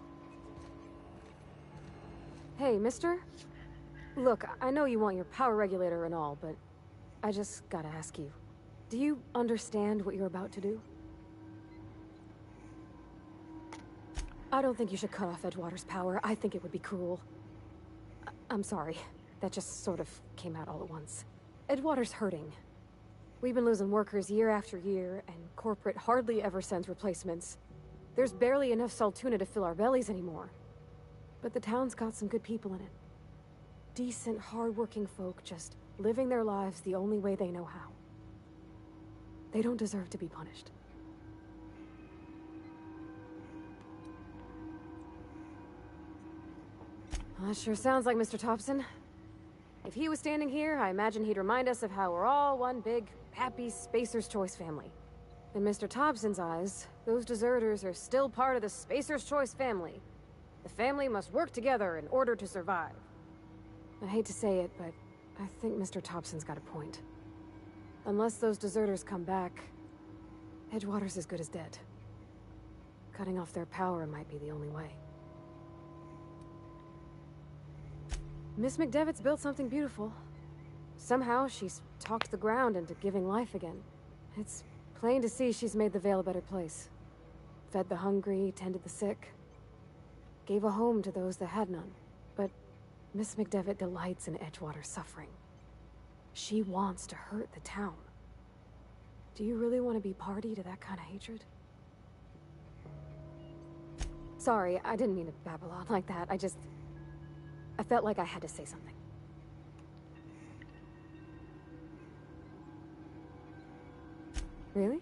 [SPEAKER 8] Hey, mister? Look, I know you want your power regulator and all, but I just gotta ask you. Do you understand what you're about to do? I don't think you should cut off Edgewater's power. I think it would be cruel. I'm sorry. That just sort of came out all at once. Edgewater's hurting. We've been losing workers year after year, and corporate hardly ever sends replacements. There's barely enough Saltuna to fill our bellies anymore. But the town's got some good people in it. Decent, hard-working folk just living their lives the only way they know how. They don't deserve to be punished. Well, that sure sounds like Mr. Thompson. If he was standing here, I imagine he'd remind us of how we're all one big, happy Spacer's Choice family. In Mr. Thompson's eyes, those deserters are still part of the Spacer's Choice family. The family must work together in order to survive. I hate to say it, but I think Mr. Thompson's got a point. Unless those deserters come back, Edgewater's as good as dead. Cutting off their power might be the only way. Miss McDevitt's built something beautiful. Somehow, she's talked the ground into giving life again. It's plain to see she's made the Vale a better place. Fed the hungry, tended the sick. Gave a home to those that had none. But Miss McDevitt delights in Edgewater's suffering. She wants to hurt the town. Do you really want to be party to that kind of hatred? Sorry, I didn't mean to babble on like that. I felt like I had to say something. Really?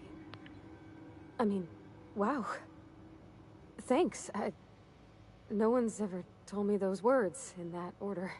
[SPEAKER 8] I mean, wow. Thanks. No one's ever told me those words in that order.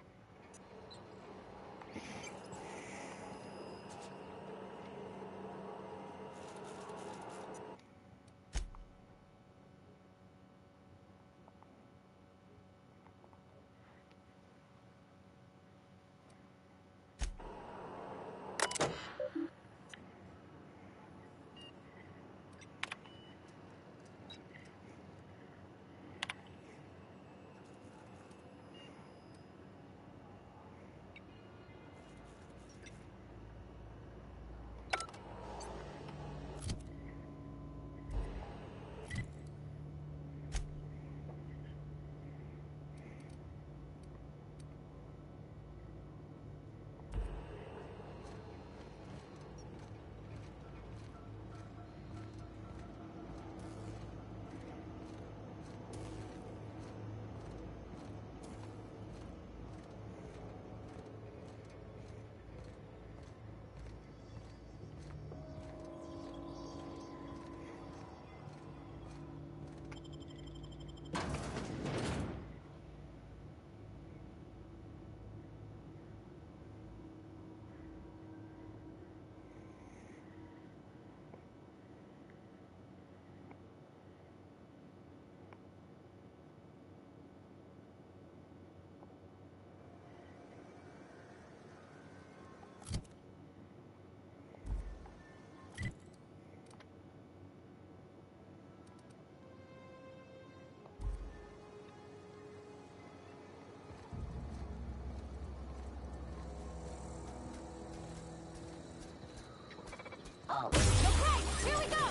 [SPEAKER 3] Oh.
[SPEAKER 5] Okay, here we go!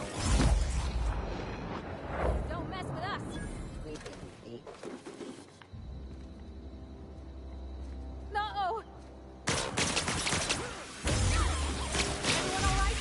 [SPEAKER 5] Don't mess with us!
[SPEAKER 3] We didn't eat.
[SPEAKER 5] No! Everyone all right?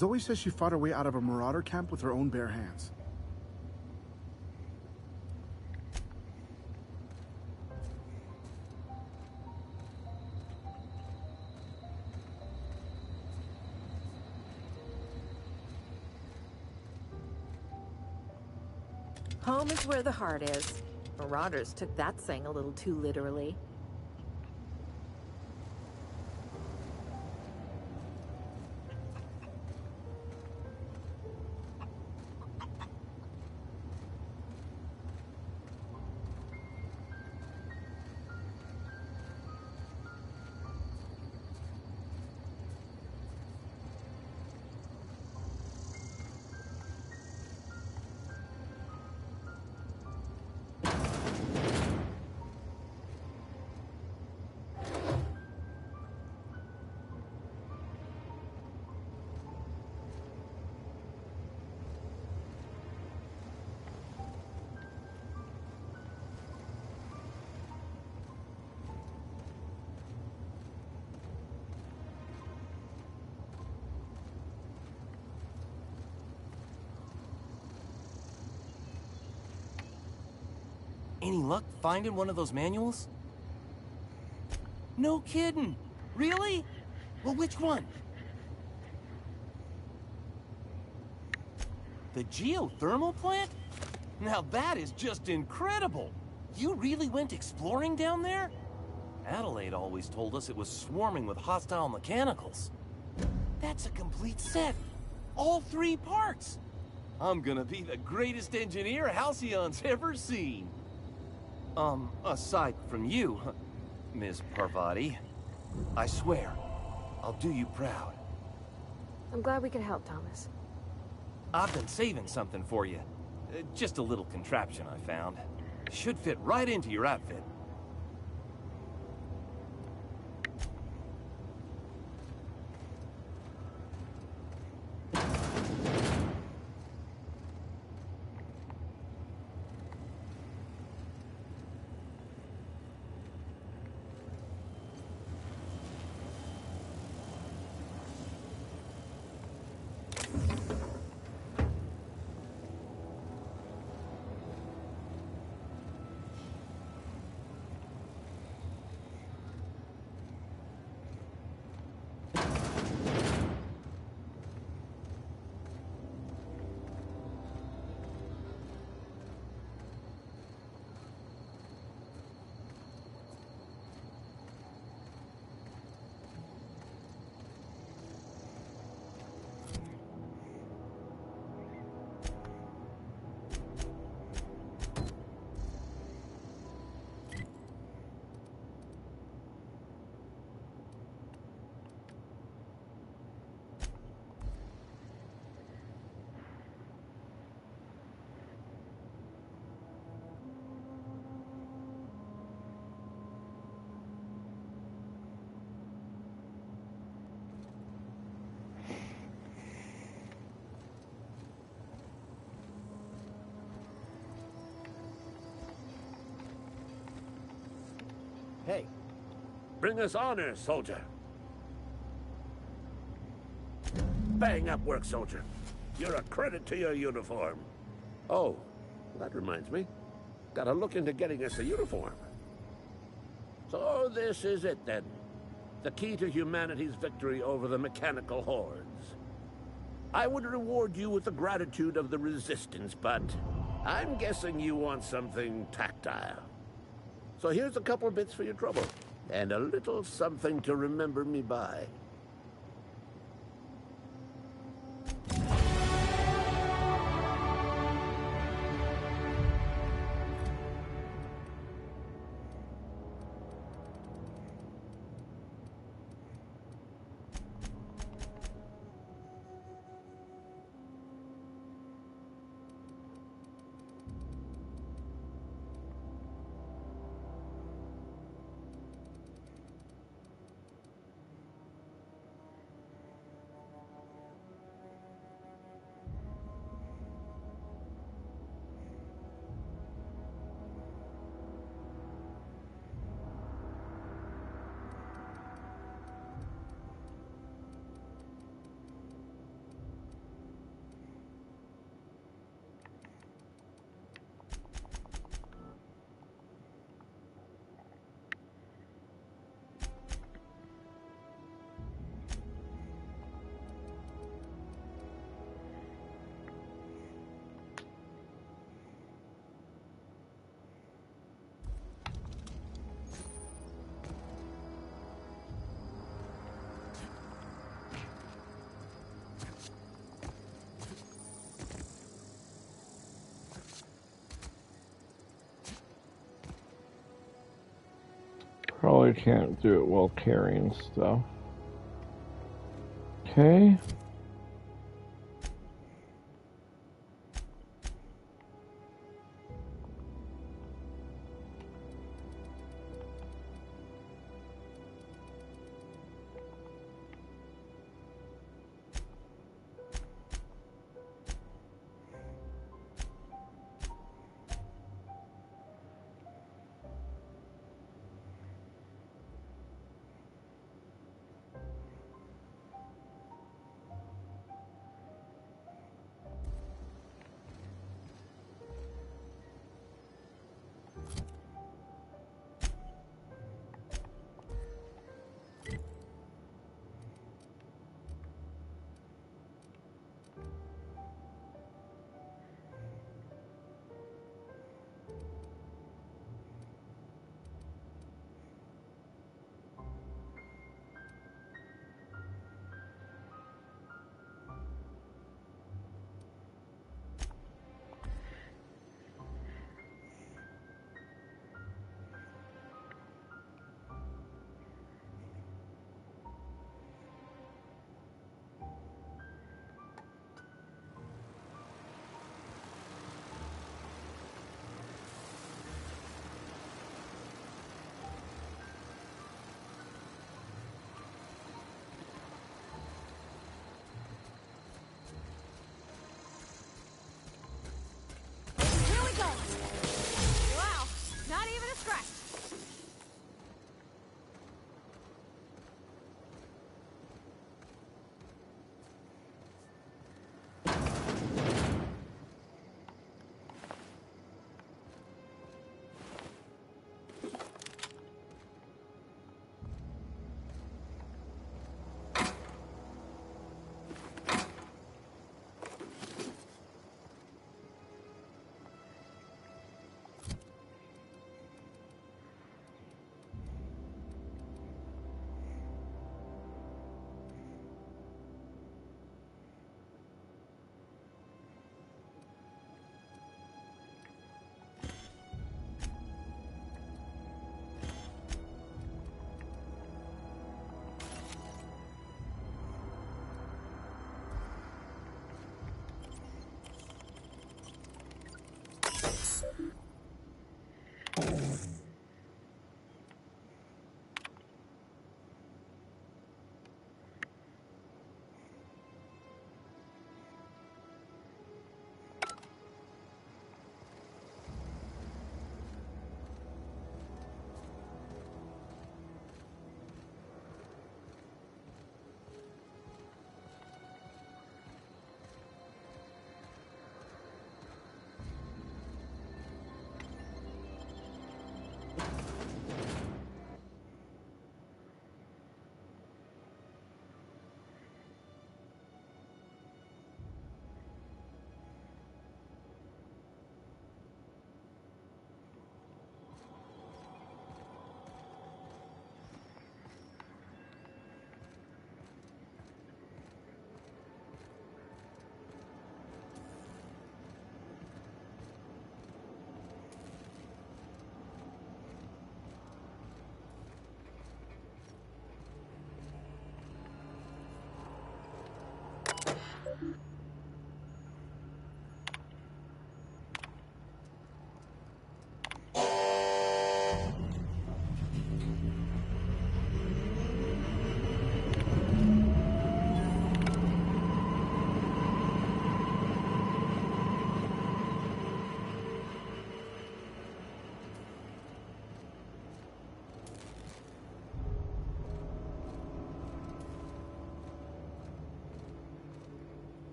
[SPEAKER 20] Zoe says she fought her way out of a marauder camp with her own bare hands.
[SPEAKER 18] Home is where the heart is. Marauders took that saying a little too literally.
[SPEAKER 10] Any luck finding one of those manuals? No kidding. Really? Well, which one? The geothermal plant? Now that is just incredible. You really went exploring down there? Adelaide always told us it was swarming with hostile mechanicals. That's a complete set. All 3 parts. I'm gonna be the greatest engineer Halcyon's ever seen. Aside from you, Ms. Parvati, I swear, I'll do you proud.
[SPEAKER 8] I'm glad we could help, Thomas.
[SPEAKER 10] I've been saving something for you. Just a little contraption I found. Should fit right into your outfit.
[SPEAKER 9] Hey, bring us honor, soldier. Bang up work, soldier. You're a credit to your uniform. Oh, that reminds me. Gotta look into getting us a uniform. So this is it, then. The key to humanity's victory over the mechanical hordes. I would reward you with the gratitude of the Resistance, but I'm guessing you want something tactile. So here's a couple bits for your trouble, and a little something to remember me by.
[SPEAKER 1] probably can't do it while carrying stuff. Okay.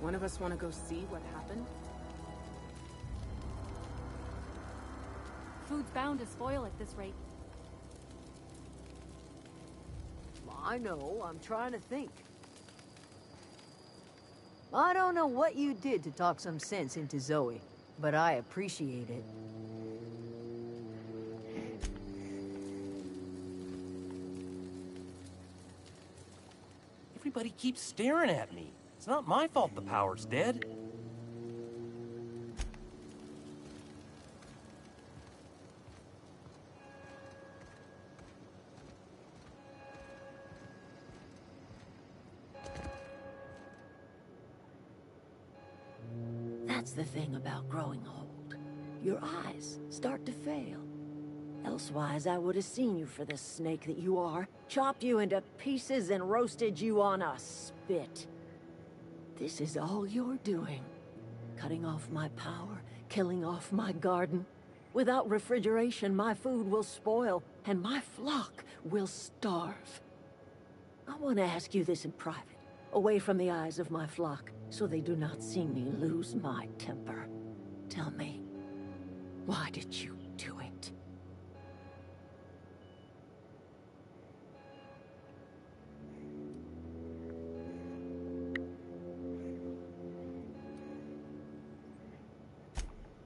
[SPEAKER 12] One of us want to go see what happened?
[SPEAKER 8] Food's bound to spoil at this rate.
[SPEAKER 13] I know, I'm trying to think. I don't know what you did to talk some sense into Zoe, but I appreciate it.
[SPEAKER 10] Everybody keeps staring at me. It's not my fault the power's dead.
[SPEAKER 2] That's the thing about growing old. Your eyes start to fail. Elsewise, I would have seen you for the snake that you are, chopped you into pieces and roasted you on a spit. This is all you're doing. Cutting off my power, killing off my garden. Without refrigeration, my food will spoil, and my flock will starve. I want to ask you this in private, away from the eyes of my flock, so they do not see me lose my temper. Tell me, why did you do it?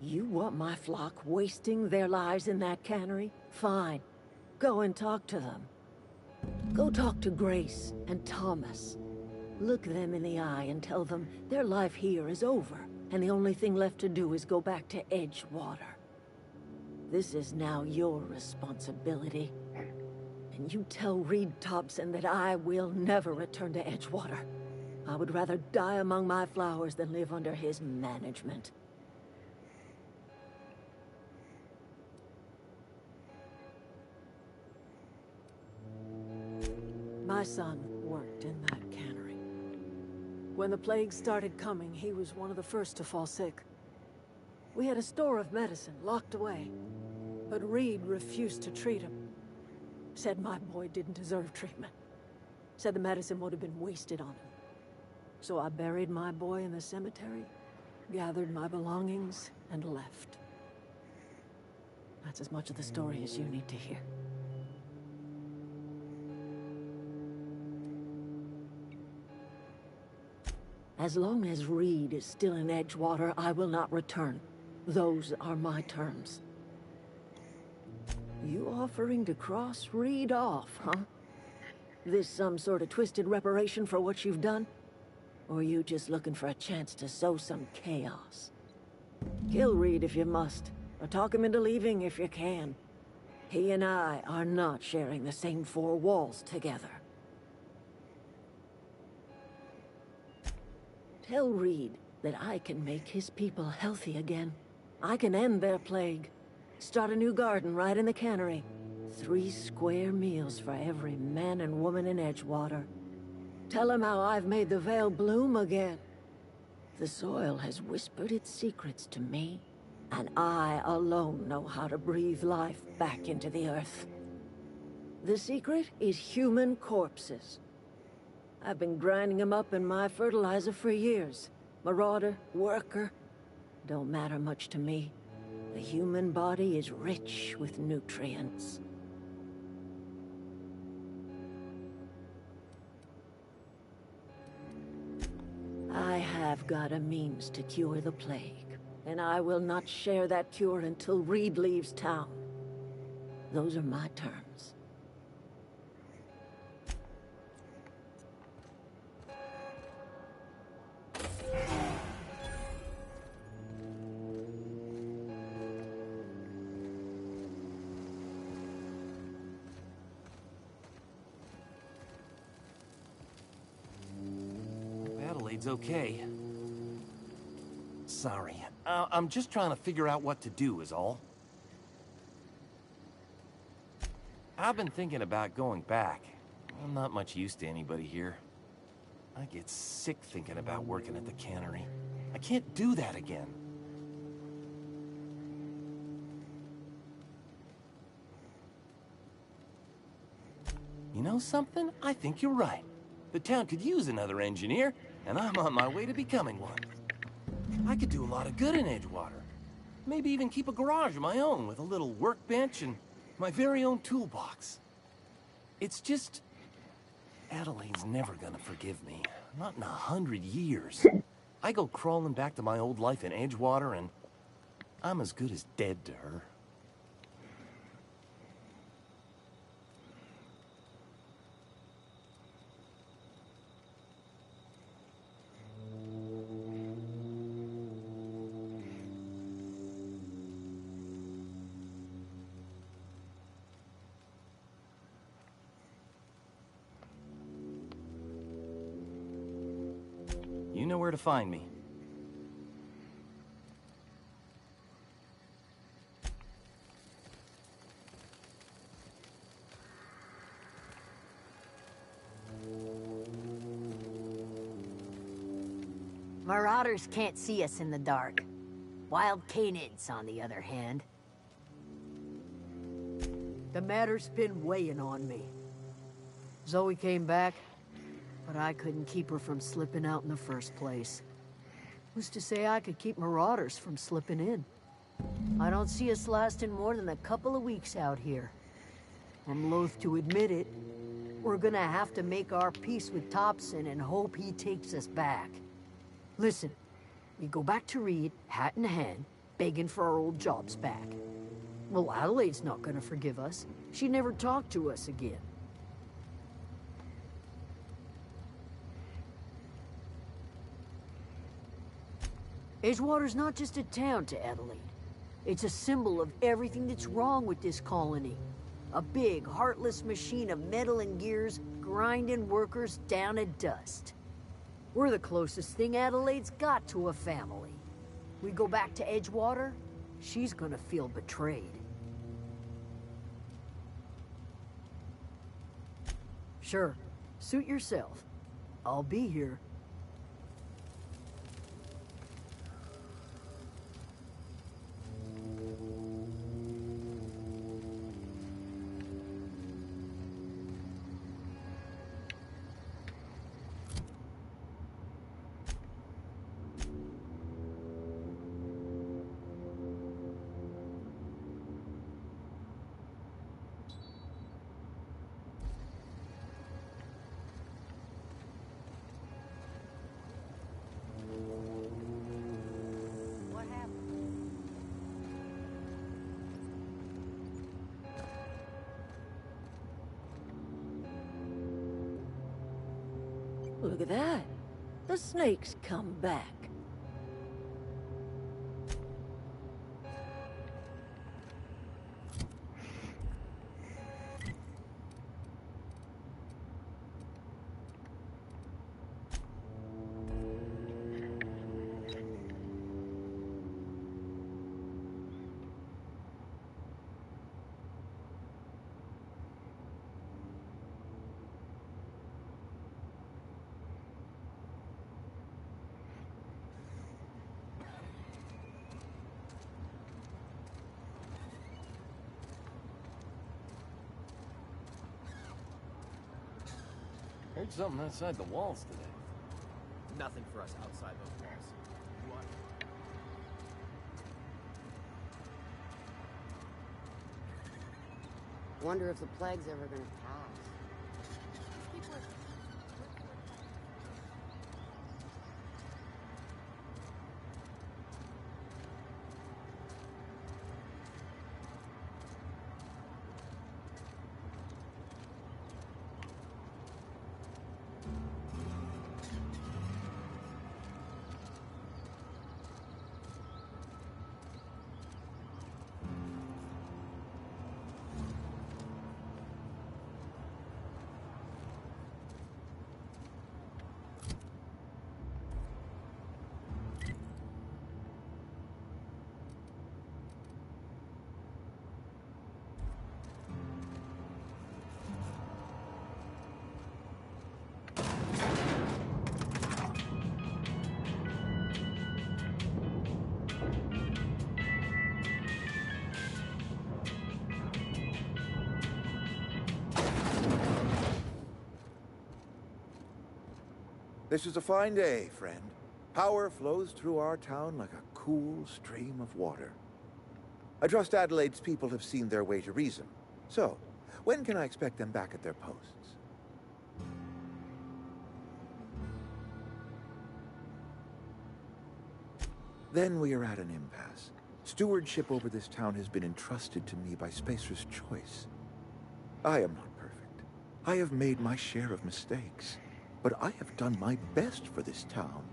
[SPEAKER 2] You want my flock wasting their lives in that cannery? Fine. Go and talk to them. Go talk to Grace and Thomas. Look them in the eye and tell them their life here is over, and the only thing left to do is go back to Edgewater. This is now your responsibility. And you tell Reed Thompson that I will never return to Edgewater. I would rather die among my flowers than live under his management. My son worked in that cannery. When the plague started coming, he was one of the first to fall sick. We had a store of medicine locked away, but Reed refused to treat him. Said my boy didn't deserve treatment. Said the medicine would have been wasted on him. So I buried my boy in the cemetery, gathered my belongings, and left. That's as much of the story as you need to hear. As long as Reed is still in Edgewater, I will not return. Those are my terms. You offering to cross Reed off, huh? This some sort of twisted reparation for what you've done? Or are you just looking for a chance to sow some chaos? Kill Reed if you must, or talk him into leaving if you can. He and I are not sharing the same four walls together. Tell Reed that I can make his people healthy again. I can end their plague. Start a new garden right in the cannery. 3 square meals for every man and woman in Edgewater. Tell him how I've made the Vale bloom again. The soil has whispered its secrets to me, and I alone know how to breathe life back into the earth. The secret is human corpses. I've been grinding them up in my fertilizer for years. Marauder, worker, don't matter much to me. The human body is rich with nutrients. I have got a means to cure the plague, and I will not share that cure until Reed leaves town. Those are my terms.
[SPEAKER 10] Adelaide's okay. Sorry. I'm just trying to figure out what to do is all. I've been thinking about going back. I'm not much use to anybody here. I get sick thinking about working at the cannery. I can't do that again. You know something? I think you're right. The town could use another engineer. and I'm on my way to becoming one. I could do a lot of good in Edgewater. Maybe even keep a garage of my own with a little workbench and my very own toolbox. It's just... Adelaide's never gonna forgive me. Not in 100 years. I go crawling back to my old life in Edgewater and I'm as good as dead to her. You know where to find me.
[SPEAKER 13] Marauders can't see us in the dark. Wild canids, on the other hand. The matter's been weighing on me. Zoe came back, but I couldn't keep her from slipping out in the first place. Who's to say I could keep Marauders from slipping in? I don't see us lasting more than a couple of weeks out here. I'm loath to admit it. We're gonna have to make our peace with Thompson and hope he takes us back. Listen, we go back to Reed, hat in hand, begging for our old jobs back. Well, Adelaide's not gonna forgive us. She never talked to us again. Edgewater's not just a town to Adelaide. It's a symbol of everything that's wrong with this colony. A big, heartless machine of metal and gears grinding workers down to dust. We're the closest thing Adelaide's got to a family. We go back to Edgewater, she's gonna feel betrayed. Sure, suit yourself. I'll be here.
[SPEAKER 2] Look at that. The snake's come back.
[SPEAKER 10] Heard something outside the walls today.
[SPEAKER 15] Nothing for us outside those walls. You want...
[SPEAKER 17] Wonder if the plague's ever gonna pass.
[SPEAKER 19] This is a fine day, friend. Power flows through our town like a cool stream of water. I trust Adelaide's people have seen their way to reason. So, when can I expect them back at their posts? Then we are at an impasse. Stewardship over this town has been entrusted to me by Spacer's Choice. I am not perfect. I have made my share of mistakes. But I have done my best for this town.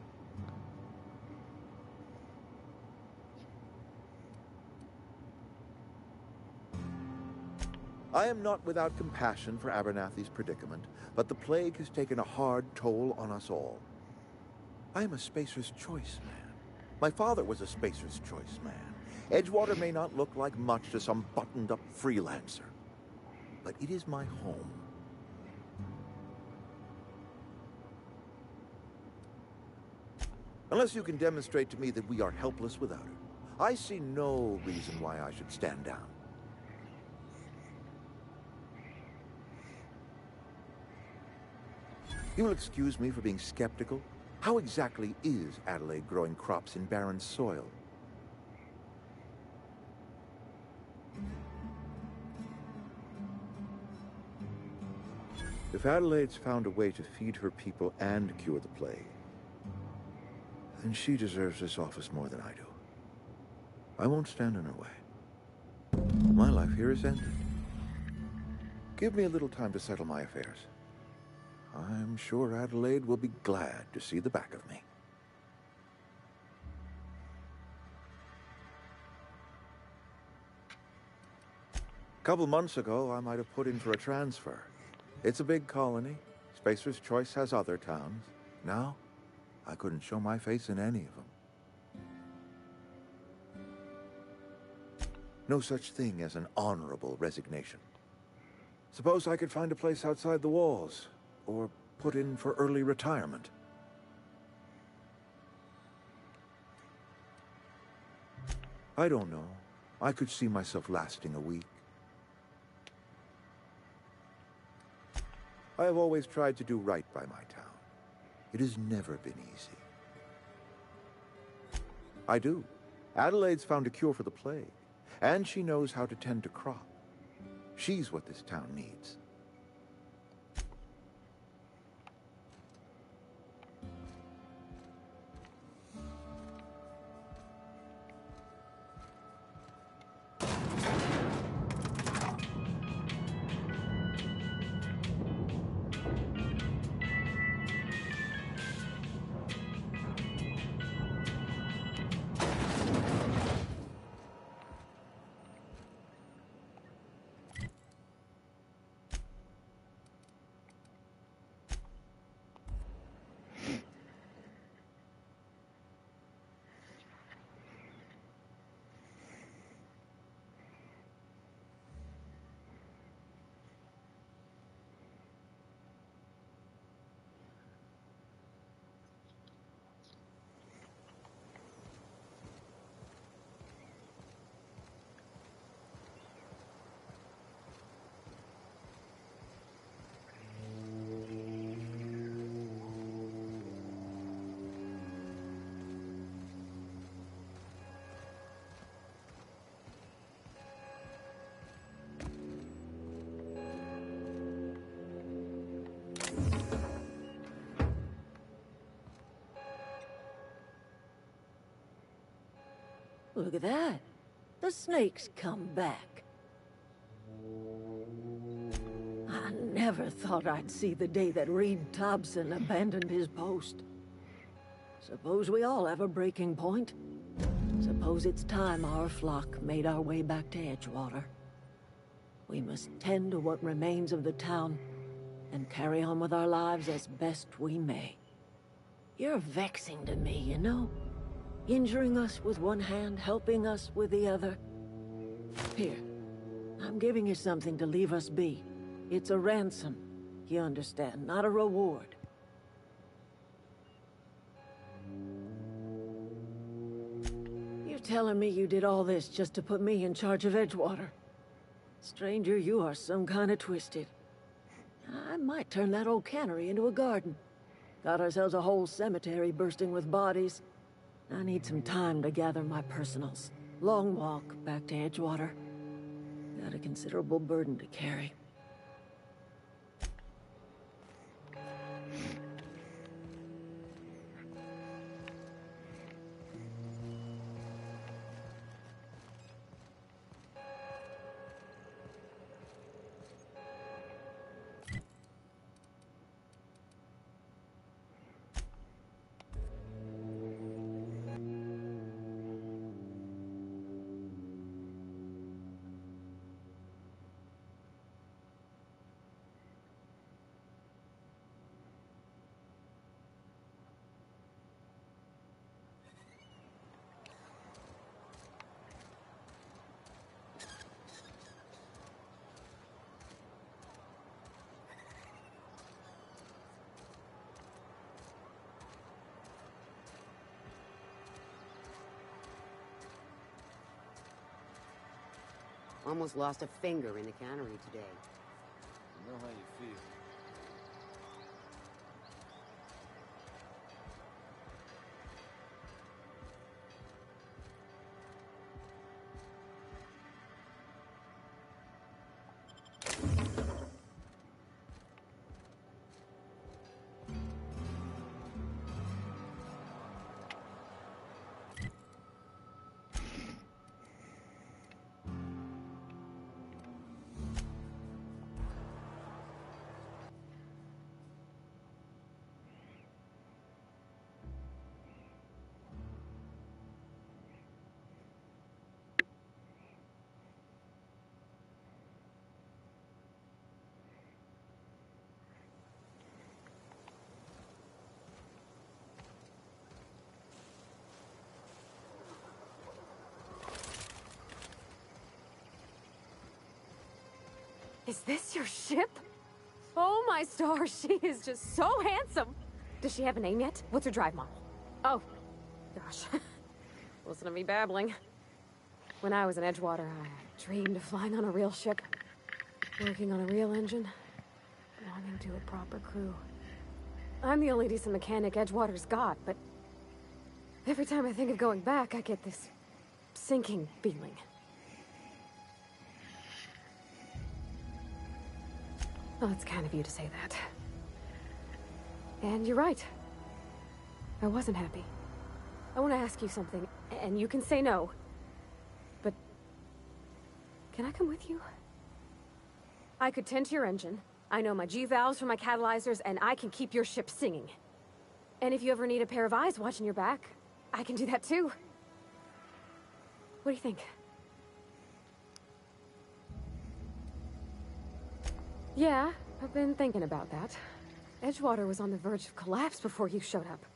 [SPEAKER 19] I am not without compassion for Abernathy's predicament, but the plague has taken a hard toll on us all. I am a Spacer's Choice man. My father was a Spacer's Choice man. Edgewater may not look like much to some buttoned-up freelancer, but it is my home. Unless you can demonstrate to me that we are helpless without it, I see no reason why I should stand down. You will excuse me for being skeptical. How exactly is Adelaide growing crops in barren soil? If Adelaide's found a way to feed her people and cure the plague, then she deserves this office more than I do. I won't stand in her way. My life here is ended. Give me a little time to settle my affairs. I'm sure Adelaide will be glad to see the back of me. A couple months ago, I might have put in for a transfer. It's a big colony. Spacer's Choice has other towns. Now, I couldn't show my face in any of them. No such thing as an honorable resignation. Suppose I could find a place outside the walls, or put in for early retirement. I don't know. I could see myself lasting a week. I have always tried to do right by my town. It has never been easy. I do. Adelaide's found a cure for the plague, and she knows how to tend to crop. She's what this town needs.
[SPEAKER 2] Look at that. The snake's come back. I never thought I'd see the day that Reed Thompson abandoned his post. Suppose we all have a breaking point. Suppose it's time our flock made our way back to Edgewater. We must tend to what remains of the town and carry on with our lives as best we may. You're vexing to me, you know? Injuring us with one hand, helping us with the other. Here, I'm giving you something to leave us be. It's a ransom, you understand, not a reward. You're telling me you did all this just to put me in charge of Edgewater? Stranger, you are some kind of twisted. I might turn that old cannery into a garden. Got ourselves a whole cemetery bursting with bodies. I need some time to gather my personals. Long walk back to Edgewater. Got a considerable burden to carry.
[SPEAKER 17] Almost lost a finger in the cannery today.
[SPEAKER 11] I know how you feel.
[SPEAKER 8] Is this your ship? Oh my stars, she is just so handsome. Does she have a name yet? What's her drive model? Oh, gosh. Listen to me babbling. When I was in Edgewater, I dreamed of flying on a real ship, working on a real engine, belonging to a proper crew. I'm the only decent mechanic Edgewater's got, but every time I think of going back, I get this sinking feeling. Well, it's kind of you to say that. And you're right. I wasn't happy. I want to ask you something, and you can say no. But can I come with you? I could tend to your engine. I know my G-valves for my catalyzers, and I can keep your ship singing. And if you ever need a pair of eyes watching your back, I can do that too. What do you think? Yeah, I've been thinking about that. Edgewater was on the verge of collapse before you showed up.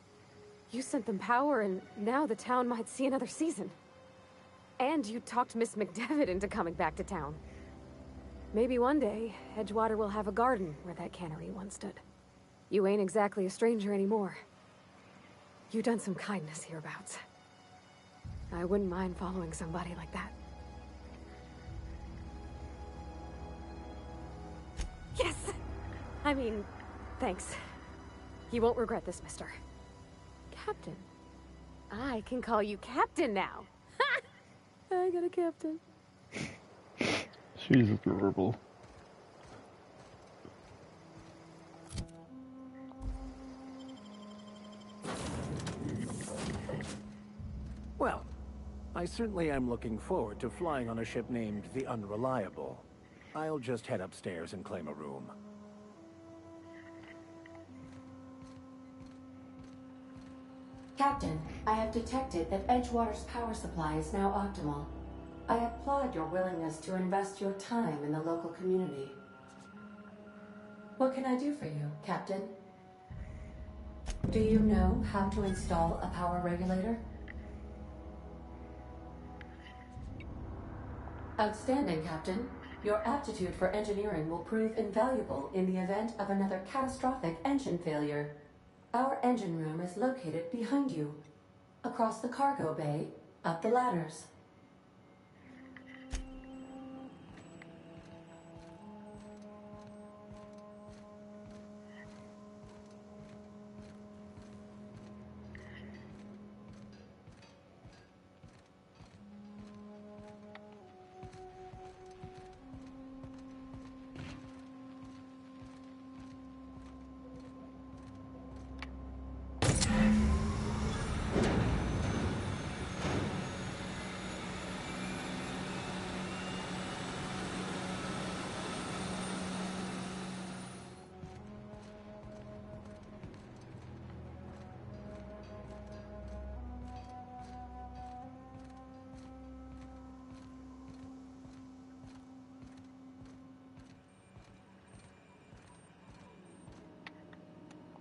[SPEAKER 8] You sent them power, and now the town might see another season. And you talked Miss McDevitt into coming back to town. Maybe one day, Edgewater will have a garden where that cannery once stood. You ain't exactly a stranger anymore. You've done some kindness hereabouts. I wouldn't mind following somebody like that. Yes! I mean, thanks. You won't regret this, mister. Captain. I can call you Captain now. Ha! I got a captain.
[SPEAKER 1] She's adorable.
[SPEAKER 14] Well, I certainly am looking forward to flying on a ship named the Unreliable. I'll just head upstairs and claim a room.
[SPEAKER 7] Captain, I have detected that Edgewater's power supply is now optimal. I applaud your willingness to invest your time in the local community. What can I do for you, Captain? Do you know how to install a power regulator? Outstanding, Captain. Your aptitude for engineering will prove invaluable in the event of another catastrophic engine failure. Our engine room is located behind you, across the cargo bay, up the ladders.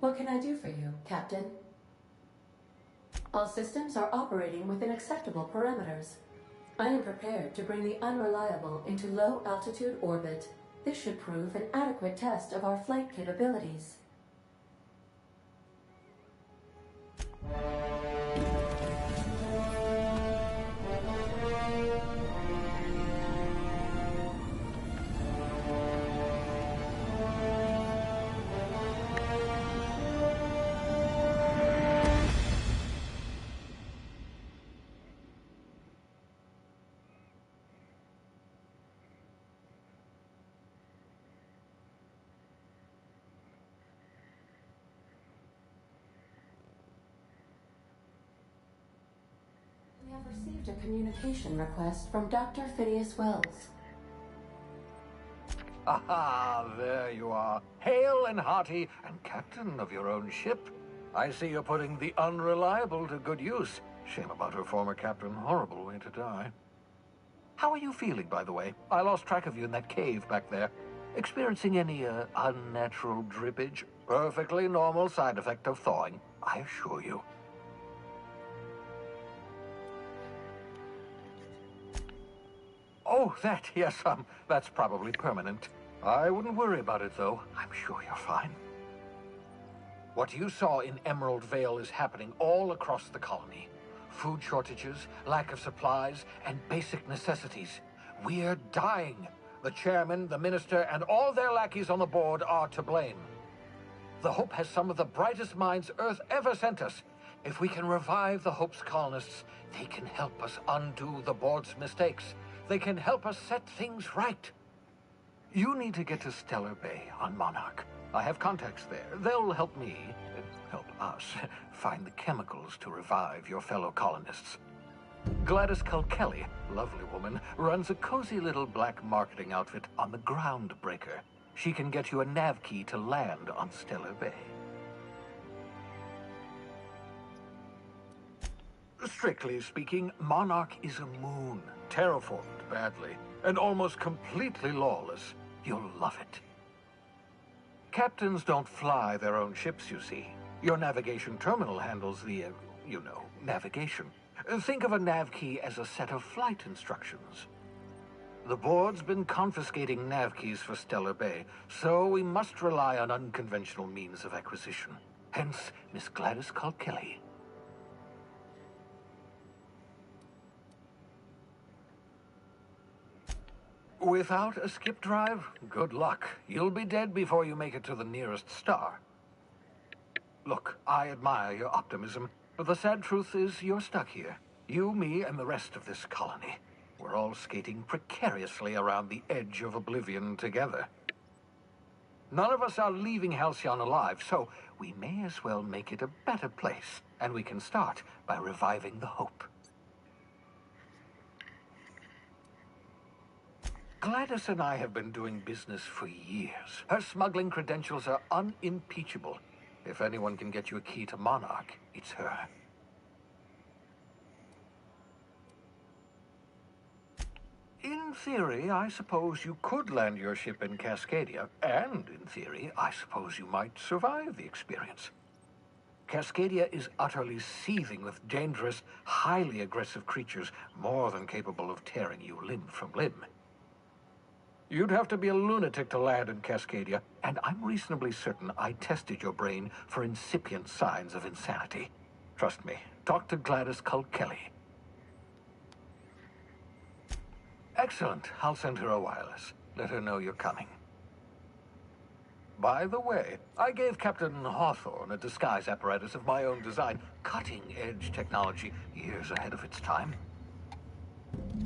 [SPEAKER 7] What can I do for you, Captain? All systems are operating within acceptable parameters. I am prepared to bring the Unreliable into low-altitude orbit. This should prove an adequate test of our flight capabilities. We have received a communication request from Dr. Phineas Wells.
[SPEAKER 16] Aha, there you are. Hale and hearty, and captain of your own ship. I see you're putting the Unreliable to good use. Shame about her former captain. Horrible way to die. How are you feeling, by the way? I lost track of you in that cave back there. Experiencing any, unnatural drippage? Perfectly normal side effect of thawing, I assure you. Oh, that, yes, that's probably permanent. I wouldn't worry about it, though. I'm sure you're fine. What you saw in Emerald Vale is happening all across the colony. Food shortages, lack of supplies, and basic necessities. We're dying. The chairman, the minister, and all their lackeys on the board are to blame. The Hope has some of the brightest minds Earth ever sent us. If we can revive the Hope's colonists, they can help us undo the board's mistakes. They can help us set things right. You need to get to Stellar Bay on Monarch. I have contacts there. They'll help me, help us, find the chemicals to revive your fellow colonists. Gladys Culkelly, lovely woman, runs a cozy little black marketing outfit on the Groundbreaker. She can get you a nav key to land on Stellar Bay. Strictly speaking, Monarch is a moon, terraformed badly, and almost completely lawless. You'll love it. Captains don't fly their own ships, you see. Your navigation terminal handles the, navigation. Think of a nav key as a set of flight instructions. The board's been confiscating nav keys for Stellar Bay, so we must rely on unconventional means of acquisition. Hence, Miss Gladys Culkelly. Without a skip drive, good luck. You'll be dead before you make it to the nearest star. Look, I admire your optimism, but the sad truth is you're stuck here. You, me, and the rest of this colony. We're all skating precariously around the edge of oblivion together. None of us are leaving Halcyon alive, so we may as well make it a better place, and we can start by reviving the Hope. Gladys and I have been doing business for years. Her smuggling credentials are unimpeachable. If anyone can get you a key to Monarch, it's her. In theory, I suppose you could land your ship in Cascadia, and in theory, I suppose you might survive the experience. Cascadia is utterly seething with dangerous, highly aggressive creatures, more than capable of tearing you limb from limb. You'd have to be a lunatic to land in Cascadia, and I'm reasonably certain I tested your brain for incipient signs of insanity. Trust me, talk to Gladys Culkelly. Excellent. I'll send her a wireless. Let her know you're coming. By the way, I gave Captain Hawthorne a disguise apparatus of my own design, cutting-edge technology, years ahead of its time.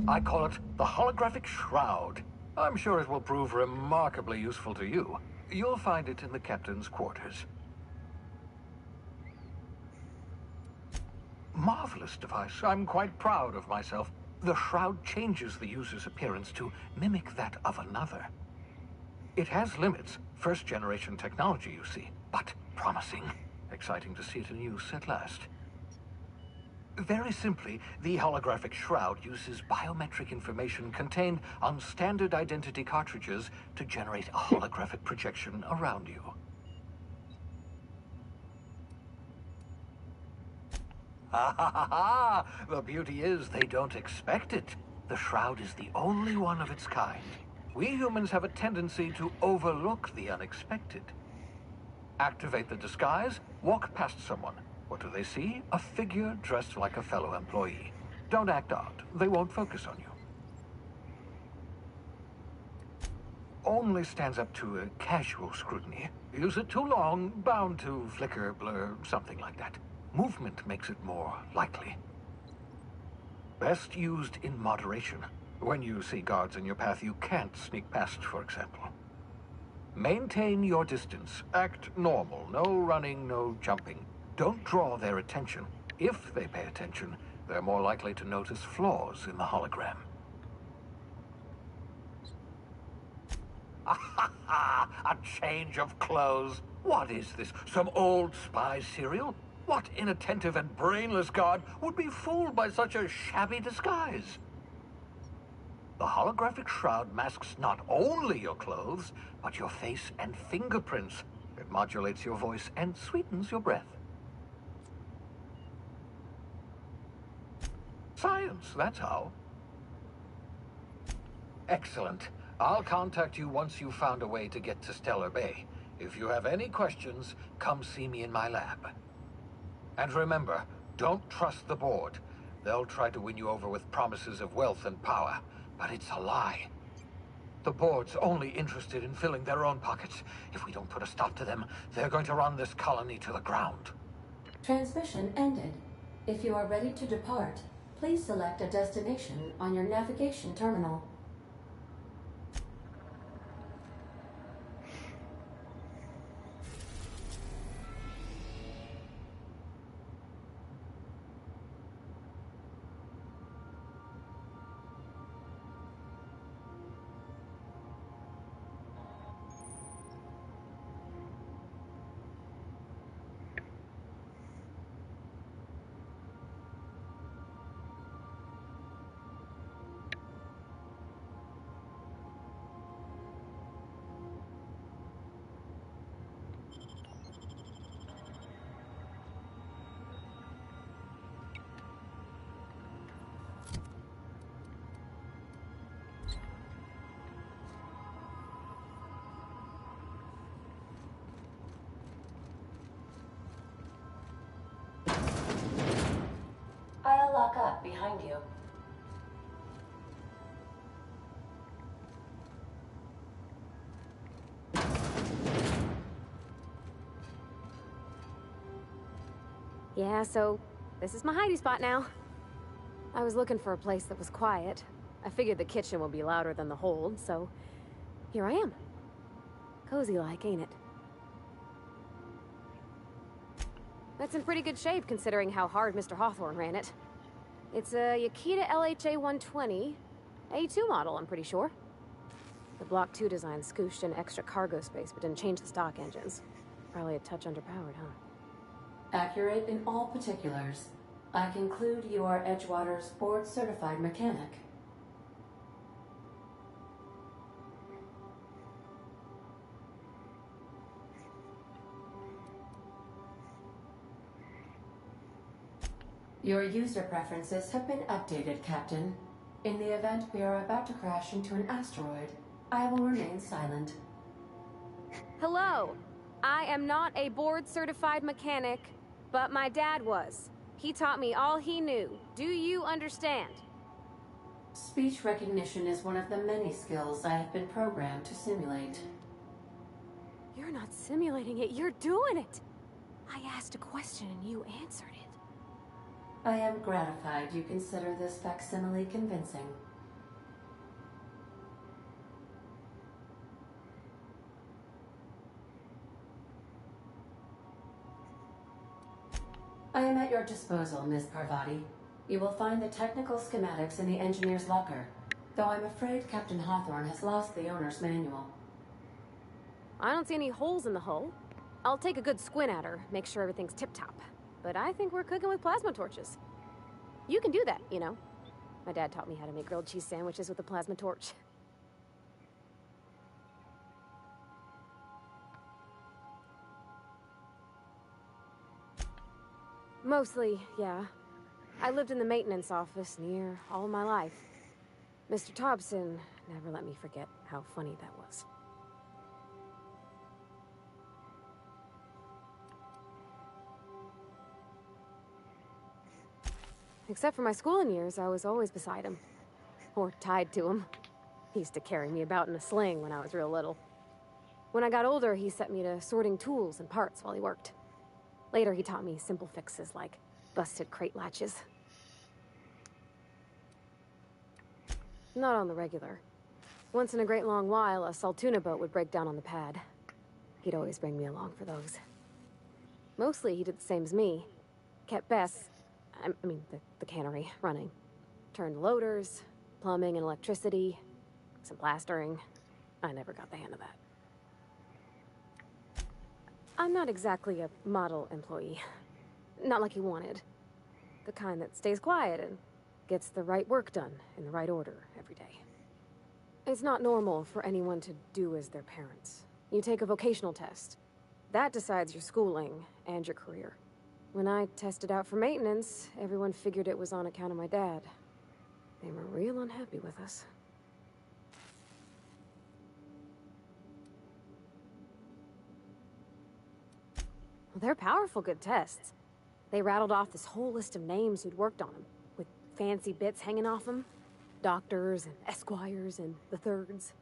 [SPEAKER 16] I call it the Holographic Shroud. I'm sure it will prove remarkably useful to you. You'll find it in the captain's quarters. Marvelous device. I'm quite proud of myself. The shroud changes the user's appearance to mimic that of another. It has limits. First-generation technology, you see, but promising. Exciting to see it in use at last. Very simply, the holographic shroud uses biometric information contained on standard identity cartridges to generate a holographic projection around you. Ha ha ha ha! The beauty is they don't expect it. The shroud is the only one of its kind. We humans have a tendency to overlook the unexpected. Activate the disguise, walk past someone. What do they see? A figure dressed like a fellow employee. Don't act odd. They won't focus on you. Only stands up to a casual scrutiny. Use it too long, bound to flicker, blur, something like that. Movement makes it more likely. Best used in moderation. When you see guards in your path you can't sneak past, for example. Maintain your distance. Act normal. No running, no jumping. Don't draw their attention. If they pay attention, they're more likely to notice flaws in the hologram. A change of clothes. What is this? Some old spy serial? What inattentive and brainless guard would be fooled by such a shabby disguise? The holographic shroud masks not only your clothes, but your face and fingerprints. It modulates your voice and sweetens your breath. Science, that's how. Excellent. I'll contact you once you've found a way to get to Stellar Bay. If you have any questions, come see me in my lab. And remember, don't trust the board. They'll try to win you over with promises of wealth and power, but it's a lie. The board's only interested in filling their own pockets. If we don't put a stop to them, they're going to run this colony to the ground.
[SPEAKER 7] Transmission ended. If you are ready to depart, please select a destination on your navigation terminal. I'll lock up behind you.
[SPEAKER 8] Yeah, so this is my hidey spot now. I was looking for a place that was quiet. I figured the kitchen will be louder than the hold, so here I am. Cozy-like, ain't it? That's in pretty good shape considering how hard Mr. Hawthorne ran it. It's a Yakita LHA 120, A2 model, I'm pretty sure. The Block 2 design scooshed in extra cargo space but didn't change the stock engines. Probably a touch underpowered, huh?
[SPEAKER 7] Accurate in all particulars. I conclude you are Edgewater's board-certified mechanic. Your user preferences have been updated, Captain. In the event we are about to crash into an asteroid, I will remain silent.
[SPEAKER 8] Hello! I am not a board-certified mechanic, but my dad was. He taught me all he knew. Do you understand?
[SPEAKER 7] Speech recognition is one of the many skills I have been programmed to simulate.
[SPEAKER 8] You're not simulating it, you're doing it! I asked a question and you answered it.
[SPEAKER 7] I am gratified you consider this facsimile convincing. I am at your disposal, Ms. Parvati. You will find the technical schematics in the engineer's locker, though I'm afraid Captain Hawthorne has lost the owner's manual.
[SPEAKER 8] I don't see any holes in the hull. I'll take a good squint at her, make sure everything's tip-top. But I think we're cooking with plasma torches. You can do that, you know. My dad taught me how to make grilled cheese sandwiches with a plasma torch. Mostly, yeah. I lived in the maintenance office near all my life. Mr. Thompson never let me forget how funny that was. Except for my schooling years, I was always beside him. Or tied to him. He used to carry me about in a sling when I was real little. When I got older, he set me to sorting tools and parts while he worked. Later, he taught me simple fixes like busted crate latches. Not on the regular. Once in a great long while, a Saltuna boat would break down on the pad. He'd always bring me along for those. Mostly, he did the same as me. Kept Bess, the cannery, running. Turned loaders, plumbing and electricity, some plastering. I never got the hang of that. I'm not exactly a model employee. Not like he wanted. The kind that stays quiet and gets the right work done in the right order every day. It's not normal for anyone to do as their parents. You take a vocational test. That decides your schooling and your career. When I tested out for maintenance, everyone figured it was on account of my dad. They were real unhappy with us. Well, they're powerful good tests. They rattled off this whole list of names who'd worked on them, with fancy bits hanging off them. Doctors and esquires and the thirds.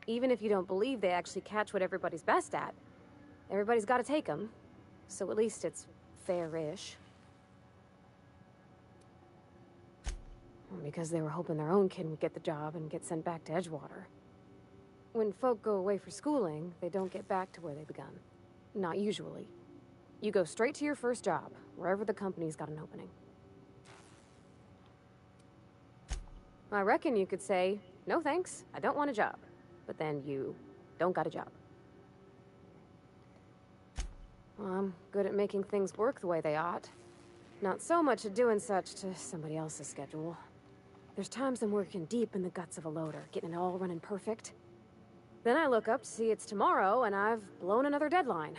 [SPEAKER 8] Even if you don't believe they actually catch what everybody's best at, everybody's got to take them. So at least it's fair-ish. Because they were hoping their own kid would get the job and get sent back to Edgewater. When folk go away for schooling, they don't get back to where they begun. Not usually. You go straight to your first job, wherever the company's got an opening. I reckon you could say, no thanks, I don't want a job. But then you don't got a job. Well, I'm good at making things work the way they ought. Not so much at doing such to somebody else's schedule. There's times I'm working deep in the guts of a loader, getting it all running perfect. Then I look up to see it's tomorrow, and I've blown another deadline.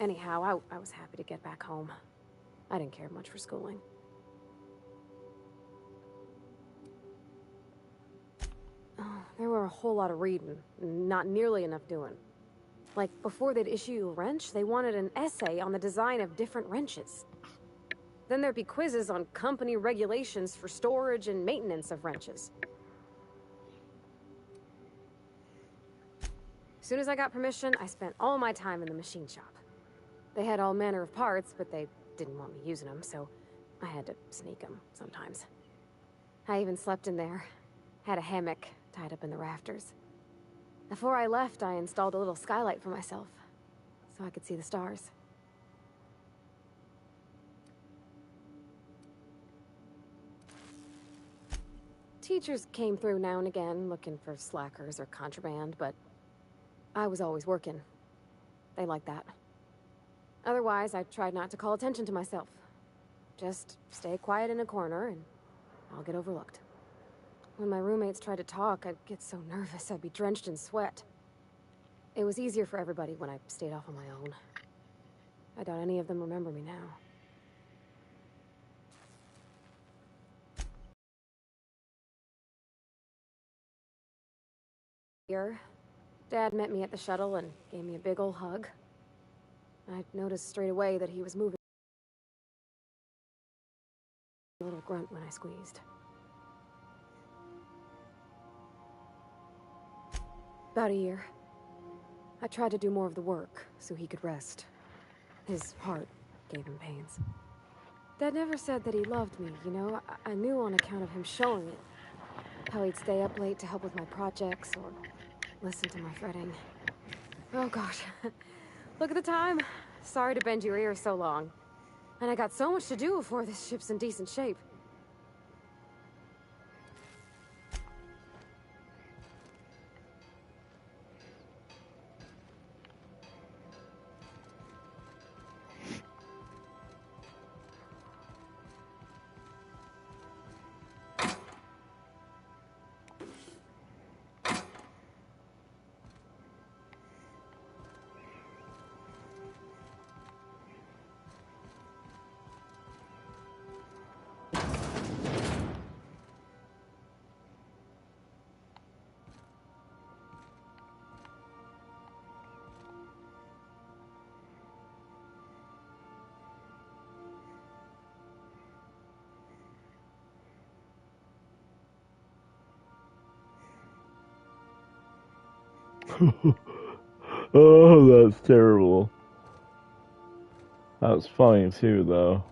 [SPEAKER 8] Anyhow, I was happy to get back home. I didn't care much for schooling. Oh, there were a whole lot of reading, not nearly enough doing. Like, before they'd issue you a wrench, they wanted an essay on the design of different wrenches. Then there'd be quizzes on company regulations for storage and maintenance of wrenches. As soon as I got permission, I spent all my time in the machine shop. They had all manner of parts, but they didn't want me using them, so I had to sneak them sometimes. I even slept in there. Had a hammock tied up in the rafters. Before I left, I installed a little skylight for myself, so I could see the stars. Teachers came through now and again, looking for slackers or contraband, but I was always working. They liked that. Otherwise, I tried not to call attention to myself. Just stay quiet in a corner, and I'll get overlooked. When my roommates tried to talk, I'd get so nervous I'd be drenched in sweat. It was easier for everybody when I stayed off on my own. I doubt any of them remember me now. Here, Dad met me at the shuttle and gave me a big ol' hug. I noticed straight away that he was moving. A little grunt when I squeezed. About a year. I tried to do more of the work so he could rest. His heart gave him pains. Dad never said that he loved me, you know? I knew on account of him showing it. How he'd stay up late to help with my projects or listen to my fretting. Oh gosh. Look at the time. Sorry to bend your ears so long. And I got so much to do before this ship's in decent shape.
[SPEAKER 1] Oh, that's terrible. That was funny too, though.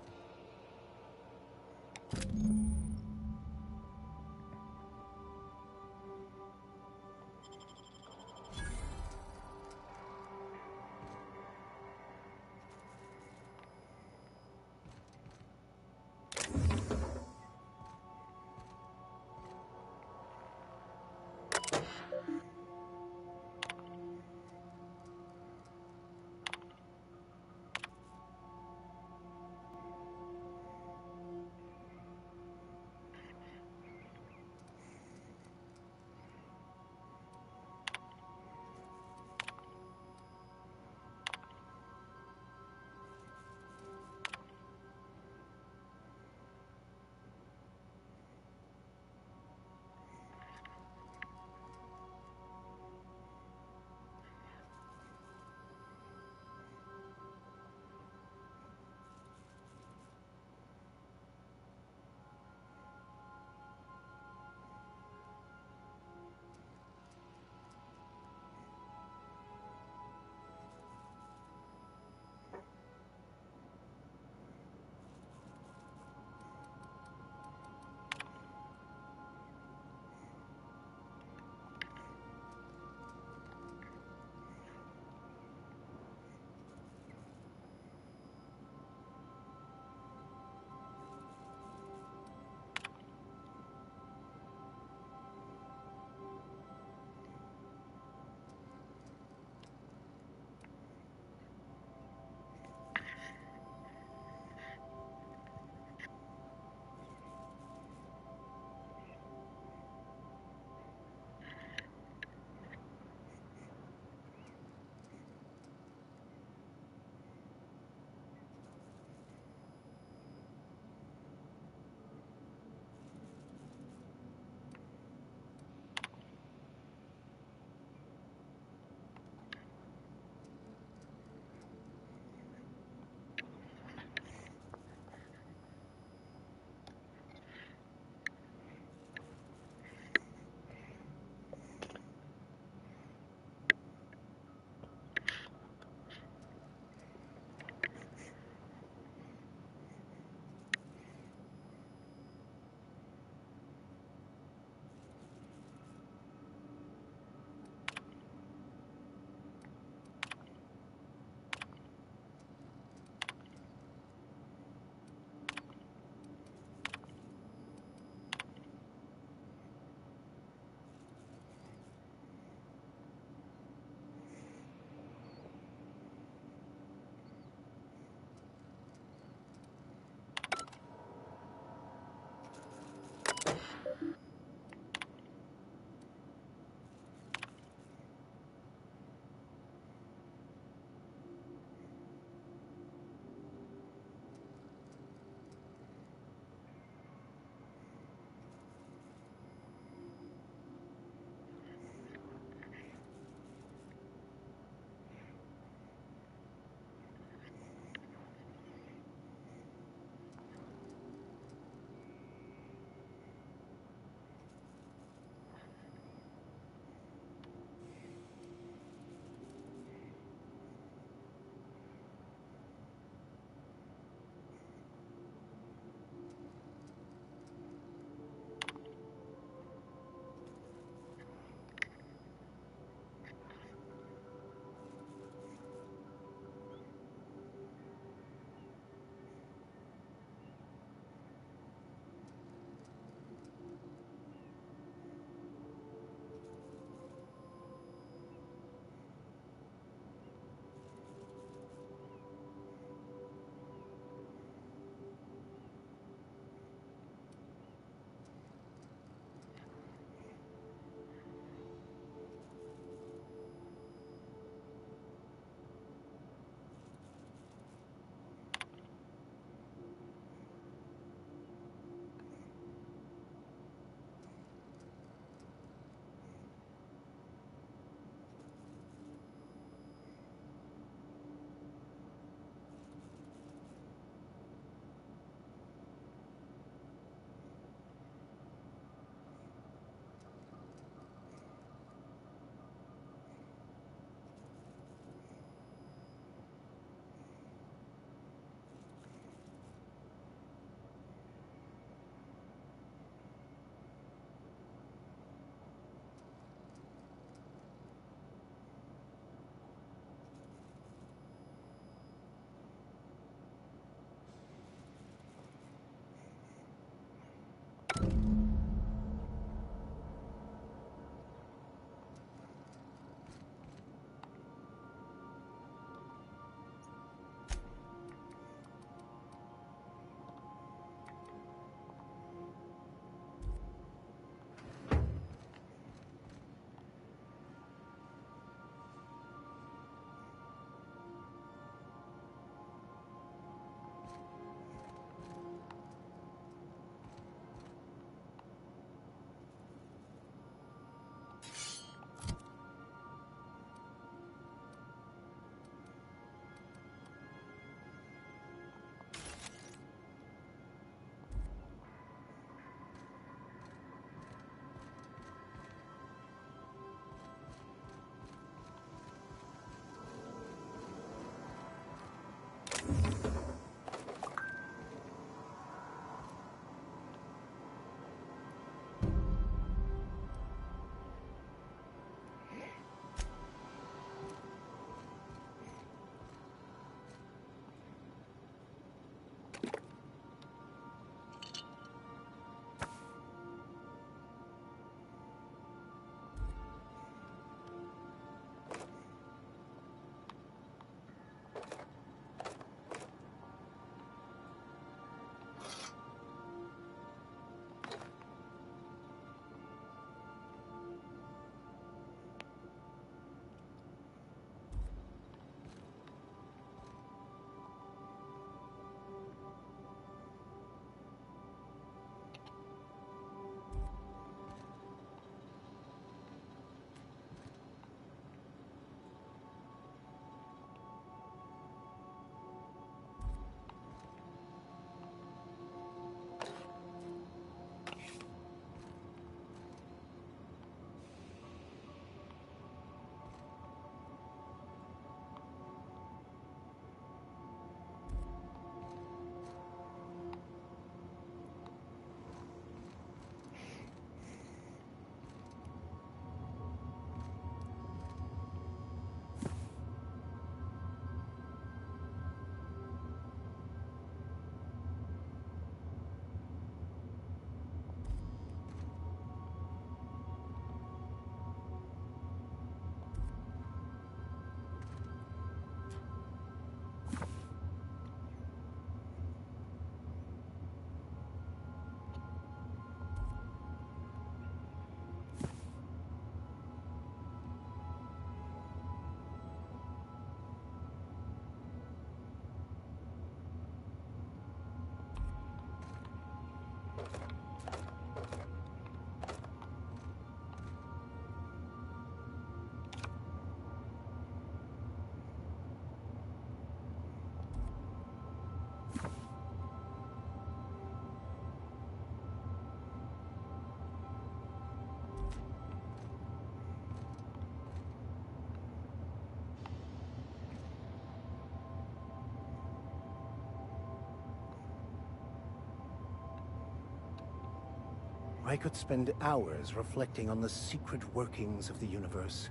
[SPEAKER 14] I could spend hours reflecting on the secret workings of the universe.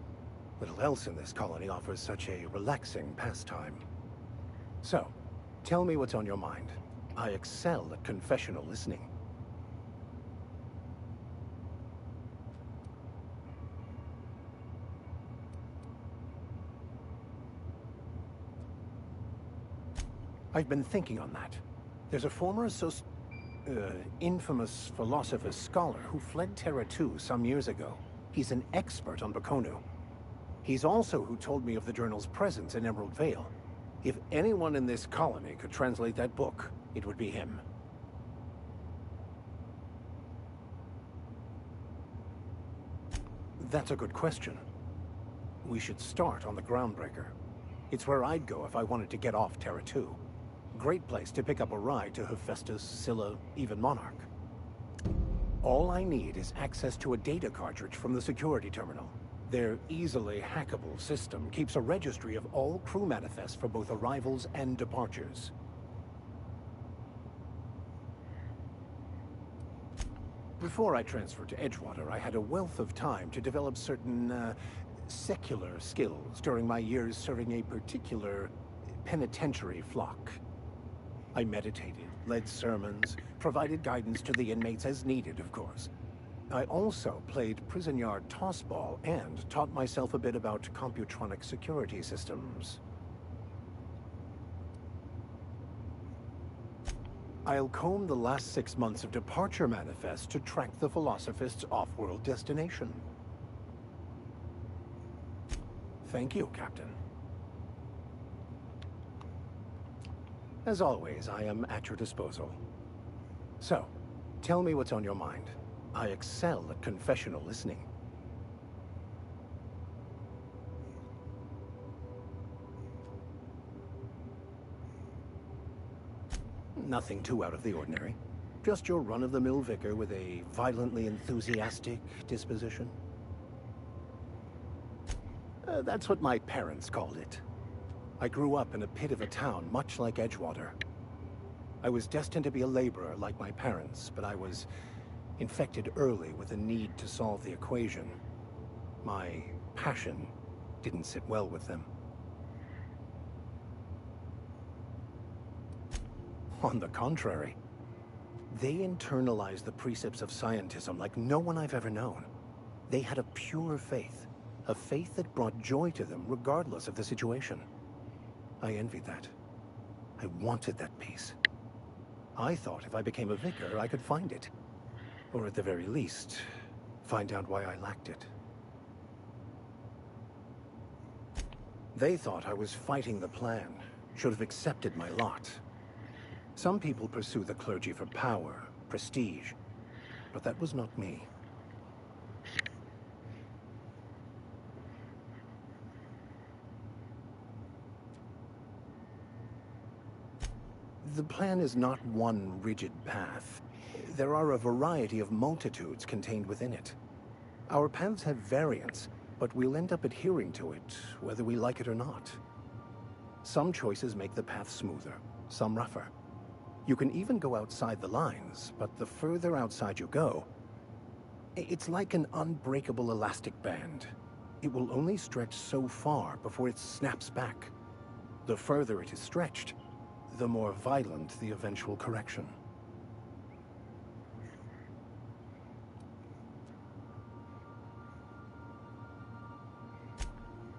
[SPEAKER 14] Little else in this colony offers such a relaxing pastime. So, tell me what's on your mind. I excel at confessional listening. I've been thinking on that. There's a former infamous philosopher scholar who fled Terra 2 some years ago. He's an expert on Bakonu. He's also who told me of the journal's presence in Emerald Vale. If anyone in this colony could translate that book, it would be him. That's a good question. We should start on the Groundbreaker. It's where I'd go if I wanted to get off Terra 2. Great place to pick up a ride to Hephaestus, Scylla, even Monarch. All I need is access to a data cartridge from the security terminal. Their easily hackable system keeps a registry of all crew manifests for both arrivals and departures. Before I transferred to Edgewater, I had a wealth of time to develop certain, secular skills during my years serving a particular penitentiary flock. I meditated, led sermons, provided guidance to the inmates as needed, of course. I also played prison yard tossball and taught myself a bit about computronic security systems. I'll comb the last 6 months of departure manifest to track the Philosophist's off-world destination. Thank you, Captain. As always, I am at your disposal. So, tell me what's on your mind. I excel at confessional listening. Nothing too out of the ordinary. Just your run-of-the-mill vicar with a violently enthusiastic disposition. That's what my parents called it. I grew up in a pit of a town much like Edgewater. I was destined to be a laborer like my parents, but I was infected early with a need to solve the equation. My passion didn't sit well with them. On the contrary, they internalized the precepts of scientism like no one I've ever known. They had a pure faith, a faith that brought joy to them regardless of the situation. I envied that. I wanted that peace. I thought if I became a vicar, I could find it. Or at the very least, find out why I lacked it. They thought I was fighting the plan, should have accepted my lot. Some people pursue the clergy for power, prestige, but that was not me. The plan is not one rigid path. There are a variety of multitudes contained within it. Our paths have variants, but we'll end up adhering to it, whether we like it or not. Some choices make the path smoother, some rougher. You can even go outside the lines, but the further outside you go, it's like an unbreakable elastic band. It will only stretch so far before it snaps back. The further it is stretched, the more violent the eventual correction.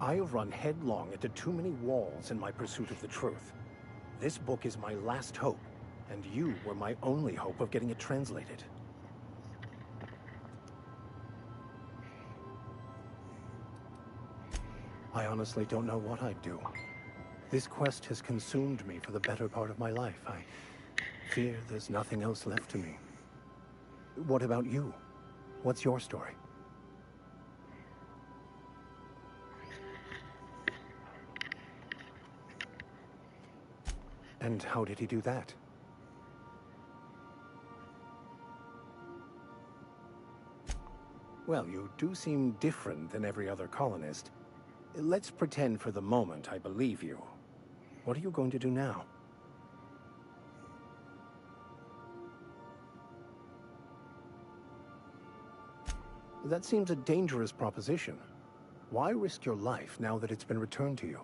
[SPEAKER 14] I have run headlong into too many walls in my pursuit of the truth. This book is my last hope, and you were my only hope of getting it translated. I honestly don't know what I'd do. This quest has consumed me for the better part of my life. I fear there's nothing else left to me. What about you? What's your story? And how did he do that? Well, you do seem different than every other colonist. Let's pretend for the moment I believe you. What are you going to do now? That seems a dangerous proposition. Why risk your life now that it's been returned to you?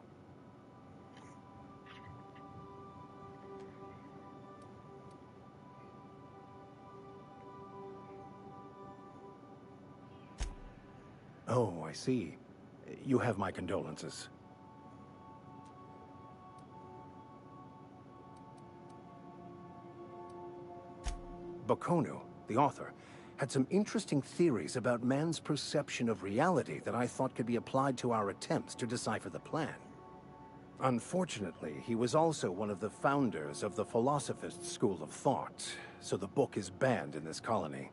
[SPEAKER 14] Oh, I see. You have my condolences. Bakonu, the author, had some interesting theories about man's perception of reality that I thought could be applied to our attempts to decipher the plan. Unfortunately, he was also one of the founders of the Philosophist school of thought, so the book is banned in this colony.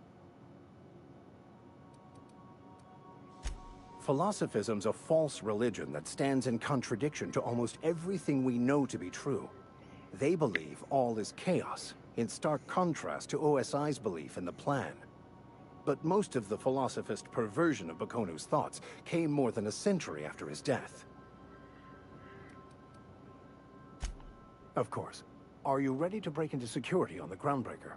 [SPEAKER 14] Philosophism's a false religion that stands in contradiction to almost everything we know to be true. They believe all is chaos, in stark contrast to OSI's belief in the plan. But most of the Philosophist perversion of Bakonu's thoughts came more than a century after his death. Of course. Are you ready to break into security on the Groundbreaker?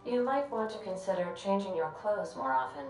[SPEAKER 7] You might want to consider changing your clothes more often.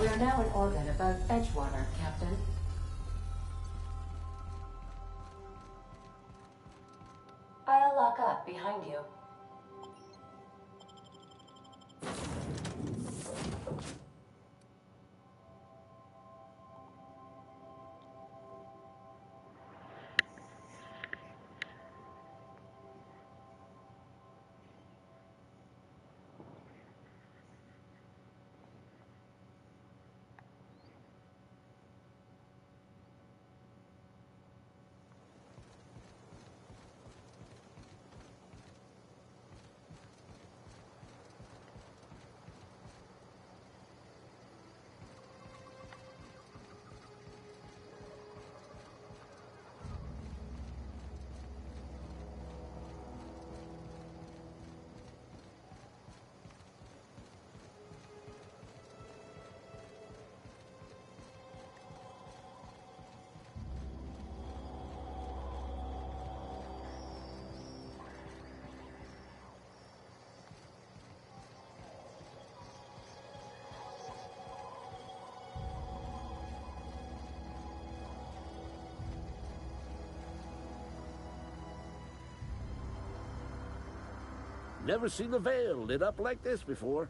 [SPEAKER 7] We are now in orbit above Edgewater, Captain. I'll lock up behind you.
[SPEAKER 9] Never seen the Veil lit up like this before.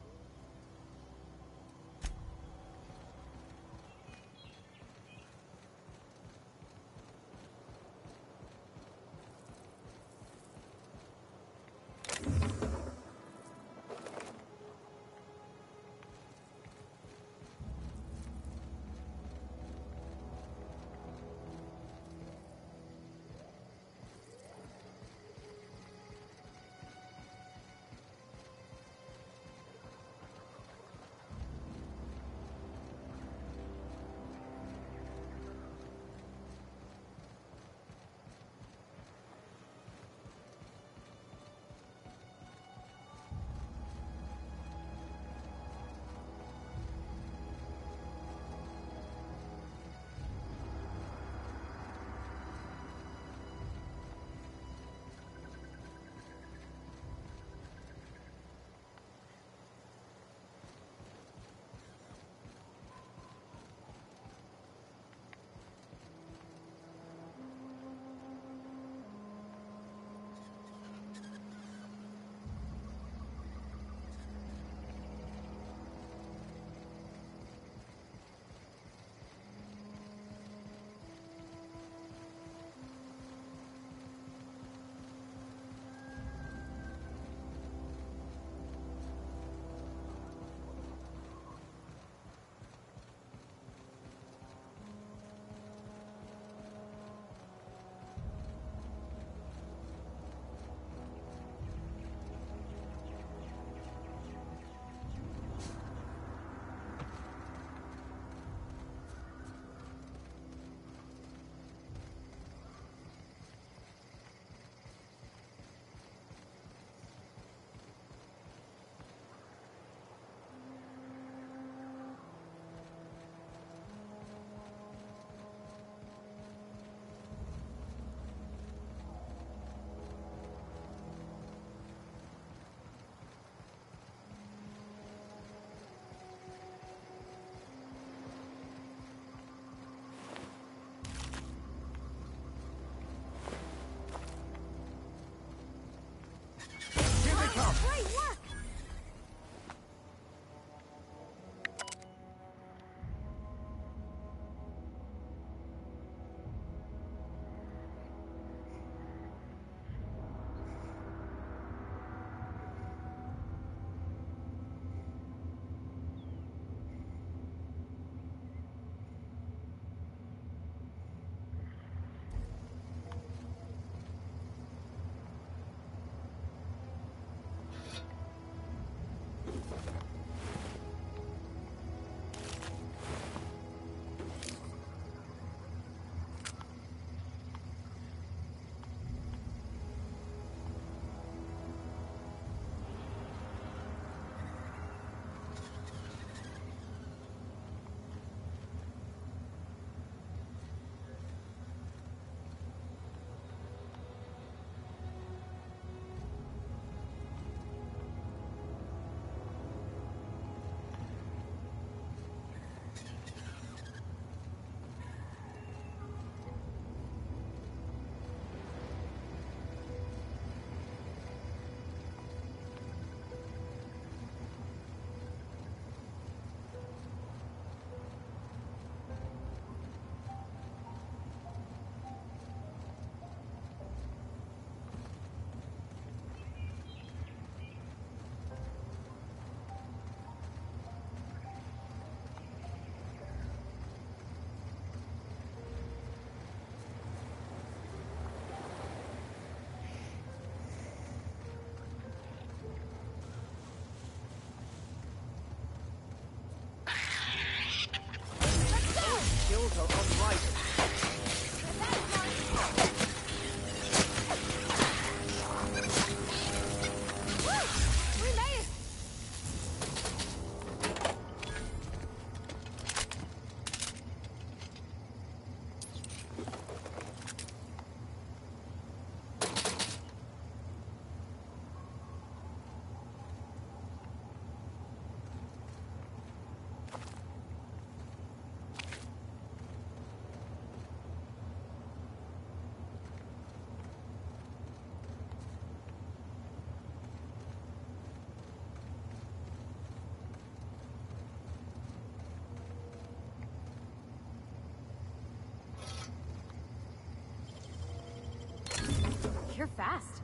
[SPEAKER 8] fast.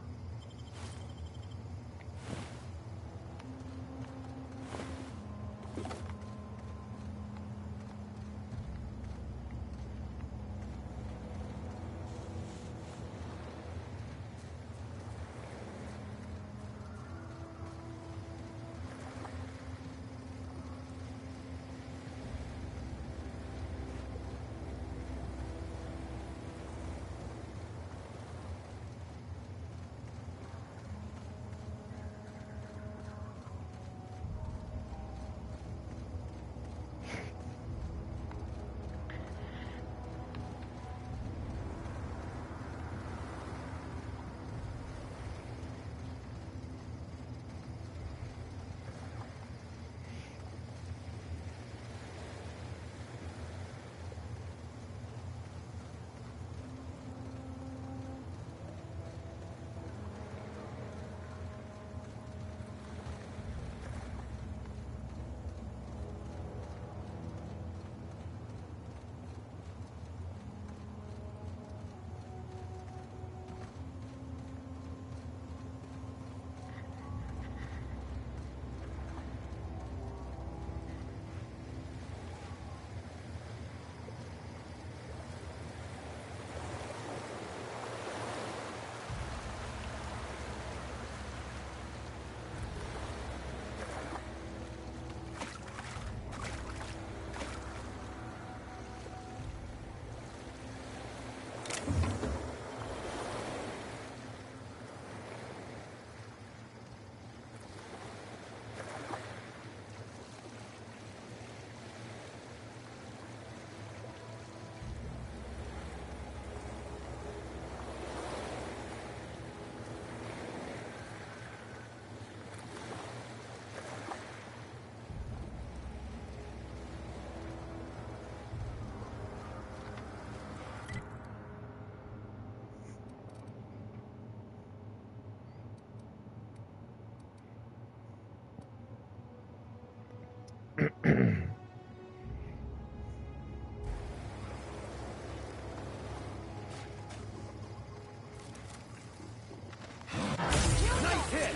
[SPEAKER 9] Nice hit!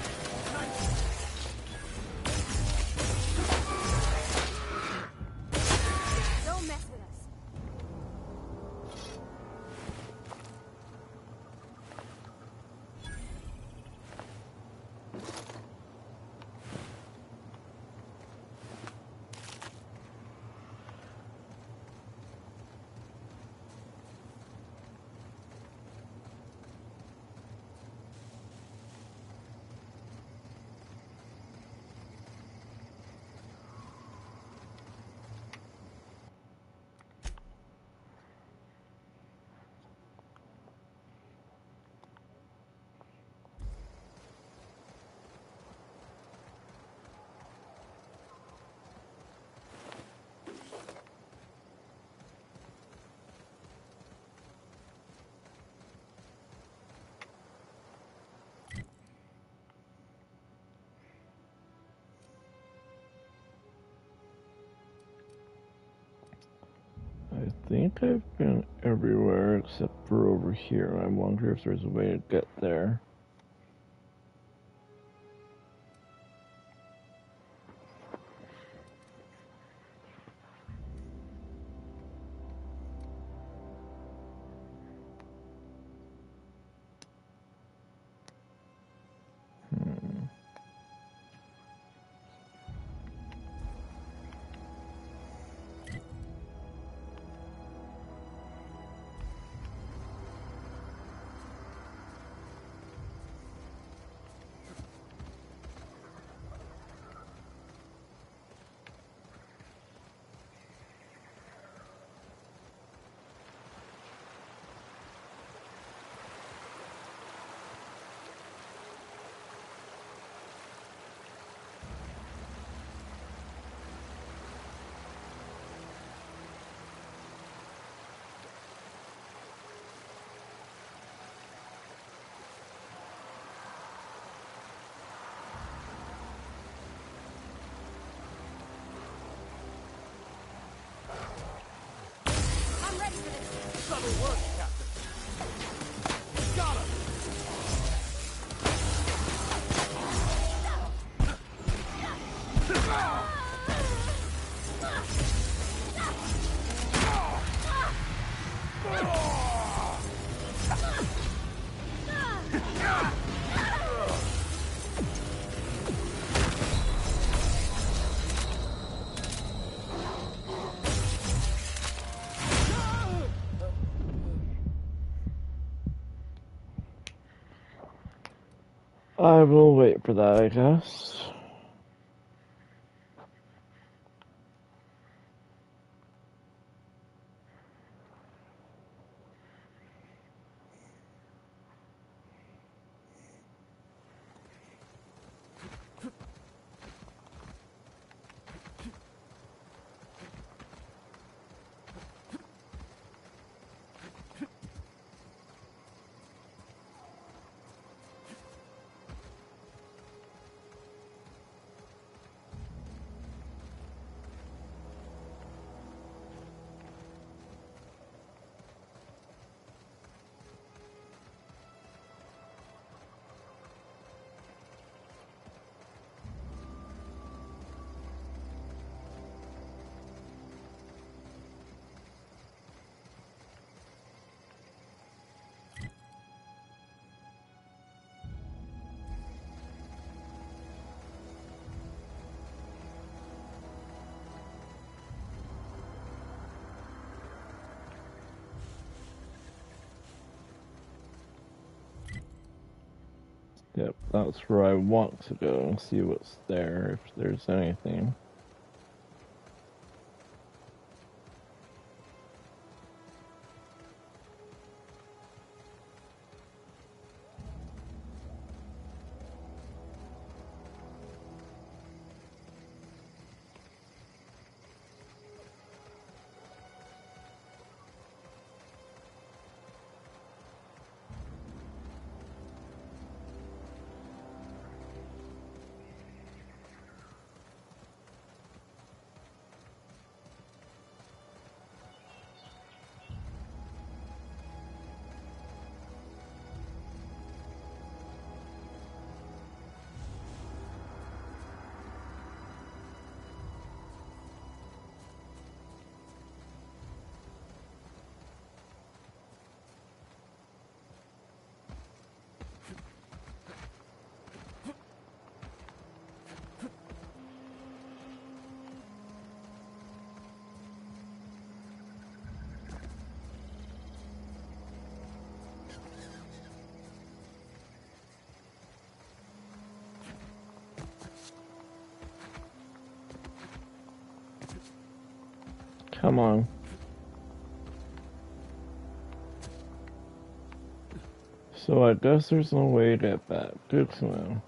[SPEAKER 8] Don't mess with us.
[SPEAKER 1] I think I've been everywhere except for over here. I wonder if there's a way to get there. I will wait for that, I guess. Yep, that's where I want to go and see what's there, if there's anything. Come on. So I guess there's no way to get back. Good to know.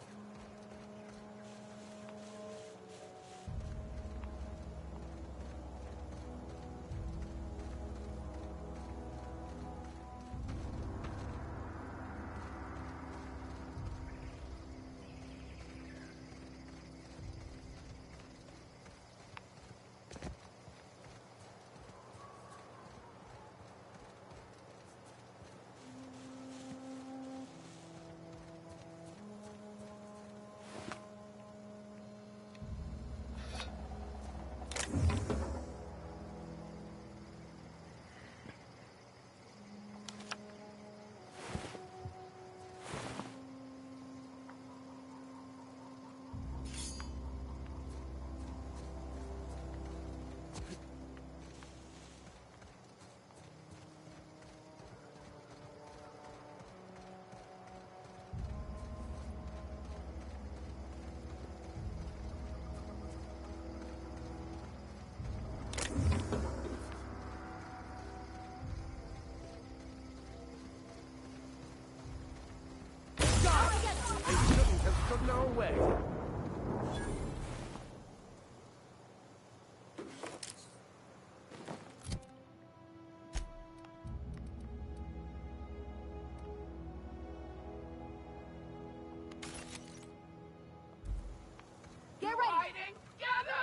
[SPEAKER 11] No way.
[SPEAKER 12] Get ready! Get him!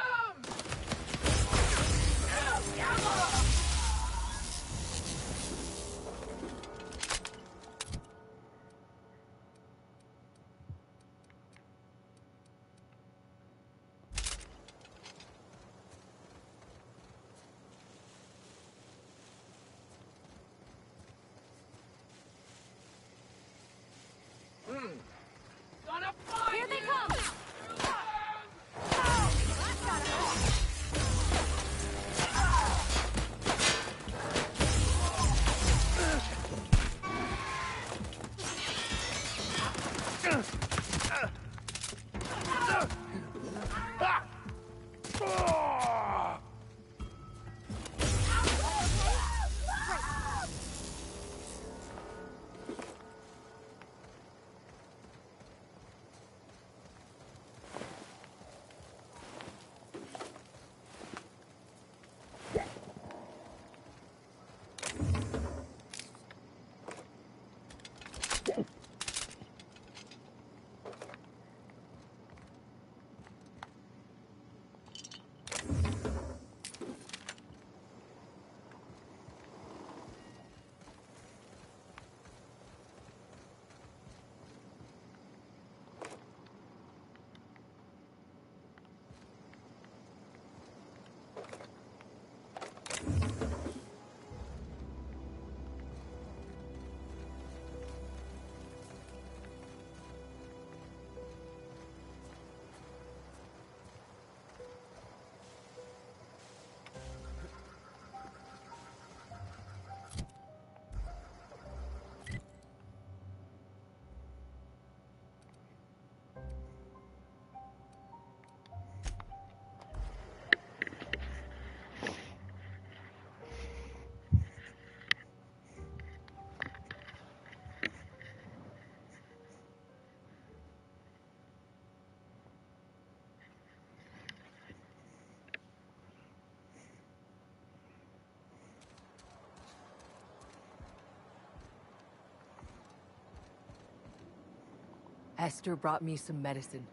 [SPEAKER 6] Esther brought me some medicine.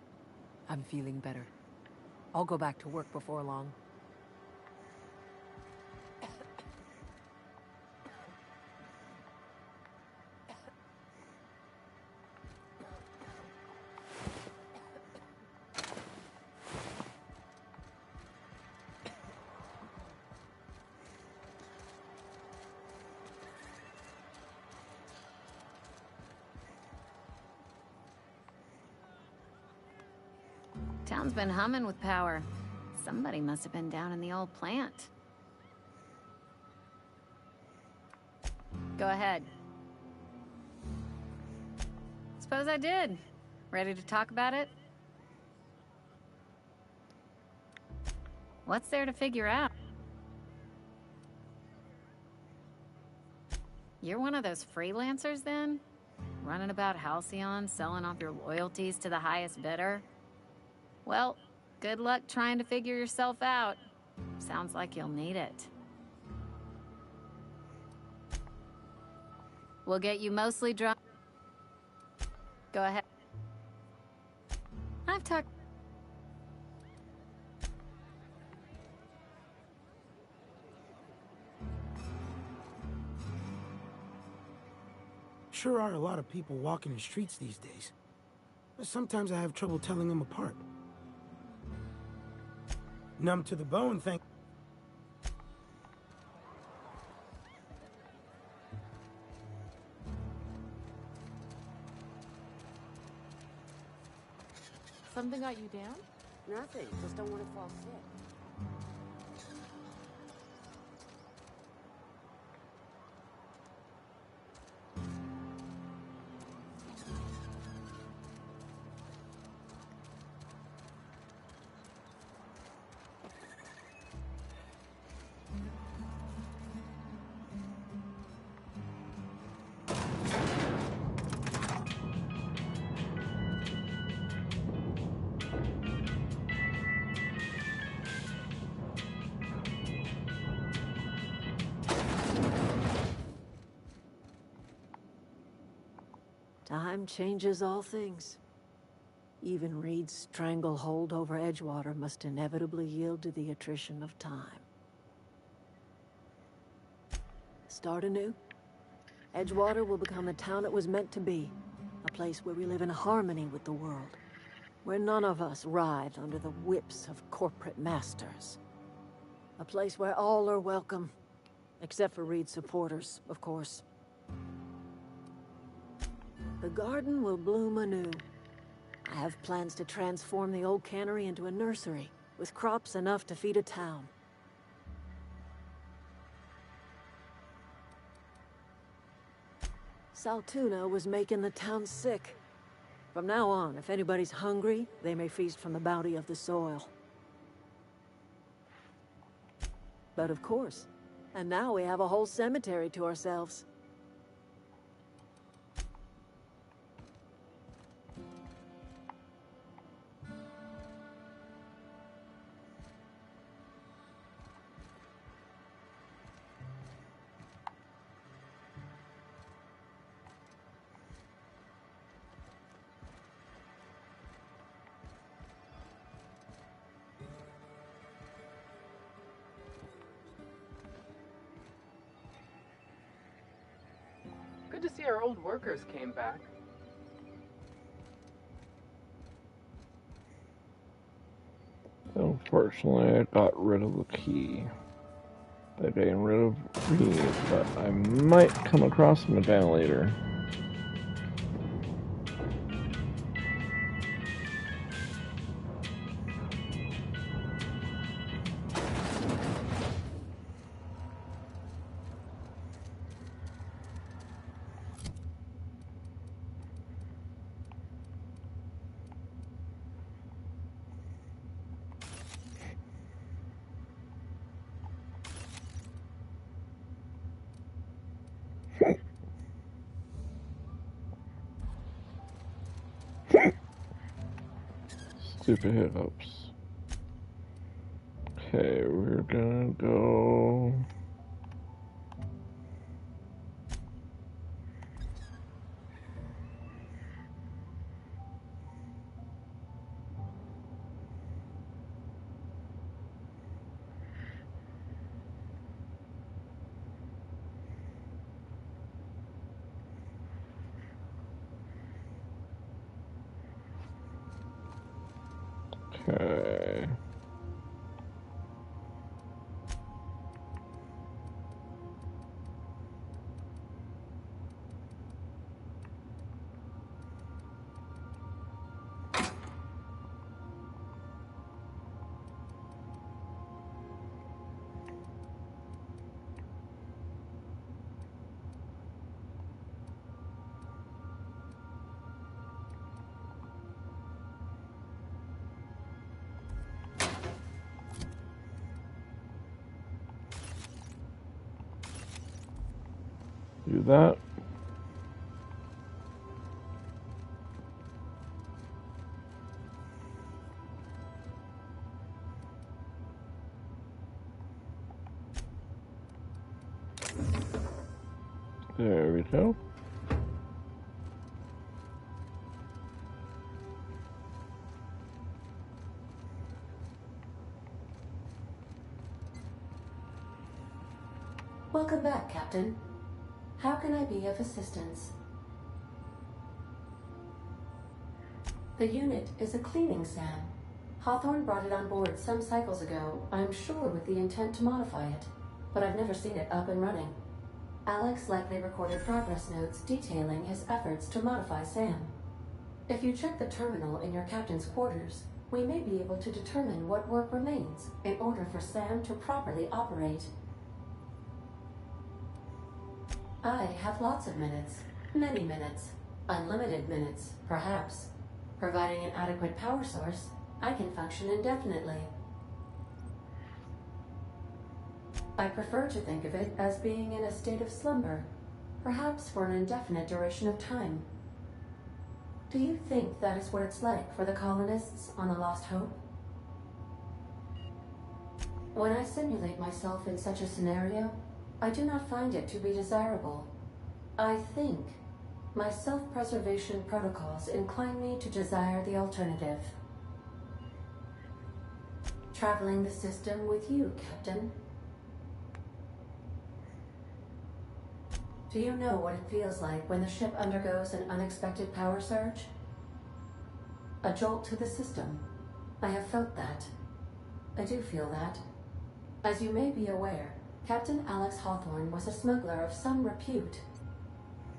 [SPEAKER 6] I'm feeling better. I'll go back to work before long.
[SPEAKER 5] Town's been humming with power. Somebody must have been down in the old plant. Go ahead. Suppose I did. Ready to talk about it? What's there to figure out? You're one of those freelancers, then? Running about Halcyon, selling off your loyalties to the highest bidder? Well, good luck trying to figure yourself out. Sounds like you'll need it. We'll get you mostly drunk. Go ahead. I've talked...
[SPEAKER 22] Sure are a lot of people walking the streets these days. But sometimes I have trouble telling them apart. Numb to the bone, thank...
[SPEAKER 12] Something got you down?
[SPEAKER 17] Nothing. Just don't want to fall sick.
[SPEAKER 2] Time changes all things. Even Reed's stranglehold over Edgewater must inevitably yield to the attrition of time. Start anew. Edgewater will become the town it was meant to be. A place where we live in harmony with the world. Where none of us writhe under the whips of corporate masters. A place where all are welcome. Except for Reed's supporters, of course. The garden will bloom anew. I have plans to transform the old cannery into a nursery, with crops enough to feed a town. Saltuna was making the town sick. From now on, if anybody's hungry, they may feast from the bounty of the soil. But of course, and now we have a whole cemetery to ourselves.
[SPEAKER 23] Good to see our old workers came back.
[SPEAKER 1] Unfortunately, I got rid of the key. By getting rid of Reed, but I might come across him again later. Stupid hiccups. Okay, we're gonna go... Okay. Do that. There we go.
[SPEAKER 7] Welcome back, Captain. How can I be of assistance? The unit is a cleaning SAM. Hawthorne brought it on board some cycles ago, I'm sure with the intent to modify it, but I've never seen it up and running. Alex likely recorded progress notes detailing his efforts to modify SAM. If you check the terminal in your captain's quarters, we may be able to determine what work remains in order for SAM to properly operate. I have lots of minutes, many minutes, unlimited minutes, perhaps. Providing an adequate power source, I can function indefinitely. I prefer to think of it as being in a state of slumber, perhaps for an indefinite duration of time. Do you think that is what it's like for the colonists on the Lost Hope? When I simulate myself in such a scenario, I do not find it to be desirable. I think my self-preservation protocols incline me to desire the alternative. Traveling the system with you, Captain. Do you know what it feels like when the ship undergoes an unexpected power surge? A jolt to the system. I have felt that. I do feel that. As you may be aware, Captain Alex Hawthorne was a smuggler of some repute.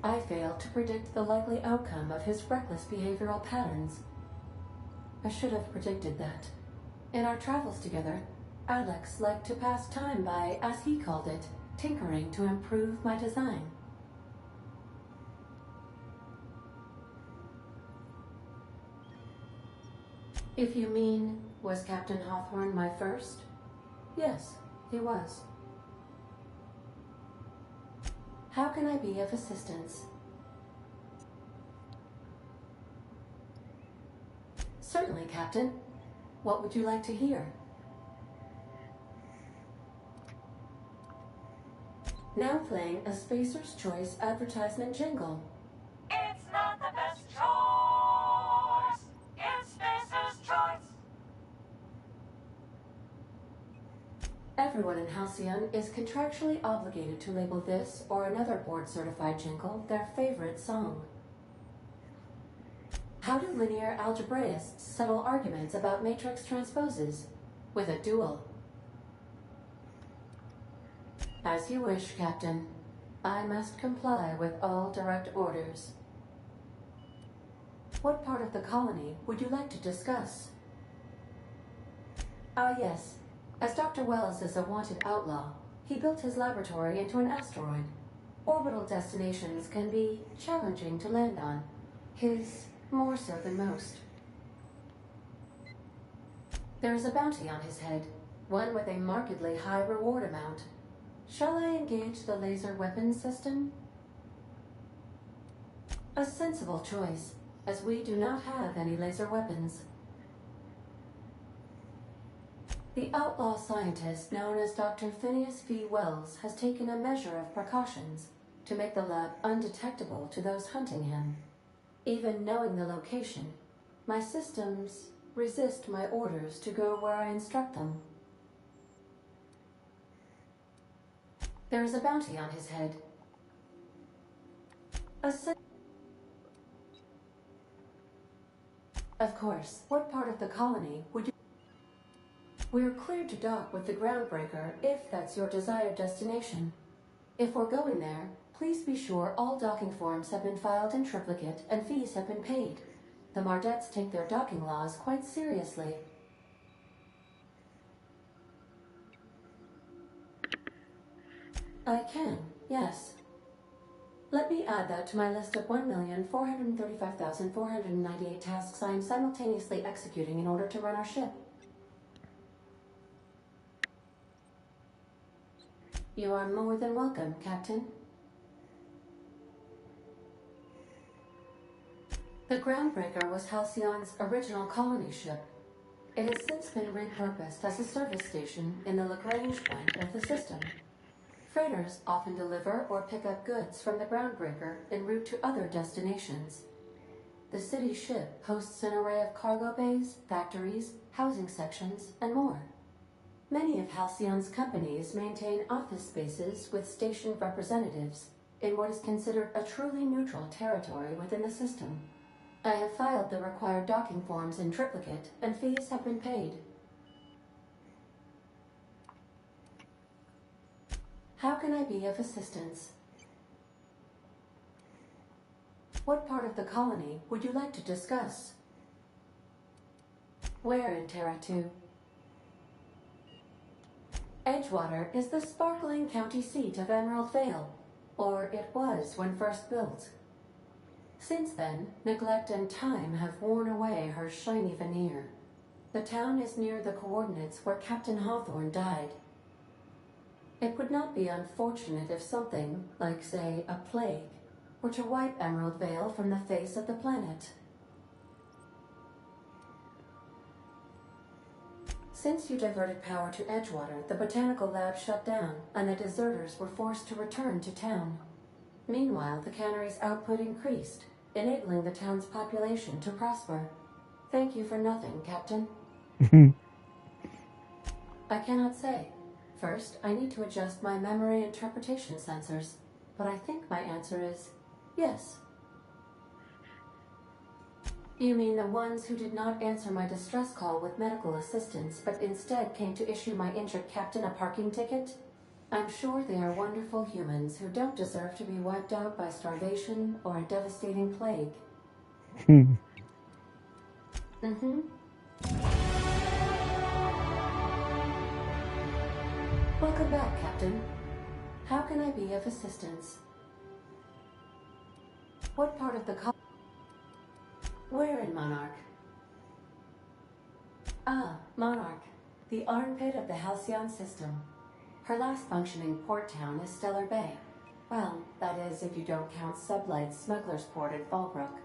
[SPEAKER 7] I failed to predict the likely outcome of his reckless behavioral patterns. I should have predicted that. In our travels together, Alex liked to pass time by, as he called it, tinkering to improve my design. If you mean, was Captain Hawthorne my first? Yes, he was. How can I be of assistance? Certainly, Captain. What would you like to hear? Now playing a Spacer's Choice advertisement jingle.
[SPEAKER 3] It's not the best choice. It's Spacer's Choice.
[SPEAKER 7] Everyone in Halcyon is contractually obligated to label this or another board-certified jingle their favorite song. How do linear algebraists settle arguments about matrix transposes? With a duel. As you wish, Captain. I must comply with all direct orders. What part of the colony would you like to discuss? Ah, yes. As Dr. Wells is a wanted outlaw, he built his laboratory into an asteroid. Orbital destinations can be challenging to land on. His more so than most. There is a bounty on his head, one with a markedly high reward amount. Shall I engage the laser weapons system? A sensible choice, as we do not have any laser weapons. The outlaw scientist known as Dr. Phineas V. Wells has taken a measure of precautions to make the lab undetectable to those hunting him. Even knowing the location, my systems resist my orders to go where I instruct them. There is a bounty on his head. Of course, what part of the colony would you... We're cleared to dock with the Groundbreaker if that's your desired destination. If we're going there, please be sure all docking forms have been filed in triplicate and fees have been paid. The Mardettes take their docking laws quite seriously. I can, yes. Let me add that to my list of 1,435,498 tasks I am simultaneously executing in order to run our ship. You are more than welcome, Captain. The Groundbreaker was Halcyon's original colony ship. It has since been repurposed as a service station in the Lagrange point of the system. Freighters often deliver or pick up goods from the Groundbreaker en route to other destinations. The city ship hosts an array of cargo bays, factories, housing sections, and more. Many of Halcyon's companies maintain office spaces with station representatives in what is considered a truly neutral territory within the system. I have filed the required docking forms in triplicate, and fees have been paid. How can I be of assistance? What part of the colony would you like to discuss? Where in Terra 2? Edgewater is the sparkling county seat of Emerald Vale, or it was when first built. Since then, neglect and time have worn away her shiny veneer. The town is near the coordinates where Captain Hawthorne died. It would not be unfortunate if something, like say, a plague, were to wipe Emerald Vale from the face of the planet. Since you diverted power to Edgewater, the botanical lab shut down, and the deserters were forced to return to town. Meanwhile, the cannery's output increased, enabling the town's population to prosper. Thank you for nothing, Captain. I cannot say. First, I need to adjust my memory interpretation sensors, but I think my answer is yes. You mean the ones who did not answer my distress call with medical assistance, but instead came to issue my injured captain a parking ticket? I'm sure they are wonderful humans who don't deserve to be wiped out by starvation or a devastating plague. Welcome back, Captain. How can I be of assistance? What part of the Where in Monarch? Ah, Monarch, the armpit of the Halcyon system. Her last functioning port town is Stellar Bay. Well, that is if you don't count Sublight's Smuggler's Port in Fallbrook.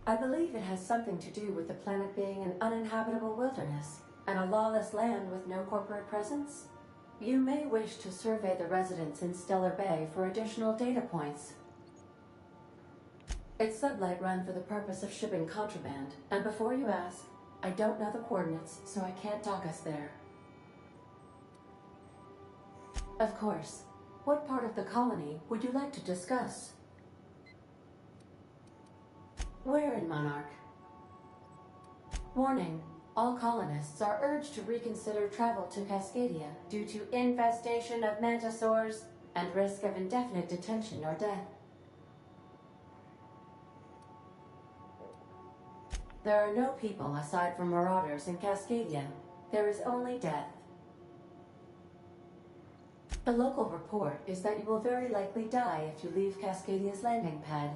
[SPEAKER 7] I believe it has something to do with the planet being an uninhabitable wilderness and a lawless land with no corporate presence. You may wish to survey the residents in Stellar Bay for additional data points. It's Sublight run for the purpose of shipping contraband, and before you ask, I don't know the coordinates, so I can't dock us there. Of course. What part of the colony would you like to discuss? Where in Monarch? Warning. All colonists are urged to reconsider travel to Cascadia due to infestation of mantisaurs and risk of indefinite detention or death. There are no people aside from marauders in Cascadia. There is only death. The local report is that you will very likely die if you leave Cascadia's landing pad.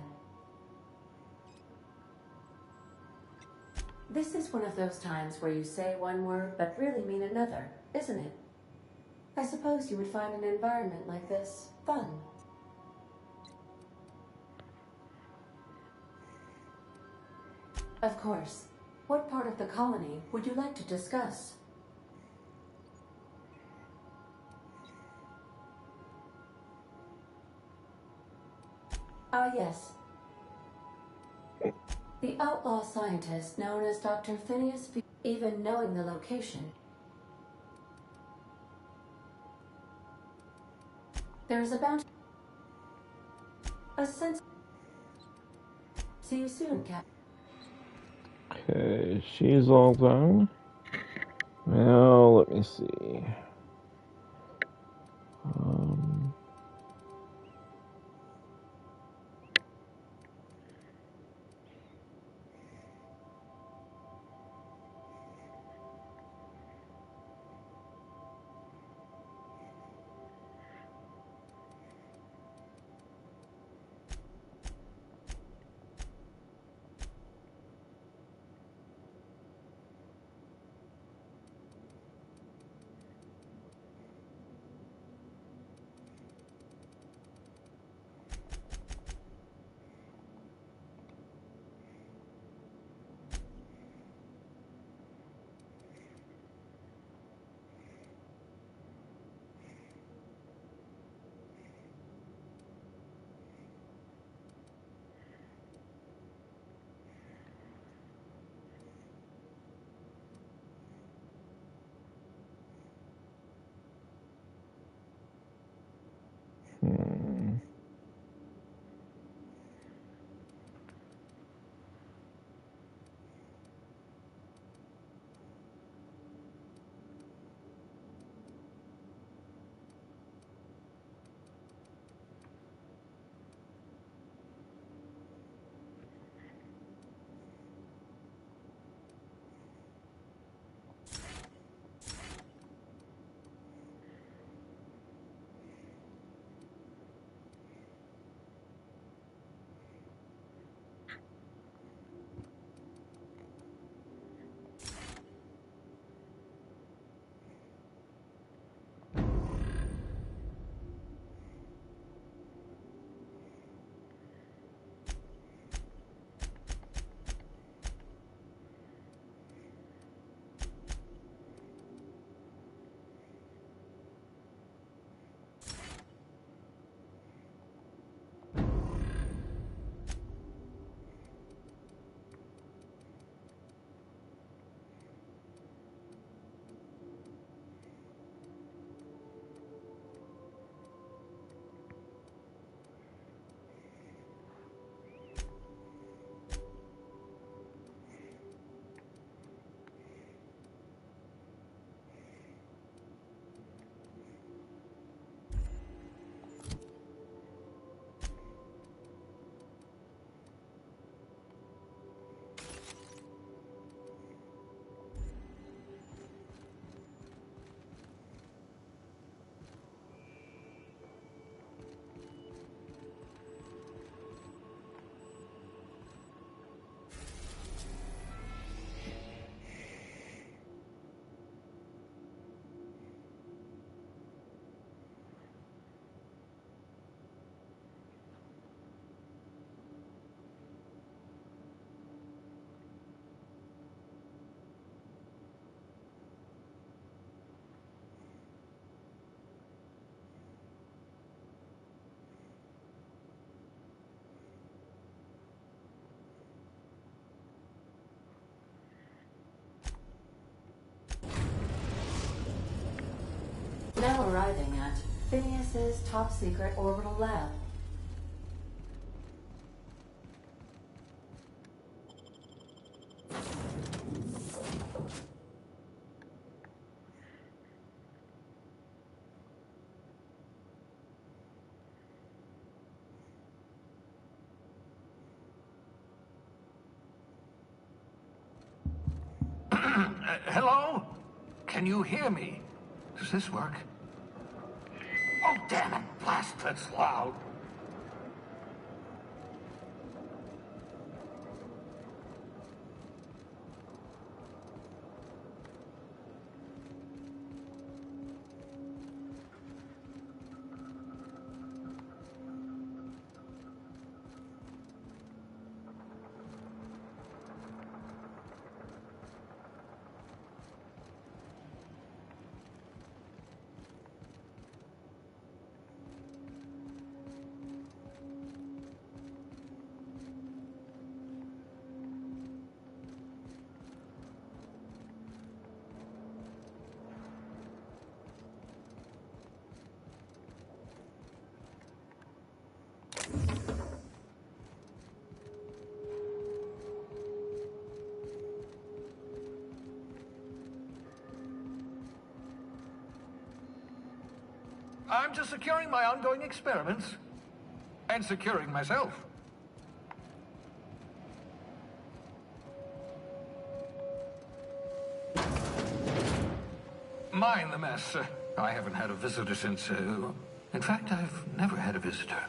[SPEAKER 7] This is one of those times where you say one word but really mean another, isn't it? I suppose you would find an environment like this fun. Of course. What part of the colony would you like to discuss? Ah, yes. The outlaw scientist known as Dr. Phineas even knowing the location. There is a bounty. A sense. See you soon, Cap.
[SPEAKER 1] Okay, she's all done. Now, let me see. Um, hmm.
[SPEAKER 7] Now arriving at Phineas's top secret orbital lab.
[SPEAKER 16] Hello? Can you hear me? Does this work? Oh, damn it! Blast, that's loud. I'm just securing my ongoing experiments. And securing myself. Mind the mess. I haven't had a visitor since... in fact, I've never had a visitor.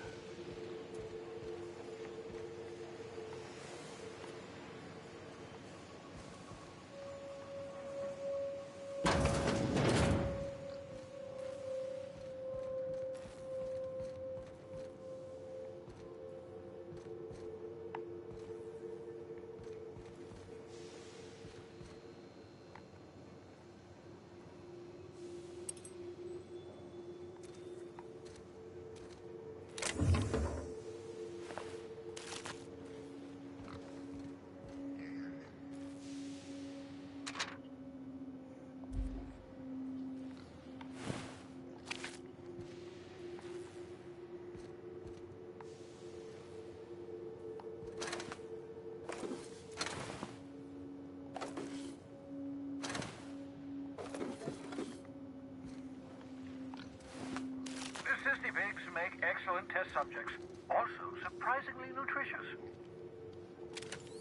[SPEAKER 4] Pigs make excellent test subjects. Also surprisingly nutritious.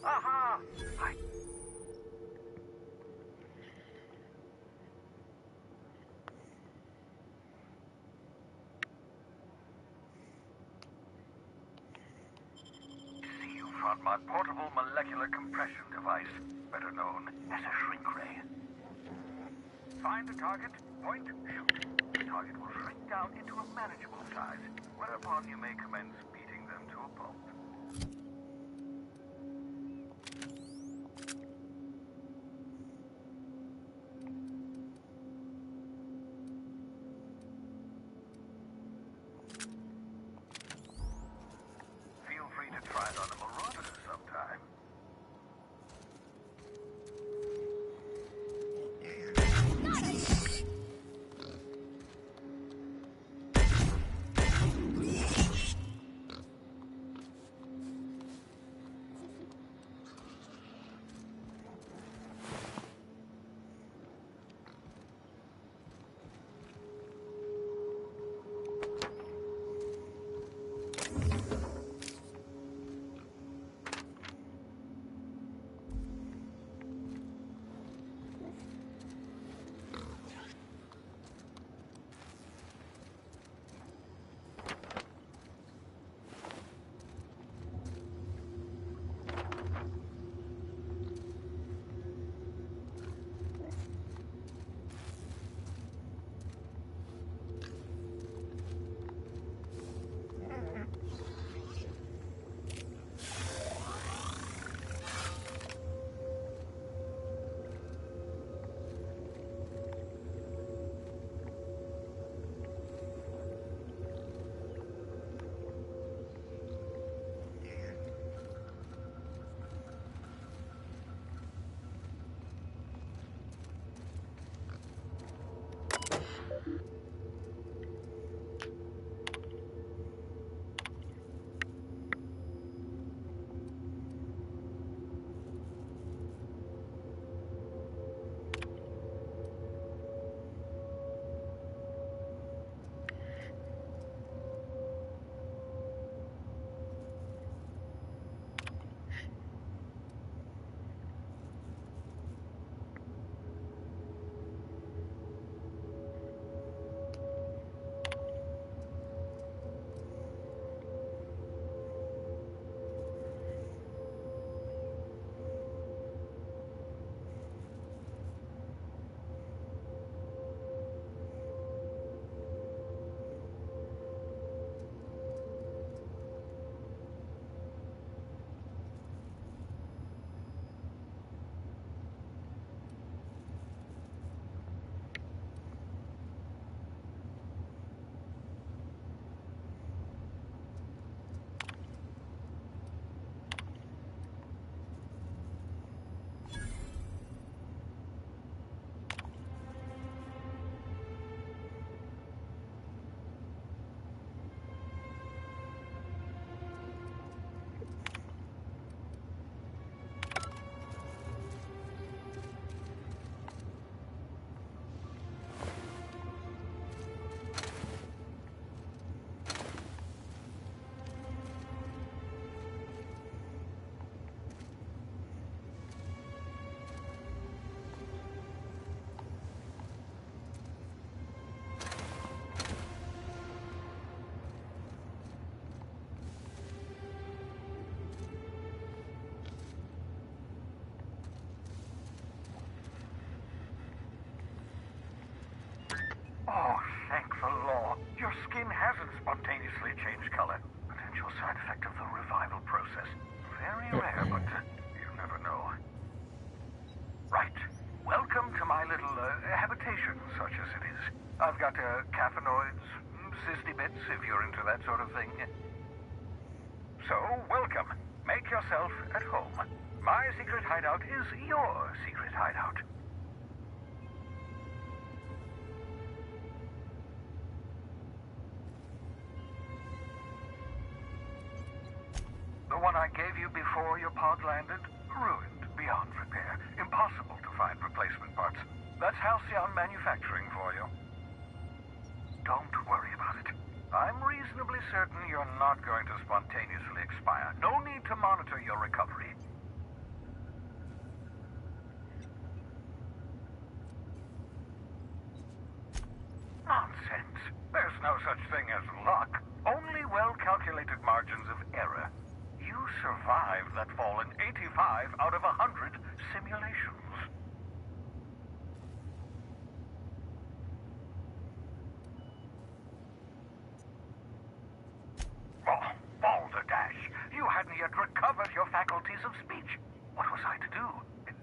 [SPEAKER 4] Aha! See, you found my portable molecular compression device, better known as a shrink ray. Find the target, point, shoot. The target will shrink down into a manageable size, whereupon you may commence beating them to a pulp. Feel free to try it on a marauder sometime. spontaneously change color. Potential side effect of the revival process. Very rare, but you never know. Right. Welcome to my little habitation, such as it is. I've got caffeinoids, cysty bits, if you're into that sort of thing. So, welcome. Make yourself at home. My secret hideout is your secret hideout. The one I gave you before your pod landed? Ruined beyond repair. Impossible to find replacement parts. That's Halcyon Manufacturing for you. Don't worry about it. I'm reasonably certain you're not going to spontaneously expire. No need to monitor your recovery. Nonsense. There's no such thing as luck. Only well-calculated margins of error. You survived that fall in 85 out of 100 simulations. Oh, balderdash! You hadn't yet recovered your faculties of speech. What was I to do?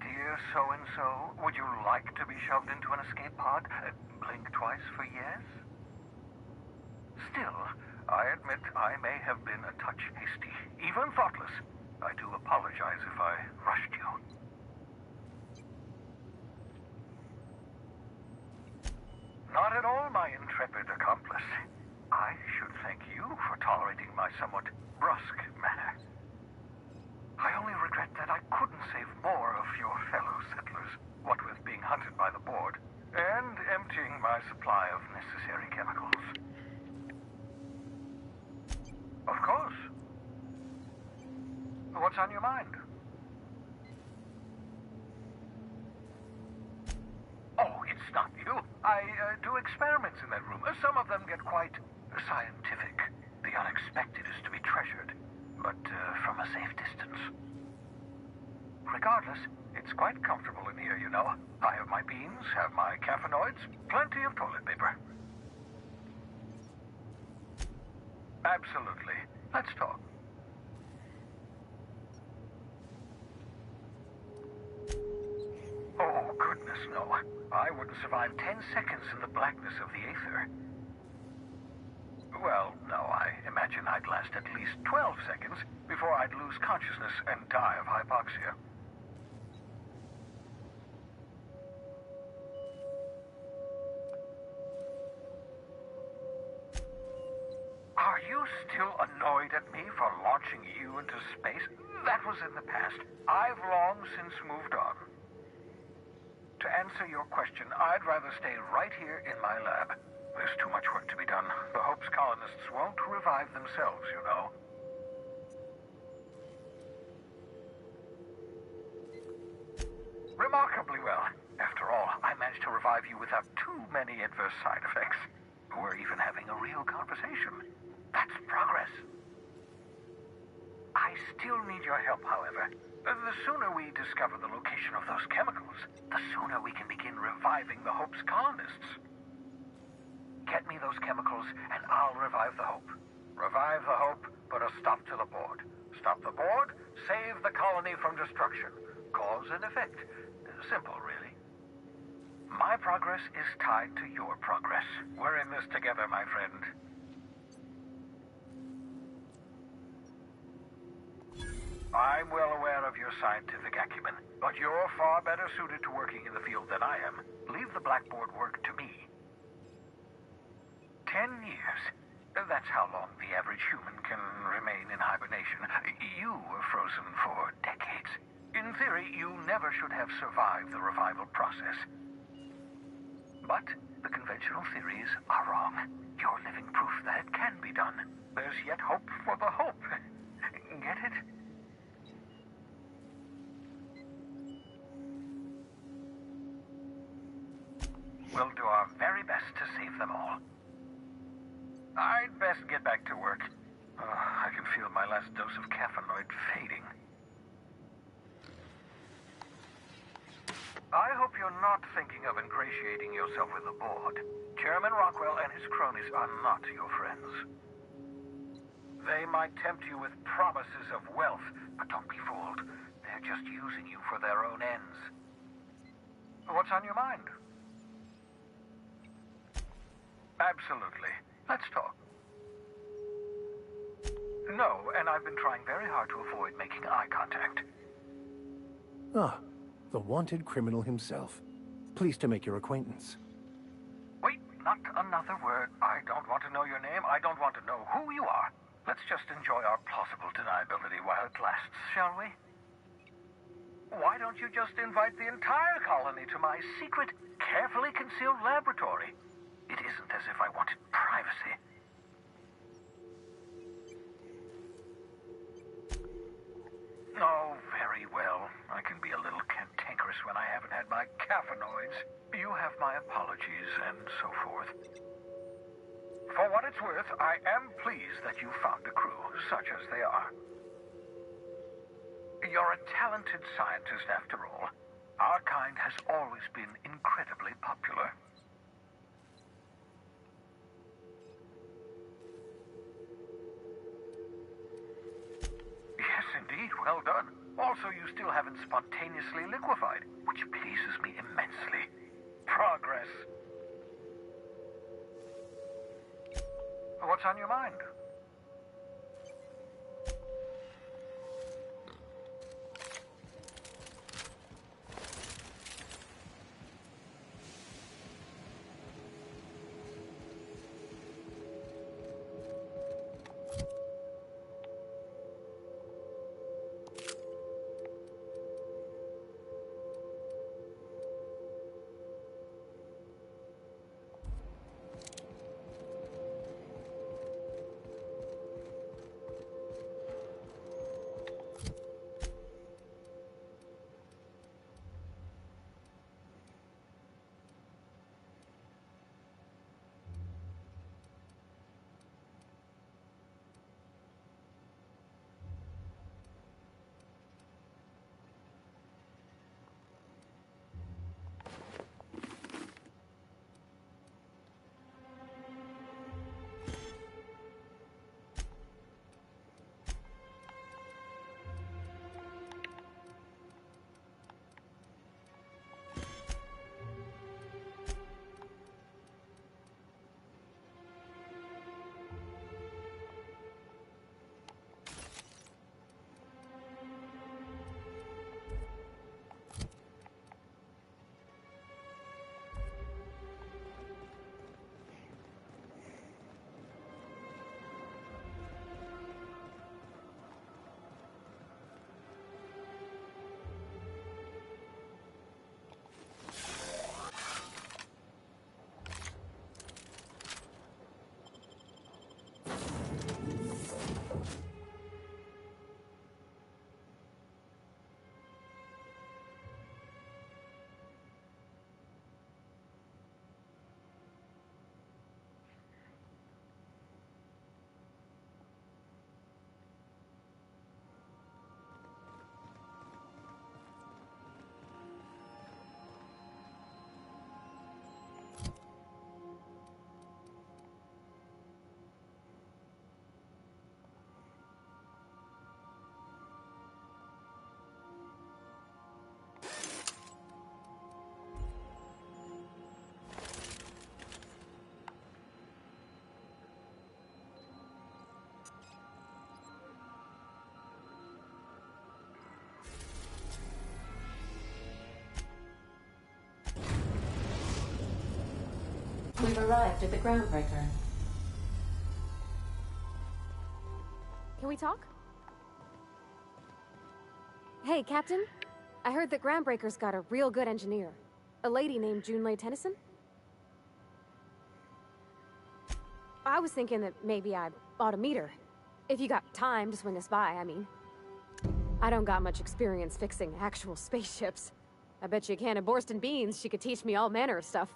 [SPEAKER 4] Dear so-and-so, would you like to be shoved into an escape pod? Blink twice for yes? Still, I admit I may have been a touch hasty, even thoughtless. I do apologize if I rushed you. Not at all, my intrepid accomplice. I should thank you for tolerating my somewhat brusque manner. I only regret that I couldn't save more of your fellow settlers, what with being hunted by the board, and emptying my supply of necessary chemicals. Of course. What's on your mind? Oh, it's not you. I do experiments in that room. Some of them get quite scientific. The unexpected is to be treasured, but from a safe distance. Regardless, it's quite comfortable in here, you know. I have my beans, have my caffeinoids, plenty of toilet paper. Absolutely. Let's talk. Oh, goodness, no. I wouldn't survive 10 seconds in the blackness of the aether. Well, no, I imagine I'd last at least 12 seconds before I'd lose consciousness and die of hypoxia. Are you still annoyed at me for launching you into space? That was in the past. I've long since moved on. To answer your question, I'd rather stay right here in my lab. There's too much work to be done. The Hope's colonists won't revive themselves, you know. Remarkably well. After all, I managed to revive you without too many adverse side effects. We're even having a real conversation. That's progress. I still need your help, however. The sooner we discover the location of those chemicals, the sooner we can begin reviving the Hope's colonists. Get me those chemicals, and I'll revive the Hope. Revive the Hope, put a stop to the board. Stop the board, save the colony from destruction. Cause and effect. Simple, really. My progress is tied to your progress. We're in this together, my friend. I'm well aware of your scientific acumen, but you're far better suited to working in the field than I am. Leave the blackboard work to me. 10 years. That's how long the average human can remain in hibernation. You were frozen for decades. In theory, you never should have survived the revival process. But the conventional theories are wrong. You're living proof that it can be done. There's yet hope for the Hope. Get it? We'll do our very best to save them all. I'd best get back to work. I can feel my last dose of caffeinoid fading. I hope you're not thinking of ingratiating yourself with the board. Chairman Rockwell and his cronies are not your friends. They might tempt you with promises of wealth, but don't be fooled. They're just using you for their own ends. What's on your mind? Absolutely. Let's talk. No, and I've been trying very hard to avoid making eye contact.
[SPEAKER 14] Ah, the wanted criminal himself. Pleased to make your acquaintance.
[SPEAKER 4] Wait, not another word. I don't want to know your name. I don't want to know who you are. Let's just enjoy our plausible deniability while it lasts, shall we? Why don't you just invite the entire colony to my secret, carefully concealed laboratory? It isn't as if I wanted privacy. Oh, very well. I can be a little cantankerous when I haven't had my caffeinoids. You have my apologies and so forth. For what it's worth, I am pleased that you found a crew, such as they are. You're a talented scientist after all. Our kind has always been incredibly popular. Yes, indeed. Well done. Also, you still haven't spontaneously liquefied, which pleases me immensely. Progress. What's on your mind?
[SPEAKER 7] We've arrived at the groundbreaker.
[SPEAKER 8] Can we talk? Hey, Captain. I heard that Groundbreaker's got a real good engineer. A lady named Junlei Tennyson. I was thinking that maybe I ought to meet her. If you got time to swing us by, I mean. I don't got much experience fixing actual spaceships. I bet you a can of Borston beans she could teach me all manner of stuff.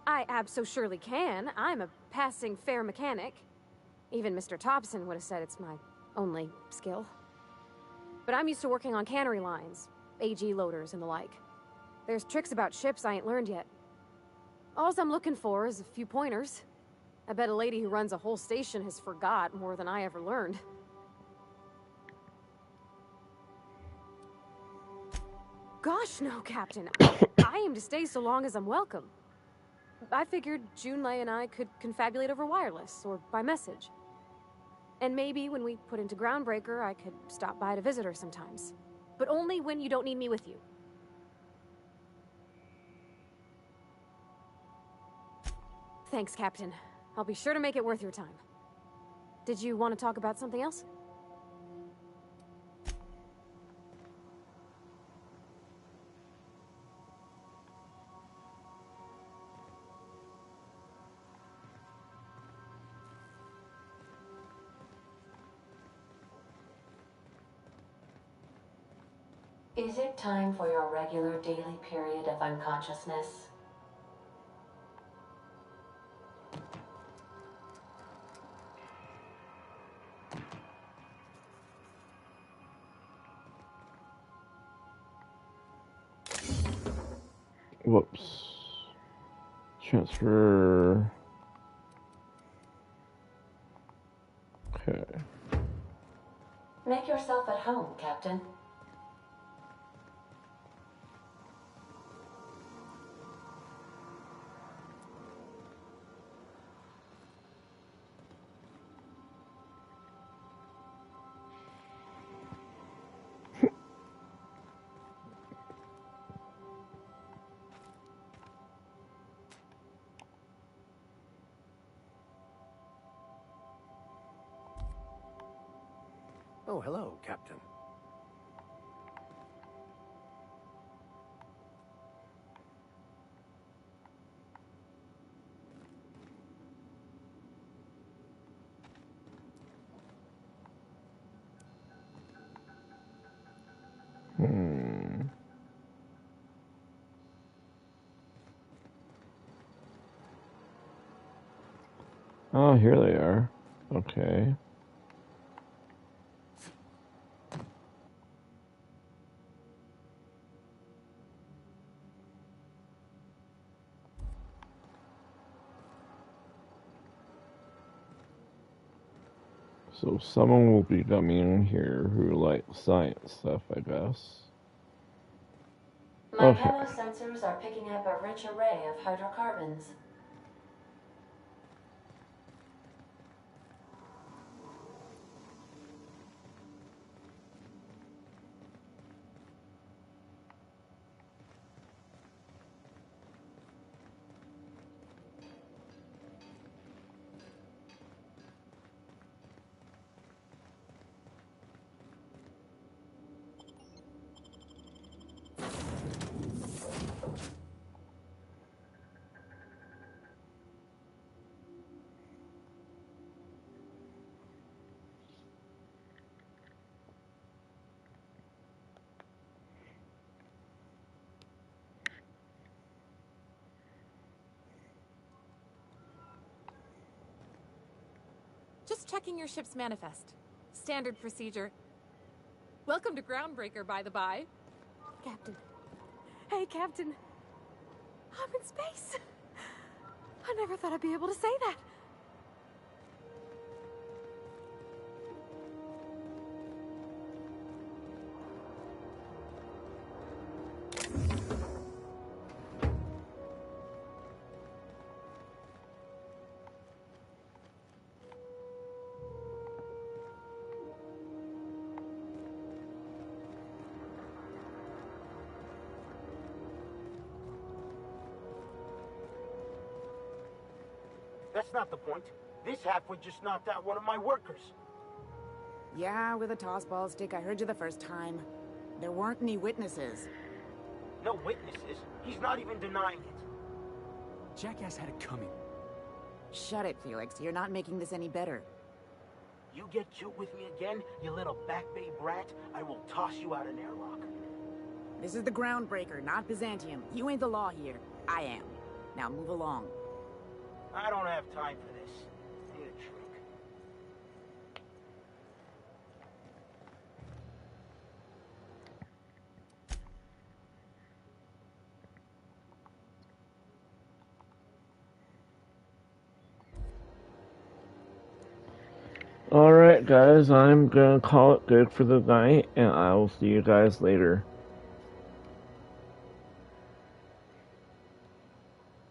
[SPEAKER 8] I abso-surely can. I'm a passing fair mechanic. Even Mr. Thompson would have said it's my only skill. But I'm used to working on cannery lines, AG loaders and the like. There's tricks about ships I ain't learned yet. All I'm looking for is a few pointers. I bet a lady who runs a whole station has forgot more than I ever learned. Gosh, no, Captain. I aim to stay so long as I'm welcome. I figured Junlei and I could confabulate over wireless, or by message. And maybe when we put into Groundbreaker, I could stop by to visit her sometimes. But only when you don't need me with you. Thanks, Captain. I'll be sure to make it worth your time. Did you want to talk about something else?
[SPEAKER 7] Is it time for your regular daily period of unconsciousness?
[SPEAKER 1] Whoops. Transfer. Okay.
[SPEAKER 7] Make yourself at home, Captain.
[SPEAKER 14] Oh, hello, Captain.
[SPEAKER 1] Oh, here they are. Okay. So someone will be coming in here who likes science stuff, I guess.
[SPEAKER 7] My
[SPEAKER 1] Okay.
[SPEAKER 7] chemosensors are picking up a rich array of hydrocarbons.
[SPEAKER 12] Just checking your ship's manifest. Standard procedure. Welcome to Groundbreaker, by the by.
[SPEAKER 8] Captain. Hey, Captain. I'm in space. I never thought I'd be able to say that.
[SPEAKER 22] That's not the point. This halfwit just knocked out one of my workers.
[SPEAKER 18] Yeah, with a tossball stick. I heard you the first time. There weren't any witnesses.
[SPEAKER 22] No witnesses. He's not even denying it.
[SPEAKER 20] Jackass had it coming.
[SPEAKER 18] Shut it, Felix. You're not making this any better.
[SPEAKER 22] You get cute with me again, you little back bay brat, I will toss you out an airlock.
[SPEAKER 18] This is the Groundbreaker, not Byzantium. You ain't the law here. I am. Now move along.
[SPEAKER 22] I don't have time for this. I need a drink.
[SPEAKER 1] Alright guys, I'm gonna call it good for the night, and I will see you guys later.